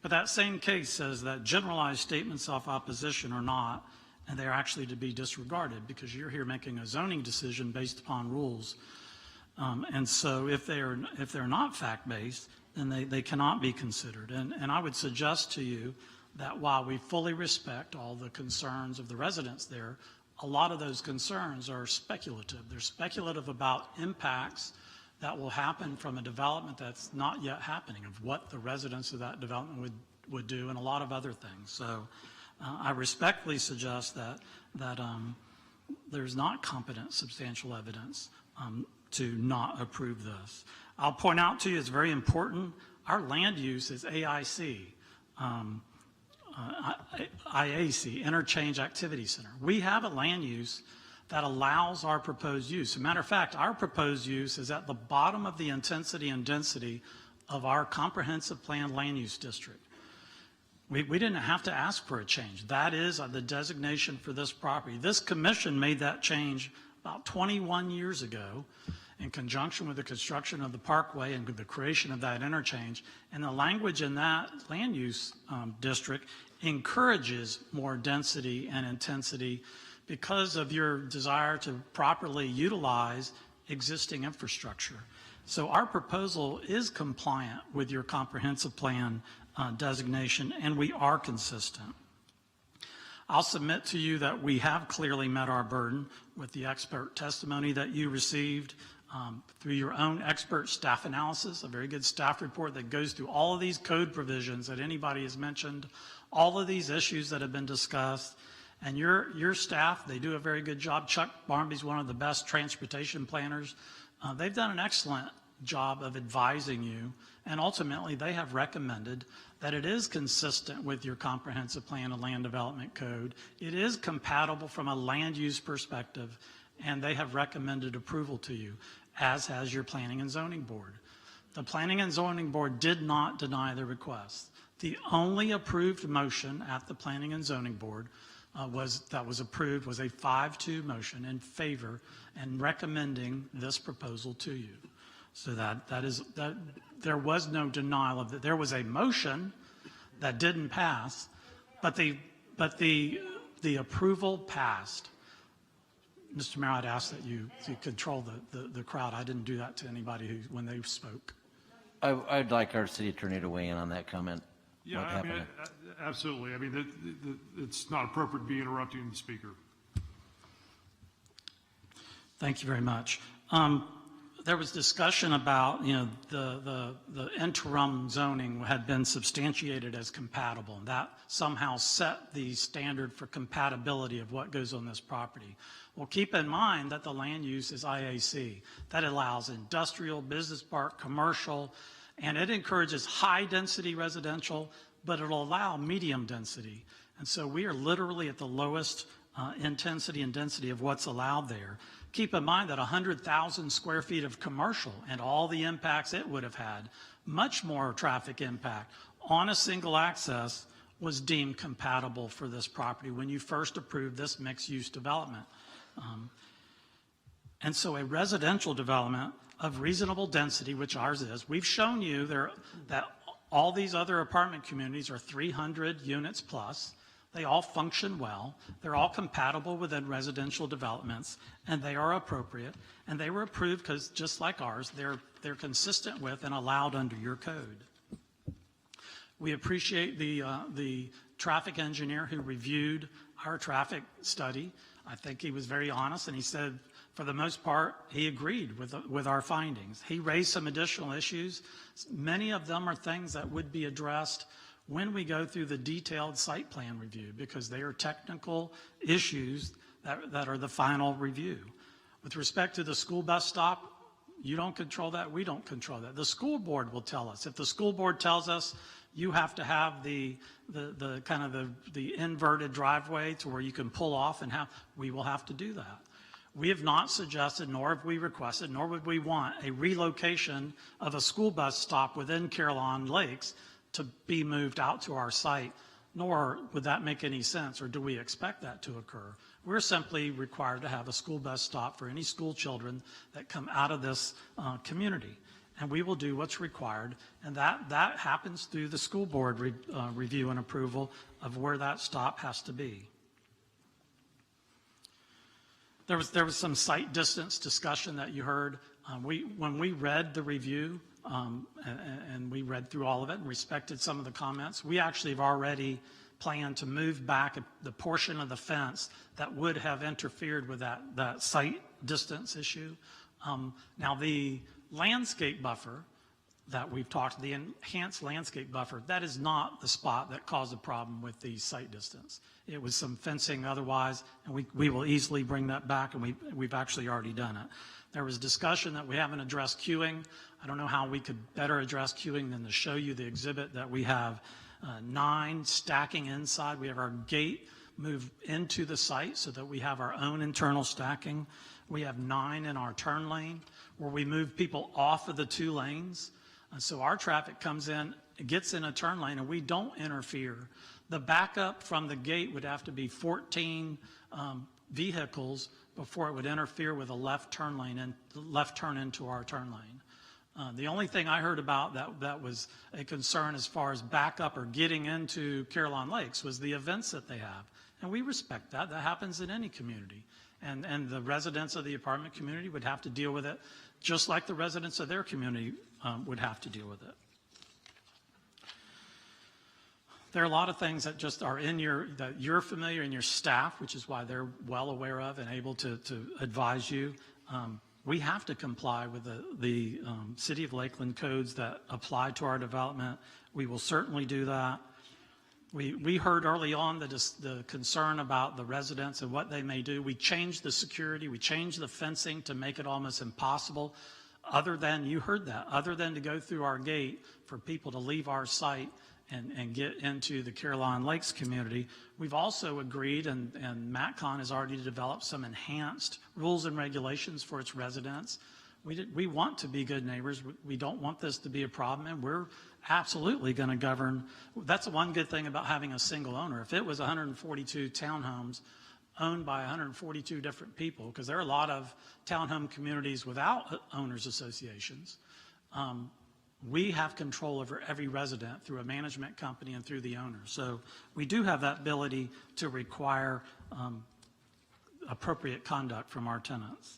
But that same case says that generalized statements of opposition are not, and they're actually to be disregarded because you're here making a zoning decision based upon rules. And so if they're not fact-based, then they cannot be considered. And I would suggest to you that while we fully respect all the concerns of the residents there, a lot of those concerns are speculative. They're speculative about impacts that will happen from a development that's not yet happening, of what the residents of that development would do, and a lot of other things. So I respectfully suggest that there's not competent, substantial evidence to not approve this. I'll point out to you, it's very important, our land use is AIC. IAC, Interchange Activity Center. We have a land use that allows our proposed use. As a matter of fact, our proposed use is at the bottom of the intensity and density of our comprehensive plan land use district. We didn't have to ask for a change. That is the designation for this property. This commission made that change about 21 years ago in conjunction with the construction of the parkway and the creation of that interchange. And the language in that land use district encourages more density and intensity because of your desire to properly utilize existing infrastructure. So our proposal is compliant with your comprehensive plan designation, and we are consistent. I'll submit to you that we have clearly met our burden with the expert testimony that you received through your own expert staff analysis, a very good staff report that goes through all of these code provisions that anybody has mentioned, all of these issues that have been discussed. And your staff, they do a very good job. Chuck Barmby's one of the best transportation planners. They've done an excellent job of advising you, and ultimately they have recommended that it is consistent with your comprehensive plan and land development code. It is compatible from a land use perspective, and they have recommended approval to you, as has your Planning and Zoning Board. The Planning and Zoning Board did not deny the request. The only approved motion at the Planning and Zoning Board that was approved was a 5-2 motion in favor and recommending this proposal to you. So that there was no denial of that. There was a motion that didn't pass, but the approval passed. Mr. Mayor, I'd ask that you control the crowd. I didn't do that to anybody when they spoke. I'd like our city attorney to weigh in on that comment. Yeah, I mean, absolutely. I mean, it's not appropriate to be interrupting the speaker. Thank you very much. There was discussion about, the interim zoning had been substantiated as compatible, and that somehow set the standard for compatibility of what goes on this property. Well, keep in mind that the land use is IAC. That allows industrial, business park, commercial, and it encourages high-density residential, but it'll allow medium density. And so we are literally at the lowest intensity and density of what's allowed there. Keep in mind that 100,000 square feet of commercial and all the impacts it would have had, much more traffic impact on a single access, was deemed compatible for this property when you first approved this mixed-use development. And so a residential development of reasonable density, which ours is, we've shown you that all these other apartment communities are 300 units plus. They all function well. They're all compatible within residential developments, and they are appropriate. And they were approved because, just like ours, they're consistent with and allowed under your code. We appreciate the traffic engineer who reviewed our traffic study. I think he was very honest, and he said, for the most part, he agreed with our findings. He raised some additional issues. Many of them are things that would be addressed when we go through the detailed site plan review, because they are technical issues that are the final review. With respect to the school bus stop, you don't control that, we don't control that. The school board will tell us. If the school board tells us you have to have the inverted driveway to where you can pull off, and we will have to do that. We have not suggested, nor have we requested, nor would we want a relocation of a school bus stop within Carillon Lakes to be moved out to our site, nor would that make any sense, or do we expect that to occur. We're simply required to have a school bus stop for any school children that come out of this community, and we will do what's required, and that happens through the school board review and approval of where that stop has to be. There was some site distance discussion that you heard. When we read the review, and we read through all of it and respected some of the comments, we actually have already planned to move back the portion of the fence that would have interfered with that site distance issue. Now, the landscape buffer that we've talked, the enhanced landscape buffer, that is not the spot that caused a problem with the site distance. It was some fencing otherwise, and we will easily bring that back, and we've actually already done it. There was discussion that we haven't addressed queuing. I don't know how we could better address queuing than to show you the exhibit that we have 9 stacking inside. We have our gate moved into the site so that we have our own internal stacking. We have 9 in our turn lane where we move people off of the 2 lanes. So our traffic comes in, gets in a turn lane, and we don't interfere. The backup from the gate would have to be 14 vehicles before it would interfere with a left turn lane and left turn into our turn lane. The only thing I heard about that was a concern as far as backup or getting into Carillon Lakes was the events that they have. And we respect that. That happens in any community. And the residents of the apartment community would have to deal with it just like the residents of their community would have to deal with it. There are a lot of things that just are that you're familiar, and your staff, which is why they're well aware of and able to advise you. We have to comply with the City of Lakeland codes that apply to our development. We will certainly do that. We heard early on the concern about the residents and what they may do. We changed the security, we changed the fencing to make it almost impossible, other than, you heard that, other than to go through our gate for people to leave our site and get into the Carillon Lakes community. We've also agreed, and MatCon has already developed some enhanced rules and regulations for its residents. We want to be good neighbors. We don't want this to be a problem, and we're absolutely going to govern. That's the one good thing about having a single owner. If it was 142 townhomes owned by 142 different people, because there are a lot of townhome communities without owners associations, we have control over every resident through a management company and through the owner. So we do have that ability to require appropriate conduct from our tenants.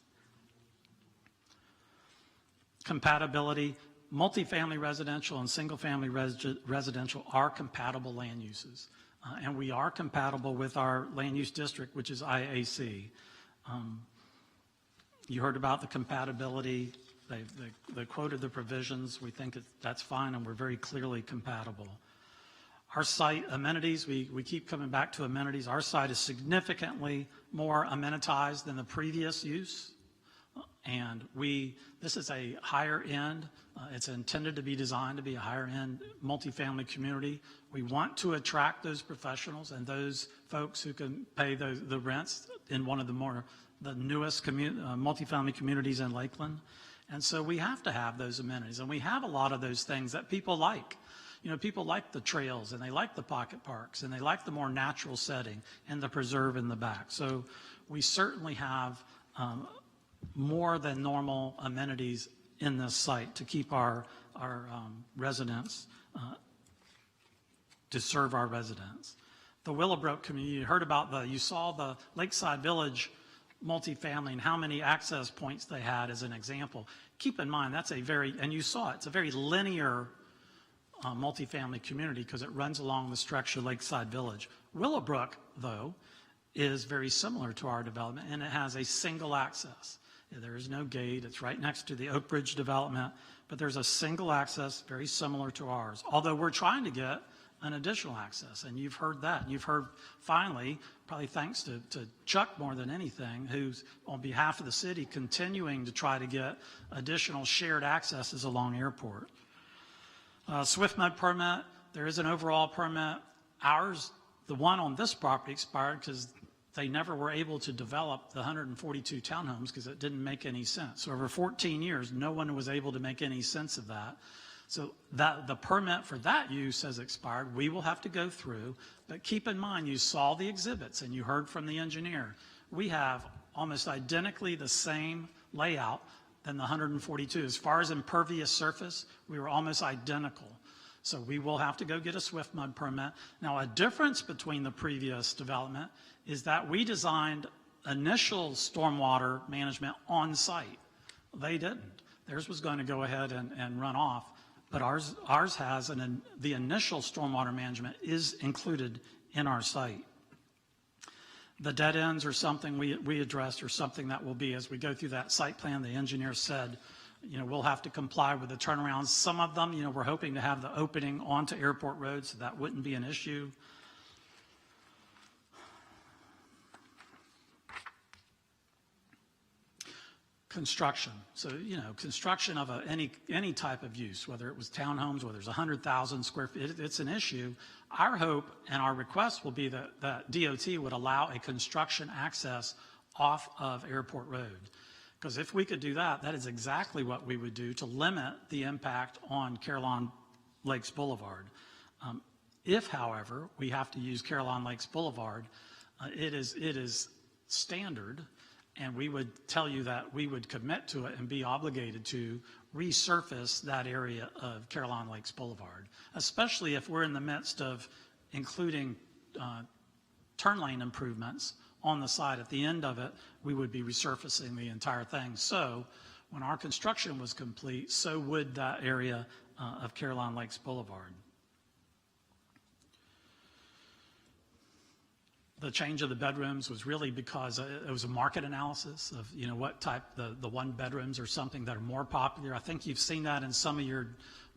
Compatibility, multifamily residential and single-family residential are compatible land uses. And we are compatible with our land use district, which is IAC. You heard about the compatibility. They quoted the provisions. We think that's fine, and we're very clearly compatible. Our site amenities, we keep coming back to amenities. Our site is significantly more amenitized than the previous use. And this is a higher end, it's intended to be designed to be a higher end multifamily community. We want to attract those professionals and those folks who can pay the rents in one of the newest multifamily communities in Lakeland. And so we have to have those amenities, and we have a lot of those things that people like. You know, people like the trails, and they like the pocket parks, and they like the more natural setting and the preserve in the back. So we certainly have more than normal amenities in this site to keep our residents, to serve our residents. The Willowbrook community, you saw the Lakeside Village multifamily and how many access points they had as an example. Keep in mind, and you saw it, it's a very linear multifamily community because it runs along the stretch of Lakeside Village. Willowbrook, though, is very similar to our development, and it has a single access. There is no gate. It's right next to the Oak Ridge development, but there's a single access very similar to ours, although we're trying to get an additional access, and you've heard that. You've heard, finally, probably thanks to Chuck more than anything, who's on behalf of the city continuing to try to get additional shared accesses along Airport. Swift Mud permit, there is an overall permit. Ours, the one on this property expired because they never were able to develop the 142 townhomes because it didn't make any sense. So over 14 years, no one was able to make any sense of that. So the permit for that use has expired. We will have to go through, but keep in mind, you saw the exhibits and you heard from the engineer. We have almost identically the same layout than the 142. As far as impervious surface, we were almost identical. So we will have to go get a Swift Mud permit. Now, a difference between the previous development is that we designed initial stormwater management on site. They didn't. Theirs was going to go ahead and run off, but ours has, the initial stormwater management is included in our site. The dead ends are something we addressed, or something that will be, as we go through that site plan, the engineer said, we'll have to comply with the turnarounds. Some of them, we're hoping to have the opening onto Airport Road, so that wouldn't be an issue. Construction. So, construction of any type of use, whether it was townhomes, whether it's 100,000 square feet, it's an issue. Our hope and our request will be that DOT would allow a construction access off of Airport Road. Because if we could do that, that is exactly what we would do to limit the impact on Caroline Lakes Boulevard. If, however, we have to use Caroline Lakes Boulevard, it is standard, and we would tell you that we would commit to it and be obligated to resurface that area of Caroline Lakes Boulevard, especially if we're in the midst of including turn lane improvements on the side. At the end of it, we would be resurfacing the entire thing. So when our construction was complete, so would that area of Caroline Lakes Boulevard. The change of the bedrooms was really because it was a market analysis of, what type, the one bedrooms or something that are more popular. I think you've seen that in some of your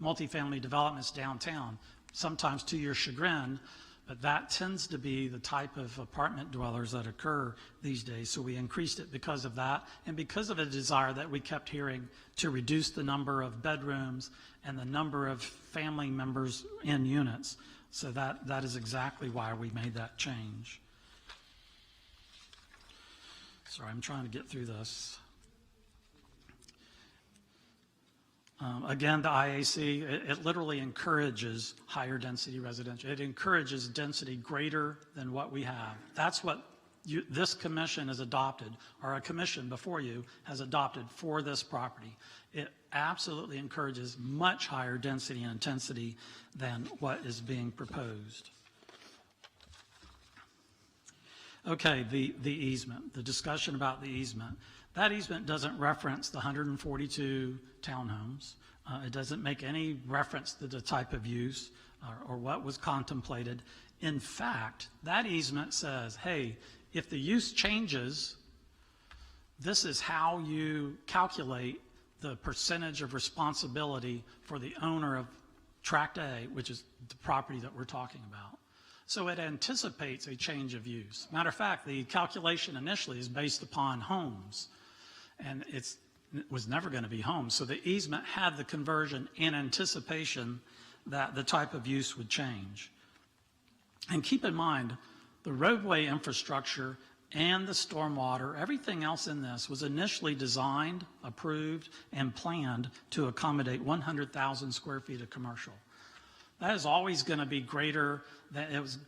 multifamily developments downtown, sometimes to your chagrin, but that tends to be the type of apartment dwellers that occur these days. So we increased it because of that, and because of a desire that we kept hearing to reduce the number of bedrooms and the number of family members in units. So that is exactly why we made that change. Sorry, I'm trying to get through this. Again, the IAC, it literally encourages higher density residential. It encourages density greater than what we have. That's what this commission has adopted, or a commission before you has adopted for this property. It absolutely encourages much higher density and intensity than what is being proposed. Okay, the easement, the discussion about the easement. That easement doesn't reference the 142 townhomes. It doesn't make any reference to the type of use or what was contemplated. In fact, that easement says, hey, if the use changes, this is how you calculate the percentage of responsibility for the owner of Tract A, which is the property that we're talking about. So it anticipates a change of use. Matter of fact, the calculation initially is based upon homes, and it was never going to be homes. So the easement had the conversion in anticipation that the type of use would change. And keep in mind, the roadway infrastructure and the stormwater, everything else in this was initially designed, approved, and planned to accommodate 100,000 square feet of commercial. That is always going to be greater than, it was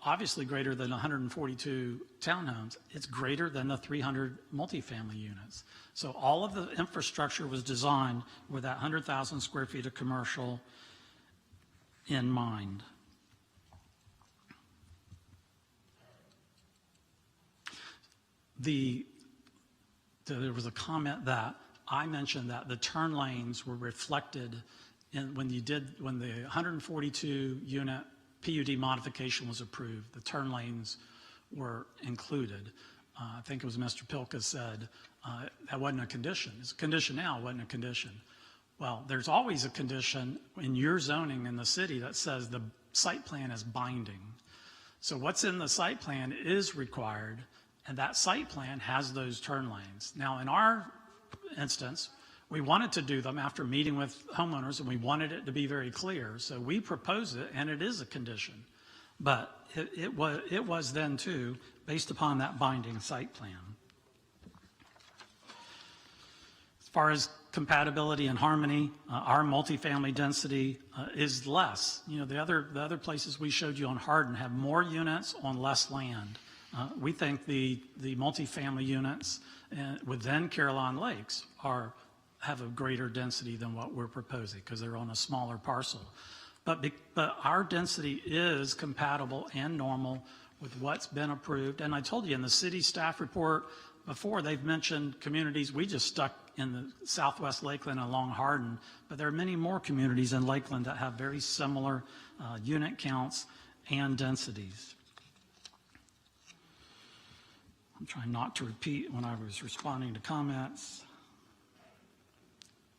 obviously greater than 142 townhomes. It's greater than the 300 multifamily units. So all of the infrastructure was designed with that 100,000 square feet of commercial in mind. There was a comment that I mentioned that the turn lanes were reflected in when the 142 unit PUD modification was approved, the turn lanes were included. I think it was Mr. Pilka said that wasn't a condition. It's a condition now, it wasn't a condition. Well, there's always a condition in your zoning in the city that says the site plan is binding. So what's in the site plan is required, and that site plan has those turn lanes. Now, in our instance, we wanted to do them after meeting with homeowners, and we wanted it to be very clear. So we proposed it, and it is a condition. But it was then, too, based upon that binding site plan. As far as compatibility and harmony, our multifamily density is less. You know, the other places we showed you on Hardin have more units on less land. We think the multifamily units within Caroline Lakes have a greater density than what we're proposing because they're on a smaller parcel. But our density is compatible and normal with what's been approved. And I told you in the city staff report before, they've mentioned communities. We just stuck in the southwest Lakeland and along Hardin, but there are many more communities in Lakeland that have very similar unit counts and densities. I'm trying not to repeat when I was responding to comments.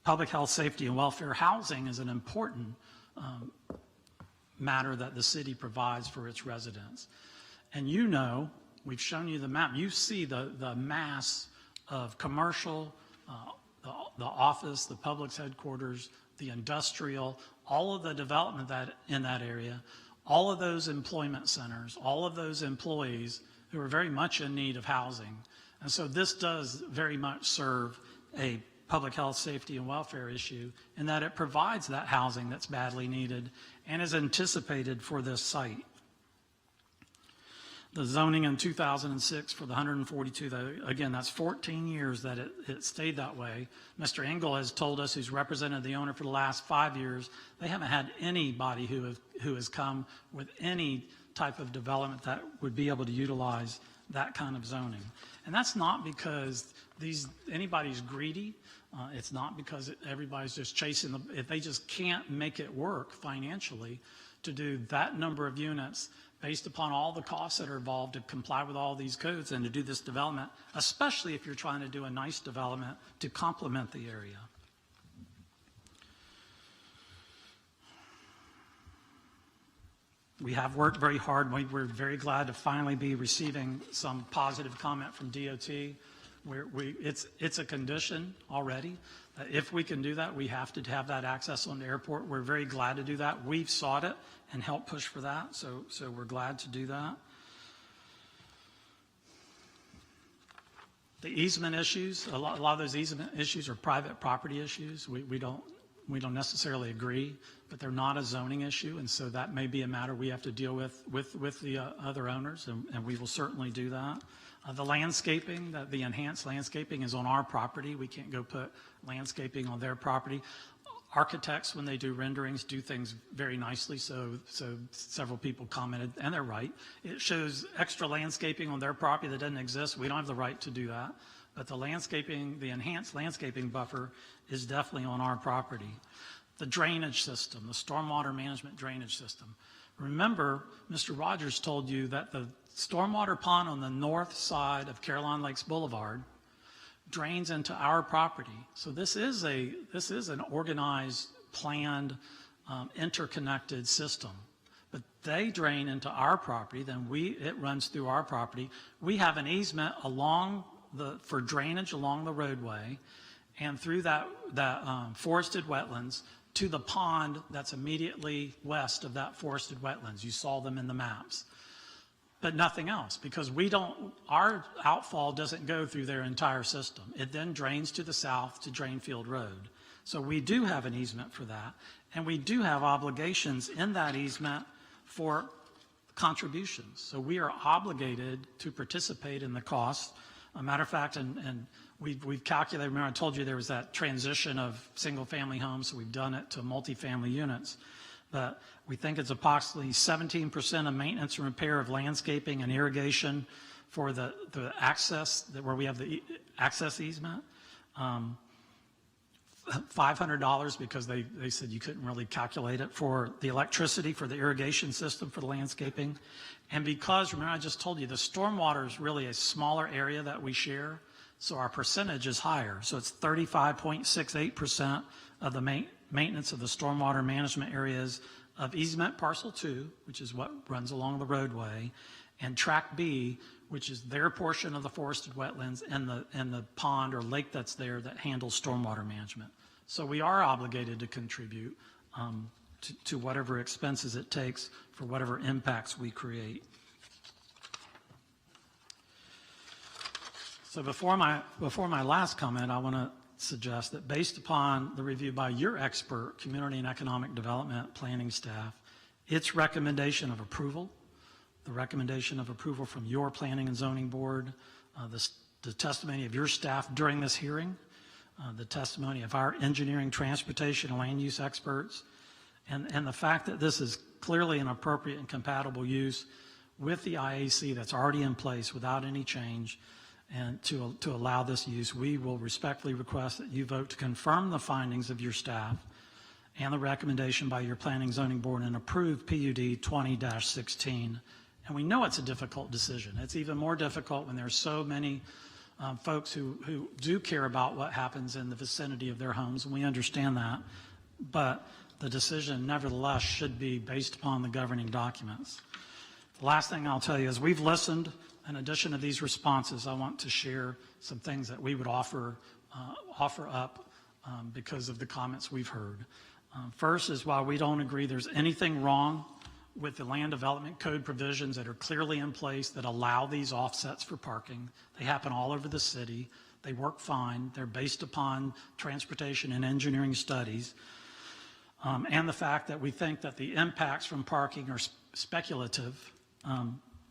Public health, safety, and welfare. Housing is an important matter that the city provides for its residents. And you know, we've shown you the map. You see the mass of commercial, the office, the public's headquarters, the industrial, all of the development in that area, all of those employment centers, all of those employees who are very much in need of housing. And so this does very much serve a public health, safety, and welfare issue in that it provides that housing that's badly needed and is anticipated for this site. The zoning in 2006 for the 142, again, that's 14 years that it stayed that way. Mr. Engel has told us, who's represented the owner for the last 5 years, they haven't had anybody who has come with any type of development that would be able to utilize that kind of zoning. And that's not because anybody's greedy. It's not because everybody's just chasing if they just can't make it work financially to do that number of units based upon all the costs that are involved to comply with all these codes and to do this development, especially if you're trying to do a nice development to complement the area. We have worked very hard. We're very glad to finally be receiving some positive comment from DOT. It's a condition already. If we can do that, we have to have that access on the airport. We're very glad to do that. We've sought it and helped push for that, so we're glad to do that. The easement issues, a lot of those easement issues are private property issues. We don't necessarily agree, but they're not a zoning issue, and so that may be a matter we have to deal with the other owners, and we will certainly do that. The landscaping, the enhanced landscaping is on our property. We can't go put landscaping on their property. Architects, when they do renderings, do things very nicely, so several people commented, and they're right. It shows extra landscaping on their property that doesn't exist. We don't have the right to do that. But the landscaping, the enhanced landscaping buffer is definitely on our property. The drainage system, the stormwater management drainage system. Remember, Mr. Rogers told you that the stormwater pond on the north side of Caroline Lakes Boulevard drains into our property. So this is an organized, planned, interconnected system. But they drain into our property, then it runs through our property. We have an easement for drainage along the roadway and through that forested wetlands to the pond that's immediately west of that forested wetlands. You saw them in the maps. But nothing else, because our outfall doesn't go through their entire system. It then drains to the south to Drainfield Road. So we do have an easement for that. And we do have obligations in that easement for contributions. So we are obligated to participate in the cost. A matter of fact, and we've calculated, remember I told you there was that transition of single-family homes, so we've done it to multifamily units. But we think it's approximately 17% of maintenance and repair of landscaping and irrigation for the access, where we have the access easement. $500 because they said you couldn't really calculate it for the electricity, for the irrigation system, for the landscaping. And because, remember I just told you, the stormwater is really a smaller area that we share, so our percentage is higher. So it's 35.68% of the maintenance of the stormwater management areas of easement parcel 2, which is what runs along the roadway, and track B, which is their portion of the forested wetlands and the pond or lake that's there that handles stormwater management. So we are obligated to contribute to whatever expenses it takes for whatever impacts we create. So before my last comment, I want to suggest that based upon the review by your expert community and economic development planning staff, its recommendation of approval, the recommendation of approval from your planning and zoning board, the testimony of your staff during this hearing, the testimony of our engineering, transportation, and land use experts, and the fact that this is clearly an appropriate and compatible use with the IAC that's already in place without any change, and to allow this use, we will respectfully request that you vote to confirm the findings of your staff and the recommendation by your planning zoning board and approve PUD 20-16. And we know it's a difficult decision. It's even more difficult when there's so many folks who do care about what happens in the vicinity of their homes, and we understand that. But the decision, nevertheless, should be based upon the governing documents. The last thing I'll tell you is we've listened. In addition to these responses, I want to share some things that we would offer up because of the comments we've heard. First is, while we don't agree there's anything wrong with the land development code provisions that are clearly in place that allow these offsets for parking. They happen all over the city. They work fine. They're based upon transportation and engineering studies. And the fact that we think that the impacts from parking are speculative,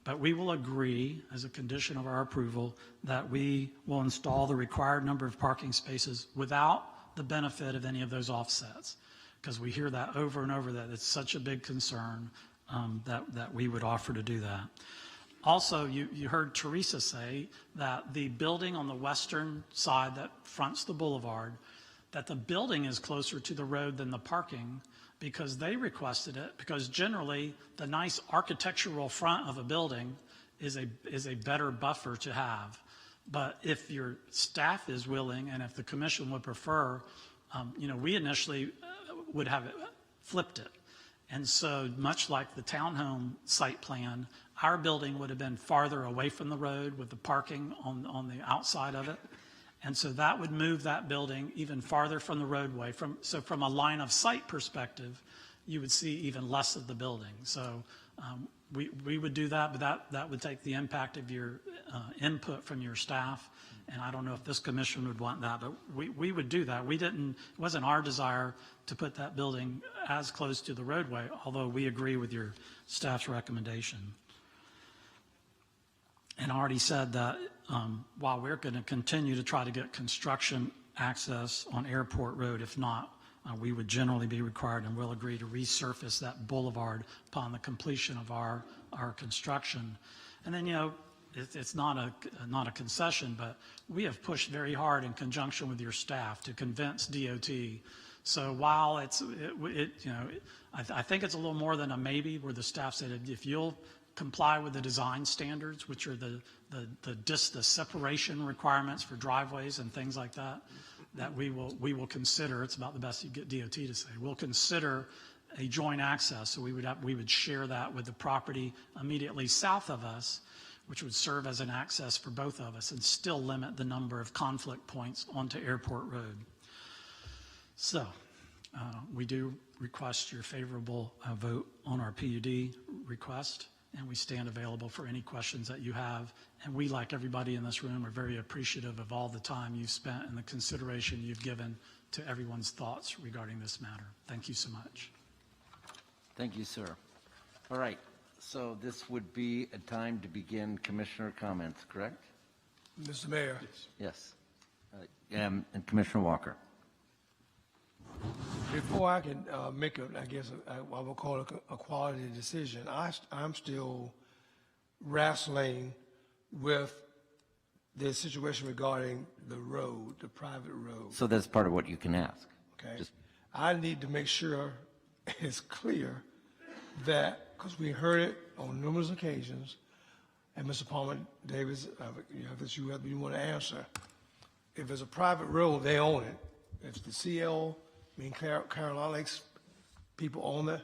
but we will agree as a condition of our approval that we will install the required number of parking spaces without the benefit of any of those offsets, because we hear that over and over, that it's such a big concern that we would offer to do that. Also, you heard Teresa say that the building on the western side that fronts the boulevard, that the building is closer to the road than the parking because they requested it, because generally the nice architectural front of a building is a better buffer to have. But if your staff is willing and if the commission would prefer, we initially would have it flipped it. And so much like the townhome site plan, our building would have been farther away from the road with the parking on the outside of it. And so that would move that building even farther from the roadway. So from a line of sight perspective, you would see even less of the building. So we would do that, but that would take the impact of your input from your staff. And I don't know if this commission would want that, but we would do that. It wasn't our desire to put that building as close to the roadway, although we agree with your staff's recommendation. And I already said that while we're going to continue to try to get construction access on Airport Road, if not, we would generally be required and will agree to resurface that boulevard upon the completion of our construction. And then, it's not a concession, but we have pushed very hard in conjunction with your staff to convince DOT. So while I think it's a little more than a maybe, where the staff said if you'll comply with the design standards, which are the separation requirements for driveways and things like that, that we will consider. It's about the best you get DOT to say. We'll consider a joint access, so we would share that with the property immediately south of us, which would serve as an access for both of us and still limit the number of conflict points onto Airport Road. So we do request your favorable vote on our PUD request. and we stand available for any questions that you have. And we, like everybody in this room, are very appreciative of all the time you've spent and the consideration you've given to everyone's thoughts regarding this matter. Thank you so much. Thank you, sir. All right, so this would be a time to begin commissioner comments, correct? Mr. Mayor. Yes. And Commissioner Walker. Before I can make a, I guess, I will call it a quality decision, I'm still wrestling with the situation regarding the road, the private road. So that's part of what you can ask. Okay. Just- I need to make sure it's clear that, because we heard it on numerous occasions, and Mr. Palmer Davis, you want to answer. If it's a private road, they own it. If the CL, Carolina Lakes people own the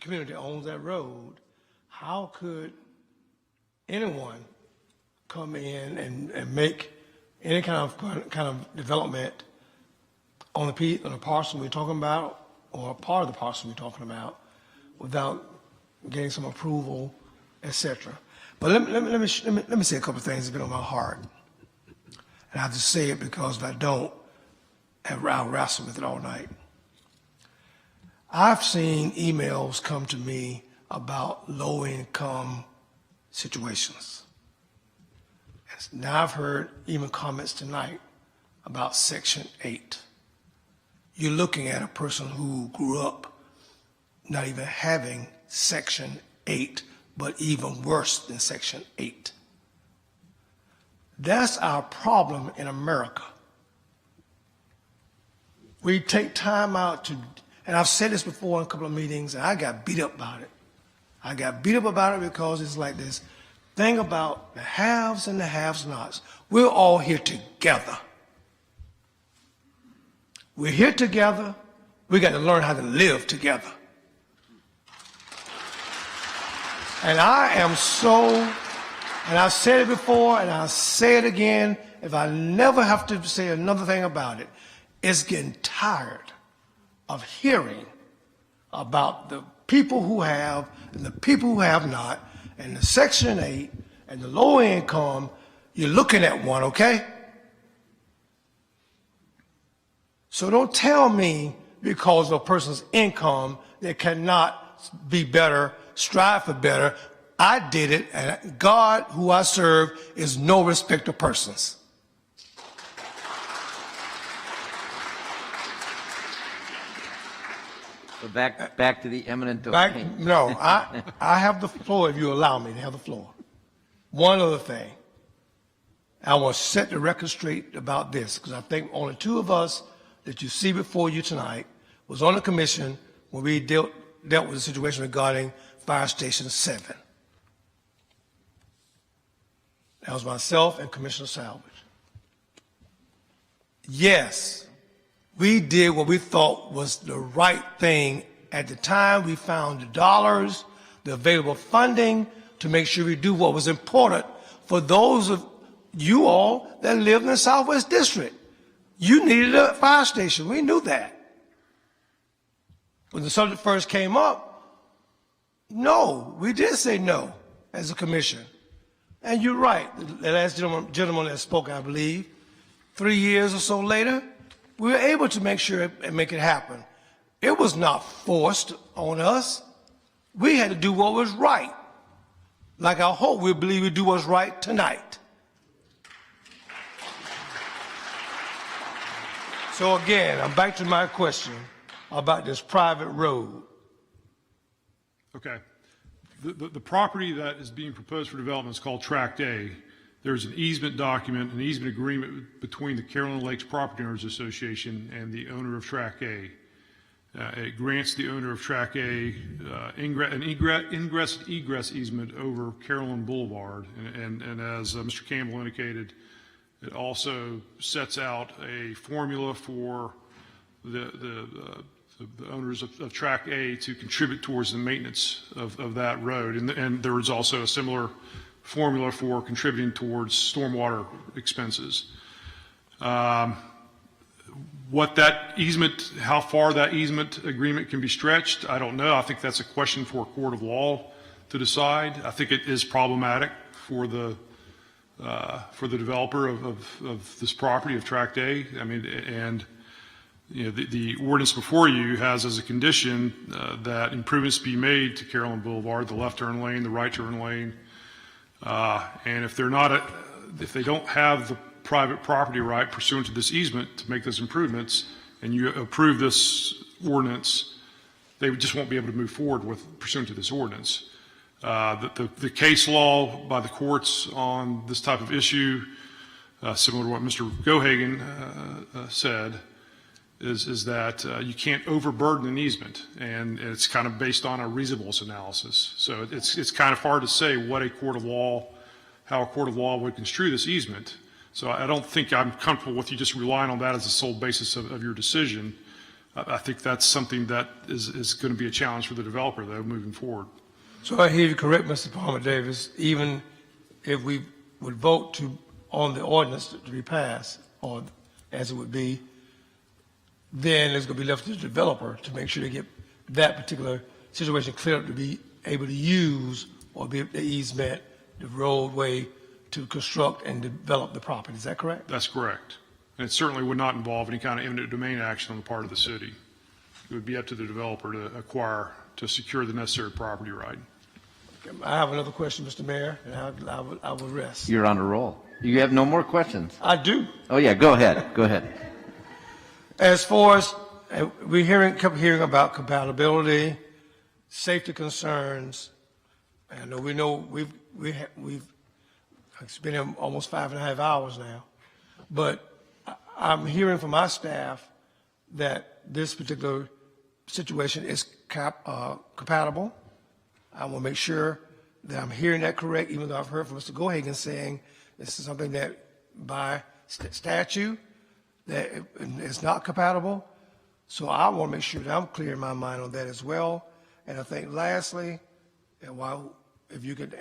community owns that road, how could anyone come in and make any kind of development on the parcel we're talking about, or a part of the parcel we're talking about, without getting some approval, etc. But let me say a couple of things that have been on my heart. And I have to say it because if I don't, I'll wrestle with it all night. I've seen emails come to me about low-income situations. Now I've heard even comments tonight about Section 8. You're looking at a person who grew up not even having Section 8, but even worse than Section 8. That's our problem in America. We take time out to, and I've said this before in a couple of meetings, and I got beat up about it. I got beat up about it because it's like this thing about the haves and the have-nots. We're all here together. We're here together. We got to learn how to live together. And I am so, and I've said it before and I'll say it again, if I never have to say another thing about it, it's getting tired of hearing about the people who have and the people who have not, and the Section 8 and the low income. You're looking at one, okay? So don't tell me because of a person's income they cannot be better, strive for better. I did it, and God, who I serve, is no respecter of persons. So back to the eminent domain. No, I have the floor if you allow me to have the floor. One other thing. I want to set the record straight about this, because I think only two of us that you see before you tonight was on the commission when we dealt with the situation regarding Fire Station 7. That was myself and Commissioner Salvage. Yes, we did what we thought was the right thing at the time. We found the dollars, the available funding to make sure we do what was important for those of you all that live in the Southwest District. You needed a fire station. We knew that. When the subject first came up, no, we did say no as a commission. And you're right, the last gentleman that spoke, I believe, 3 years or so later, we were able to make sure and make it happen. It was not forced on us. We had to do what was right. Like I hope we believe we do what's right tonight. So again, I'm back to my question about this private road. Okay. The property that is being proposed for development is called Tract A. There's an easement document, an easement agreement between the Carolina Lakes Property Owners Association and the owner of Tract A. It grants the owner of Tract A an ingress and egress easement over Carolyn Boulevard. And as Mr. Campbell indicated, it also sets out a formula for the owners of Tract A to contribute towards the maintenance of that road. And there is also a similar formula for contributing towards stormwater expenses. What that easement, how far that easement agreement can be stretched, I don't know. I think that's a question for a court of law to decide. I think it is problematic for the developer of this property of Tract A. I mean, and you know, the ordinance before you has as a condition that improvements be made to Carolyn Boulevard, the left turn lane, the right turn lane, and if if they don't have the private property right pursuant to this easement to make those improvements, and you approve this ordinance, they just won't be able to move forward with pursuant to this ordinance. The case law by the courts on this type of issue, similar to what Mr. Gohagen said, is that you can't overburden an easement, and it's kind of based on a reasonableness analysis. So it's kind of hard to say what how a court of law would construe this easement. So I don't think I'm comfortable with you just relying on that as the sole basis of your decision. I think that's something that is going to be a challenge for the developer, though, moving forward. So I hear you correct, Mr. Palmer Davis, even if we would vote on the ordinance to be passed, or as it would be, then it's going to be left to the developer to make sure they get that particular situation cleared up to be able to use or be the easement, the roadway to construct and develop the property. Is that correct? That's correct. And it certainly would not involve any kind of eminent domain action on the part of the city. It would be up to the developer to secure the necessary property right. I have another question, Mr. Mayor, and I will rest. You're on a roll. You have no more questions? I do. Oh, yeah, go ahead. Go ahead. As far as we kept hearing about compatibility, safety concerns, and we know we've it's been here almost 5.5 hours now, but I'm hearing from our staff that this particular situation is compatible. I want to make sure that I'm hearing that correct, even though I've heard from Mr. Gohagen saying this is something that by statute that it's not compatible. So I want to make sure that I'm clear in my mind on that as well. And I think lastly, and if you could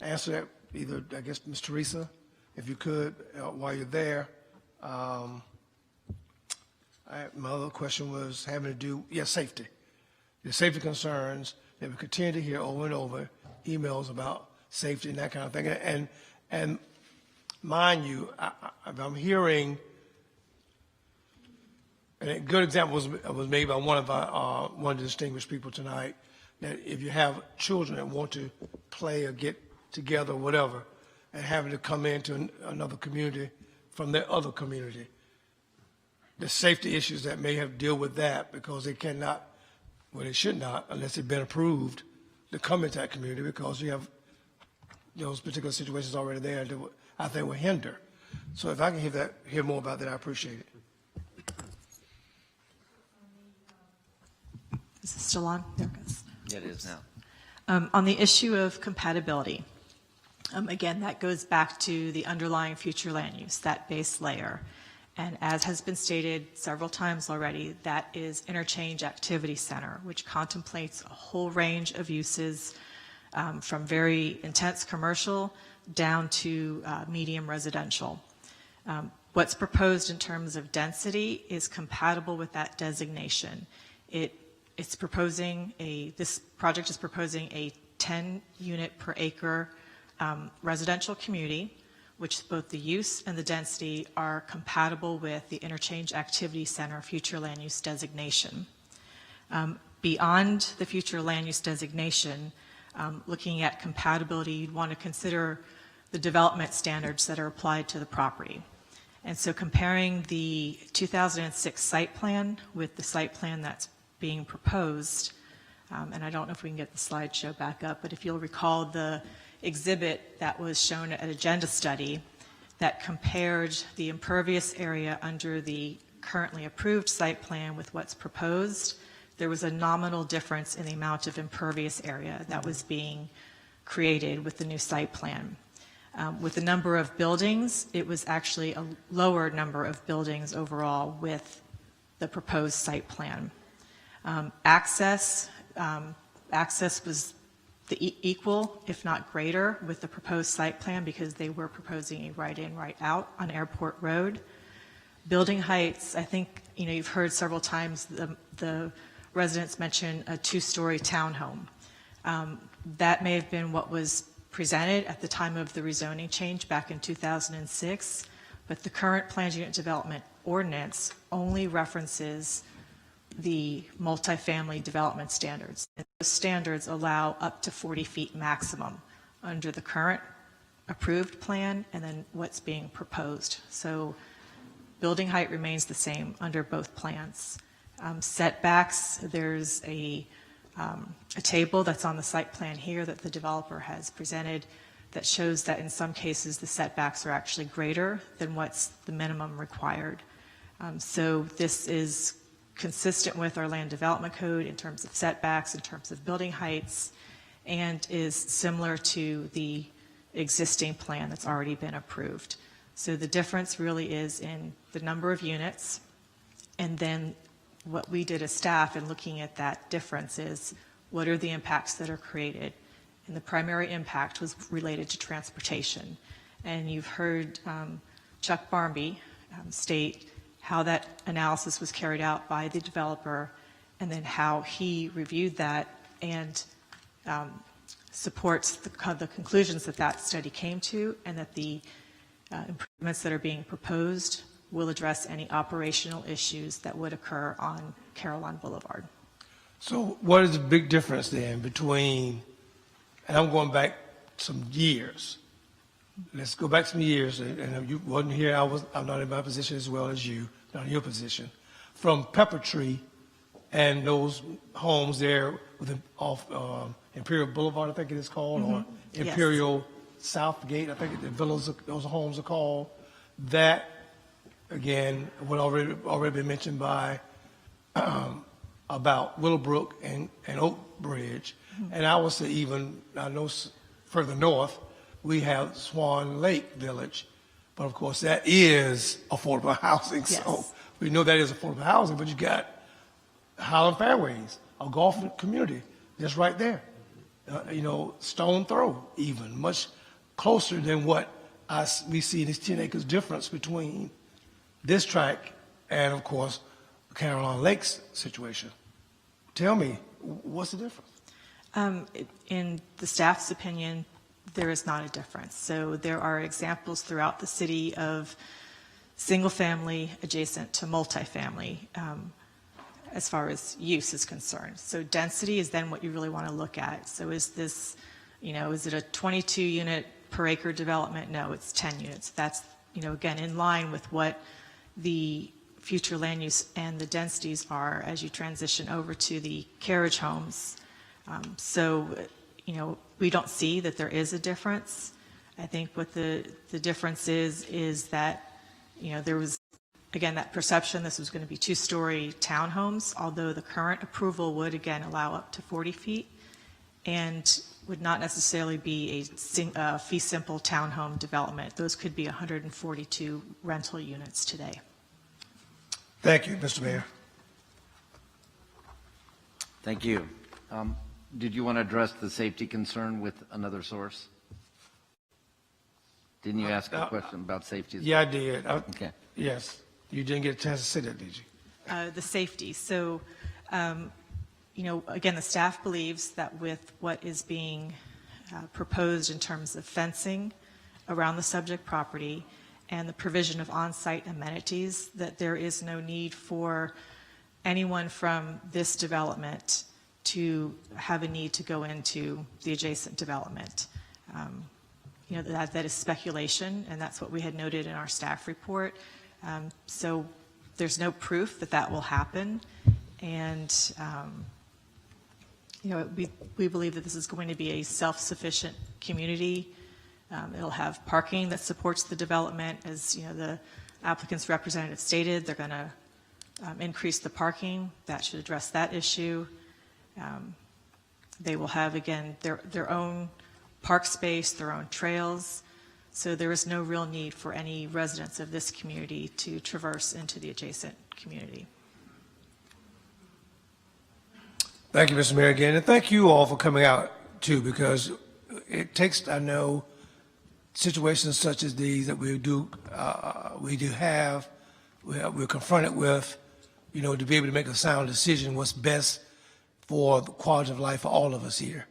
answer that, either, I guess, Ms. Teresa, if you could, while you're there. My other question was having to do, safety. The safety concerns that we continue to hear over and over, emails about safety and that kind of thing. And mind you, I'm hearing, and a good example was made by one of the distinguished people tonight, that if you have children that want to play or get together or whatever, and having to come into another community from their other community, the safety issues that may have to deal with that because they cannot, well, they should not, unless they've been approved to come into that community, because you have those particular situations already there that I think will hinder. So if I can hear more about that, I appreciate it. Is this still on? There it goes. It is now. On the issue of compatibility, again, that goes back to the underlying future land use, that base layer. And as has been stated several times already, that is Interchange Activity Center, which contemplates a whole range of uses from very intense commercial down to medium residential. What's proposed in terms of density is compatible with that designation. This project is proposing a 10 unit per acre residential community, which both the use and the density are compatible with the Interchange Activity Center future land use designation. Beyond the future land use designation, looking at compatibility, you'd want to consider the development standards that are applied to the property. And so comparing the 2006 site plan with the site plan that's being proposed, and I don't know if we can get the slideshow back up, but if you'll recall the exhibit that was shown at Agenda Study that compared the impervious area under the currently approved site plan with what's proposed, there was a nominal difference in the amount of impervious area that was being created with the new site plan. With the number of buildings, it was actually a lower number of buildings overall with the proposed site plan. Access was equal, if not greater, with the proposed site plan because they were proposing a right-in, right-out on Airport Road. Building heights, I think you've heard several times the residents mention a two-story townhome. That may have been what was presented at the time of the rezoning change back in 2006, but the current planned unit development ordinance only references the multifamily development standards. And those standards allow up to 40 feet maximum under the current approved plan and then what's being proposed. So building height remains the same under both plans. Setbacks, there's a table that's on the site plan here that the developer has presented that shows that in some cases the setbacks are actually greater than what's the minimum required. So this is consistent with our land development code in terms of setbacks, in terms of building heights, and is similar to the existing plan that's already been approved. So the difference really is in the number of units, and then what we did as staff in looking at that difference is what are the impacts that are created. And the primary impact was related to transportation. And you've heard Chuck Barmby state how that analysis was carried out by the developer and then how he reviewed that and supports the conclusions that that study came to, and that the improvements that are being proposed will address any operational issues that would occur on Caroline Boulevard. So what is the big difference then between, and I'm going back some years. Let's go back some years, and you wasn't here, I'm not in my position as well as you, not in your position. From Pepper Tree and those homes there with off Imperial Boulevard, I think it is called, or Imperial Southgate, I think the villas, those homes are called. That, again, what already been mentioned by about Willowbrook and Oak Bridge. And I would say even, I know further north, we have Swan Lake Village. But of course, that is affordable housing. Yes. So we know that is affordable housing, but you got Highland Fairways, a golf community, just right there. You know, stone throw even, much closer than what we see this 10 acres difference between this tract and, of course, Caroline Lakes situation. Tell me, what's the difference? In the staff's opinion, there is not a difference. So there are examples throughout the city of single family adjacent to multifamily as far as use is concerned. So density is then what you really want to look at. So is this, you know, is it a 22 unit per acre development? No, it's 10 units. That's, you know, again, in line with what the future land use and the densities are as you transition over to the carriage homes. So, you know, we don't see that there is a difference. I think what the difference is that, you know, there was, again, that perception this was going to be two-story townhomes, although the current approval would, again, allow up to 40 feet and would not necessarily be a fee simple townhome development. Those could be 142 rental units today. Thank you, Mr. Mayor. Thank you. Did you want to address the safety concern with another source? Didn't you ask a question about safety? Yeah, I did. Okay. Yes. You didn't get a chance to say that, did you? The safety. So, you know, again, the staff believes that with what is being proposed in terms of fencing around the subject property and the provision of on-site amenities, that there is no need for anyone from this development to have a need to go into the adjacent development. You know, that is speculation, and that's what we had noted in our staff report. So there's no proof that that will happen. And, you know, we believe that this is going to be a self-sufficient community. It'll have parking that supports the development. As, you know, the applicant's representative stated, they're going to increase the parking. That should address that issue. They will have, again, their own park space, their own trails. So there is no real need for any residents of this community to traverse into the adjacent community. Thank you, Mr. Mayor, again, and thank you all for coming out, too, because it takes, I know, situations such as these that we're confronted with, you know, to be able to make a sound decision what's best for the quality of life for all of us here.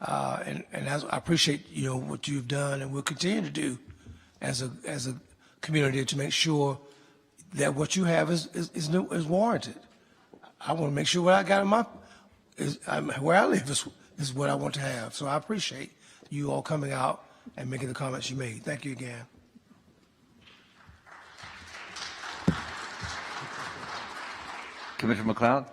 And I appreciate, what you've done and will continue to do as a community to make sure that what you have is warranted. I want to make sure what I got in where I live is what I want to have. So I appreciate you all coming out and making the comments you made. Thank you again. Commissioner McLeod?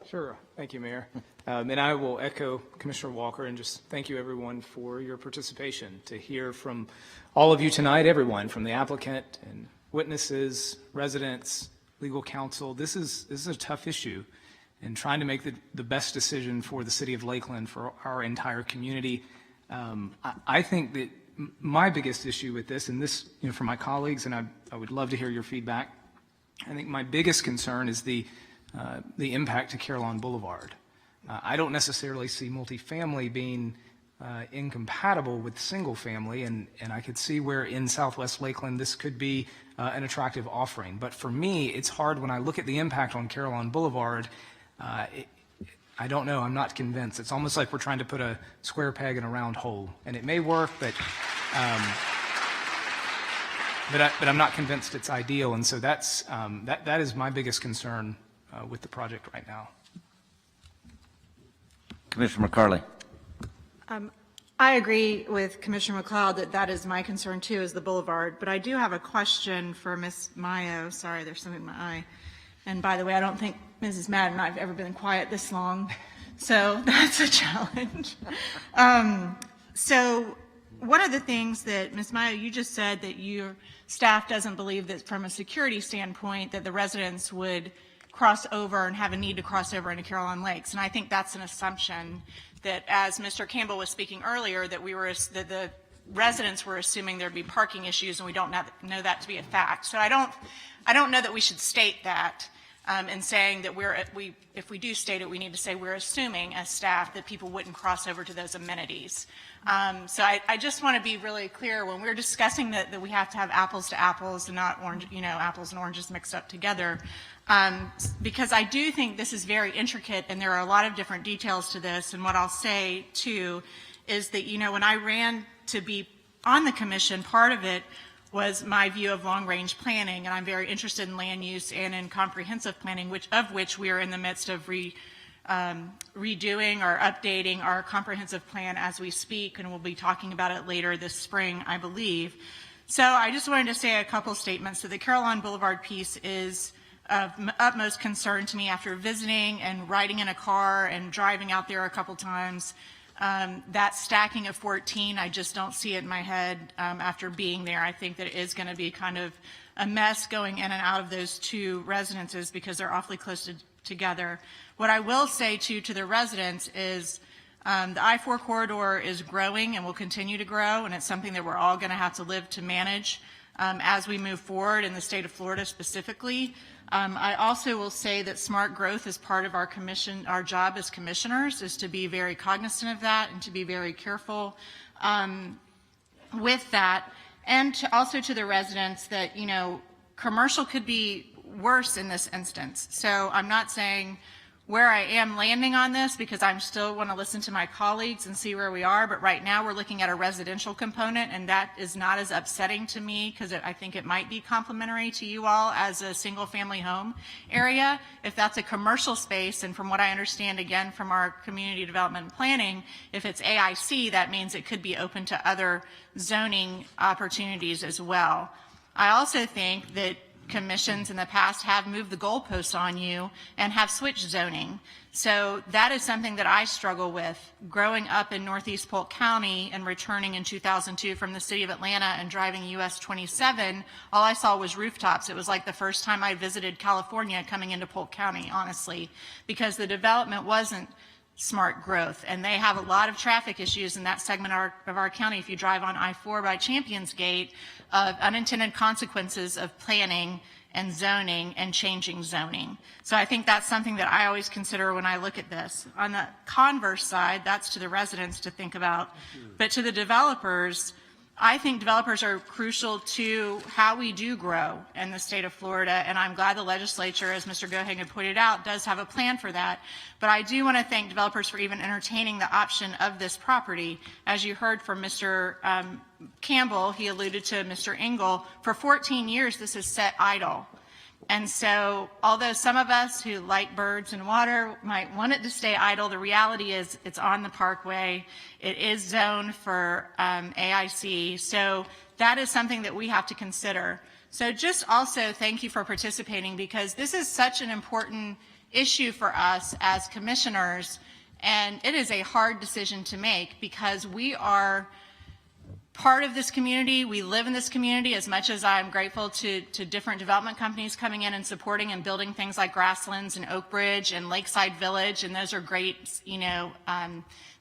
Sure. Thank you, Mayor. And I will echo Commissioner Walker and just thank you, everyone, for your participation. To hear from all of you tonight, everyone, from the applicant and witnesses, residents, legal counsel, this is a tough issue. And trying to make the best decision for the city of Lakeland, for our entire community. I think that my biggest issue with this, and this, for my colleagues, and I would love to hear your feedback, I think my biggest concern is the impact to Carillon Boulevard. I don't necessarily see multifamily being incompatible with single family, and I could see where in Southwest Lakeland this could be an attractive offering. But for me, it's hard when I look at the impact on Carillon Boulevard. I don't know. I'm not convinced. It's almost like we're trying to put a square peg in a round hole, and it may work, but I'm not convinced it's ideal. And so that is my biggest concern with the project right now. Commissioner McCarley. I agree with Commissioner McLeod that is my concern too, is the boulevard. But I do have a question for Ms. Mayo. Sorry, there's something in my eye. And by the way, I don't think Mrs. Madden and I have ever been quiet this long, so that's a challenge. So one of the things that, Ms. Mayo, you just said that your staff doesn't believe that from a security standpoint that the residents would cross over and have a need to cross over into Carillon Lakes. And I think that's an assumption that, as Mr. Campbell was speaking earlier, that the residents were assuming there'd be parking issues, and we don't know that to be a fact. So I don't know that we should state that. And saying that if we do state it, we need to say we're assuming as staff that people wouldn't cross over to those amenities. So I just want to be really clear when we're discussing that we have to have apples to apples and not apples and oranges mixed up together. Because I do think this is very intricate and there are a lot of different details to this. And what I'll say too is that, when I ran to be on the commission, part of it was my view of long-range planning, and I'm very interested in land use and in comprehensive planning, of which we are in the midst of redoing or updating our comprehensive plan as we speak, and we'll be talking about it later this spring, I believe. So I just wanted to say a couple statements. So the Carillon Boulevard piece is of utmost concern to me after visiting and riding in a car and driving out there a couple times. That stacking of 14, I just don't see it in my head after being there. I think that it is going to be kind of a mess going in and out of those two residences because they're awfully close together. What I will say to the residents is the I-4 corridor is growing and will continue to grow, and it's something that we're all going to have to live to manage as we move forward in the state of Florida specifically. I also will say that smart growth is part of our job as commissioners, is to be very cognizant of that and to be very careful with that. And also to the residents that, commercial could be worse in this instance. So I'm not saying where I am landing on this because I still want to listen to my colleagues and see where we are. But right now we're looking at a residential component, and that is not as upsetting to me because I think it might be complementary to you all as a single family home area. If that's a commercial space, and from what I understand, again, from our community development and planning, if it's AIC, that means it could be open to other zoning opportunities as well. I also think that commissions in the past have moved the goalposts on you and have switched zoning. So that is something that I struggle with. Growing up in Northeast Polk County and returning in 2002 from the city of Atlanta and driving US 27, all I saw was rooftops. It was like the first time I visited California coming into Polk County, honestly, because the development wasn't smart growth. And they have a lot of traffic issues in that segment of our county. If you drive on I-4 by Champions Gate, of unintended consequences of planning and zoning and changing zoning. So I think that's something that I always consider when I look at this. On the converse side, that's to the residents to think about. But to the developers, I think developers are crucial to how we do grow in the state of Florida, and I'm glad the legislature, as Mr. Gohagan pointed out, does have a plan for that. But I do want to thank developers for even entertaining the option of this property. As you heard from Mr. Campbell, he alluded to Mr. Engel, for 14 years this has sat idle. And so, although some of us who like birds and water might want it to stay idle, the reality is it's on the parkway. It is zoned for AIC. So that is something that we have to consider. So just also thank you for participating, because this is such an important issue for us as commissioners. And it is a hard decision to make, because we are part of this community. We live in this community. As much as I'm grateful to different development companies coming in and supporting and building things like Grasslands and Oak Bridge and Lakeside Village, and those are great,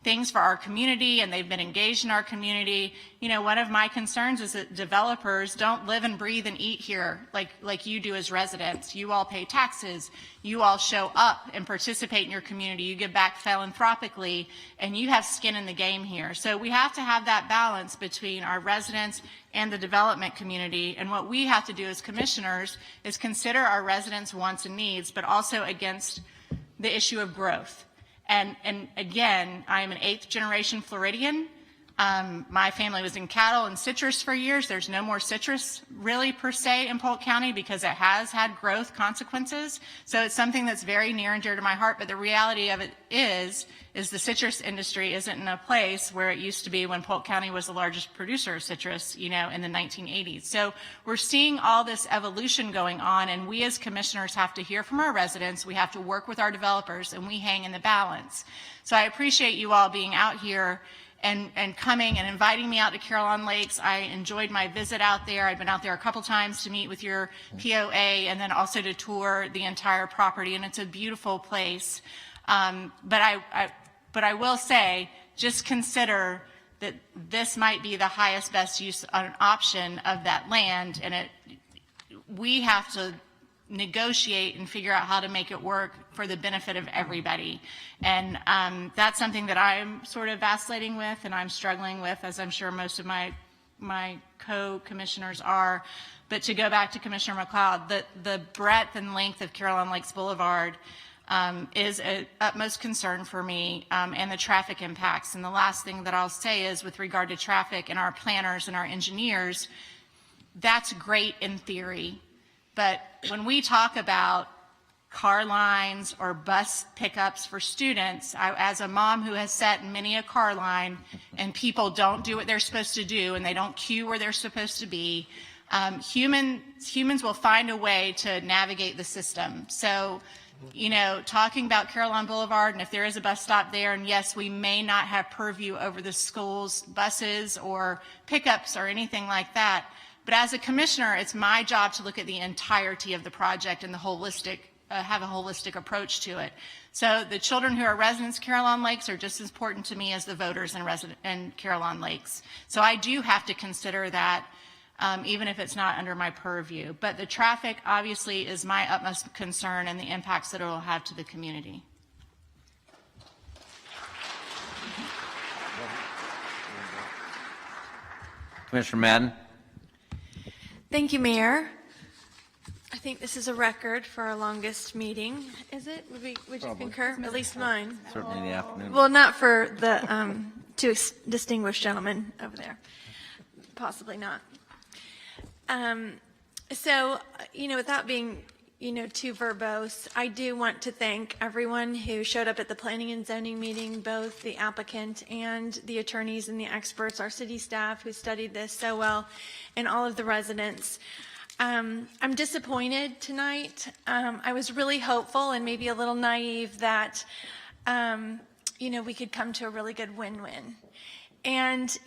things for our community, and they've been engaged in our community. One of my concerns is that developers don't live and breathe and eat here like you do as residents. You all pay taxes. You all show up and participate in your community. You give back philanthropically, and you have skin in the game here. So we have to have that balance between our residents and the development community. And what we have to do as commissioners is consider our residents' wants and needs, but also against the issue of growth. And again, I am an 8th generation Floridian. My family was in cattle and citrus for years. There's no more citrus really per se in Polk County, because it has had growth consequences. So it's something that's very near and dear to my heart. But the reality of it is the citrus industry isn't in a place where it used to be when Polk County was the largest producer of citrus, in the 1980s. So we're seeing all this evolution going on, and we as commissioners have to hear from our residents. We have to work with our developers, and we hang in the balance. So I appreciate you all being out here and coming and inviting me out to Caroline Lakes. I enjoyed my visit out there. I've been out there a couple times to meet with your POA, and then also to tour the entire property, and it's a beautiful place. But I will say, just consider that this might be the highest best use option of that land, and we have to negotiate and figure out how to make it work for the benefit of everybody. And that's something that I'm sort of vacillating with, and I'm struggling with, as I'm sure most of my co-commissioners are. But to go back to Commissioner McLeod, the breadth and length of Caroline Lakes Boulevard is an utmost concern for me, and the traffic impacts. And the last thing that I'll say is, with regard to traffic and our planners and our engineers, that's great in theory. But when we talk about car lines or bus pickups for students, as a mom who has sat in many a car line, and people don't do what they're supposed to do, and they don't queue where they're supposed to be, humans will find a way to navigate the system. So, talking about Caroline Boulevard, and if there is a bus stop there, and yes, we may not have purview over the school's buses or pickups or anything like that, but as a commissioner, it's my job to look at the entirety of the project and have a holistic approach to it. So the children who are residents of Caroline Lakes are just as important to me as the voters in Caroline Lakes. So I do have to consider that, even if it's not under my purview. But the traffic obviously is my utmost concern, and the impacts that it will have to the community. Commissioner Madden? Thank you, Mayor. I think this is a record for our longest meeting. Is it? Would you concur? At least mine. Certainly in the afternoon. Well, not for the two distinguished gentlemen over there. Possibly not. So, without being, too verbose, I do want to thank everyone who showed up at the planning and zoning meeting, both the applicant and the attorneys and the experts, our city staff who studied this so well, and all of the residents. I'm disappointed tonight. I was really hopeful and maybe a little naive that, we could come to a really good win-win. And,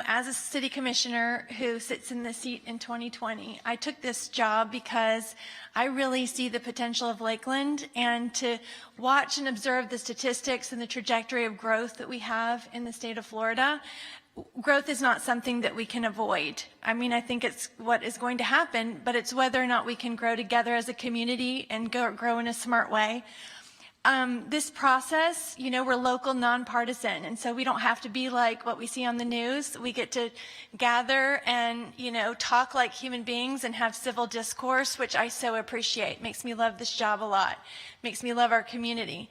as a city commissioner who sits in the seat in 2020, I took this job because I really see the potential of Lakeland, and to watch and observe the statistics and the trajectory of growth that we have in the state of Florida. Growth is not something that we can avoid. I think it's what is going to happen, but it's whether or not we can grow together as a community and grow in a smart way. this process, we're local, nonpartisan, and so we don't have to be like what we see on the news. We get to gather and, talk like human beings and have civil discourse, which I so appreciate. Makes me love this job a lot. Makes me love our community.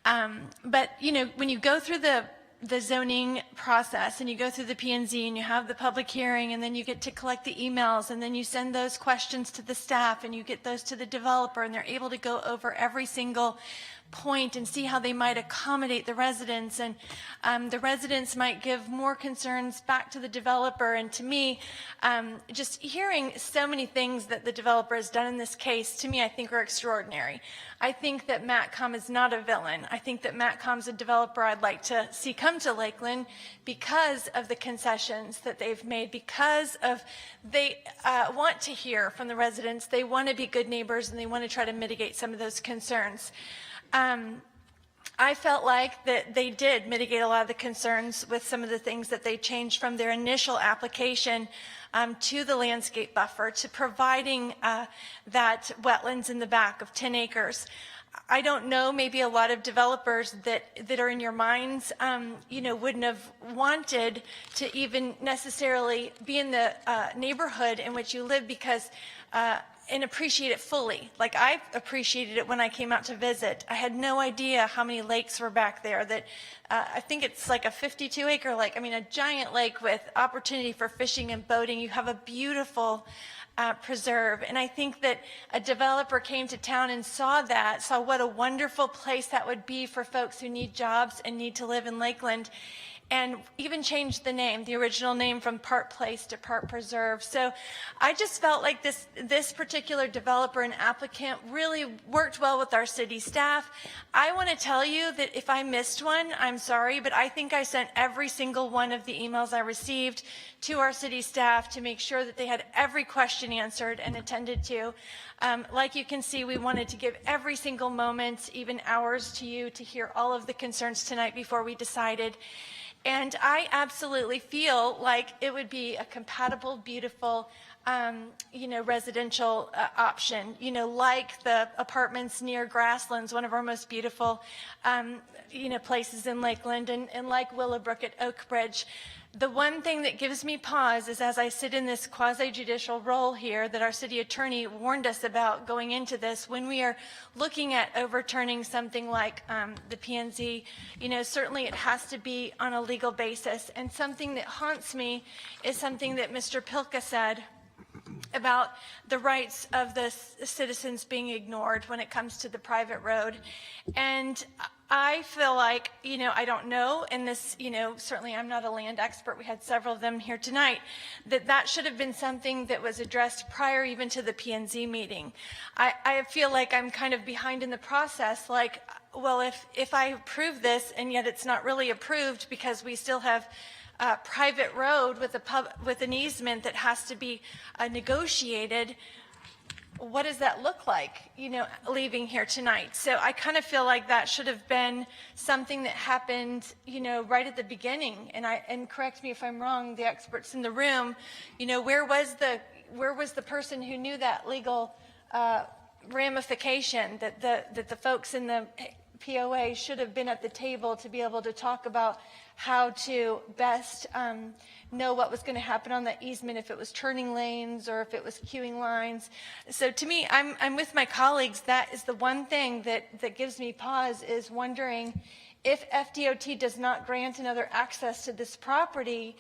But, when you go through the zoning process and you go through the P&Z and you have the public hearing and then you get to collect the emails and then you send those questions to the staff and you get those to the developer and they're able to go over every single point and see how they might accommodate the residents, and the residents might give more concerns back to the developer. And to me, just hearing so many things that the developer has done in this case, to me, I think are extraordinary. I think that MatCom is not a villain. I think that MatCom's a developer I'd like to see come to Lakeland because of the concessions that they've made, because of they want to hear from the residents. They want to be good neighbors and they want to try to mitigate some of those concerns. I felt like that they did mitigate a lot of the concerns with some of the things that they changed from their initial application to the landscape buffer, to providing that wetlands in the back of 10 acres. I don't know, maybe a lot of developers that are in your minds, wouldn't have wanted to even necessarily be in the neighborhood in which you live because and appreciate it fully. Like I appreciated it when I came out to visit. I had no idea how many lakes were back there. That I think it's like a 52-acre lake. I mean, a giant lake with opportunity for fishing and boating. You have a beautiful preserve. And I think that a developer came to town and saw what a wonderful place that would be for folks who need jobs and need to live in Lakeland, and even changed the name, the original name from Park Place to Park Preserve. So I just felt like this particular developer and applicant really worked well with our city staff. I want to tell you that if I missed one, I'm sorry, but I think I sent every single one of the emails I received to our city staff to make sure that they had every question answered and attended to. Like you can see, we wanted to give every single moment, even hours, to you to hear all of the concerns tonight before we decided. And I absolutely feel like it would be a compatible, beautiful, residential option, like the apartments near Grasslands, one of our most beautiful, places in Lakeland, and like Willowbrook at Oak Bridge. The one thing that gives me pause is as I sit in this quasi-judicial role here that our city attorney warned us about going into this, when we are looking at overturning something like the P&Z, certainly it has to be on a legal basis. And something that haunts me is something that Mr. Pilka said about the rights of the citizens being ignored when it comes to the private road. And I feel like, I don't know, and this, certainly I'm not a land expert, we had several of them here tonight, that should have been something that was addressed prior even to the P&Z meeting. I feel like I'm kind of behind in the process, like, well, if I approve this and yet it's not really approved because we still have a private road with an easement that has to be negotiated, what does that look like, leaving here tonight? So I kind of feel like that should have been something that happened, right at the beginning. And correct me if I'm wrong, the experts in the room, where was the person who knew that legal ramification that the folks in the POA should have been at the table to be able to talk about how to best know what was going to happen on that easement, if it was turning lanes or if it was queuing lines. So to me, I'm with my colleagues. That is the one thing that gives me pause, is wondering if FDOT does not grant another access to this property,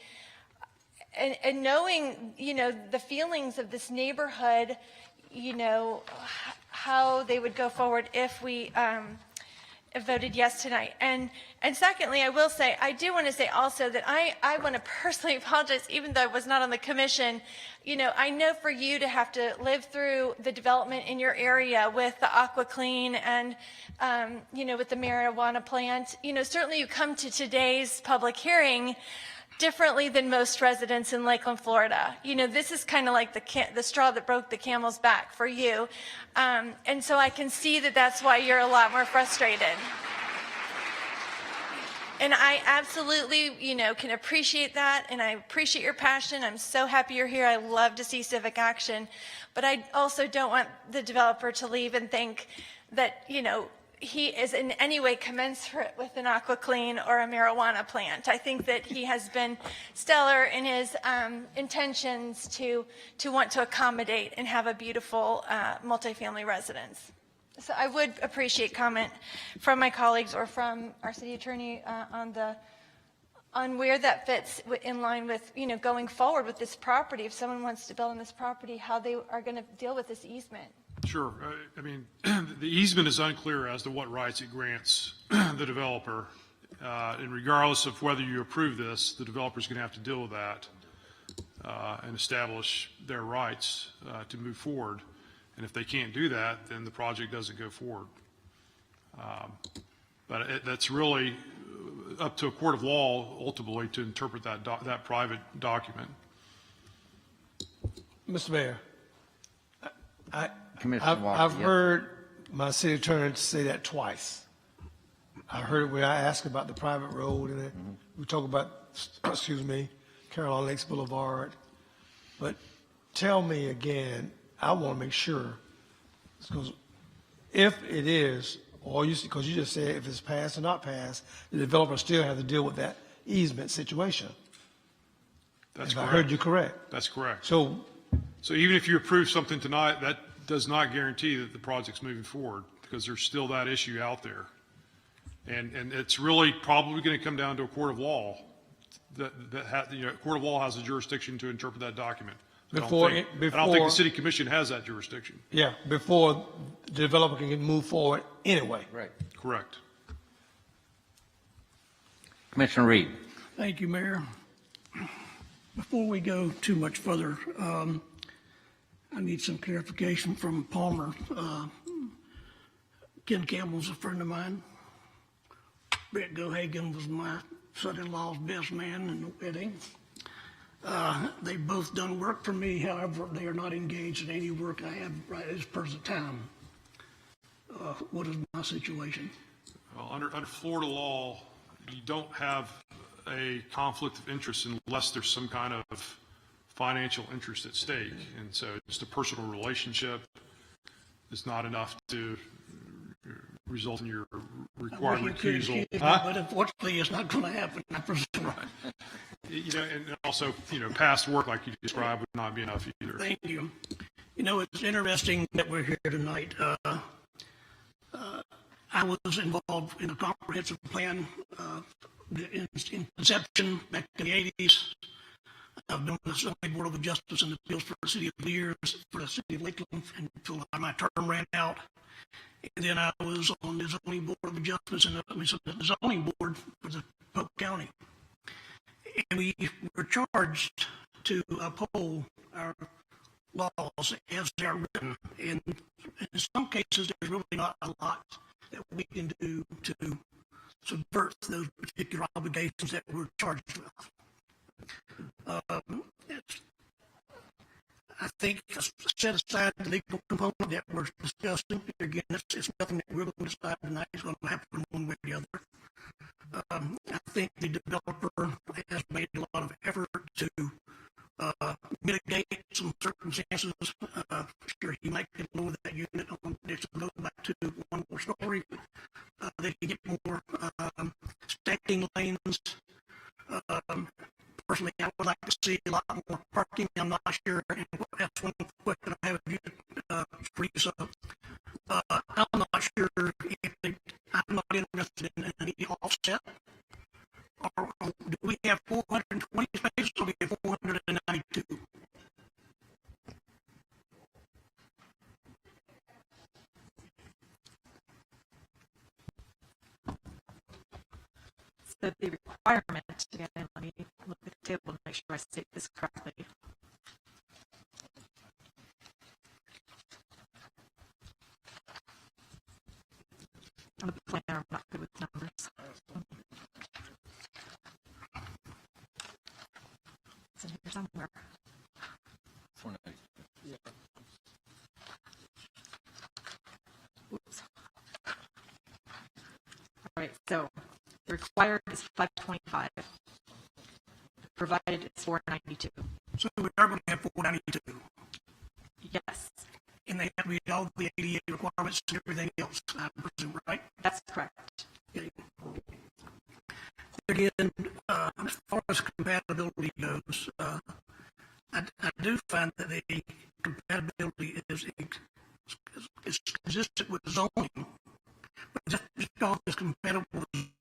and knowing, the feelings of this neighborhood, how they would go forward if we voted yes tonight. And secondly, I will say, I do want to say also that I want to personally apologize, even though I was not on the commission. I know for you to have to live through the development in your area with the AquaClean and, with the marijuana plant, certainly you come to today's public hearing differently than most residents in Lakeland, Florida. This is kind of like the straw that broke the camel's back for you. And so I can see that that's why you're a lot more frustrated. And I absolutely, can appreciate that, and I appreciate your passion. I'm so happy you're here. I love to see civic action. But I also don't want the developer to leave and think that, he is in any way commensurate with an aqua clean or a marijuana plant. I think that he has been stellar in his intentions to want to accommodate and have a beautiful multifamily residence. So I would appreciate comment from my colleagues or from our city attorney on where that fits in line with, you know, going forward with this property. If someone wants to build on this property, how they are going to deal with this easement. Sure. I mean, the easement is unclear as to what rights it grants the developer. And regardless of whether you approve this, the developer's going to have to deal with that and establish their rights to move forward. And if they can't do that, then the project doesn't go forward. But that's really up to a court of law ultimately to interpret that private document. Mr. Mayor, Commissioner Walker, I've yes. heard my city attorney say that twice. I heard it when I asked about the private road, and we talk about, excuse me, Caroline Lakes Boulevard. But tell me again, I want to make sure, because if it is, or you, because you just said if it's passed or not passed, the developer still has to deal with that easement situation. That's If correct. I heard you correct. That's correct. So even if you approve something tonight, that does not guarantee that the project's moving forward, because there's still that issue out there. And it's really probably going to come down to a court of law. Court of law has the jurisdiction to interpret that document. I don't think the city commission has that jurisdiction. Yeah, before the developer can move forward anyway. Right. Correct. Commissioner Reed. Thank you, Mayor. Before we go too much further, I need some clarification from Palmer. Ken Campbell's a friend of mine. Brett Gohagen was my son-in-law's best man in the wedding. They've both done work for me, however, they are not engaged in any work I have right at this present time. What is my situation? Well, under Florida law, you don't have a conflict of interest unless there's some kind of financial interest at stake. And so just a personal relationship is not enough to result in your required recusal. But unfortunately, it's not going to happen, I presume. You know, and also, you know, past work like you described would not be enough either. Thank you. You know, it's interesting that we're here tonight. I was involved in a comprehensive plan in conception back in the 80s. I've been on the zoning board of justice and appeals for the city of years for the city of Lakeland until my term ran out. And then I was on the zoning board of adjustments and the zoning board for the Polk County. And we were charged to uphold our laws as they are written. And in some cases, there's really not a lot that we can do to subvert those particular obligations that we're charged with. I think set aside the legal component that we're discussing. Again, it's nothing that we're going to decide tonight. It's going to happen one way or the other. I think the developer has made a lot of effort to mitigate some circumstances. Sure, he might get lower that unit on this and go back to one more story. They can get more stacking lanes. Personally, I would like to see a lot more parking. I'm not sure. And that's one question I have of you, Teresa. I'm not sure if I'm not interested in any offset. Or do we have 420 spaces or do we have 492? So the requirement, again, let me look at the table to make sure I state this correctly. On the plan, I'm not good with numbers. It's in here somewhere. Oops. All right, so the required is 525. Provided it's 492. So we are going to have 492. Yes. and they have to meet all the ADA requirements and everything else, I presume, right? That's correct. Okay. Again, as far as compatibility goes, I do find that the compatibility is consistent with zoning, but just because it's compatible with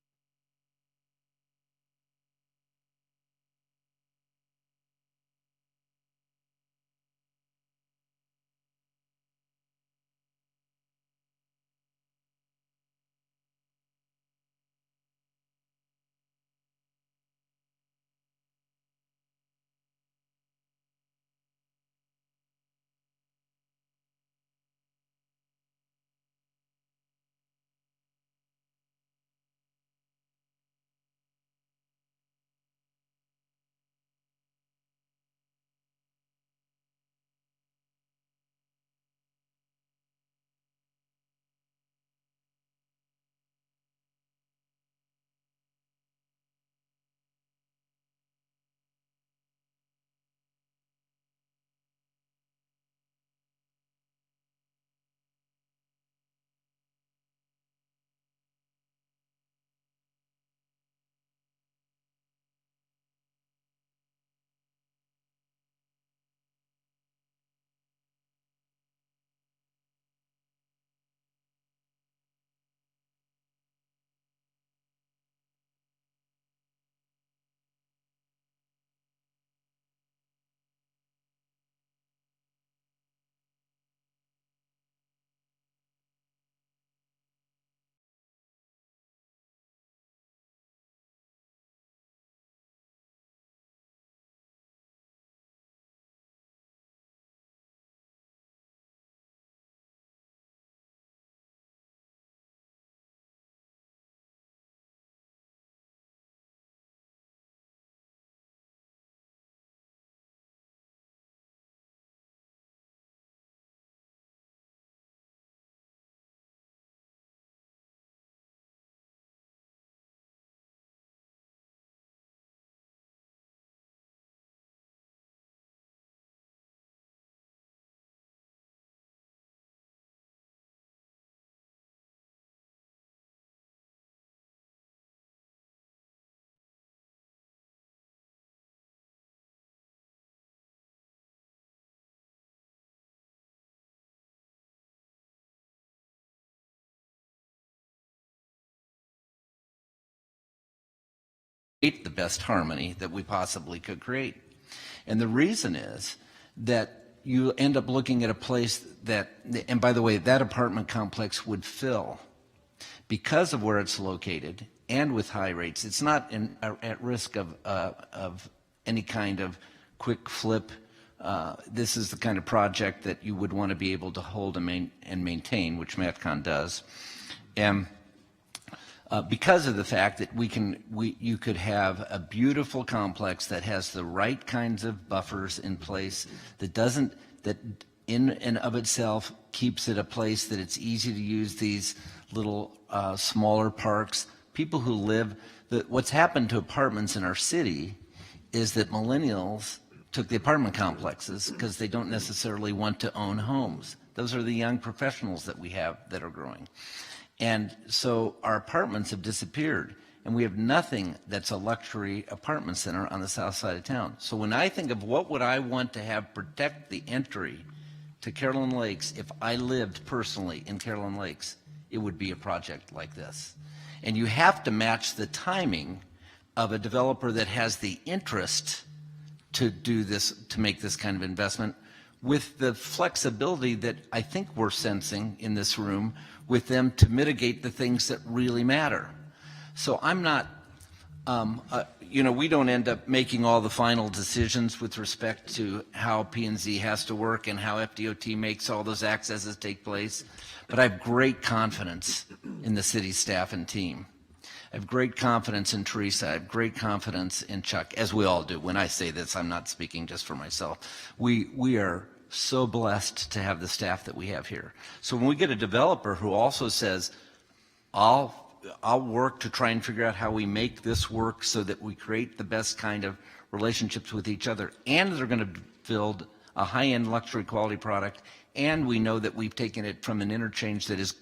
the best harmony that we possibly could create. And the reason is that you end up looking at a place that, and by the way, that apartment complex would fill because of where it's located and with high rates. It's not at risk of any kind of quick flip. This is the kind of project that you would want to be able to hold and maintain, which MathCon does. And because of the fact that you could have a beautiful complex that has the right kinds of buffers in place, that in and of itself keeps it a place that it's easy to use these little smaller parks. People who live, what's happened to apartments in our city is that millennials took the apartment complexes because they don't necessarily want to own homes. Those are the young professionals that we have that are growing. And so our apartments have disappeared, and we have nothing that's a luxury apartment center on the south side of town. So when I think of what would I want to have protect the entry to Carolyn Lakes, if I lived personally in Carolyn Lakes, it would be a project like this. And you have to match the timing of a developer that has the interest to do this, to make this kind of investment, with the flexibility that I think we're sensing in this room with them to mitigate the things that really matter. So I'm not, we don't end up making all the final decisions with respect to how P&Z has to work and how FDOT makes all those accesses take place, but I have great confidence in the city staff and team. I have great confidence in Teresa. I have great confidence in Chuck, as we all do. When I say this, I'm not speaking just for myself. We are so blessed to have the staff that we have here. So when we get a developer who also says, I'll work to try and figure out how we make this work so that we create the best kind of relationships with each other, and they're going to build a high-end luxury quality product, and we know that we've taken it from an interchange that is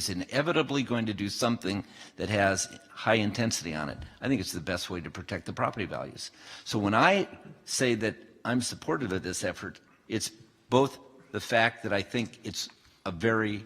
inevitably going to do something that has high intensity on it. I think it's the best way to protect the property values. So when I say that I'm supportive of this effort, it's both the fact that I think it's a very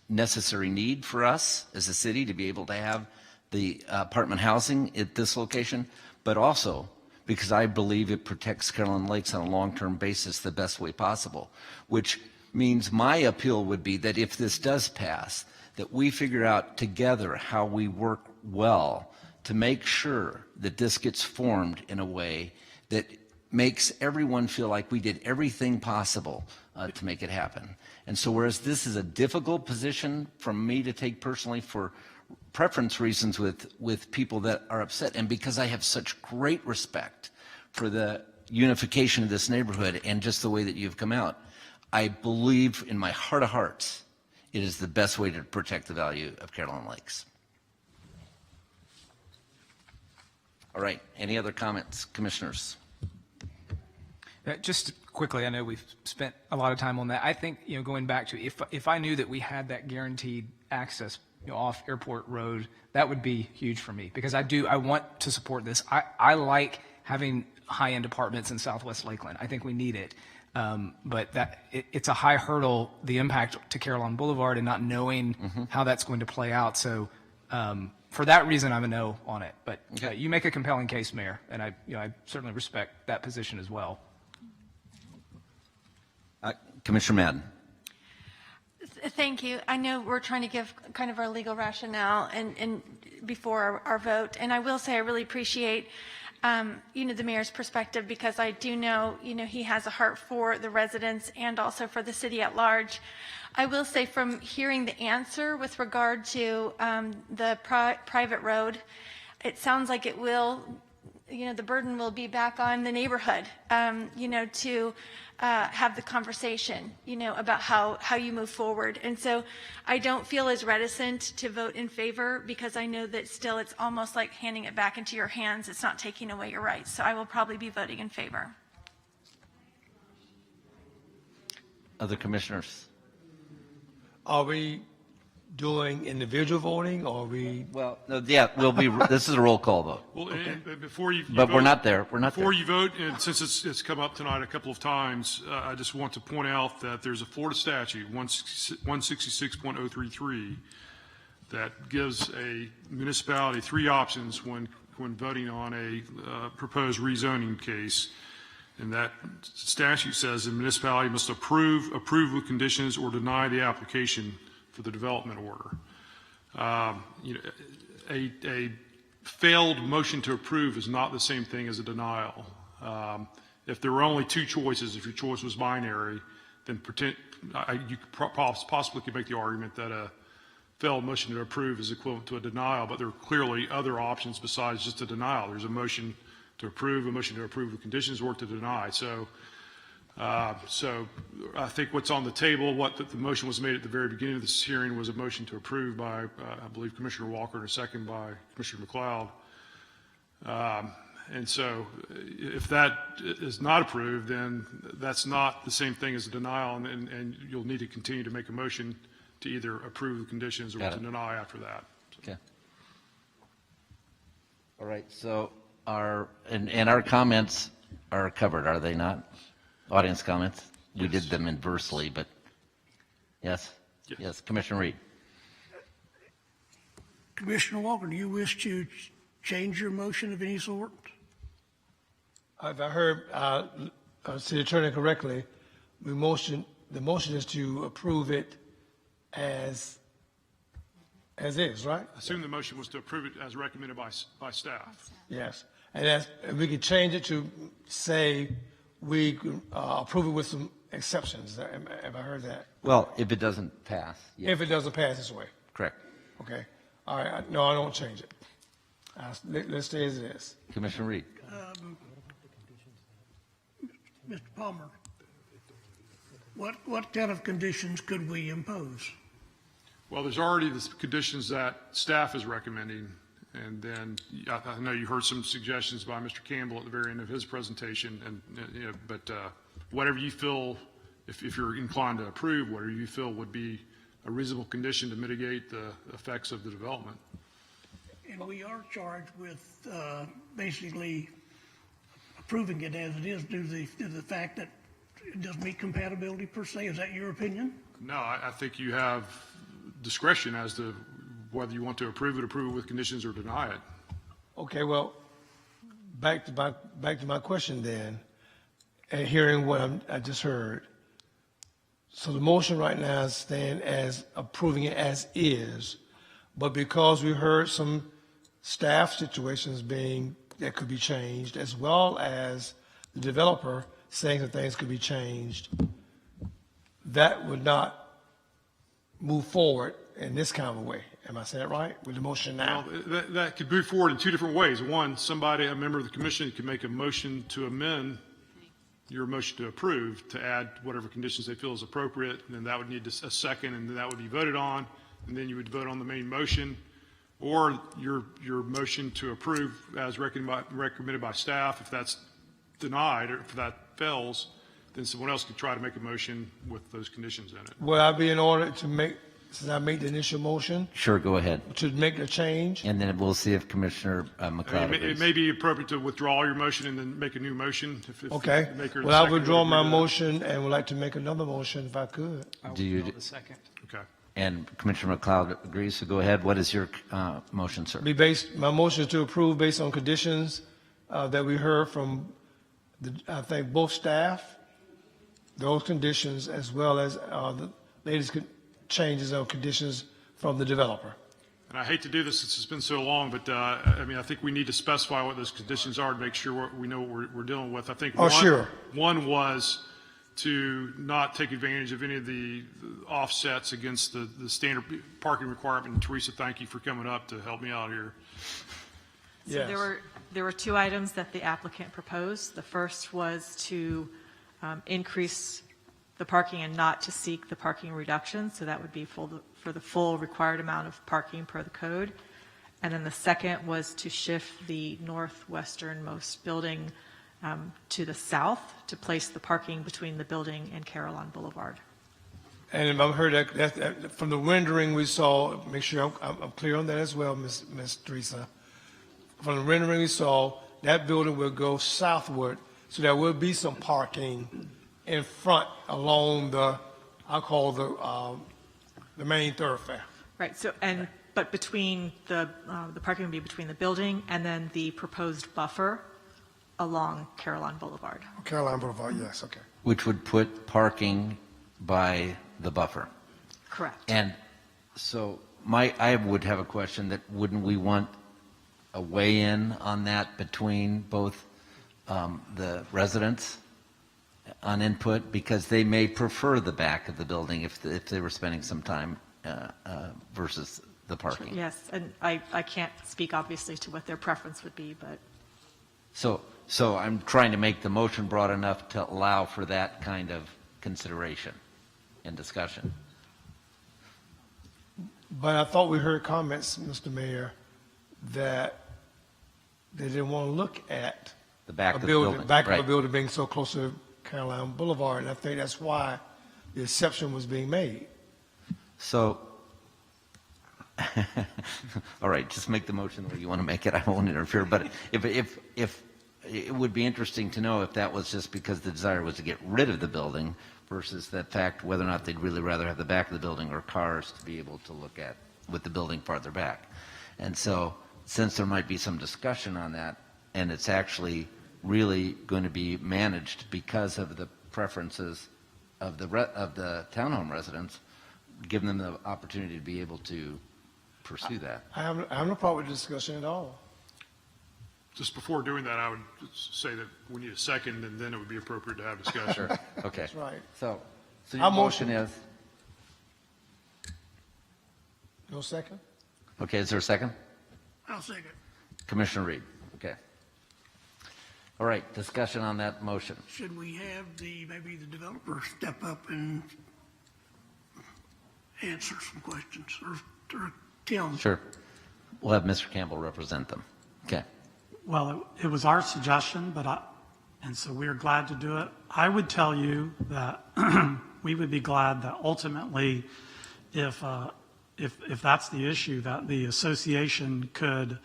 necessary need for us as a city to be able to have the apartment housing at this location, but also because I believe it protects Carolyn Lakes on a long-term basis the best way possible, which means my appeal would be that if this does pass, that we figure out together how we work well to make sure that this gets formed in a way that makes everyone feel like we did everything possible to make it happen. And so whereas this is a difficult position for me to take personally for preference reasons with people that are upset, and because I have such great respect for the unification of this neighborhood and just the way that you've come out, I believe in my heart of hearts it is the best way to protect the value of Carolyn Lakes. All right, any other comments, commissioners? Just quickly, I know we've spent a lot of time on that. I think, going back to if I knew that we had that guaranteed access, off Airport Road, that would be huge for me, because I want to support this. I like having high-end apartments in Southwest Lakeland. I think we need it. But it's a high hurdle, the impact to Carolina Boulevard, and not knowing how that's going to play out. So for that reason, I'm a no on it. But you make a compelling case, Mayor, and I certainly respect that position as well. Commissioner Madden. Thank you. I know we're trying to give kind of our legal rationale and before our vote, and I will say I really appreciate the mayor's perspective, because I do know, he has a heart for the residents and also for the city at large. I will say, from hearing the answer with regard to the private road, it sounds like it will, the burden will be back on the neighborhood, to have the conversation, about how you move forward. And so I don't feel as reticent to vote in favor, because I know that still it's almost like handing it back into your hands. It's not taking away your rights. So I will probably be voting in favor. Other commissioners? Are we doing individual voting, or are we? Well, no, yeah, this is a roll call vote. Well, and before you But vote, we're not there. We're not before there. you vote, and since it's come up tonight a couple of times, I just want to point out that there's a Florida statute, 166.033, that gives a municipality 3 options when voting on a proposed rezoning case. And that statute says the municipality must approve with conditions, or deny the application for the development order. A failed motion to approve is not the same thing as a denial. If there were only 2 choices, if your choice was binary, then you possibly could make the argument that a failed motion to approve is equivalent to a denial, but there are clearly other options besides just a denial. There's a motion to approve, a motion to approve with conditions, or to deny. So I think what's on the table, the motion was made at the very beginning of this hearing, was a motion to approve by, I believe, Commissioner Walker, and a second by Commissioner McLeod. And so if that is not approved, then that's not the same thing as a denial, and you'll need to continue to make a motion to either approve the conditions or to deny after that. Okay. All right, so our comments are covered, are they not? Audience comments? Yes. We did them inversely, but yes? Yes, Commissioner Reed. Commissioner Walker, do you wish to change your motion of any sort? If I heard City Attorney correctly, the motion is to approve it as is, right? I assume the motion was to approve it as recommended by staff. Yes, and we could change it to say we approve it with some exceptions. Have I heard that? Well, if it doesn't pass. Yes. If it doesn't pass this way. Correct. Okay. All right. No, I don't change it. Let's stay as it is. Commissioner Reed. Mr. Palmer, what kind of conditions could we impose? Well, there's already the conditions that staff is recommending, and then I know you heard some suggestions by Mr. Campbell at the very end of his presentation, but whatever you feel if you're inclined to approve, whatever you feel would be a reasonable condition to mitigate the effects of the development. And we are charged with basically approving it as it is due to the fact that it doesn't meet compatibility per se. Is that your opinion? No, I think you have discretion as to whether you want to approve it with conditions, or deny it. Okay, well, back to my question then, and hearing what I just heard. So the motion right now stands as approving it as is, but because we heard some staff situations that could be changed, as well as the developer saying that things could be changed, that would not move forward in this kind of a way. Am I saying it right with the motion now? Well, that could move forward in two different ways. One, a member of the commission could make a motion to amend your motion to approve, to add whatever conditions they feel is appropriate, and then that would need a second, and then that would be voted on, and then you would vote on the main motion, or your motion to approve as recommended by staff. If that's denied, or if that fails, then someone else could try to make a motion with those conditions in it. Would I be in order to make, since I made the initial motion, Sure, go ahead. to make the change? And then we'll see if Commissioner McLeod It agrees. may be appropriate to withdraw your motion and then make a new motion. If Okay. the maker of the Well, I second would withdraw agree my to that. motion and would like to make another motion if I could. Do you, The second. Okay. and Commissioner McLeod agrees, so go ahead. What is your motion, sir? My motion is to approve based on conditions that we heard from, I think, both staff, those conditions, as well as the latest changes of conditions from the developer. And I hate to do this since it's been so long, but I think we need to specify what those conditions are to make sure we know what we're dealing with. I think one was to not take advantage of any of the offsets against the standard parking requirement. And Teresa, thank you for coming up to help me out here. So there were two items that the applicant proposed. The first was to increase the parking and not to seek the parking reduction. So that would be for the full required amount of parking per the code. And then the second was to shift the northwesternmost building to the south to place the parking between the building and Caroline Boulevard. And if I've heard that from the rendering we saw, make sure I'm clear on that as well, Ms. Teresa. From the rendering we saw, that building will go southward, so there will be some parking in front along I'll call the main thoroughfare. Right. So but between the parking would be between the building and then the proposed buffer along Caroline Boulevard. Caroline Boulevard, yes, okay. Which would put parking by the buffer. Correct. And so I would have a question that wouldn't we want a weigh-in on that between both the residents on input, because they may prefer the back of the building if they were spending some time versus the parking. Yes, and I can't speak obviously to what their preference would be, but. So I'm trying to make the motion broad enough to allow for that kind of consideration and discussion. But I thought we heard comments, Mr. Mayor, that they didn't want to look at The back a of the building, building. back of Right. a building being so close to Caroline Boulevard, and I think that's why the exception was being made. So, all right, just make the motion the way you want to make it. I won't interfere. But if it would be interesting to know if that was just because the desire was to get rid of the building versus the fact whether or not they'd really rather have the back of the building or cars to be able to look at with the building farther back. And so, since there might be some discussion on that, and it's actually really going to be managed because of the preferences of the townhome residents, giving them the opportunity to be able to pursue that. I have no problem with the discussion at all. Just before doing that, I would say that we need a second, and then it would be appropriate to have discussion. Sure. Okay. That's right. So Our your motion is, No second? okay, is there a second? I'll second. Commissioner Reed, okay. All right, discussion on that motion. Should we have maybe the developer step up and answer some questions, or Tim? Sure. We'll have Mr. Campbell represent them. Okay. Well, it was our suggestion, but And so we are glad to do it. I would tell you that we would be glad that ultimately, if that's the issue, that the association could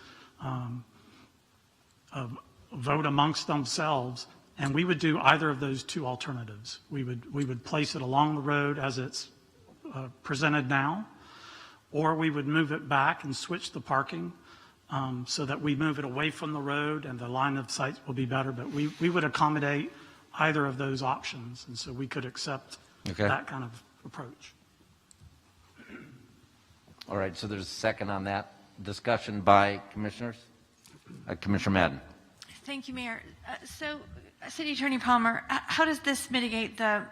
vote amongst themselves, and we would do either of those two alternatives. We would place it along the road as it's presented now, or we would move it back and switch the parking so that we move it away from the road and the line of sight will be better. But we would accommodate either of those options, and so we could accept that kind of approach. All right, so there's a second on that. Discussion by commissioners? Commissioner Madden. Thank you, Mayor. So, City Attorney Palmer, how does this mitigate the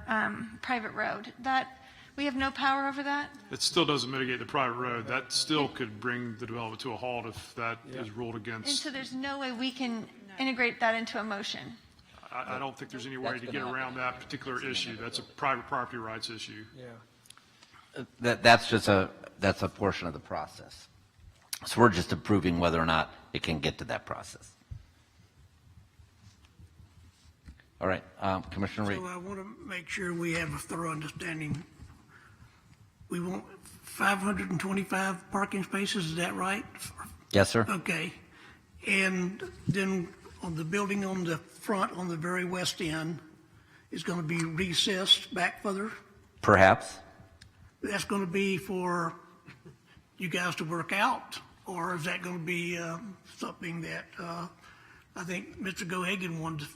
private road? That we have no power over that? It still doesn't mitigate the private road. That still could bring the development to a halt if that is ruled And against. so there's no way we can integrate that into a motion? I don't think there's any way to get around that particular issue. That's a private property rights issue. That's a portion of the process. So we're just approving whether or not it can get to that process. All right, Commissioner Reed. So I want to make sure we have a thorough understanding. We want 525 parking spaces, is that right? Yes, sir. Okay. And then on the building on the front, on the very west end, is going to be recessed back further? Perhaps. That's going to be for you guys to work out? Or is that going to be something that I think Mr. Gohagan wanted to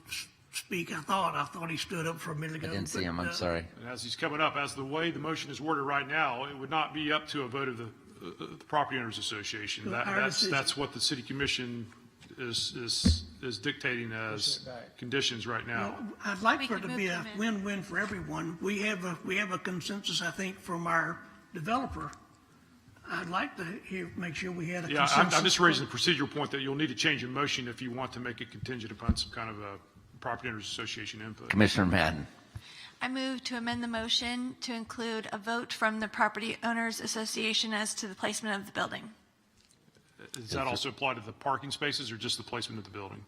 speak? I thought he stood up for a minute ago. I didn't see him, I'm sorry. And as he's coming up, as the way the motion is worded right now, it would not be up to a vote of the Property Owners Association. That's what the City Commission is dictating as conditions right now. I'd like for it to be a win-win for everyone. We have a consensus, I think, from our developer. I'd like to make sure we had a consensus. I'm just raising the procedural point that you'll need to change your motion if you want to make it contingent upon some kind of a Property Owners Association input. Commissioner Madden. I move to amend the motion to include a vote from the Property Owners Association as to the placement of the building. Does that also apply to the parking spaces or just the placement of the building?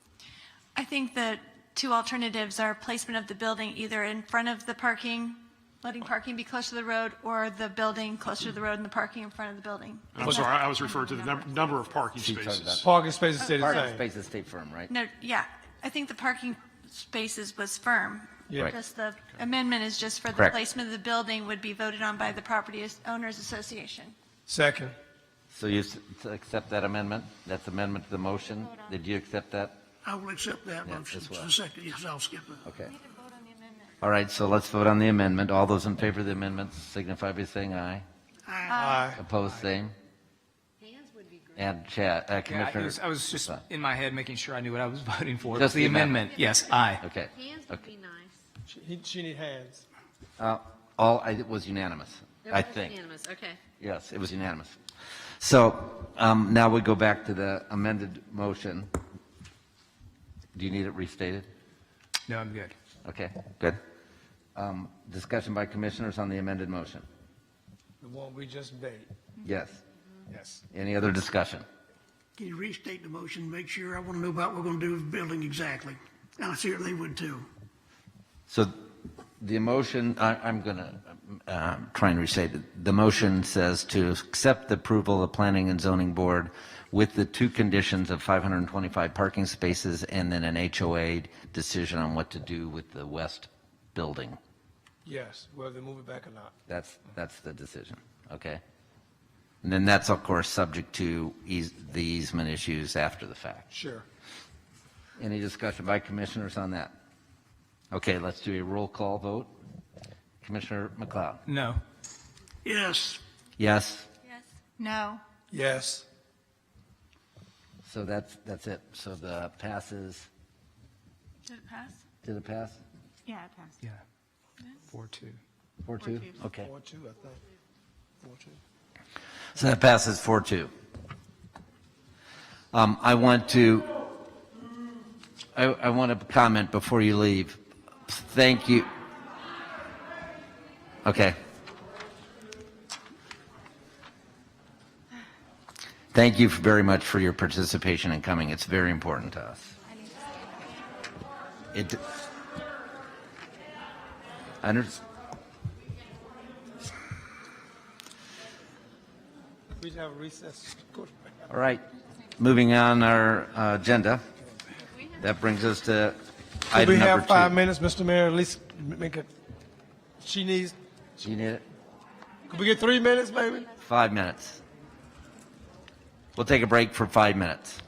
I think the two alternatives are placement of the building either in front of the parking, letting parking be close to the road, or the building closer to the road and the parking in front of the building. I'm sorry, I was referring to the number of parking spaces. Parking spaces stay the Parking same. spaces stay firm, right? No, yeah, I think the parking spaces was firm. Yeah. Right. Just the amendment is just for the Correct. placement of the building would be voted on by the Property Owners Association. Second. So you accept that amendment? That's amendment to the motion? Did you accept that? I will accept that motion. as well. For a second, yes, I'll skip it. Okay. All right, so let's vote on the amendment. All those in favor of the amendment signify by saying aye. Aye. Opposed, same. And Chad, Yeah, Commissioner. I was just in my head making sure I knew what I was voting for. Just The the amendment, yes, aye. Okay. Hands would be nice. She need hands. It was unanimous, It I was think. unanimous, okay. Yes, it was unanimous. So now we go back to the amended motion. Do you need it restated? No, I'm good. Okay, good. Discussion by commissioners on the amended motion. The one we just made. Yes. Yes. Any other discussion? Can you restate the motion, make sure, I want to know about what we're going to do with the building exactly. And I certainly would too. So the motion, I'm going to try and restate it. The motion says to accept the approval of the Planning and Zoning Board with the two conditions of 525 parking spaces and then an HOA decision on what to do with the west building. Yes, whether they move it back or not. That's the decision, okay? And then that's, of course, subject to the easement issues after the fact. Sure. Any discussion by commissioners on that? Okay, let's do a roll call vote. Commissioner McLeod? No. Yes. Yes? No. Yes. So that's it. So the passes, Did it pass? did it pass? Yeah, it passed. Yeah. 4-2. 4-2? Okay. 4-2, I think. 4-2. So that passes 4-2. I want to comment before you leave. Thank you. Okay. Thank you very much for your participation and coming. It's very important to us. It, under, We have a recess. all right, moving on our agenda. That brings us to Could item we number have 5 2. minutes, Mr. Mayor? At least make it, she needs, You need it? could we get 3 minutes, maybe? 5 minutes. We'll take a break for 5 minutes.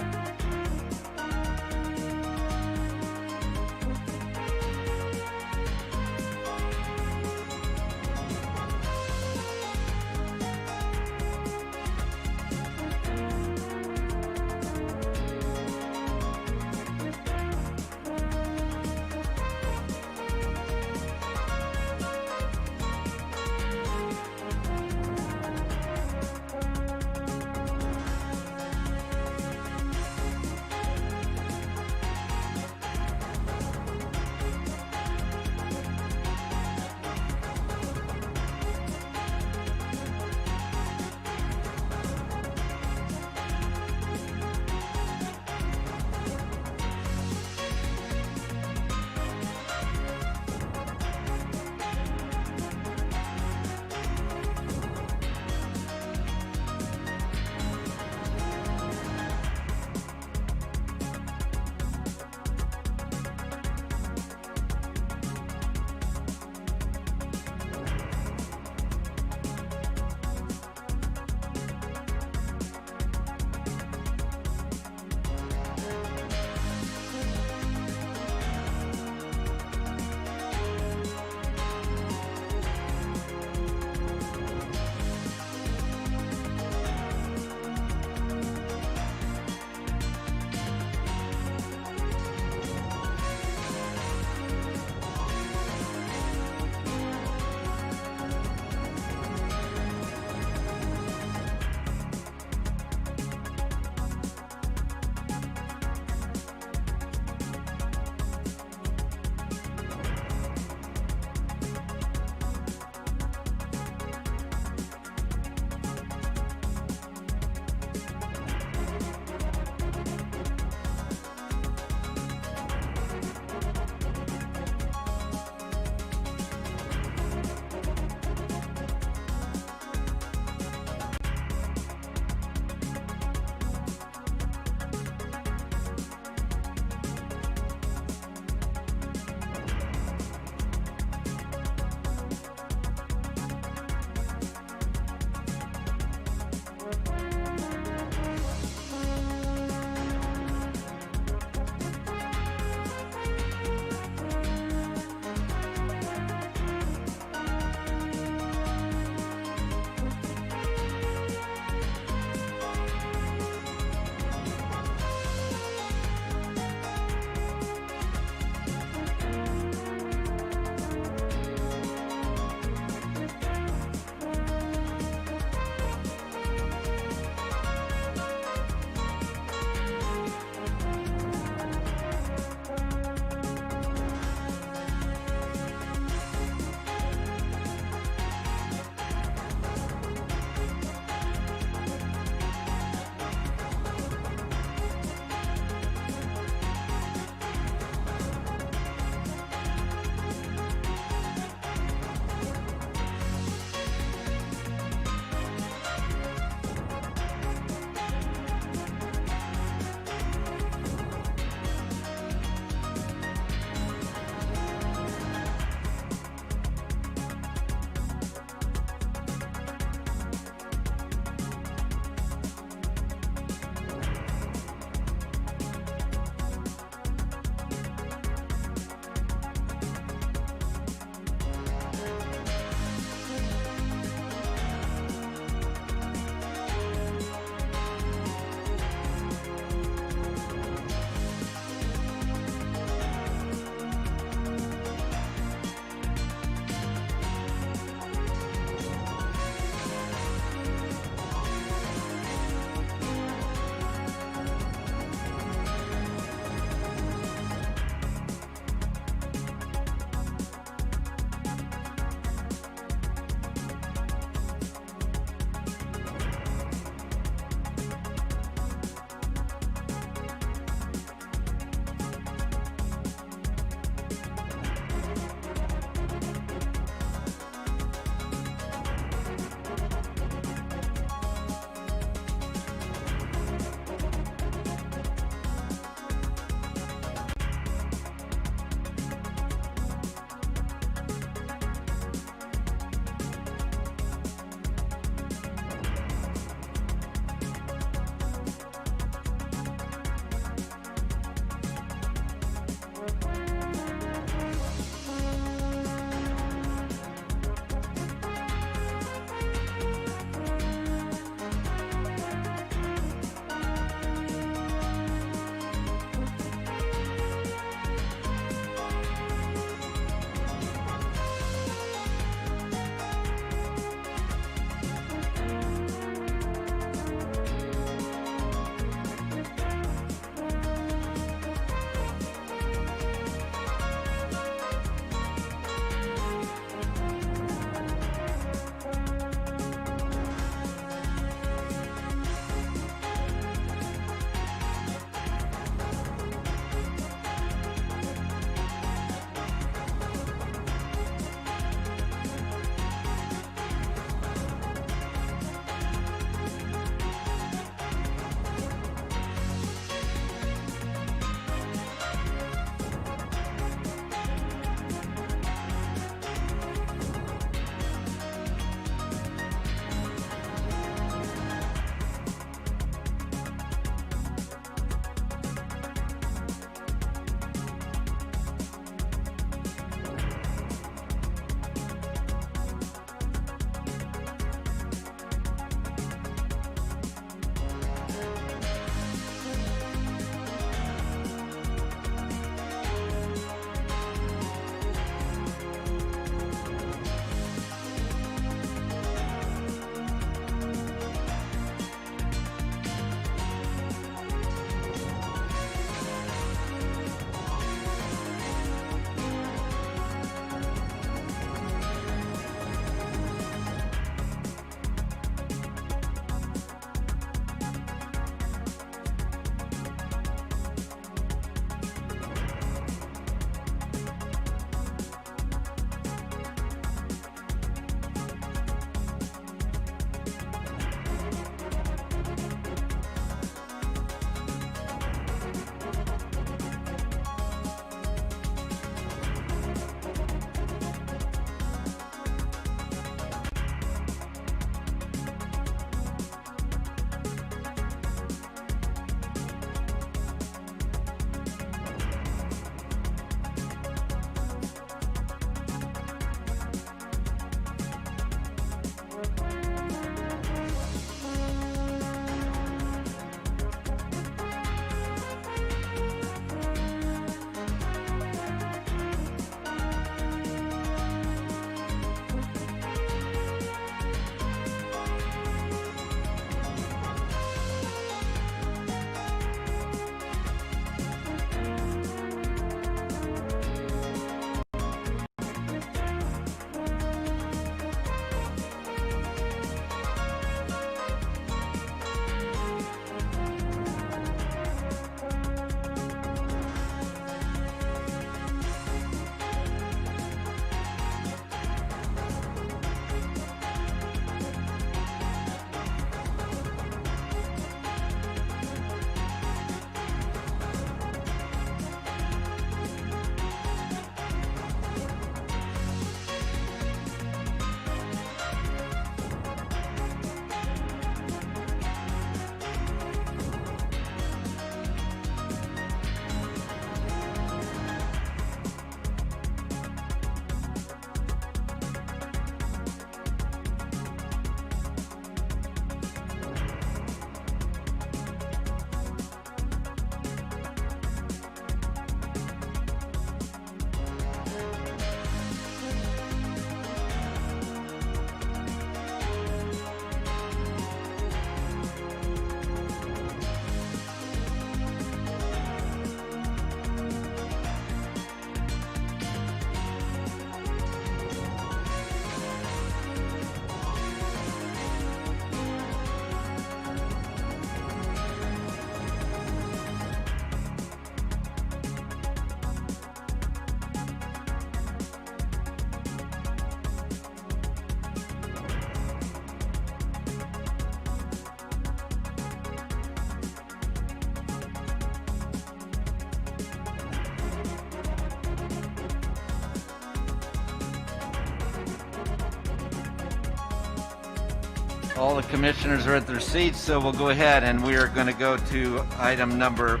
All the commissioners are at their seats, so we'll go ahead and we are going to go to item number,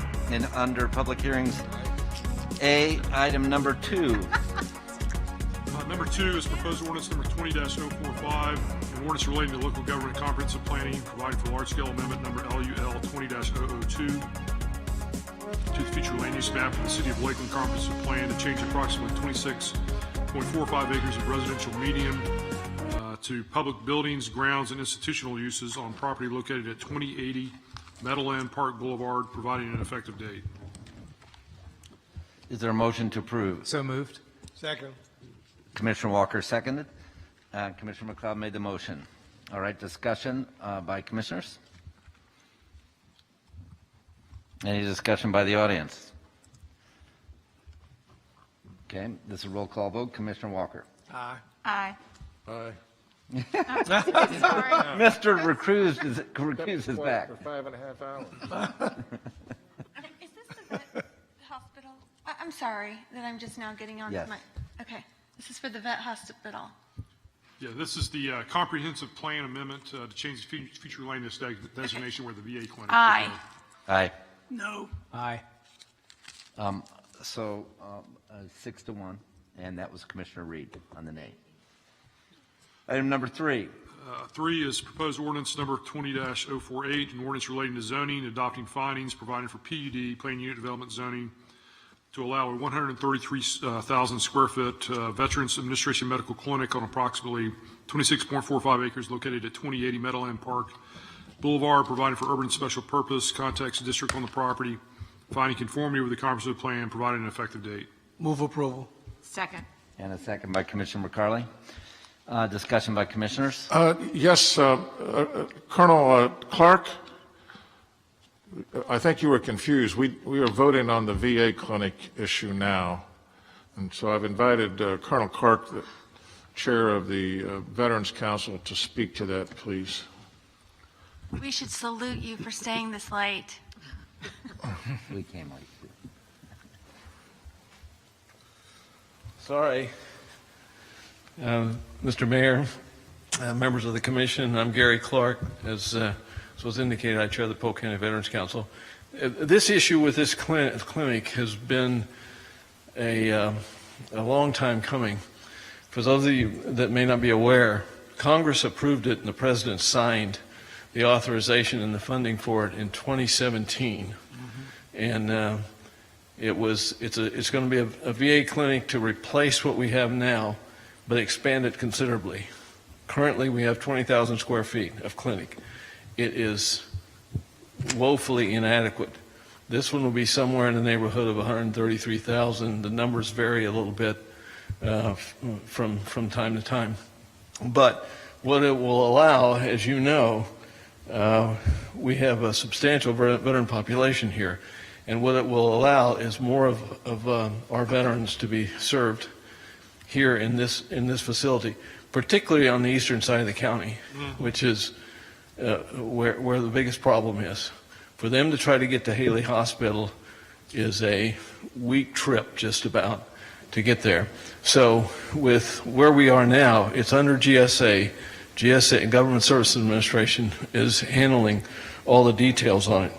under public hearings, item number 2. Number 2 is proposed ordinance number 20-045, an ordinance relating to local government comprehensive planning, providing for large-scale amendment number LUL 20-002 to the future land use map of the City of Lakeland comprehensive plan to change approximately 26.45 acres of residential medium to public buildings, grounds, and institutional uses on property located at 2080 Meadowland Park Boulevard, providing an effective date. Is there a motion to approve? So moved. Second. Commissioner Walker seconded. Commissioner McLeod made the motion. All right, discussion by commissioners? Any discussion by the audience? Okay, this is a roll call vote. Commissioner Walker. Aye. Aye. Aye. Sorry. Mr. Recruz is back. For 5.5 hours. Is this the vet hospital? I'm sorry that I'm just now getting on Yes. my, okay. This is for the vet hospital. Yeah, this is the comprehensive plan amendment to change the future land use designation where the VA clinic. Aye. Aye. No. Aye. 6-1, and that was Commissioner Reed on the nay. Item number 3. 3 is proposed ordinance number 20-048, an ordinance relating to zoning, adopting findings, providing for PUD, plan unit development zoning, to allow a 133,000 square foot Veterans Administration Medical Clinic on approximately 26.45 acres located at 2080 Meadowland Park Boulevard, providing for urban special purpose, context district on the property, finding conformity with the comprehensive plan, providing an effective date. Move approval. Second. And a second by Commissioner McCarley. Discussion by commissioners. Yes, Colonel Clark, I think you were confused. We are voting on the VA clinic issue now. And so I've invited Colonel Clark, the chair of the Veterans Council, to speak to that, please. We should salute you for staying this late. We came late. Sorry. Mr. Mayor, members of the commission, I'm Gary Clark. As was indicated, I chair the Polk County Veterans Council. This issue with this clinic has been a long time coming. For those of you that may not be aware, Congress approved it and the President signed the authorization and the funding for it in 2017. And it's going to be a VA clinic to replace what we have now, but expand it considerably. Currently, we have 20,000 square feet of clinic. It is woefully inadequate. This one will be somewhere in the neighborhood of 133,000. The numbers vary a little bit from time to time. But what it will allow, as you know, we have a substantial veteran population here. And what it will allow is more of our veterans to be served here in this facility, particularly on the eastern side of the county, which is where the biggest problem is. For them to try to get to Haley Hospital is a week trip just about to get there. So with where we are now, it's under GSA. GSA, Government Services Administration, is handling all the details on it.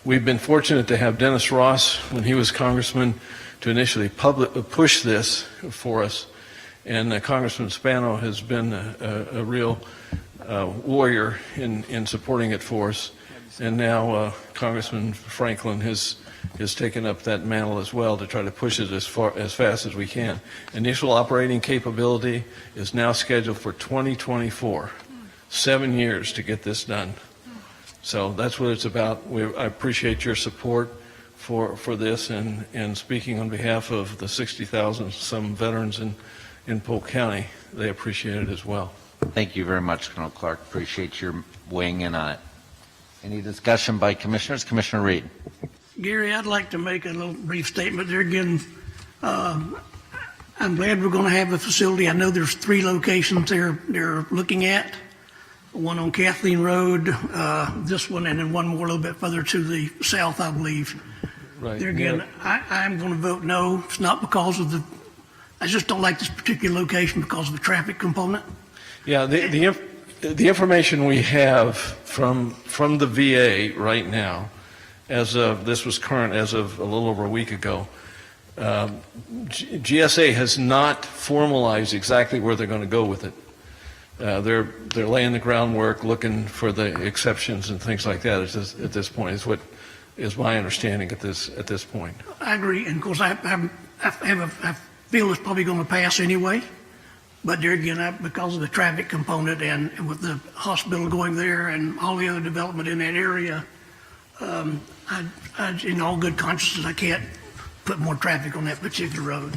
We've been fortunate to have Dennis Ross, when he was congressman, to initially push this for us. And Congressman Spano has been a real warrior in supporting it for us. And now Congressman Franklin has taken up that mantle as well to try to push it as fast as we can. Initial operating capability is now scheduled for 2024, 7 years to get this done. So that's what it's about. I appreciate your support for this, and speaking on behalf of the 60,000 some veterans in Polk County, they appreciate it as well. Thank you very much, Colonel Clark. Appreciate your weighing in on it. Any discussion by commissioners? Commissioner Reed. Gary, I'd like to make a little brief statement there again. I'm glad we're going to have the facility. I know there's 3 locations they're looking at. One on Kathleen Road, this one, and then one more a little bit further to the south, I believe. Right. There again, I'm going to vote no. It's not because of I just don't like this particular location because of the traffic component. Yeah, the information we have from the VA right now, this was current as of a little over a week ago, GSA has not formalized exactly where they're going to go with it. They're laying the groundwork, looking for the exceptions and things like that at this point, is what is my understanding at this point. I agree, and of course, I feel it's probably going to pass anyway, but there again, because of the traffic component and with the hospital going there and all the other development in that area, in all good conscience, I can't put more traffic on that particular road.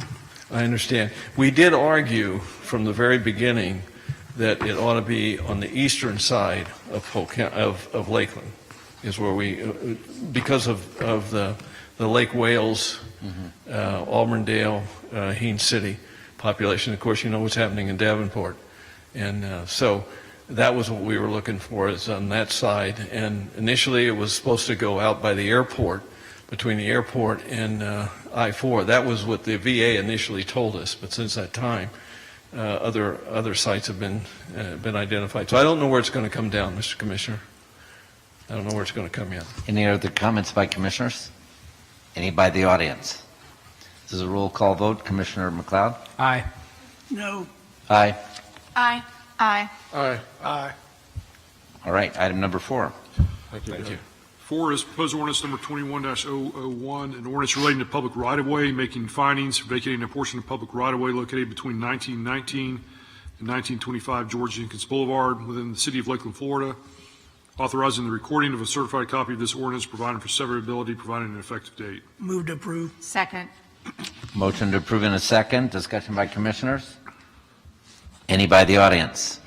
I understand. We did argue from the very beginning that it ought to be on the eastern side of Lakeland, is where we, because of the Lake Wales, Auburndale, Haines City population. Of course, you know what's happening in Davenport. And so that was what we were looking for, is on that side. And initially it was supposed to go out by the airport, between the airport and I-4. That was what the VA initially told us, but since that time, other sites have been identified. So I don't know where it's going to come down, Mr. Commissioner. I don't know where it's going to come yet. Any other comments by commissioners? Any by the audience? This is a roll call vote. Commissioner McLeod? Aye. No. Aye. Aye. Aye. Aye. Aye. All right, item number 4. Thank you. 4 is proposed ordinance number 21-001, an ordinance relating to public right-of-way, making findings, vacating a portion of public right-of-way located between 1919 and 1925 George Jenkins Boulevard within the city of Lakeland, Florida, authorizing the recording of a certified copy of this ordinance, providing for severability, providing an effective date. Move to approve. Second. Motion to approve in a second. Discussion by commissioners? Any by the audience?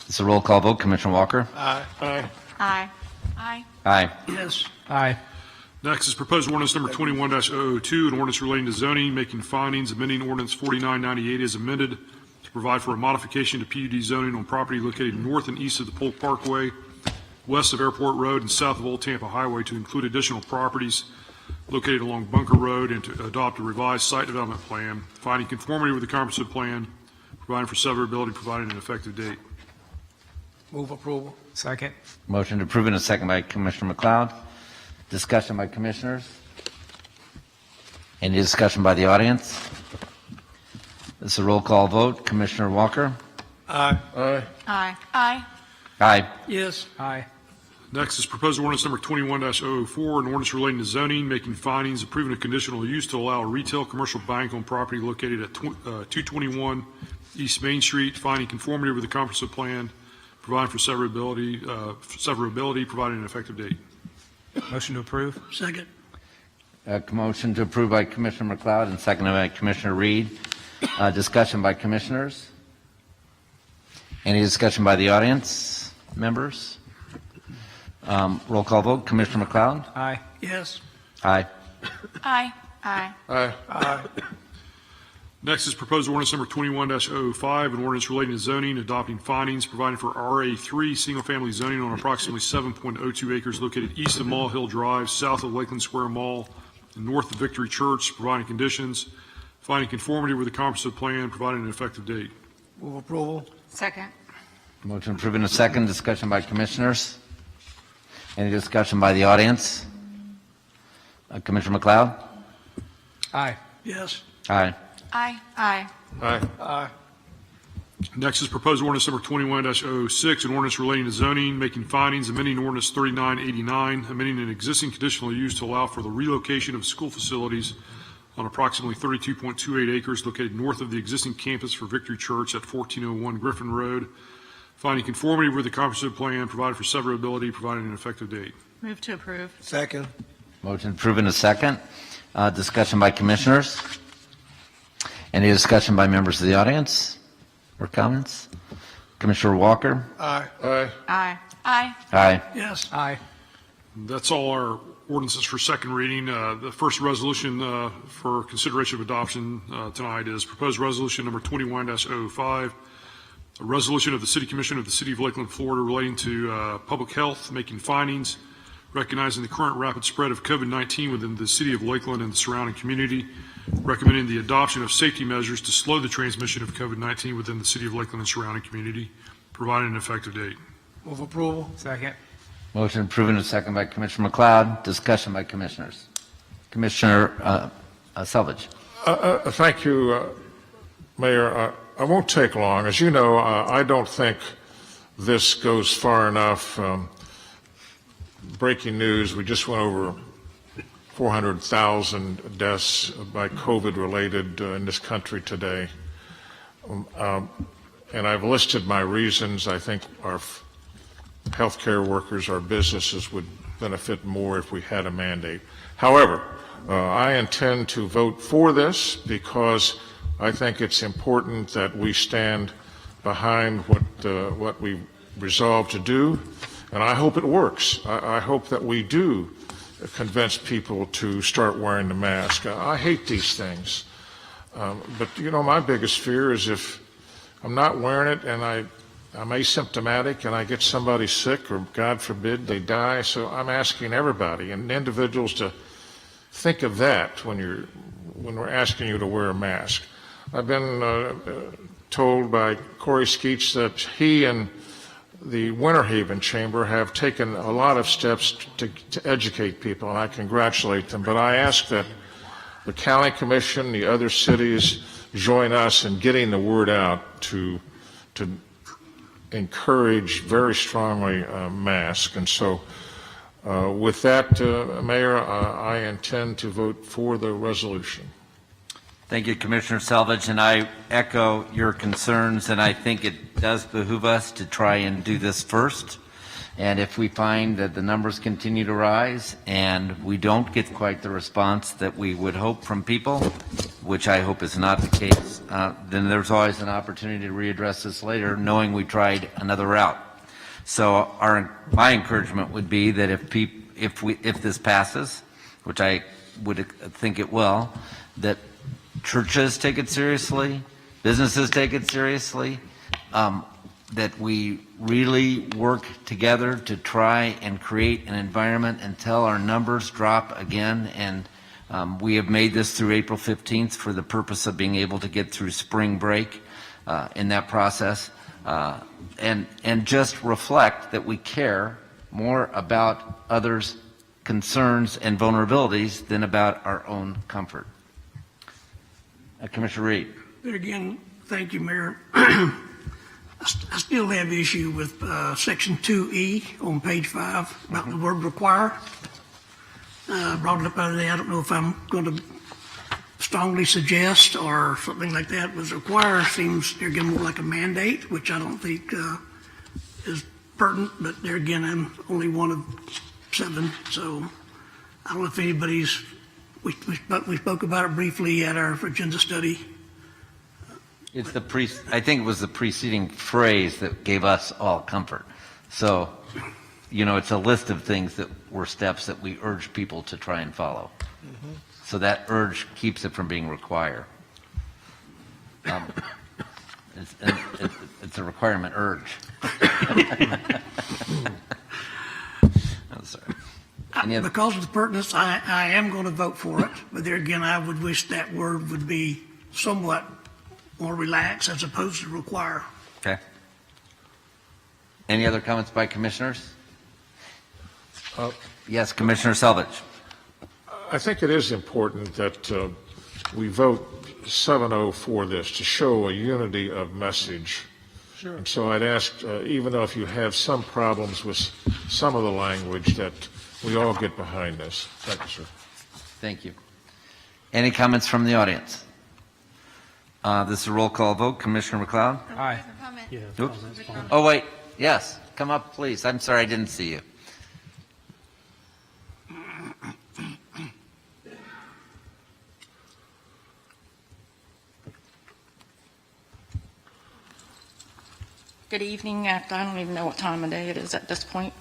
It's a roll call vote. Commissioner Walker? Aye. Aye. Aye. Aye. Aye. Yes. Aye. Next is proposed ordinance number 21-002, an ordinance relating to zoning, making findings, amending ordinance 4998 as amended to provide for a modification to PUD zoning on property located north and east of the Polk Parkway, west of Airport Road, and south of Old Tampa Highway to include additional properties located along Bunker Road, and to adopt a revised site development plan, finding conformity with the comprehensive plan, providing for severability, providing an effective date. Move approval. Second. Motion to approve in a second by Commissioner McLeod. Discussion by commissioners? Any discussion by the audience? This is a roll call vote. Commissioner Walker? Aye. Aye. Aye. Aye. Aye. Yes. Aye. Next is proposed ordinance number 21-004, an ordinance relating to zoning, making findings, approving a conditional use to allow a retail commercial bank on property located at 221 East Main Street, finding conformity with the comprehensive plan, providing for severability, providing an effective date. Motion to approve. Second. Motion to approve by Commissioner McLeod and seconded by Commissioner Reed. Discussion by commissioners? Any discussion by the audience members? Roll call vote. Commissioner McLeod? Aye. Yes. Aye. Aye. Aye. Aye. Aye. Next is proposed ordinance number 21-005, an ordinance relating to zoning, adopting findings, providing for RA3 single-family zoning on approximately 7.02 acres located east of Mall Hill Drive, south of Lakeland Square Mall, and north of Victory Church, providing conditions, finding conformity with the comprehensive plan, providing an effective date. Move approval. Second. Motion to approve in a second. Discussion by commissioners? Any discussion by the audience? Commissioner McLeod? Aye. Yes. Aye. Aye. Aye. Aye. Aye. Next is proposed ordinance number 21-006, an ordinance relating to zoning, making findings, amending ordinance 3989, amending an existing conditional use to allow for the relocation of school facilities on approximately 32.28 acres located north of the existing campus for Victory Church at 1401 Griffin Road, finding conformity with the comprehensive plan, provided for severability, providing an effective date. Move to approve. Second. Motion to approve in a second. Discussion by commissioners? Any discussion by members of the audience or comments? Commissioner Walker? Aye. Aye. Aye. Aye. Aye. Yes. Aye. That's all our ordinances for second reading. The first resolution for consideration of adoption tonight is proposed resolution number 21-005, a resolution of the City Commission of the City of Lakeland, Florida relating to public health, making findings, recognizing the current rapid spread of COVID-19 within the City of Lakeland and the surrounding community, recommending the adoption of safety measures to slow the transmission of COVID-19 within the City of Lakeland and surrounding community, providing an effective date. Move approval. Second. Motion approved and second by Commissioner McLeod. Discussion by commissioners. Commissioner Selvage. Thank you, Mayor. I won't take long. As you know, I don't think this goes far enough. Breaking news, we just went over 400,000 deaths by COVID-related in this country today. And I've listed my reasons. I think our healthcare workers, our businesses would benefit more if we had a mandate. However, I intend to vote for this because I think it's important that we stand behind what we resolved to do, and I hope it works. I hope that we do convince people to start wearing the mask. I hate these things, but you know, my biggest fear is if I'm not wearing it and I'm asymptomatic and I get somebody sick, or God forbid they die. So I'm asking everybody and individuals to think of that when we're asking you to wear a mask. I've been told by Corey Skeets that he and the Winter Haven Chamber have taken a lot of steps to educate people, and I congratulate them. But I ask that the County Commission, the other cities, join us in getting the word out to encourage very strongly masks. And so with that, Mayor, I intend to vote for the resolution. Thank you, Commissioner Selvage, and I echo your concerns, and I think it does behoove us to try and do this first. And if we find that the numbers continue to rise and we don't get quite the response that we would hope from people, which I hope is not the case, then there's always an opportunity to readdress this later, knowing we tried another route. So my encouragement would be that if this passes, which I would think it will, that churches take it seriously, businesses take it seriously, that we really work together to try and create an environment until our numbers drop again. And we have made this through April 15th for the purpose of being able to get through spring break in that process, and just reflect that we care more about others' concerns and vulnerabilities than about our own comfort. Commissioner Reed. There again, thank you, Mayor. I still have issue with Section 2E on page 5 about the word require. Brought it up the other day. I don't know if I'm going to strongly suggest or something like that. Was require seems there again more like a mandate, which I don't think is pertinent. But there again, I'm only one of 7, so I don't know if anybody's. We spoke about it briefly at our agenda study. It's I think it was the preceding phrase that gave us all comfort. So, you know, it's a list of things that were steps that we urge people to try and follow. Mm-hmm. So that urge keeps it from being required. It's a requirement urge. I'm sorry. Because of the pertinence, I am going to vote for it. But there again, I would wish that word would be somewhat more relaxed as opposed to require. Okay. Any other comments by commissioners? Yes, Commissioner Selvage. I think it is important that we vote 7-0 for this to show a unity of message. Sure. And so I'd ask, even though if you have some problems with some of the language, that we all get behind this. Thank you, sir. Thank you. Any comments from the audience? This is a roll call vote. Commissioner McLeod? Aye. Oops. Oh, wait. Yes. Come up, please. I'm sorry I didn't see you. Good evening. I don't even know what time of day it is at this point.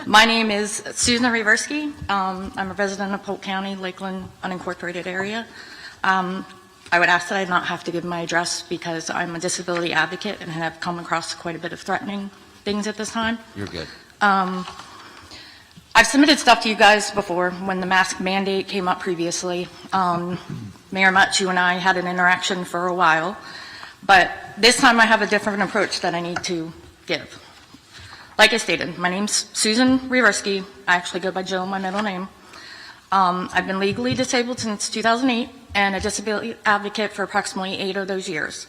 My name is Susan Reversky. I'm a resident of Polk County, Lakeland unincorporated area. I would ask that I not have to give my address because I'm a disability advocate and have come across quite a bit of threatening things at this time. You're good. I've submitted stuff to you guys before when the mask mandate came up previously. Mayor Mutt, you and I had an interaction for a while, but this time I have a different approach that I need to give. Like I stated, my name's Susan Reversky. I actually go by Jill, my middle name. I've been legally disabled since 2008 and a disability advocate for approximately 8 of those years.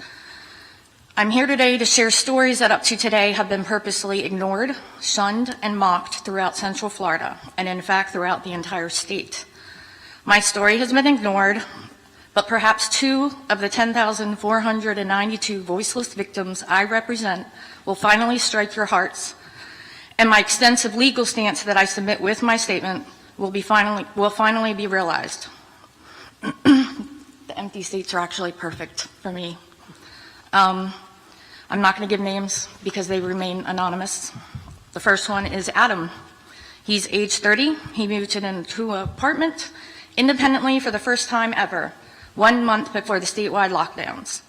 I'm here today to share stories that up to today have been purposely ignored, shunned, and mocked throughout Central Florida, and in fact throughout the entire state. My story has been ignored, but perhaps 2 of the 10,492 voiceless victims I represent will finally strike your hearts, and my extensive legal stance that I submit with my statement will finally be realized. The empty seats are actually perfect for me. I'm not going to give names because they remain anonymous. The first one is Adam. He's age 30. He moved into an apartment independently for the first time ever, 1 month before the statewide lockdowns.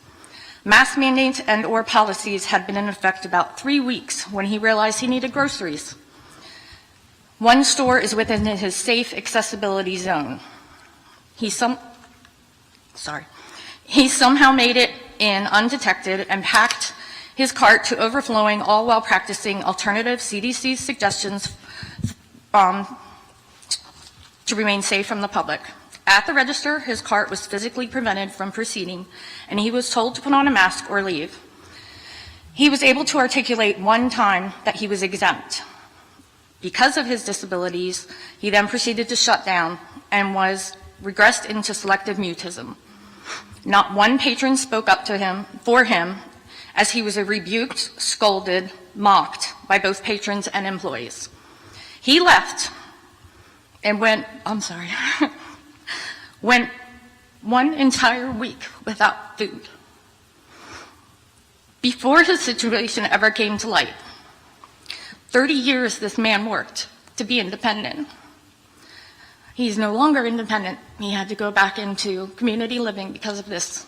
Mask mandates and/or policies had been in effect about 3 weeks when he realized he needed groceries. One store is within his safe accessibility zone. He somehow made it in undetected and packed his cart to overflowing, all while practicing alternative CDC suggestions to remain safe from the public. At the register, his cart was physically prevented from proceeding, and he was told to put on a mask or leave. He was able to articulate one time that he was exempt. Because of his disabilities, he then proceeded to shut down and was regressed into selective mutism. Not one patron spoke up to him, for him, as he was rebuked, scolded, mocked by both patrons and employees. He left and went one entire week without food. Before his situation ever came to light, 30 years this man worked to be independent. He's no longer independent. He had to go back into community living because of this.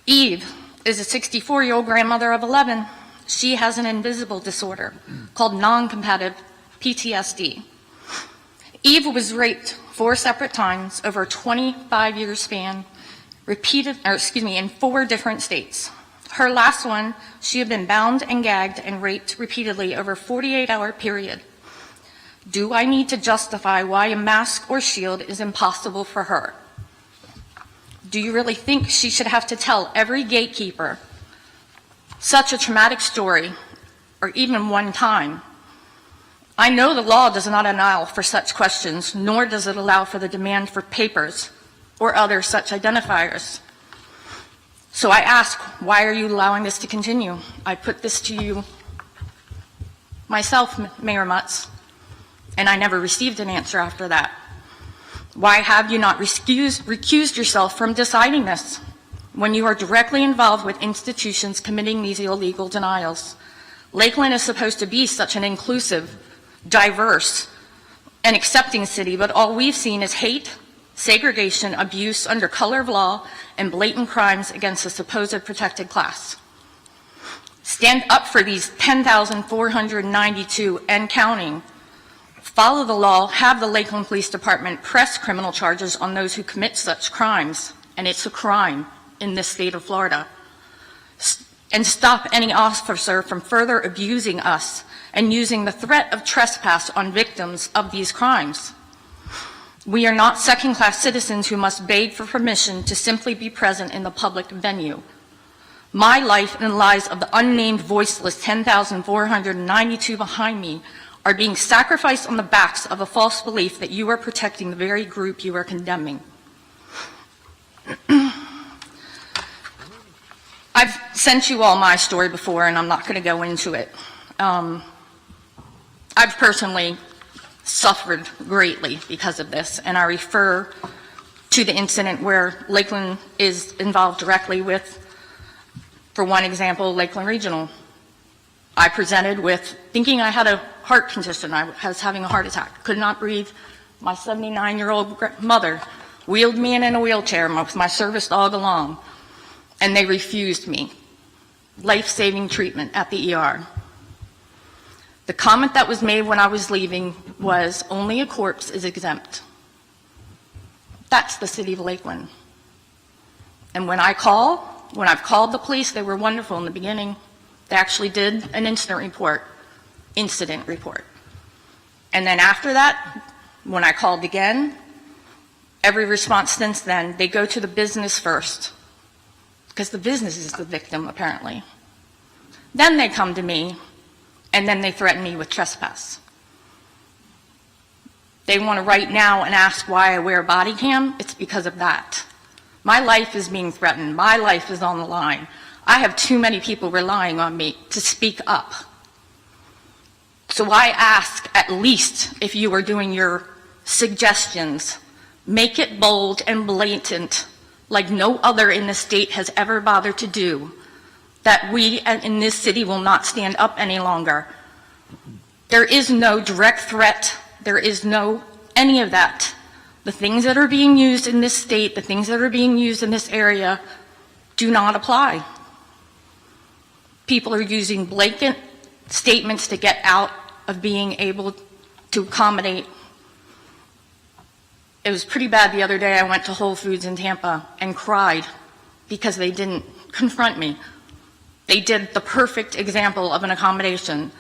Eve is a 64-year-old grandmother of 11. She has an invisible disorder called non-compatible PTSD. Eve was raped 4 separate times over a 25-year span, in 4 different states. Her last one, she had been bound and gagged and raped repeatedly over a 48-hour period. Do I need to justify why a mask or shield is impossible for her? Do you really think she should have to tell every gatekeeper such a traumatic story, or even one time? I know the law does not allow for such questions, nor does it allow for the demand for papers or other such identifiers. So I ask, why are you allowing this to continue? I put this to you myself, Mayor Mutz, and I never received an answer after that. Why have you not recused yourself from deciding this when you are directly involved with institutions committing these illegal denials? Lakeland is supposed to be such an inclusive, diverse, and accepting city, but all we've seen is hate, segregation, abuse under color of law, and blatant crimes against a supposed protected class. Stand up for these 10,492 and counting. Follow the law, have the Lakeland Police Department press criminal charges on those who commit such crimes, and it's a crime in this state of Florida. And stop any officer from further abusing us and using the threat of trespass on victims of these crimes. We are not second-class citizens who must beg for permission to simply be present in the public venue. My life and the lives of the unnamed voiceless 10,492 behind me are being sacrificed on the backs of a false belief that you are protecting the very group you are condemning. I've sent you all my story before, and I'm not going to go into it. I've personally suffered greatly because of this, and I refer to the incident where Lakeland is involved directly with, for one example, Lakeland Regional. I presented with thinking I had a heart condition. I was having a heart attack, could not breathe. My 79-year-old mother wheeled me in a wheelchair with my service dog along, and they refused me life-saving treatment at the ER. The comment that was made when I was leaving was, only a corpse is exempt. That's the city of Lakeland. And when I call, When I've called the police, they were wonderful in the beginning. They actually did an incident report. And then after that, when I called again, every response since then, they go to the business first, because the business is the victim, apparently. Then they come to me, and then they threaten me with trespass. They want to write now and ask why I wear a body cam. It's because of that. My life is being threatened. My life is on the line. I have too many people relying on me to speak up. So I ask, at least, if you are doing your suggestions, make it bold and blatant, like no other in the state has ever bothered to do, that we in this city will not stand up any longer. There is no direct threat. There is no any of that. The things that are being used in this state, the things that are being used in this area, do not apply. People are using blanket statements to get out of being able to accommodate. It was pretty bad the other day. I went to Whole Foods in Tampa and cried because they didn't confront me. They did the perfect example of an accommodation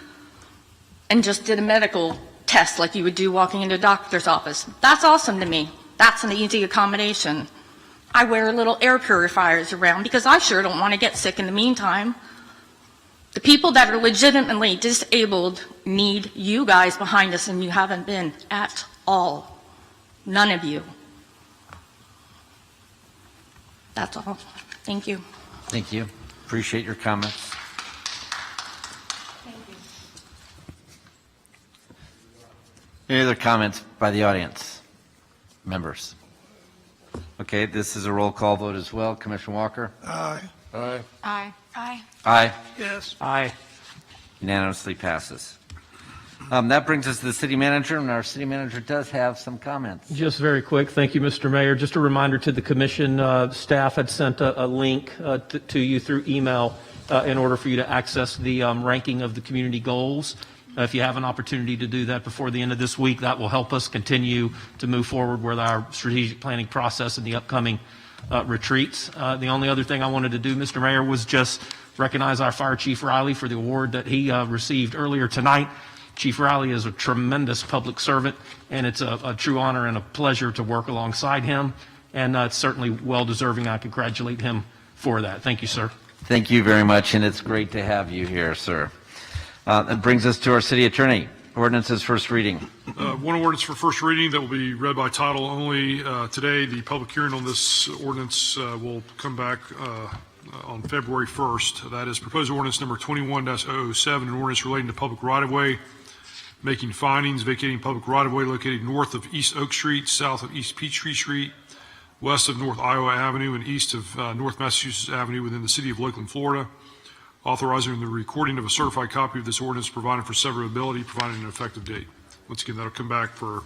and just did a medical test like you would do walking into a doctor's office. That's awesome to me. That's an easy accommodation. I wear little air purifiers around because I sure don't want to get sick in the meantime. The people that are legitimately disabled need you guys behind us, and you haven't been at all. None of you. That's all. Thank you. Thank you. Appreciate your comments. Thank you. Any other comments by the audience? Members? Okay, this is a roll call vote as well. Commissioner Walker? Aye. Aye. Aye. Aye. Aye. Yes. Aye. Unanimously passes. That brings us to the city manager, and our city manager does have some comments. Just very quick. Thank you, Mr. Mayor. Just a reminder to the commission, staff had sent a link to you through email in order for you to access the ranking of the community goals. If you have an opportunity to do that before the end of this week, that will help us continue to move forward with our strategic planning process and the upcoming retreats. The only other thing I wanted to do, Mr. Mayor, was just recognize our Fire Chief Riley for the award that he received earlier tonight. Chief Riley is a tremendous public servant, and it's a true honor and a pleasure to work alongside him, and it's certainly well-deserving. I congratulate him for that. Thank you, sir. Thank you very much, and it's great to have you here, sir. That brings us to our city attorney. Ordinance's first reading. One ordinance for first reading that will be read by title only today. The public hearing on this ordinance will come back on February 1st. That is proposed ordinance number 21-007, an ordinance relating to public right-of-way, making findings, vacating public right-of-way located north of East Oak Street, south of East Peachtree Street, west of North Iowa Avenue, and east of North Massachusetts Avenue within the city of Lakeland, Florida. Authorizing the recording of a certified copy of this ordinance, providing for severability, providing an effective date. Once again, that'll come back for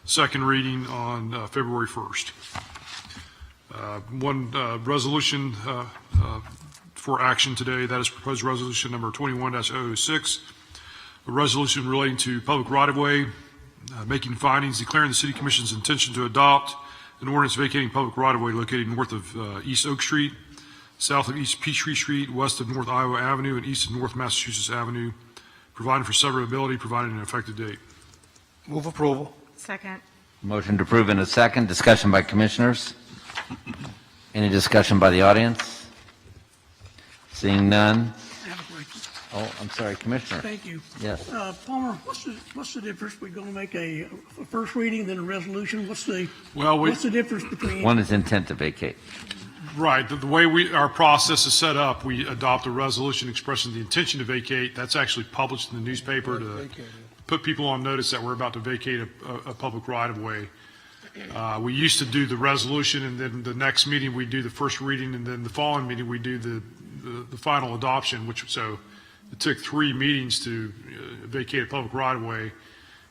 second reading on February 1st. One resolution for action today, that is proposed resolution number 21-006, a resolution relating to public right-of-way, making findings, declaring the City Commission's intention to adopt an ordinance vacating public right-of-way located north of East Oak Street, south of East Peachtree Street, west of North Iowa Avenue, and east of North Massachusetts Avenue, providing for severability, providing an effective date. Move approval. Second. Motion to approve in a second. Discussion by commissioners. Any discussion by the audience? Seeing none. I have a question. Oh, I'm sorry, Commissioner. Thank you. Yes. Palmer, what's the difference? We're going to make a first reading, then a resolution. What's the difference between? One is intent to vacate. Right. The way our process is set up, we adopt a resolution expressing the intention to vacate. That's actually published in the newspaper to put people on notice that we're about to vacate a public right-of-way. We used to do the resolution, and then the next meeting we do the first reading, and then the following meeting we do the final adoption. So it took 3 meetings to vacate a public right-of-way,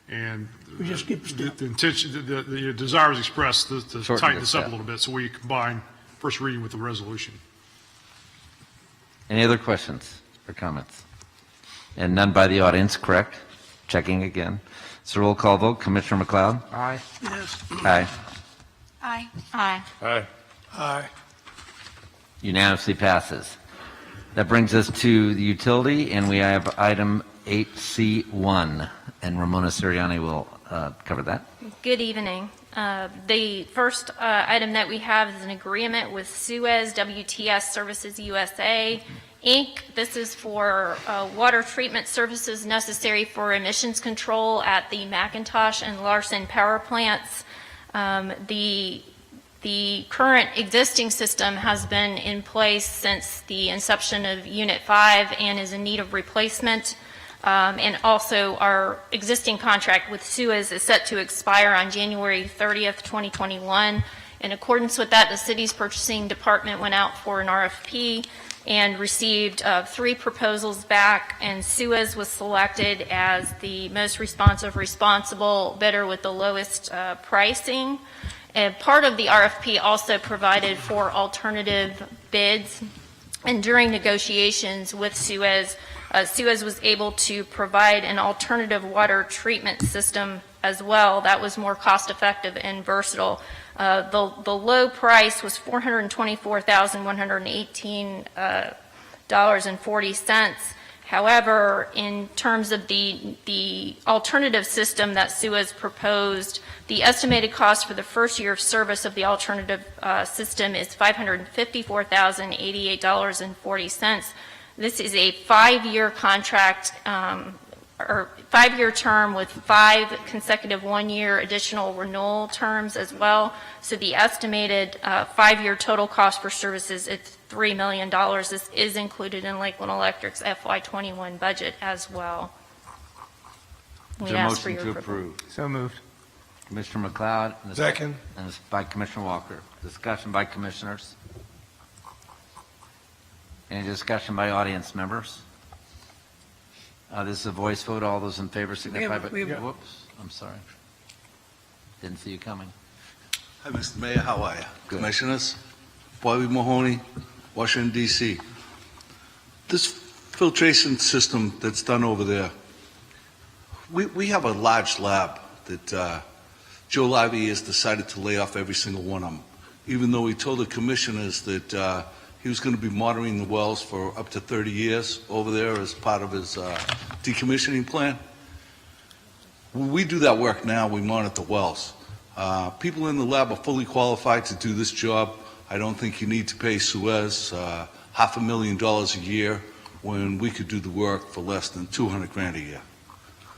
and we just skipped a step. The intention, the desire was expressed to tighten this up a little bit. So we combine first reading with the resolution. Any other questions or comments? And none by the audience, correct? Checking again. So roll call vote. Commissioner McLeod? Aye. Yes. Aye. Aye. Aye. Aye. Aye. Unanimously passes. That brings us to the utility, and we have item 8C1, and Ramona Siriani will cover that. Good evening. The first item that we have is an agreement with Suez WTS Services USA, Inc. This is for water treatment services necessary for emissions control at the McIntosh and Larson power plants. The current existing system has been in place since the inception of Unit 5 and is in need of replacement. And also our existing contract with Suez is set to expire on January 30th, 2021. In accordance with that, the city's purchasing department went out for an RFP and received 3 proposals back, and Suez was selected as the most responsible bidder with the lowest pricing. And part of the RFP also provided for alternative bids, and during negotiations with Suez, Suez was able to provide an alternative water treatment system as well that was more cost-effective and versatile. The low price was $424,118.40. However, in terms of the alternative system that Suez proposed, the estimated cost for the first year of service of the alternative system is $554,088.40. This is a 5-year contract, or 5-year term with 5 consecutive 1-year additional renewal terms as well. So the estimated 5-year total cost for services is $3 million. This is included in Lakeland Electric's FY21 budget as well. Is there a motion to approve? So moved. Commissioner McLeod. And Second. And it's by Commissioner Walker. Discussion by commissioners. Any discussion by audience members? This is a voice vote. All those in favor signify by... Whoops, I'm sorry. Didn't see you coming. Hi, Mr. Mayor. How are you? Good. Commissioners, Bobby Mahoney, Washington, D.C. This filtration system that's done over there, we have a large lab that Joe Livey has decided to lay off every single one of them, even though he told the commissioners that he was going to be monitoring the wells for up to 30 years over there as part of his decommissioning plan. When we do that work now, we monitor wells. People in the lab are fully qualified to do this job. I don't think you need to pay Suez $500,000 a year when we could do the work for less than $200,000 a year.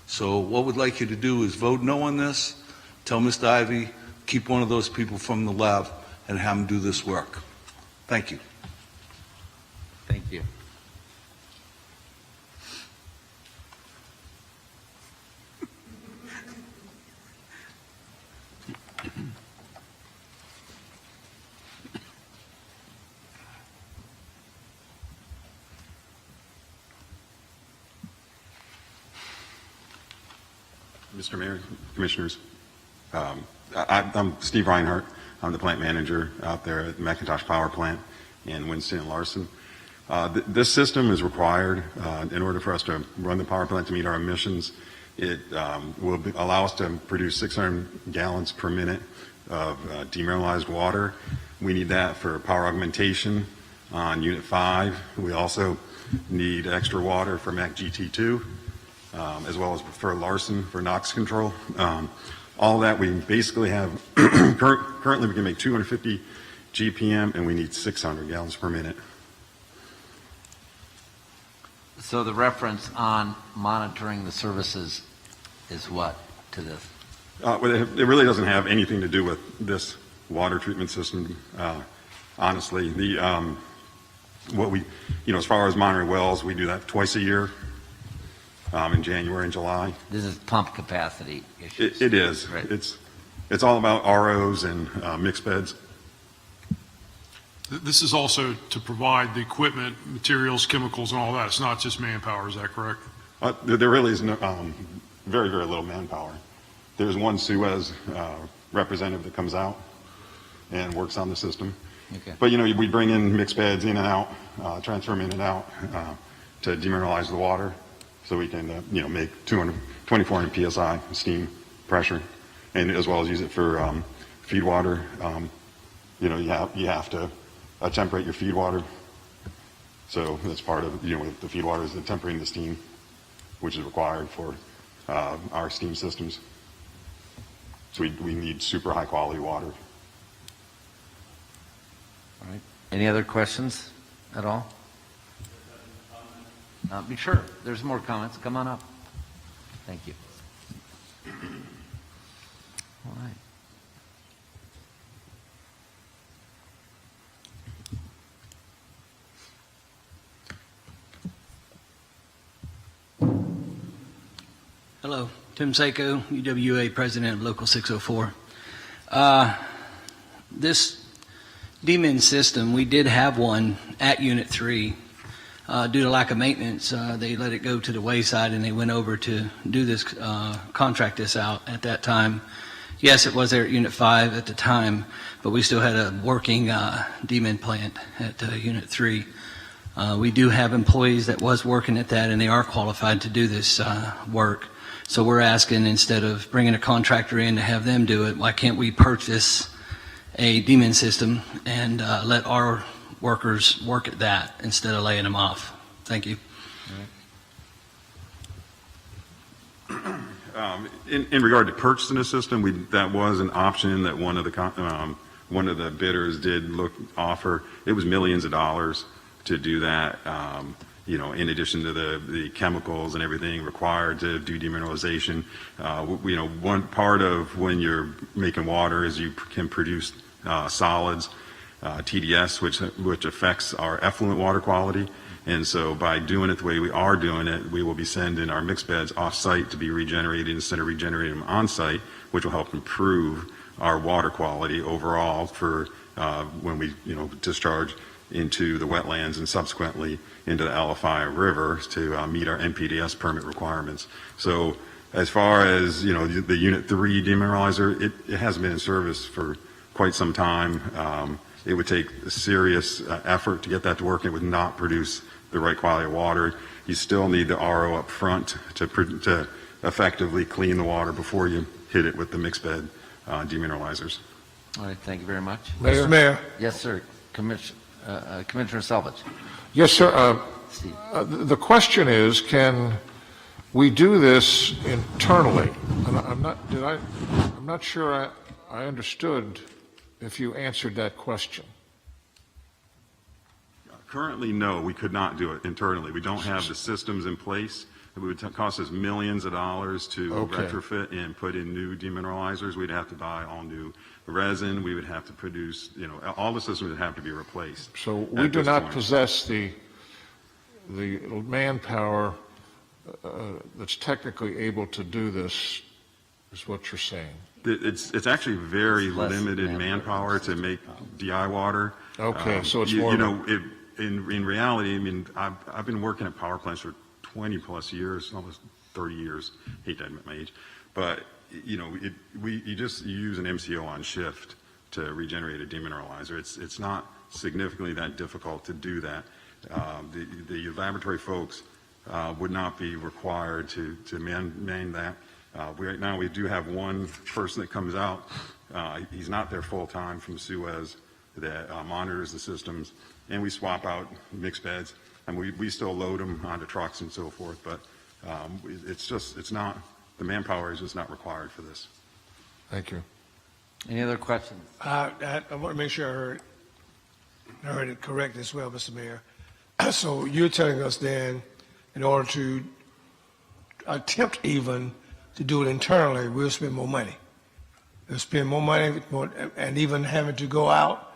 So what we'd like you to do is vote no on this. Tell Mr. Ivey, keep one of those people from the lab and have him do this work. Thank you. Thank you. Mr. Mayor, Commissioners, I'm Steve Reinhardt. I'm the plant manager out there at the McIntosh Power Plant in Winston and Larson. This system is required in order for us to run the power plant to meet our emissions. It will allow us to produce 600 gallons per minute of demineralized water. We need that for power augmentation on Unit 5. We also need extra water for MAC-GT2, as well as for Larson for NOx control. All that we basically have, currently we can make 250 GPM and we need 600 gallons per minute. So the reference on monitoring the services is what to this? It really doesn't have anything to do with this water treatment system. Honestly, what we, as far as monitoring wells, we do that twice a year. In January and July. This is pump capacity issues. It is. Right. It's all about ROs and mixed beds. This is also to provide the equipment, materials, chemicals, and all that. It's not just manpower. Is that correct? There really is no, very, very little manpower. There's one Suez representative that comes out and works on the system. Okay. But we bring in mixed beds in and out, transfer them in and out to demineralize the water. So we can, make 2,400 PSI steam pressure, and as well as use it for feed water. You have to temperate your feed water. So that's part of, the feed water is tempering the steam, which is required for our steam systems. So we need super high quality water. All right. Any other questions at all? Be sure. There's more comments. Come on up. Thank you. All right. Hello, Tim Seiko, UWA President of Local 604. This DMIN system, we did have one at Unit 3. Due to lack of maintenance, they let it go to the wayside and they went over to do this, contract this out at that time. Yes, it was there at Unit 5 at the time, but we still had a working DMIN plant at Unit 3. We do have employees that was working at that and they are qualified to do this work. So we're asking, instead of bringing a contractor in to have them do it, why can't we purchase a DMIN system and let our workers work at that instead of laying them off? Thank you. In regard to purchasing a system, that was an option that one of the bidders did offer. It was millions of dollars to do that. In addition to the chemicals and everything required to do demineralization. One part of when you're making water is you can produce solids, TDS, which affects our effluent water quality. And so by doing it the way we are doing it, we will be sending our mixed beds off-site to be regenerated instead of regenerating them on-site, which will help improve our water quality overall for when we discharge into the wetlands and subsequently into the LFI River to meet our NPDES permit requirements. So as far as the Unit 3 demineralizer, it hasn't been in service for quite some time. It would take a serious effort to get that to work. It would not produce the right quality of water. You still need the RO up front to effectively clean the water before you hit it with the mixed bed demineralizers. All right, thank you very much. Mr. Mayor. Yes, sir. Commissioner Selvage. Yes, sir. The question is, can we do this internally? And I'm not sure I understood if you answered that question. Currently, no, we could not do it internally. We don't have the systems in place. It would cost us millions of dollars to retrofit and put in new demineralizers. We'd have to buy all new resin. We would have to produce, all the systems would have to be replaced. So we do not possess the manpower that's technically able to do this, is what you're saying. It's actually very limited manpower to make DI water. Okay, so it's more. In reality, I mean, I've been working at power plants for 20 plus years, almost 30 years. Hate to admit my age, but you just use an MCO on shift to regenerate a demineralizer. It's not significantly that difficult to do that. The laboratory folks would not be required to man that. Right now we do have one person that comes out. He's not there full time from Suez that monitors the systems, and we swap out mixed beds, and we still load them onto trucks and so forth. But it's not, the manpower is just not required for this. Thank you. Any other questions? I want to make sure I heard it correct as well, Mr. Mayor. So you're telling us then, in order to attempt even to do it internally, we'll spend more money. We'll spend more money, and even having to go out,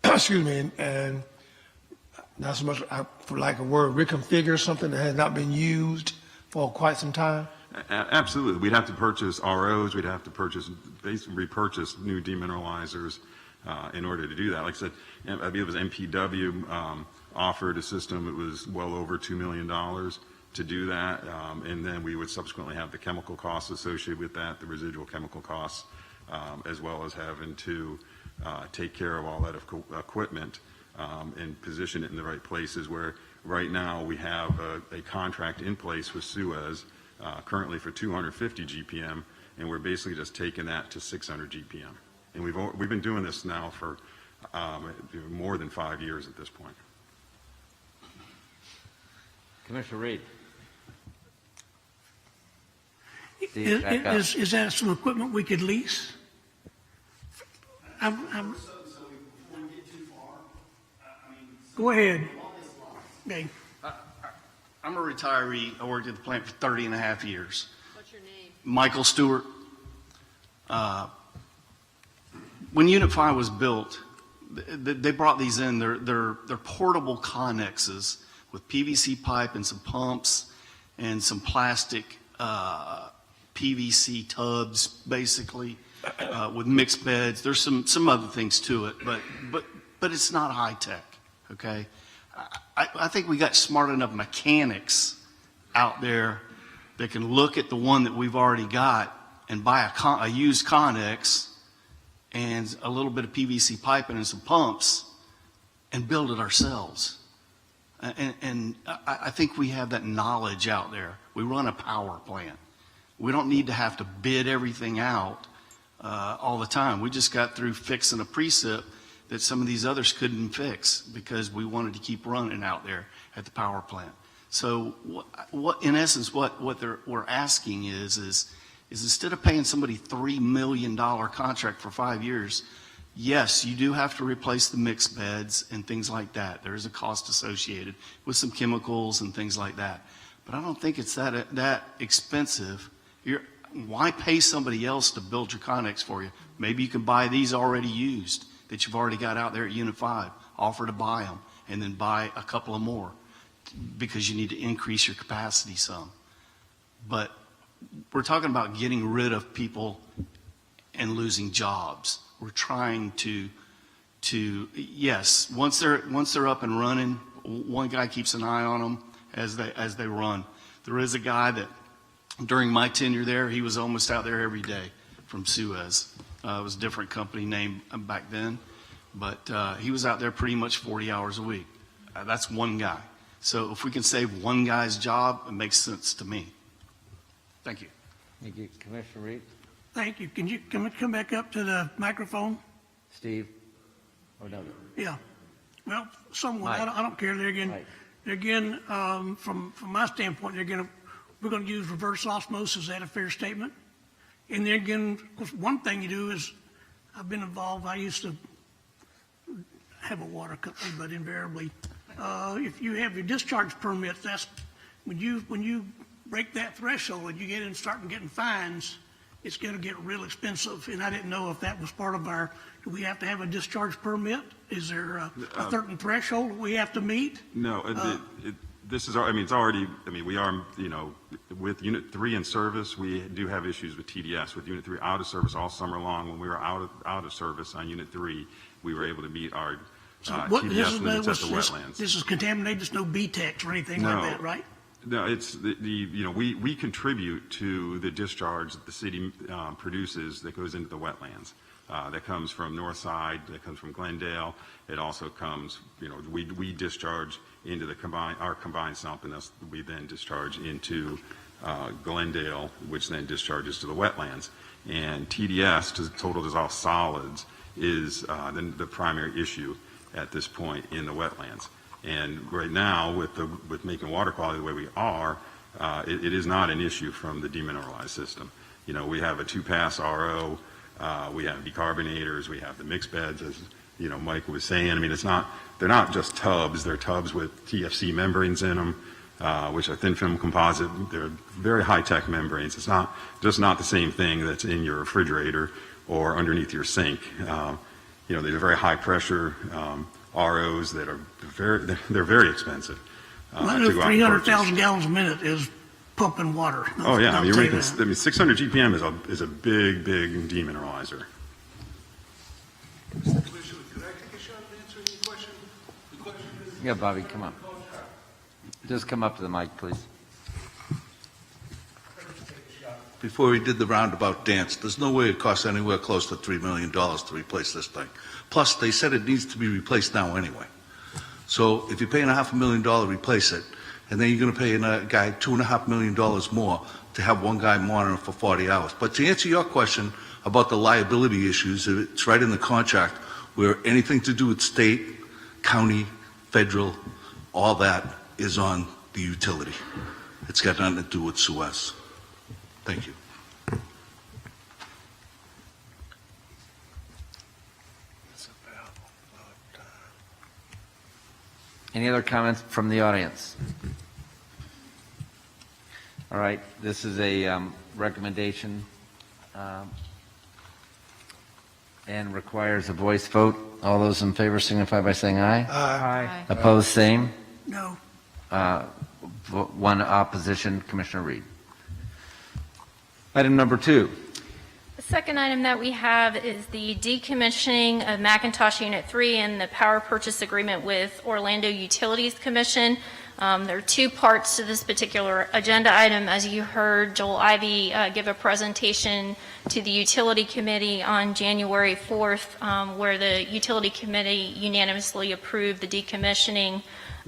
excuse me, and not so much, for lack of a word, reconfigure something that has not been used for quite some time? Absolutely. We'd have to purchase ROs. We'd have to basically repurchase new demineralizers in order to do that. Like I said, I believe it was MPW offered a system. It was well over $2 million to do that. And then we would subsequently have the chemical costs associated with that, the residual chemical costs, as well as having to take care of all that equipment and position it in the right places, where right now we have a contract in place with Suez currently for 250 GPM, and we're basically just taking that to 600 GPM. And we've been doing this now for more than 5 years at this point. Commissioner Reed. Is that some equipment we could lease? Go ahead. Okay. I'm a retiree. I worked at the plant for 30 and a half years. What's your name? Michael Stewart. When Unit 5 was built, they brought these in. They're portable connexes with PVC pipe and some pumps and some plastic PVC tubs, basically, with mixed beds. There's some other things to it, but it's not high tech. Okay, I think we got smart enough mechanics out there that can look at the one that we've already got and buy a used Connex and a little bit of PVC piping and some pumps and build it ourselves. And I think we have that knowledge out there. We run a power plant. We don't need to have to bid everything out all the time. We just got through fixing a precip that some of these others couldn't fix because we wanted to keep running out there at the power plant. So what in essence, what we're asking is instead of paying somebody $3 million contract for 5 years, yes, you do have to replace the mixed beds and things like that. There is a cost associated with some chemicals and things like that. But I don't think it's that expensive. Why pay somebody else to build your Connex for you? Maybe you can buy these already used that you've already got out there at Unit 5, offer to buy them, and then buy a couple of more because you need to increase your capacity some. But we're talking about getting rid of people and losing jobs. We're trying to yes, once they're up and running, one guy keeps an eye on them as they run. There is a guy that during my tenure there, he was almost out there every day from Suez. It was a different company name back then, but he was out there pretty much 40 hours a week. That's one guy. So if we can save one guy's job, it makes sense to me. Thank you. Thank you. Commissioner Reed. Thank you. Can you come back up to the microphone? Steve? Or no? Yeah. Well, someone, Mike. I don't care. They're again, from my standpoint, we're going to use reverse osmosis. Is that a fair statement? And then again, of course, one thing you do is, I've been involved, I used to have a water company, but invariably, if you have your discharge permits, that's, when you break that threshold and you get in and start getting fines, it's going to get real expensive. And I didn't know if that was part of do we have to have a discharge permit? Is there a certain threshold we have to meet? No, this is, it's already, we are, with Unit 3 in service, we do have issues with TDS. With Unit 3 out of service all summer long, when we were out of service on Unit 3, we were able to meet our TDS limits at the wetlands. This is contaminated, there's no BTEX or anything like that, right? No, it's we contribute to the discharge that the city produces that goes into the wetlands. That comes from Northside, that comes from Glendale. It also comes, we discharge into our combined sump, and we then discharge into Glendale, which then discharges to the wetlands. And TDS, total dissolved solids, is the primary issue at this point in the wetlands. And right now, with making water quality the way we are, it is not an issue from the demineralized system. We have a 2-pass RO, we have decarbonators, we have the mixed beds, as Mike was saying. They're not just tubs; they're tubs with TFC membranes in them, which are thin film composite. They're very high-tech membranes. It's not the same thing that's in your refrigerator or underneath your sink. They're very high pressure ROs that are very expensive. I know 300,000 gallons a minute is pumping water. Oh yeah, 600 GPM is a big demineralizer. Commissioner, could I take a shot at answering your question? The question is, Yeah, Bobby, come on. Just come up to the mic, please. before we did the roundabout dance, there's no way it costs anywhere close to $3 million to replace this thing. Plus, they said it needs to be replaced now anyway. So if you're paying $500,000 to replace it, and then you're going to pay a guy $2.5 million more to have one guy monitoring for 40 hours. But to answer your question about the liability issues, it's right in the contract. where anything to do with state, county, federal, all that is on the utility. It's got nothing to do with Suez. Thank you. Any other comments from the audience? All right, this is a recommendation and requires a voice vote. All those in favor signify by saying aye. Aye. Opposed, same. No. One opposition, Commissioner Reed. Item number 2. The second item that we have is the decommissioning of McIntosh Unit 3 and the power purchase agreement with Orlando Utilities Commission. There are 2 parts to this particular agenda item. As you heard Joel Ivy give a presentation to the Utility Committee on January 4th, where the Utility Committee unanimously approved the decommissioning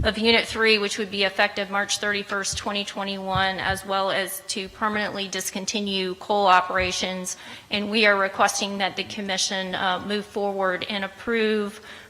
of Unit 3, which would be effective March 31st, 2021, as well as to permanently discontinue coal operations. And we are requesting that the Commission move forward and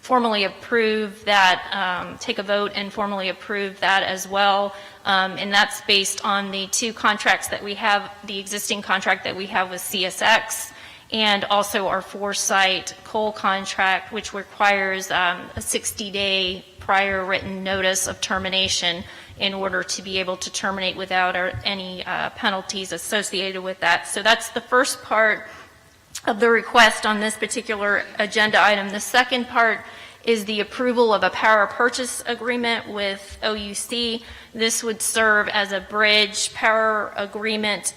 formally approve that, take a vote and formally approve that as well. And that's based on the 2 contracts that we have, the existing contract that we have with CSX, and also our Foresight coal contract, which requires a 60-day prior written notice of termination in order to be able to terminate without any penalties associated with that. So that's the first part of the request on this particular agenda item. The second part is the approval of a power purchase agreement with OUC. This would serve as a bridge power agreement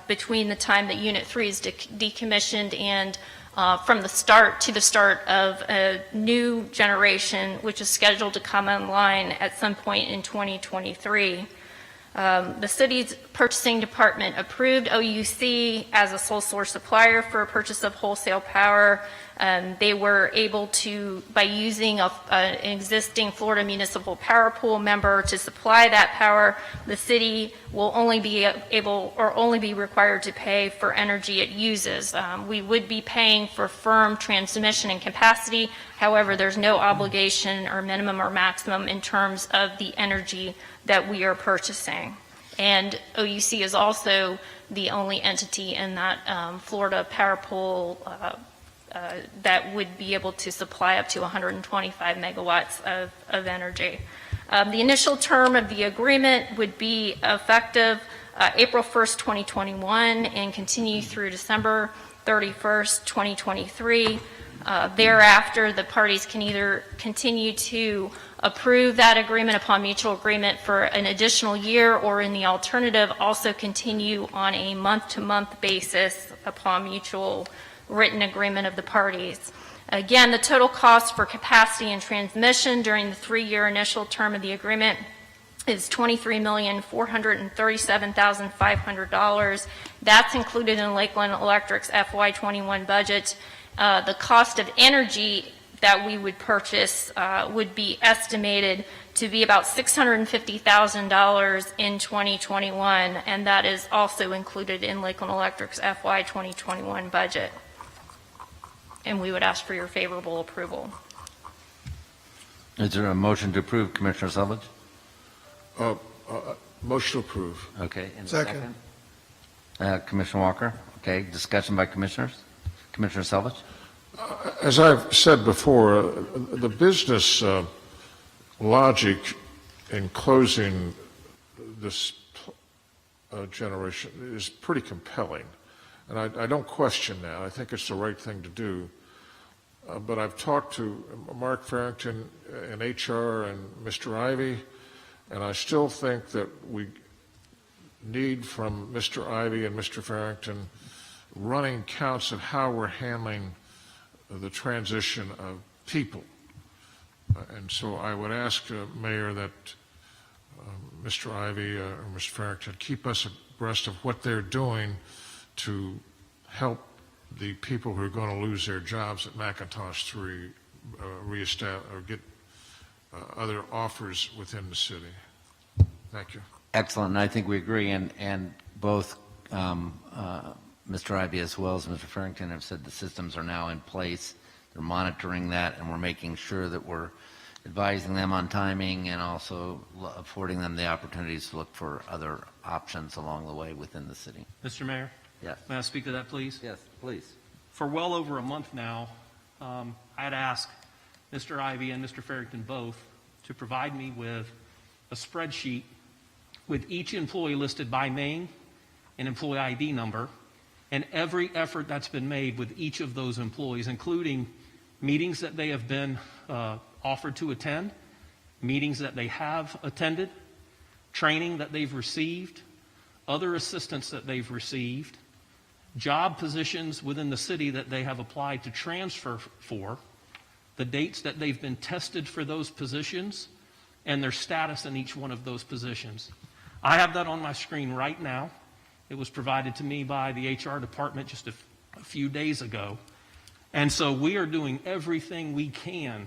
between the time that Unit 3 is decommissioned and from the start to the start of a new generation, which is scheduled to come online at some point in 2023. The city's purchasing department approved OUC as a sole source supplier for a purchase of wholesale power. They were able to, by using an existing Florida Municipal Power Pool member to supply that power, the city will only be able or only be required to pay for energy it uses. We would be paying for firm transmission and capacity. However, there's no obligation or minimum or maximum in terms of the energy that we are purchasing. And OUC is also the only entity in that Florida Power Pool that would be able to supply up to 125 megawatts of energy. The initial term of the agreement would be effective April 1st, 2021 and continue through December 31st, 2023. Thereafter, the parties can either continue to approve that agreement upon mutual agreement for an additional year, or in the alternative, also continue on a month-to-month basis upon mutual written agreement of the parties. Again, the total cost for capacity and transmission during the 3-year initial term of the agreement is $23,437,500. That's included in Lakeland Electric's FY21 budget. The cost of energy that we would purchase would be estimated to be about $650,000 in 2021, and that is also included in Lakeland Electric's FY 2021 budget. And we would ask for your favorable approval. Is there a motion to approve, Commissioner Selvage? Motion to approve. Okay. And a Second. Commissioner Walker? Okay. Discussion by commissioners? Commissioner Selvage? As I've said before, the business logic in closing this generation is pretty compelling. And I don't question that. I think it's the right thing to do. But I've talked to Mark Farrington in HR and Mr. Ivy, and I still think that we need from Mr. Ivy and Mr. Farrington running counts of how we're handling the transition of people. And so I would ask, Mayor, that Mr. Ivy or Mr. Farrington keep us abreast of what they're doing to help the people who are going to lose their jobs at McIntosh 3 reestablish or get other offers within the city. Thank you. Excellent, and I think we agree, and both Mr. Ivy as well as Mr. Farrington have said the systems are now in place. They're monitoring that, and we're making sure that we're advising them on timing and also affording them the opportunities to look for other options along the way within the city. Mr. Mayor? Yes. May I speak to that, please? Yes, please. For well over a month now, I had asked Mr. Ivy and Mr. Farrington both to provide me with a spreadsheet with each employee listed by name and employee ID number, and every effort that's been made with each of those employees, including meetings that they have been offered to attend, meetings that they have attended, training that they've received, other assistance that they've received, job positions within the city that they have applied to transfer for, the dates that they've been tested for those positions, and their status in each one of those positions. I have that on my screen right now. It was provided to me by the HR department just a few days ago. And so we are doing everything we can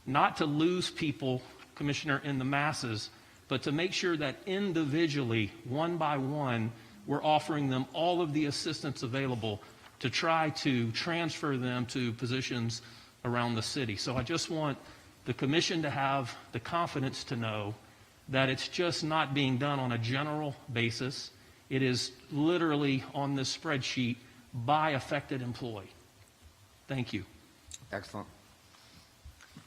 not to lose people, Commissioner, in the masses, but to make sure that individually, one by one, we're offering them all of the assistance available to try to transfer them to positions around the city. So I just want the commission to have the confidence to know that it's just not being done on a general basis. It is literally on this spreadsheet by affected employee. Thank you. Excellent.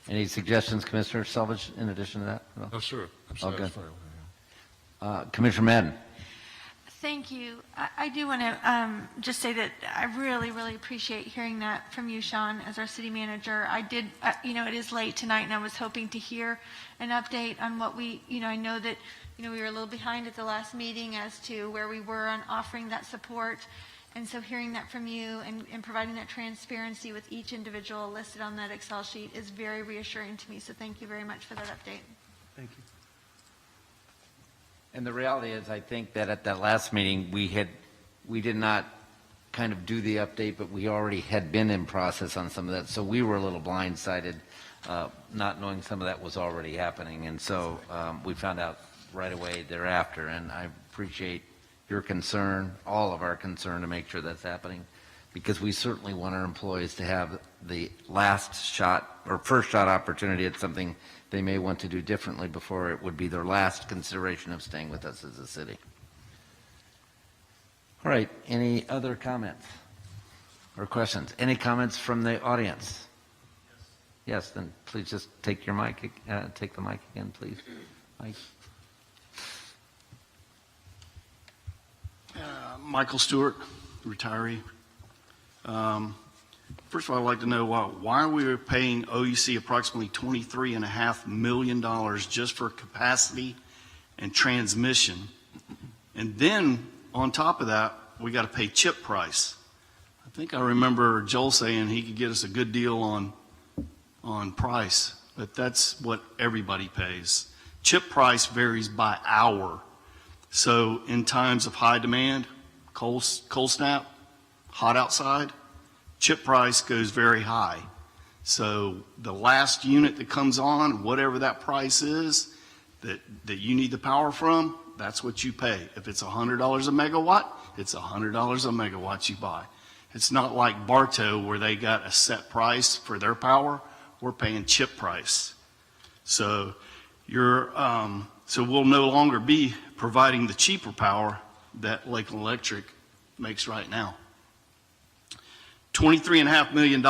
Any suggestions, Commissioner Selvage, in addition to that? No, sir. I'm All good. satisfied. Commissioner Madden. Thank you. I do want to just say that I really, really appreciate hearing that from you, Sean, as our city manager. I did, it is late tonight, and I was hoping to hear an update on what we, I know that, we were a little behind at the last meeting as to where we were on offering that support. And so hearing that from you and providing that transparency with each individual listed on that Excel sheet is very reassuring to me. So thank you very much for that update. Thank you. And the reality is, I think that at that last meeting, we did not kind of do the update, but we already had been in process on some of that. So we were a little blindsided, not knowing some of that was already happening. And so we found out right away thereafter. And I appreciate your concern, all of our concern, to make sure that's happening, because we certainly want our employees to have the last shot or first shot opportunity at something they may want to do differently before it would be their last consideration of staying with us as a city. All right, any other comments or questions? Any comments from the audience? Yes, then please just take your mic, take the mic again, please. Mike. Michael Stewart, retiree. First of all, I'd like to know why we are paying OUC approximately $23.5 million just for capacity and transmission. And then on top of that, we got to pay chip price. I think I remember Joel saying he could get us a good deal on price, but that's what everybody pays. Chip price varies by hour. So in times of high demand, cold snap, hot outside, chip price goes very high. So the last unit that comes on, whatever that price is that you need the power from, that's what you pay. If it's $100 a megawatt, it's $100 a megawatt you buy. It's not like Bartow where they got a set price for their power. We're paying chip price. So so we'll no longer be providing the cheaper power that Lakeland Electric makes right now. $23.5 million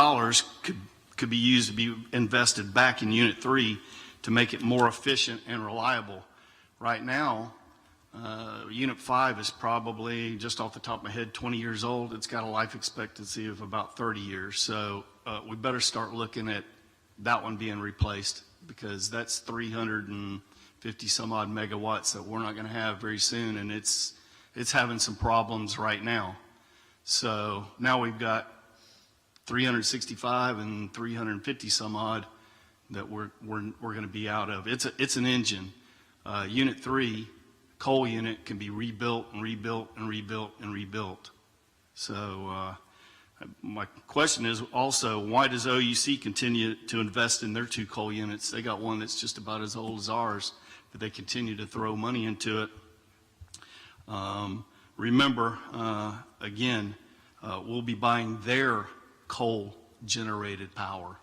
could be used to be invested back in Unit 3 to make it more efficient and reliable. Right now, Unit 5 is probably, just off the top of my head, 20 years old. It's got a life expectancy of about 30 years. So we better start looking at that one being replaced, because that's 350 some odd megawatts that we're not going to have very soon, and it's having some problems right now. So now we've got 365 and 350 some odd that we're going to be out of. It's an engine. Unit 3, coal unit, can be rebuilt and rebuilt and rebuilt and rebuilt. So my question is also, why does OUC continue to invest in their 2 coal units? They got one that's just about as old as ours, but they continue to throw money into it. Remember, again, we'll be buying their coal generated power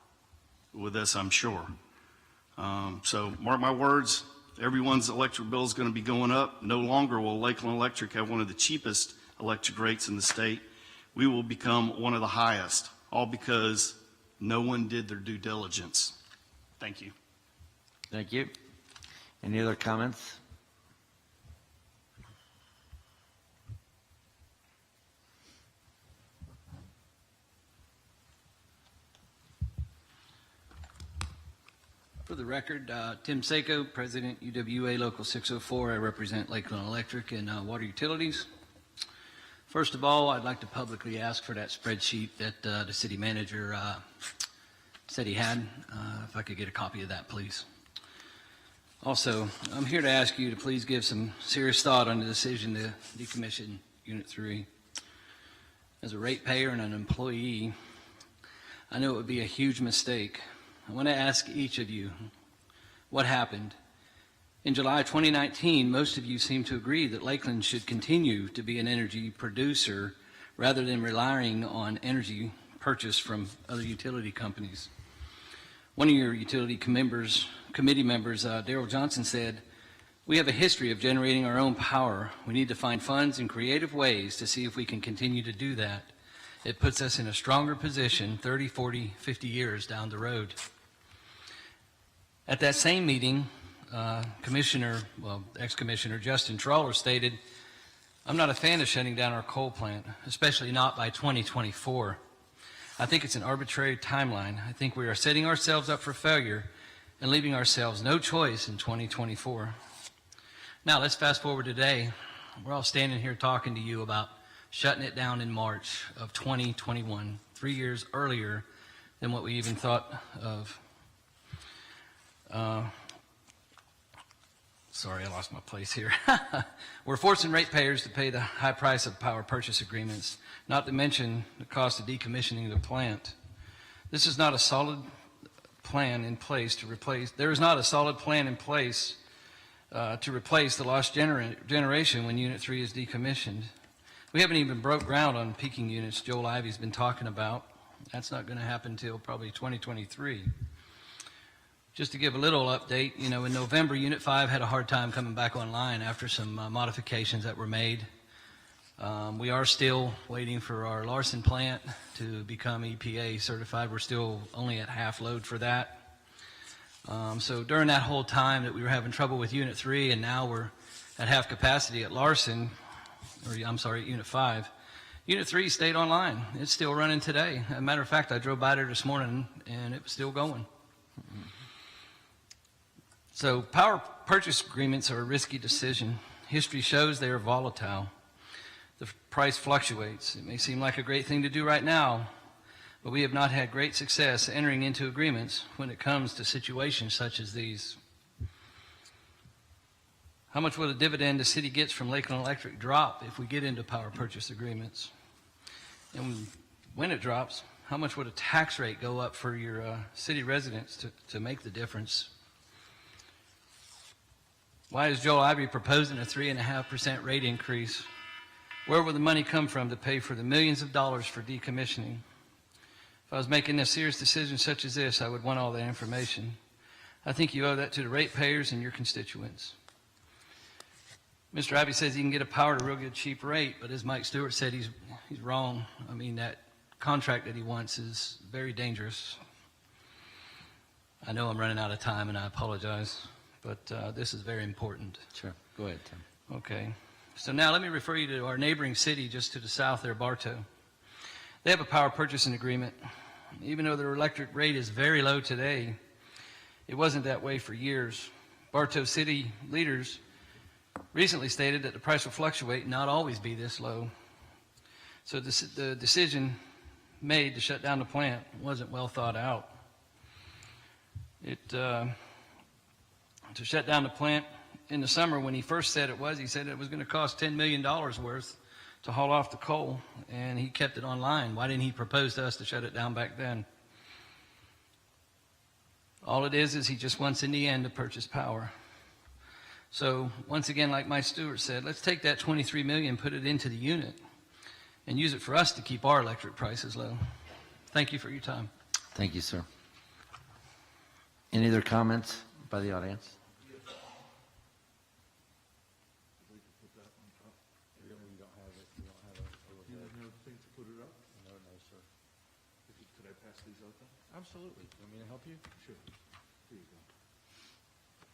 with this, I'm sure. So mark my words, everyone's electric bill is going to be going up. No longer will Lakeland Electric have one of the cheapest electric rates in the state. We will become one of the highest, all because no one did their due diligence. Thank you. Thank you. Any other comments? For the record, Tim Seiko, President, UWA Local 604. I represent Lakeland Electric and Water Utilities. First of all, I'd like to publicly ask for that spreadsheet that the city manager said he had. If I could get a copy of that, please. Also, I'm here to ask you to please give some serious thought on the decision to decommission Unit 3. As a ratepayer and an employee, I know it would be a huge mistake. I want to ask each of you, what happened? In July 2019, most of you seem to agree that Lakeland should continue to be an energy producer rather than relying on energy purchased from other utility companies. One of your utility committee members, Darrell Johnson, said, "We have a history of generating our own power. We need to find funds in creative ways to see if we can continue to do that. It puts us in a stronger position 30, 40, 50 years down the road." At that same meeting, ex-Commissioner Justin Trawler stated, "I'm not a fan of shutting down our coal plant, especially not by 2024. I think it's an arbitrary timeline. I think we are setting ourselves up for failure and leaving ourselves no choice in 2024. Now let's fast forward today. We're all standing here talking to you about shutting it down in March of 2021, 3 years earlier than what we even thought of. Sorry, I lost my place here. We're forcing ratepayers to pay the high price of power purchase agreements, not to mention the cost of decommissioning the plant. This is not a solid plan in place to replace. There is not a solid plan in place to replace the lost generation when Unit 3 is decommissioned. We haven't even broke ground on peaking units Joel Ivy's been talking about. That's not going to happen until probably 2023. Just to give a little update, in November, Unit 5 had a hard time coming back online after some modifications that were made. We are still waiting for our Larson plant to become EPA certified. We're still only at half load for that. So during that whole time that we were having trouble with Unit 3 and now we're at half capacity at Larson, Unit 5, Unit 3 stayed online. It's still running today. As a matter of fact, I drove by there this morning and it was still going. So power purchase agreements are a risky decision. History shows they are volatile. The price fluctuates. It may seem like a great thing to do right now, but we have not had great success entering into agreements when it comes to situations such as these. How much will the dividend the city gets from Lakeland Electric drop if we get into power purchase agreements? And when it drops, how much would a tax rate go up for your city residents to make the difference? Why is Joel Ivy proposing a 3.5% rate increase? Where will the money come from to pay for the millions of dollars for decommissioning? If I was making a serious decision such as this, I would want all that information. I think you owe that to the ratepayers and your constituents. Mr. Ivy says he can get a power at a real good cheap rate, but as Mike Stewart said, he's wrong. I mean, that contract that he wants is very dangerous. I know I'm running out of time and I apologize, but this is very important. Sure. Go ahead, Tim. Okay. So now let me refer you to our neighboring city just to the south there, Bartow. They have a power purchasing agreement. Even though their electric rate is very low today, it wasn't that way for years. Bartow city leaders recently stated that the price will fluctuate and not always be this low. So the decision made to shut down the plant wasn't well thought out. To shut down the plant in the summer when he first said he said it was going to cost $10 million worth to haul off the coal, and he kept it online. Why didn't he propose to us to shut it down back then? All it is he just wants in the end to purchase power. So once again, like Mike Stewart said, let's take that $23 million, put it into the unit, and use it for us to keep our electric prices low. Thank you for your time. Thank you, sir. Any other comments by the audience? Absolutely. Want me to help you? Sure. Here you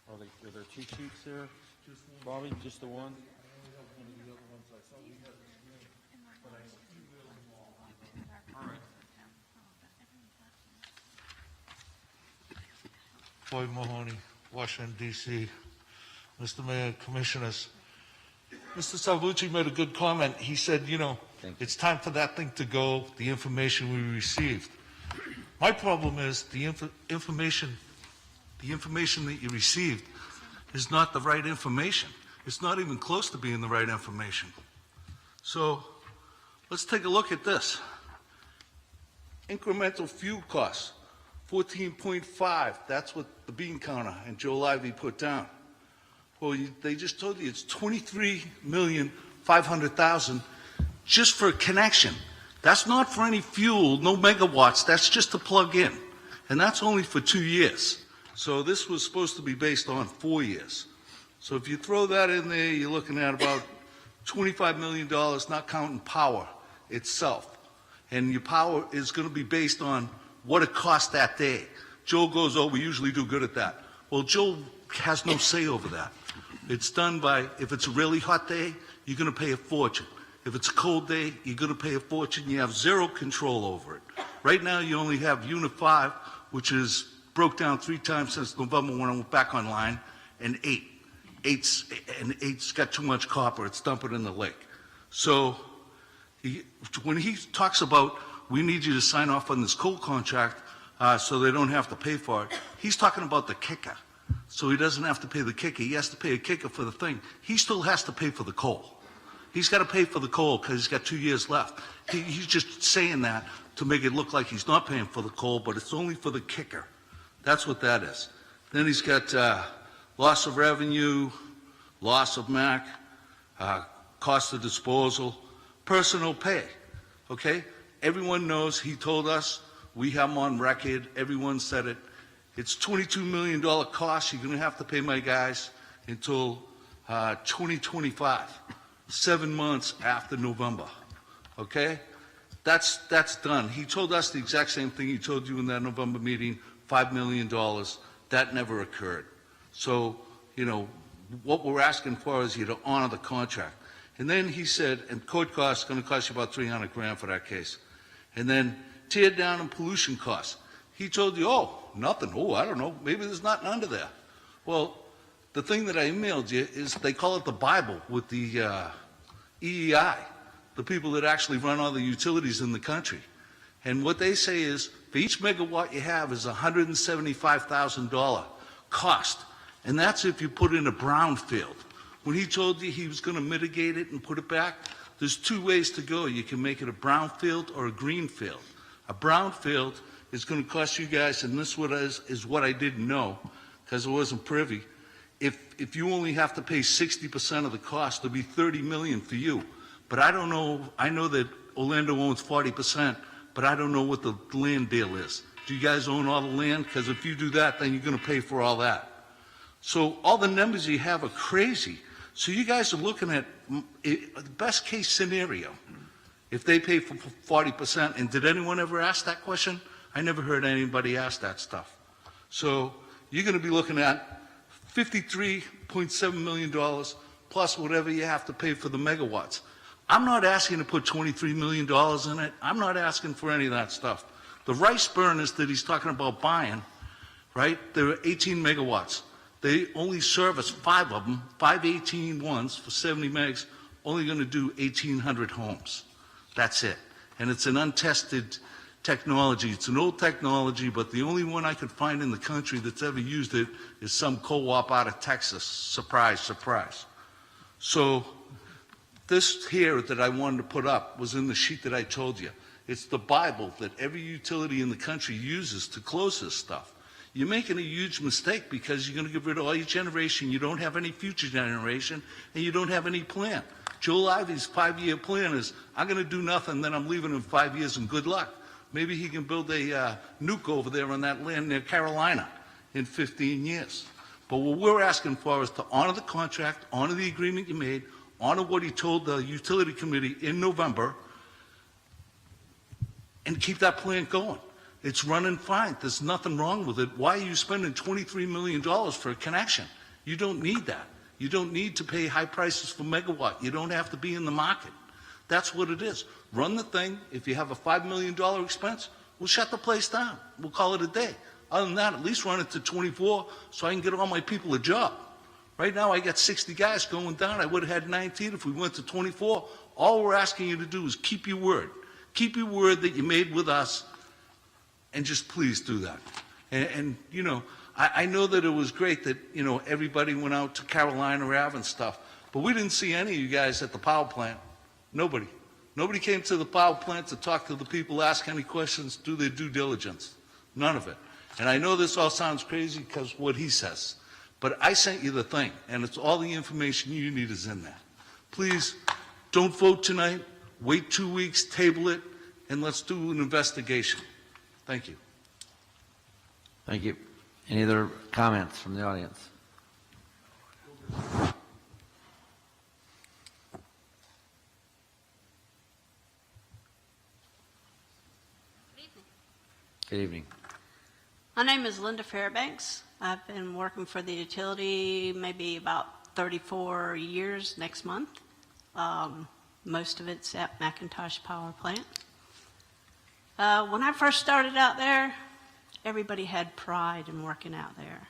go. Are there two sheets there, Bobby? Just the one? Floyd Mahoney, Washington, D.C. Mr. Mayor, Commissioners. Mr. Salvucci made a good comment. He said, you know, it's time for that thing to go, the information we received. My problem is the information that you received is not the right information. It's not even close to being the right information. So let's take a look at this. Incremental fuel costs, 14.5. That's what the bean counter and Joe Lively put down. Well, they just told you it's $23,500,000 just for a connection. That's not for any fuel, no megawatts. That's just to plug in. And that's only for 2 years. So this was supposed to be based on 4 years. So if you throw that in there, you're looking at about $25 million, not counting power itself. And your power is going to be based on what it cost that day. Joe goes, oh, we usually do good at that. Well, Joe has no say over that. It's done by, if it's a really hot day, you're going to pay a fortune. If it's a cold day, you're going to pay a fortune. You have zero control over it. Right now, you only have Unit 5, which is broke down 3 times since November when I went back online, and 8. 8's got too much copper. It's dumping in the lake. So when he talks about we need you to sign off on this coal contract so they don't have to pay for it, he's talking about the kicker. So he doesn't have to pay the kicker. He has to pay a kicker for the thing. He still has to pay for the coal. He's got to pay for the coal because he's got 2 years left. He's just saying that to make it look like he's not paying for the coal, but it's only for the kicker. That's what that is. Then he's got loss of revenue, loss of MAC, cost of disposal, personal pay. Okay? Everyone knows, he told us, we have him on record, everyone said it. It's $22 million cost you're going to have to pay my guys until 2025. 7 months after November, okay? That's done. He told us the exact same thing he told you in that November meeting, $5 million. That never occurred. So, you know, what we're asking for is you to honor the contract. And then he said, and court costs going to cost you about $300,000 for that case. And then tear down and pollution costs. He told you, oh, nothing. Oh, I don't know. Maybe there's nothing under there. Well, the thing that I emailed you is they call it the Bible with the EEI, the people that actually run all the utilities in the country. And what they say is for each megawatt you have is $175,000 cost. And that's if you put in a brownfield. When he told you he was going to mitigate it and put it back, there's 2 ways to go. You can make it a brownfield or a greenfield. A brownfield is going to cost you guys, and this is what I didn't know because I wasn't privy. If you only have to pay 60% of the cost, it'll be $30 million for you. But I don't know. I know that Orlando owns 40%, but I don't know what the land deal is. Do you guys own all the land? Because if you do that, then you're going to pay for all that. So all the numbers you have are crazy. So you guys are looking at the best case scenario. If they pay for 40%, and did anyone ever ask that question? I never heard anybody ask that stuff. So you're going to be looking at $53.7 million plus whatever you have to pay for the megawatts. I'm not asking to put $23 million in it. I'm not asking for any of that stuff. The rice burners that he's talking about buying, right, they're 18 megawatts. They only service 5 of them, 5 18 ones for 70 megs, only going to do 1,800 homes. That's it. And it's an untested technology. It's an old technology, but the only one I could find in the country that's ever used it is some co-op out of Texas. Surprise, surprise. So this here that I wanted to put up was in the sheet that I told you. It's the Bible that every utility in the country uses to close this stuff. You're making a huge mistake because you're going to get rid of all your generation. You don't have any future generation, and you don't have any plan. Joe Lively's 5-year plan is, I'm going to do nothing, then I'm leaving in 5 years, and good luck. Maybe he can build a nuke over there on that land near Carolina in 15 years. But what we're asking for is to honor the contract, honor the agreement you made, honor what he told the utility committee in November, and keep that plant going. It's running fine. There's nothing wrong with it. Why are you spending $23 million for a connection? You don't need that. You don't need to pay high prices for megawatt. You don't have to be in the market. That's what it is. Run the thing. If you have a $5 million expense, we'll shut the place down. We'll call it a day. Other than that, at least run it to 24 so I can get all my people a job. Right now, I got 60 guys going down. I would have had 19 if we went to 24. All we're asking you to do is keep your word. Keep your word that you made with us, and just please do that. And you know, I know that it was great that, you know, everybody went out to Carolina Ave and stuff, but we didn't see any of you guys at the power plant. Nobody. Nobody came to the power plant to talk to the people, ask any questions, do their due diligence. None of it. And I know this all sounds crazy because what he says, but I sent you the thing, and it's all the information you need is in there. Please, don't vote tonight. Wait 2 weeks, table it, and let's do an investigation. Thank you. Thank you. Any other comments from the audience? Good evening. My name is Linda Fairbanks. I've been working for the utility maybe about 34 years next month. Most of it's at McIntosh Power Plant. When I first started out there, everybody had pride in working out there.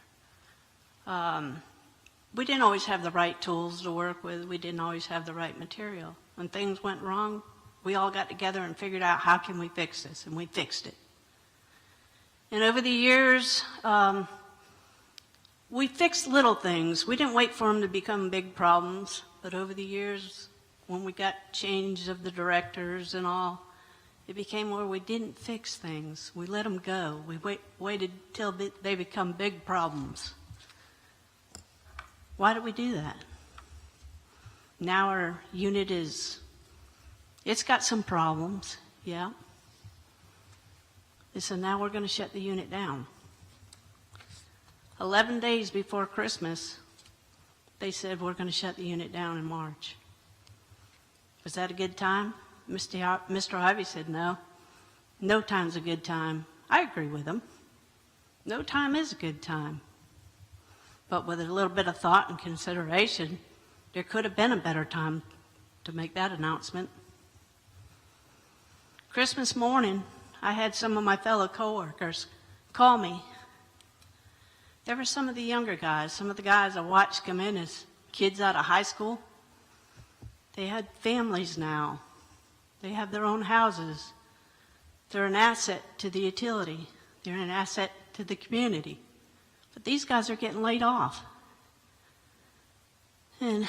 We didn't always have the right tools to work with. We didn't always have the right material. When things went wrong, we all got together and figured out how can we fix this, and we fixed it. And over the years, we fixed little things. We didn't wait for them to become big problems, but over the years, when we got change of the directors and all, it became where we didn't fix things. We let them go. We waited till they become big problems. Why did we do that? Now our unit it's got some problems, yeah. So now we're going to shut the unit down. 11 days before Christmas, they said we're going to shut the unit down in March. Was that a good time? Mr. Ivy said no. No time's a good time. I agree with him. No time is a good time. But with a little bit of thought and consideration, there could have been a better time to make that announcement. Christmas morning, I had some of my fellow coworkers call me. There were some of the younger guys, some of the guys I watched come in as kids out of high school. They had families now. They have their own houses. They're an asset to the utility. They're an asset to the community. But these guys are getting laid off. And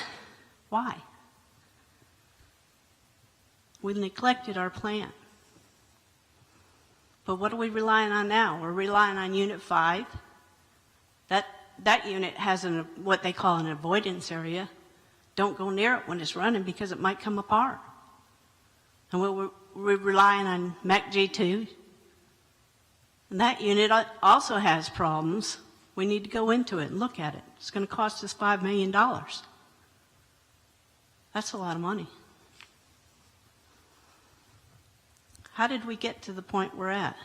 why? We neglected our plant. But what are we relying on now? We're relying on Unit 5. That unit has what they call an avoidance area. Don't go near it when it's running because it might come apart. And we're relying on MACG2. And that unit also has problems. We need to go into it and look at it. It's going to cost us $5 million. That's a lot of money. How did we get to the point we're at?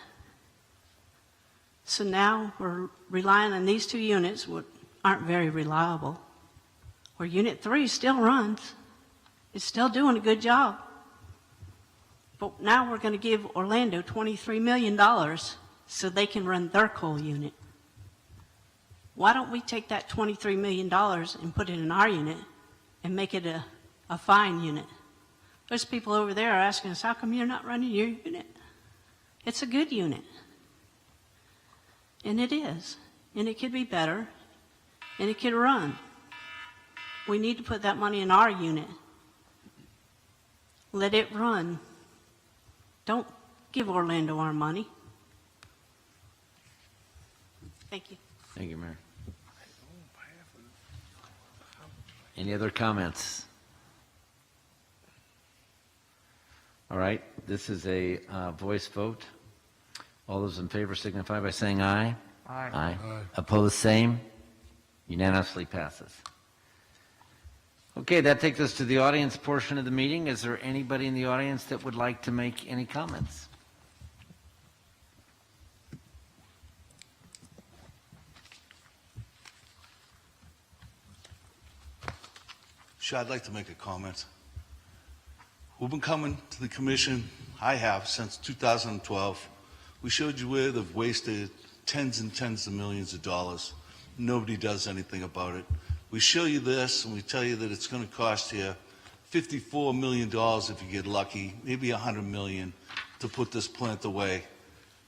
So now we're relying on these two units, which aren't very reliable, where Unit 3 still runs. It's still doing a good job. But now we're going to give Orlando $23 million so they can run their coal unit. Why don't we take that $23 million and put it in our unit and make it a fine unit? Those people over there are asking us, how come you're not running your unit? It's a good unit. And it is. And it could be better. And it could run. We need to put that money in our unit. Let it run. Don't give Orlando our money. Thank you. Thank you, Mayor. Any other comments? All right, this is a voice vote. All those in favor signify by saying aye. Aye. Aye. Opposed, same. Unanimously passes. Okay, that takes us to the audience portion of the meeting. Is there anybody in the audience that would like to make any comments? Sure, I'd like to make a comment. We've been coming to the commission, I have, since 2012. We showed you where they've wasted tens and tens of millions of dollars. Nobody does anything about it. We show you this, and we tell you that it's going to cost you $54 million if you get lucky, maybe $100 million to put this plant away,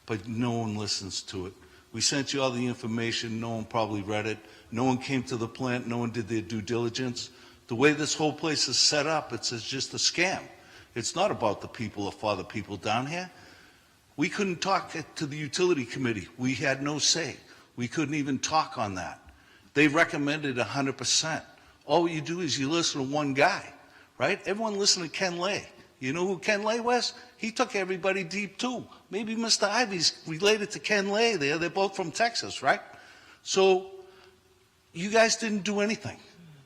but no one listens to it. We sent you all the information. No one probably read it. No one came to the plant. No one did their due diligence. The way this whole place is set up, it's just a scam. It's not about the people or for the people down here. We couldn't talk to the utility committee. We had no say. We couldn't even talk on that. They recommended 100%. All you do is you listen to one guy, right? Everyone listened to Ken Lay. You know who Ken Lay was? He took everybody deep too. Maybe Mr. Ivy's related to Ken Lay there. They're both from Texas, right? So you guys didn't do anything.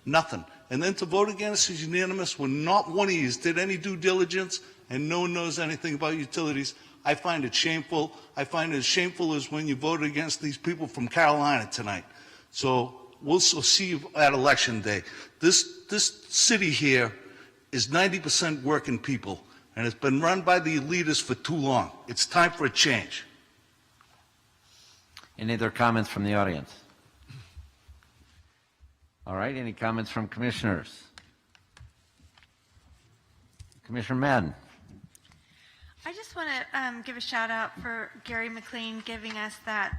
Nothing. And then to vote against is unanimous when not one of you did any due diligence and no one knows anything about utilities. I find it shameful. I find it as shameful as when you voted against these people from Carolina tonight. So we'll see you at Election Day. This city here is 90% working people, and it's been run by the elitists for too long. It's time for a change. Any other comments from the audience? All right, any comments from commissioners? Commissioner Madden. I just want to give a shout out for Gary McLean giving us that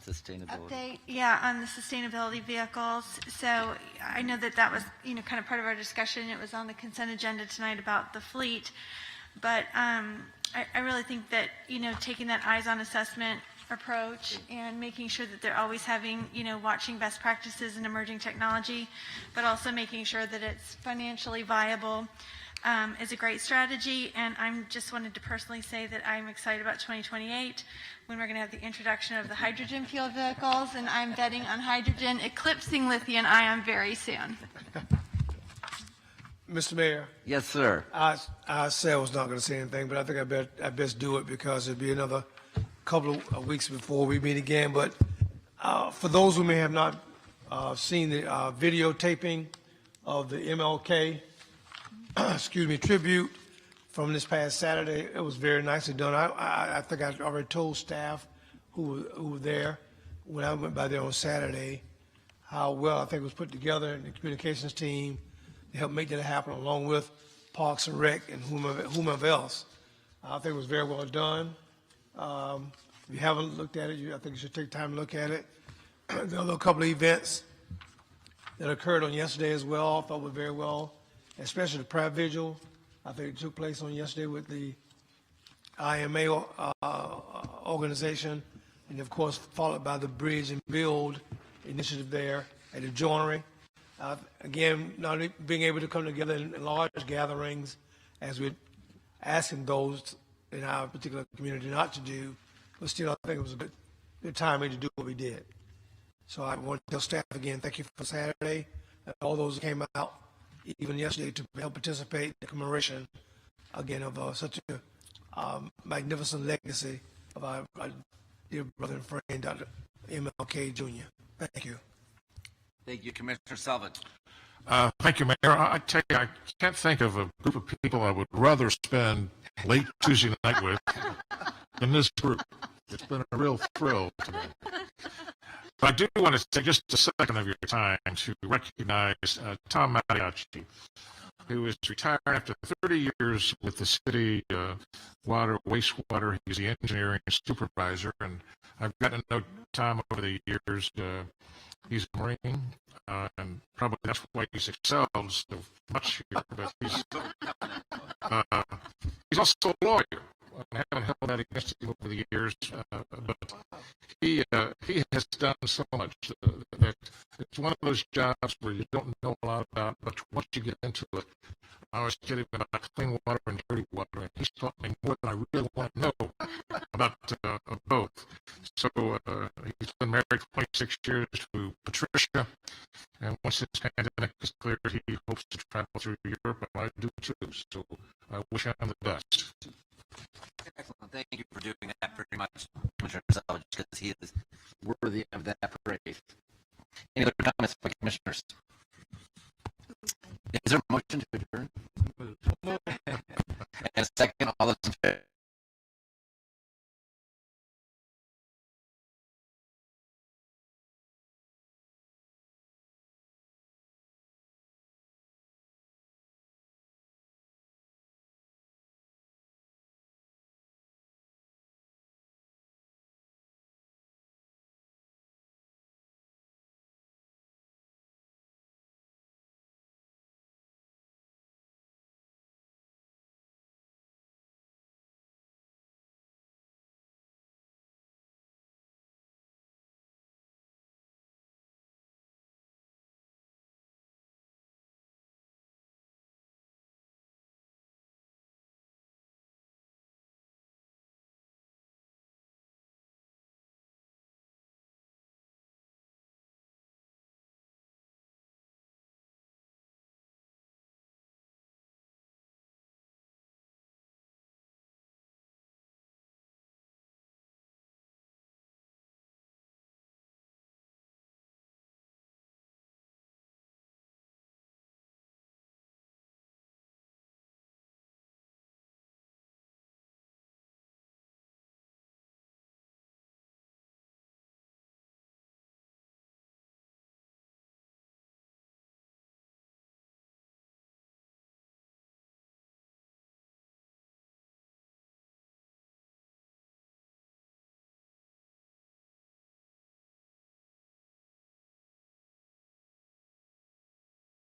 Sustainability. update, on the sustainability vehicles. So I know that was, kind of part of our discussion. It was on the consent agenda tonight about the fleet. But I really think that, taking that eyes-on assessment approach and making sure that they're always having, watching best practices and emerging technology, but also making sure that it's financially viable is a great strategy. And I'm just wanted to personally say that I'm excited about 2028 when we're going to have the introduction of the hydrogen fuel vehicles, and I'm betting on hydrogen eclipsing lithium ion very soon. Mr. Mayor. Yes, sir. I said I was not going to say anything, but I think I best do it because it'll be another couple of weeks before we meet again. But for those who may have not seen the videotaping of the MLK, tribute from this past Saturday, it was very nicely done. I think I already told staff who were there when I went by there on Saturday how well I think it was put together, and the communications team to help make that happen, along with Parks and Rec and whomever else. I think it was very well done. If you haven't looked at it, I think you should take time to look at it. There were a couple of events that occurred on yesterday as well. I thought were very well, especially the prayer vigil. I think it took place on yesterday with the IMA organization, and of course followed by the Bridge and Build initiative there at the joinery. Again, not being able to come together in large gatherings, as we're asking those in our particular community not to do, but still I think it was a good timing to do what we did. So I want to tell staff again, thank you for Saturday, and all those who came out, even yesterday, to help participate in the commemoration, again, of such a magnificent legacy of our dear brother and friend, Dr. MLK Jr. Thank you. Thank you, Commissioner Sullivan. Thank you, Mayor. I tell you, I can't think of a group of people I would rather spend late Tuesday night with than this group. It's been a real thrill to me. But I do want to take just a second of your time to recognize Tom Mariachi, who is retired after 30 years with the city wastewater. He's the engineering supervisor, and I've gotten to know Tom over the years. He's a Marine, and probably that's why he's excelled so much here. But he's also a lawyer. I haven't held that against him over the years, but he has done so much that it's one of those jobs where you don't know a lot about, but once you get into it, I always kid him about clean water and dirty water, and he's taught me more than I really want to know about both. So he's been married 26 years to Patricia, and once this pandemic is cleared, he hopes to travel through Europe, and I do too. So I wish him the best. Excellent. Thank you for doing that very much, Commissioner Savage, because he is worthy of that praise. Any other comments by commissioners? Is there a motion to adjourn? And a second, all those in favor?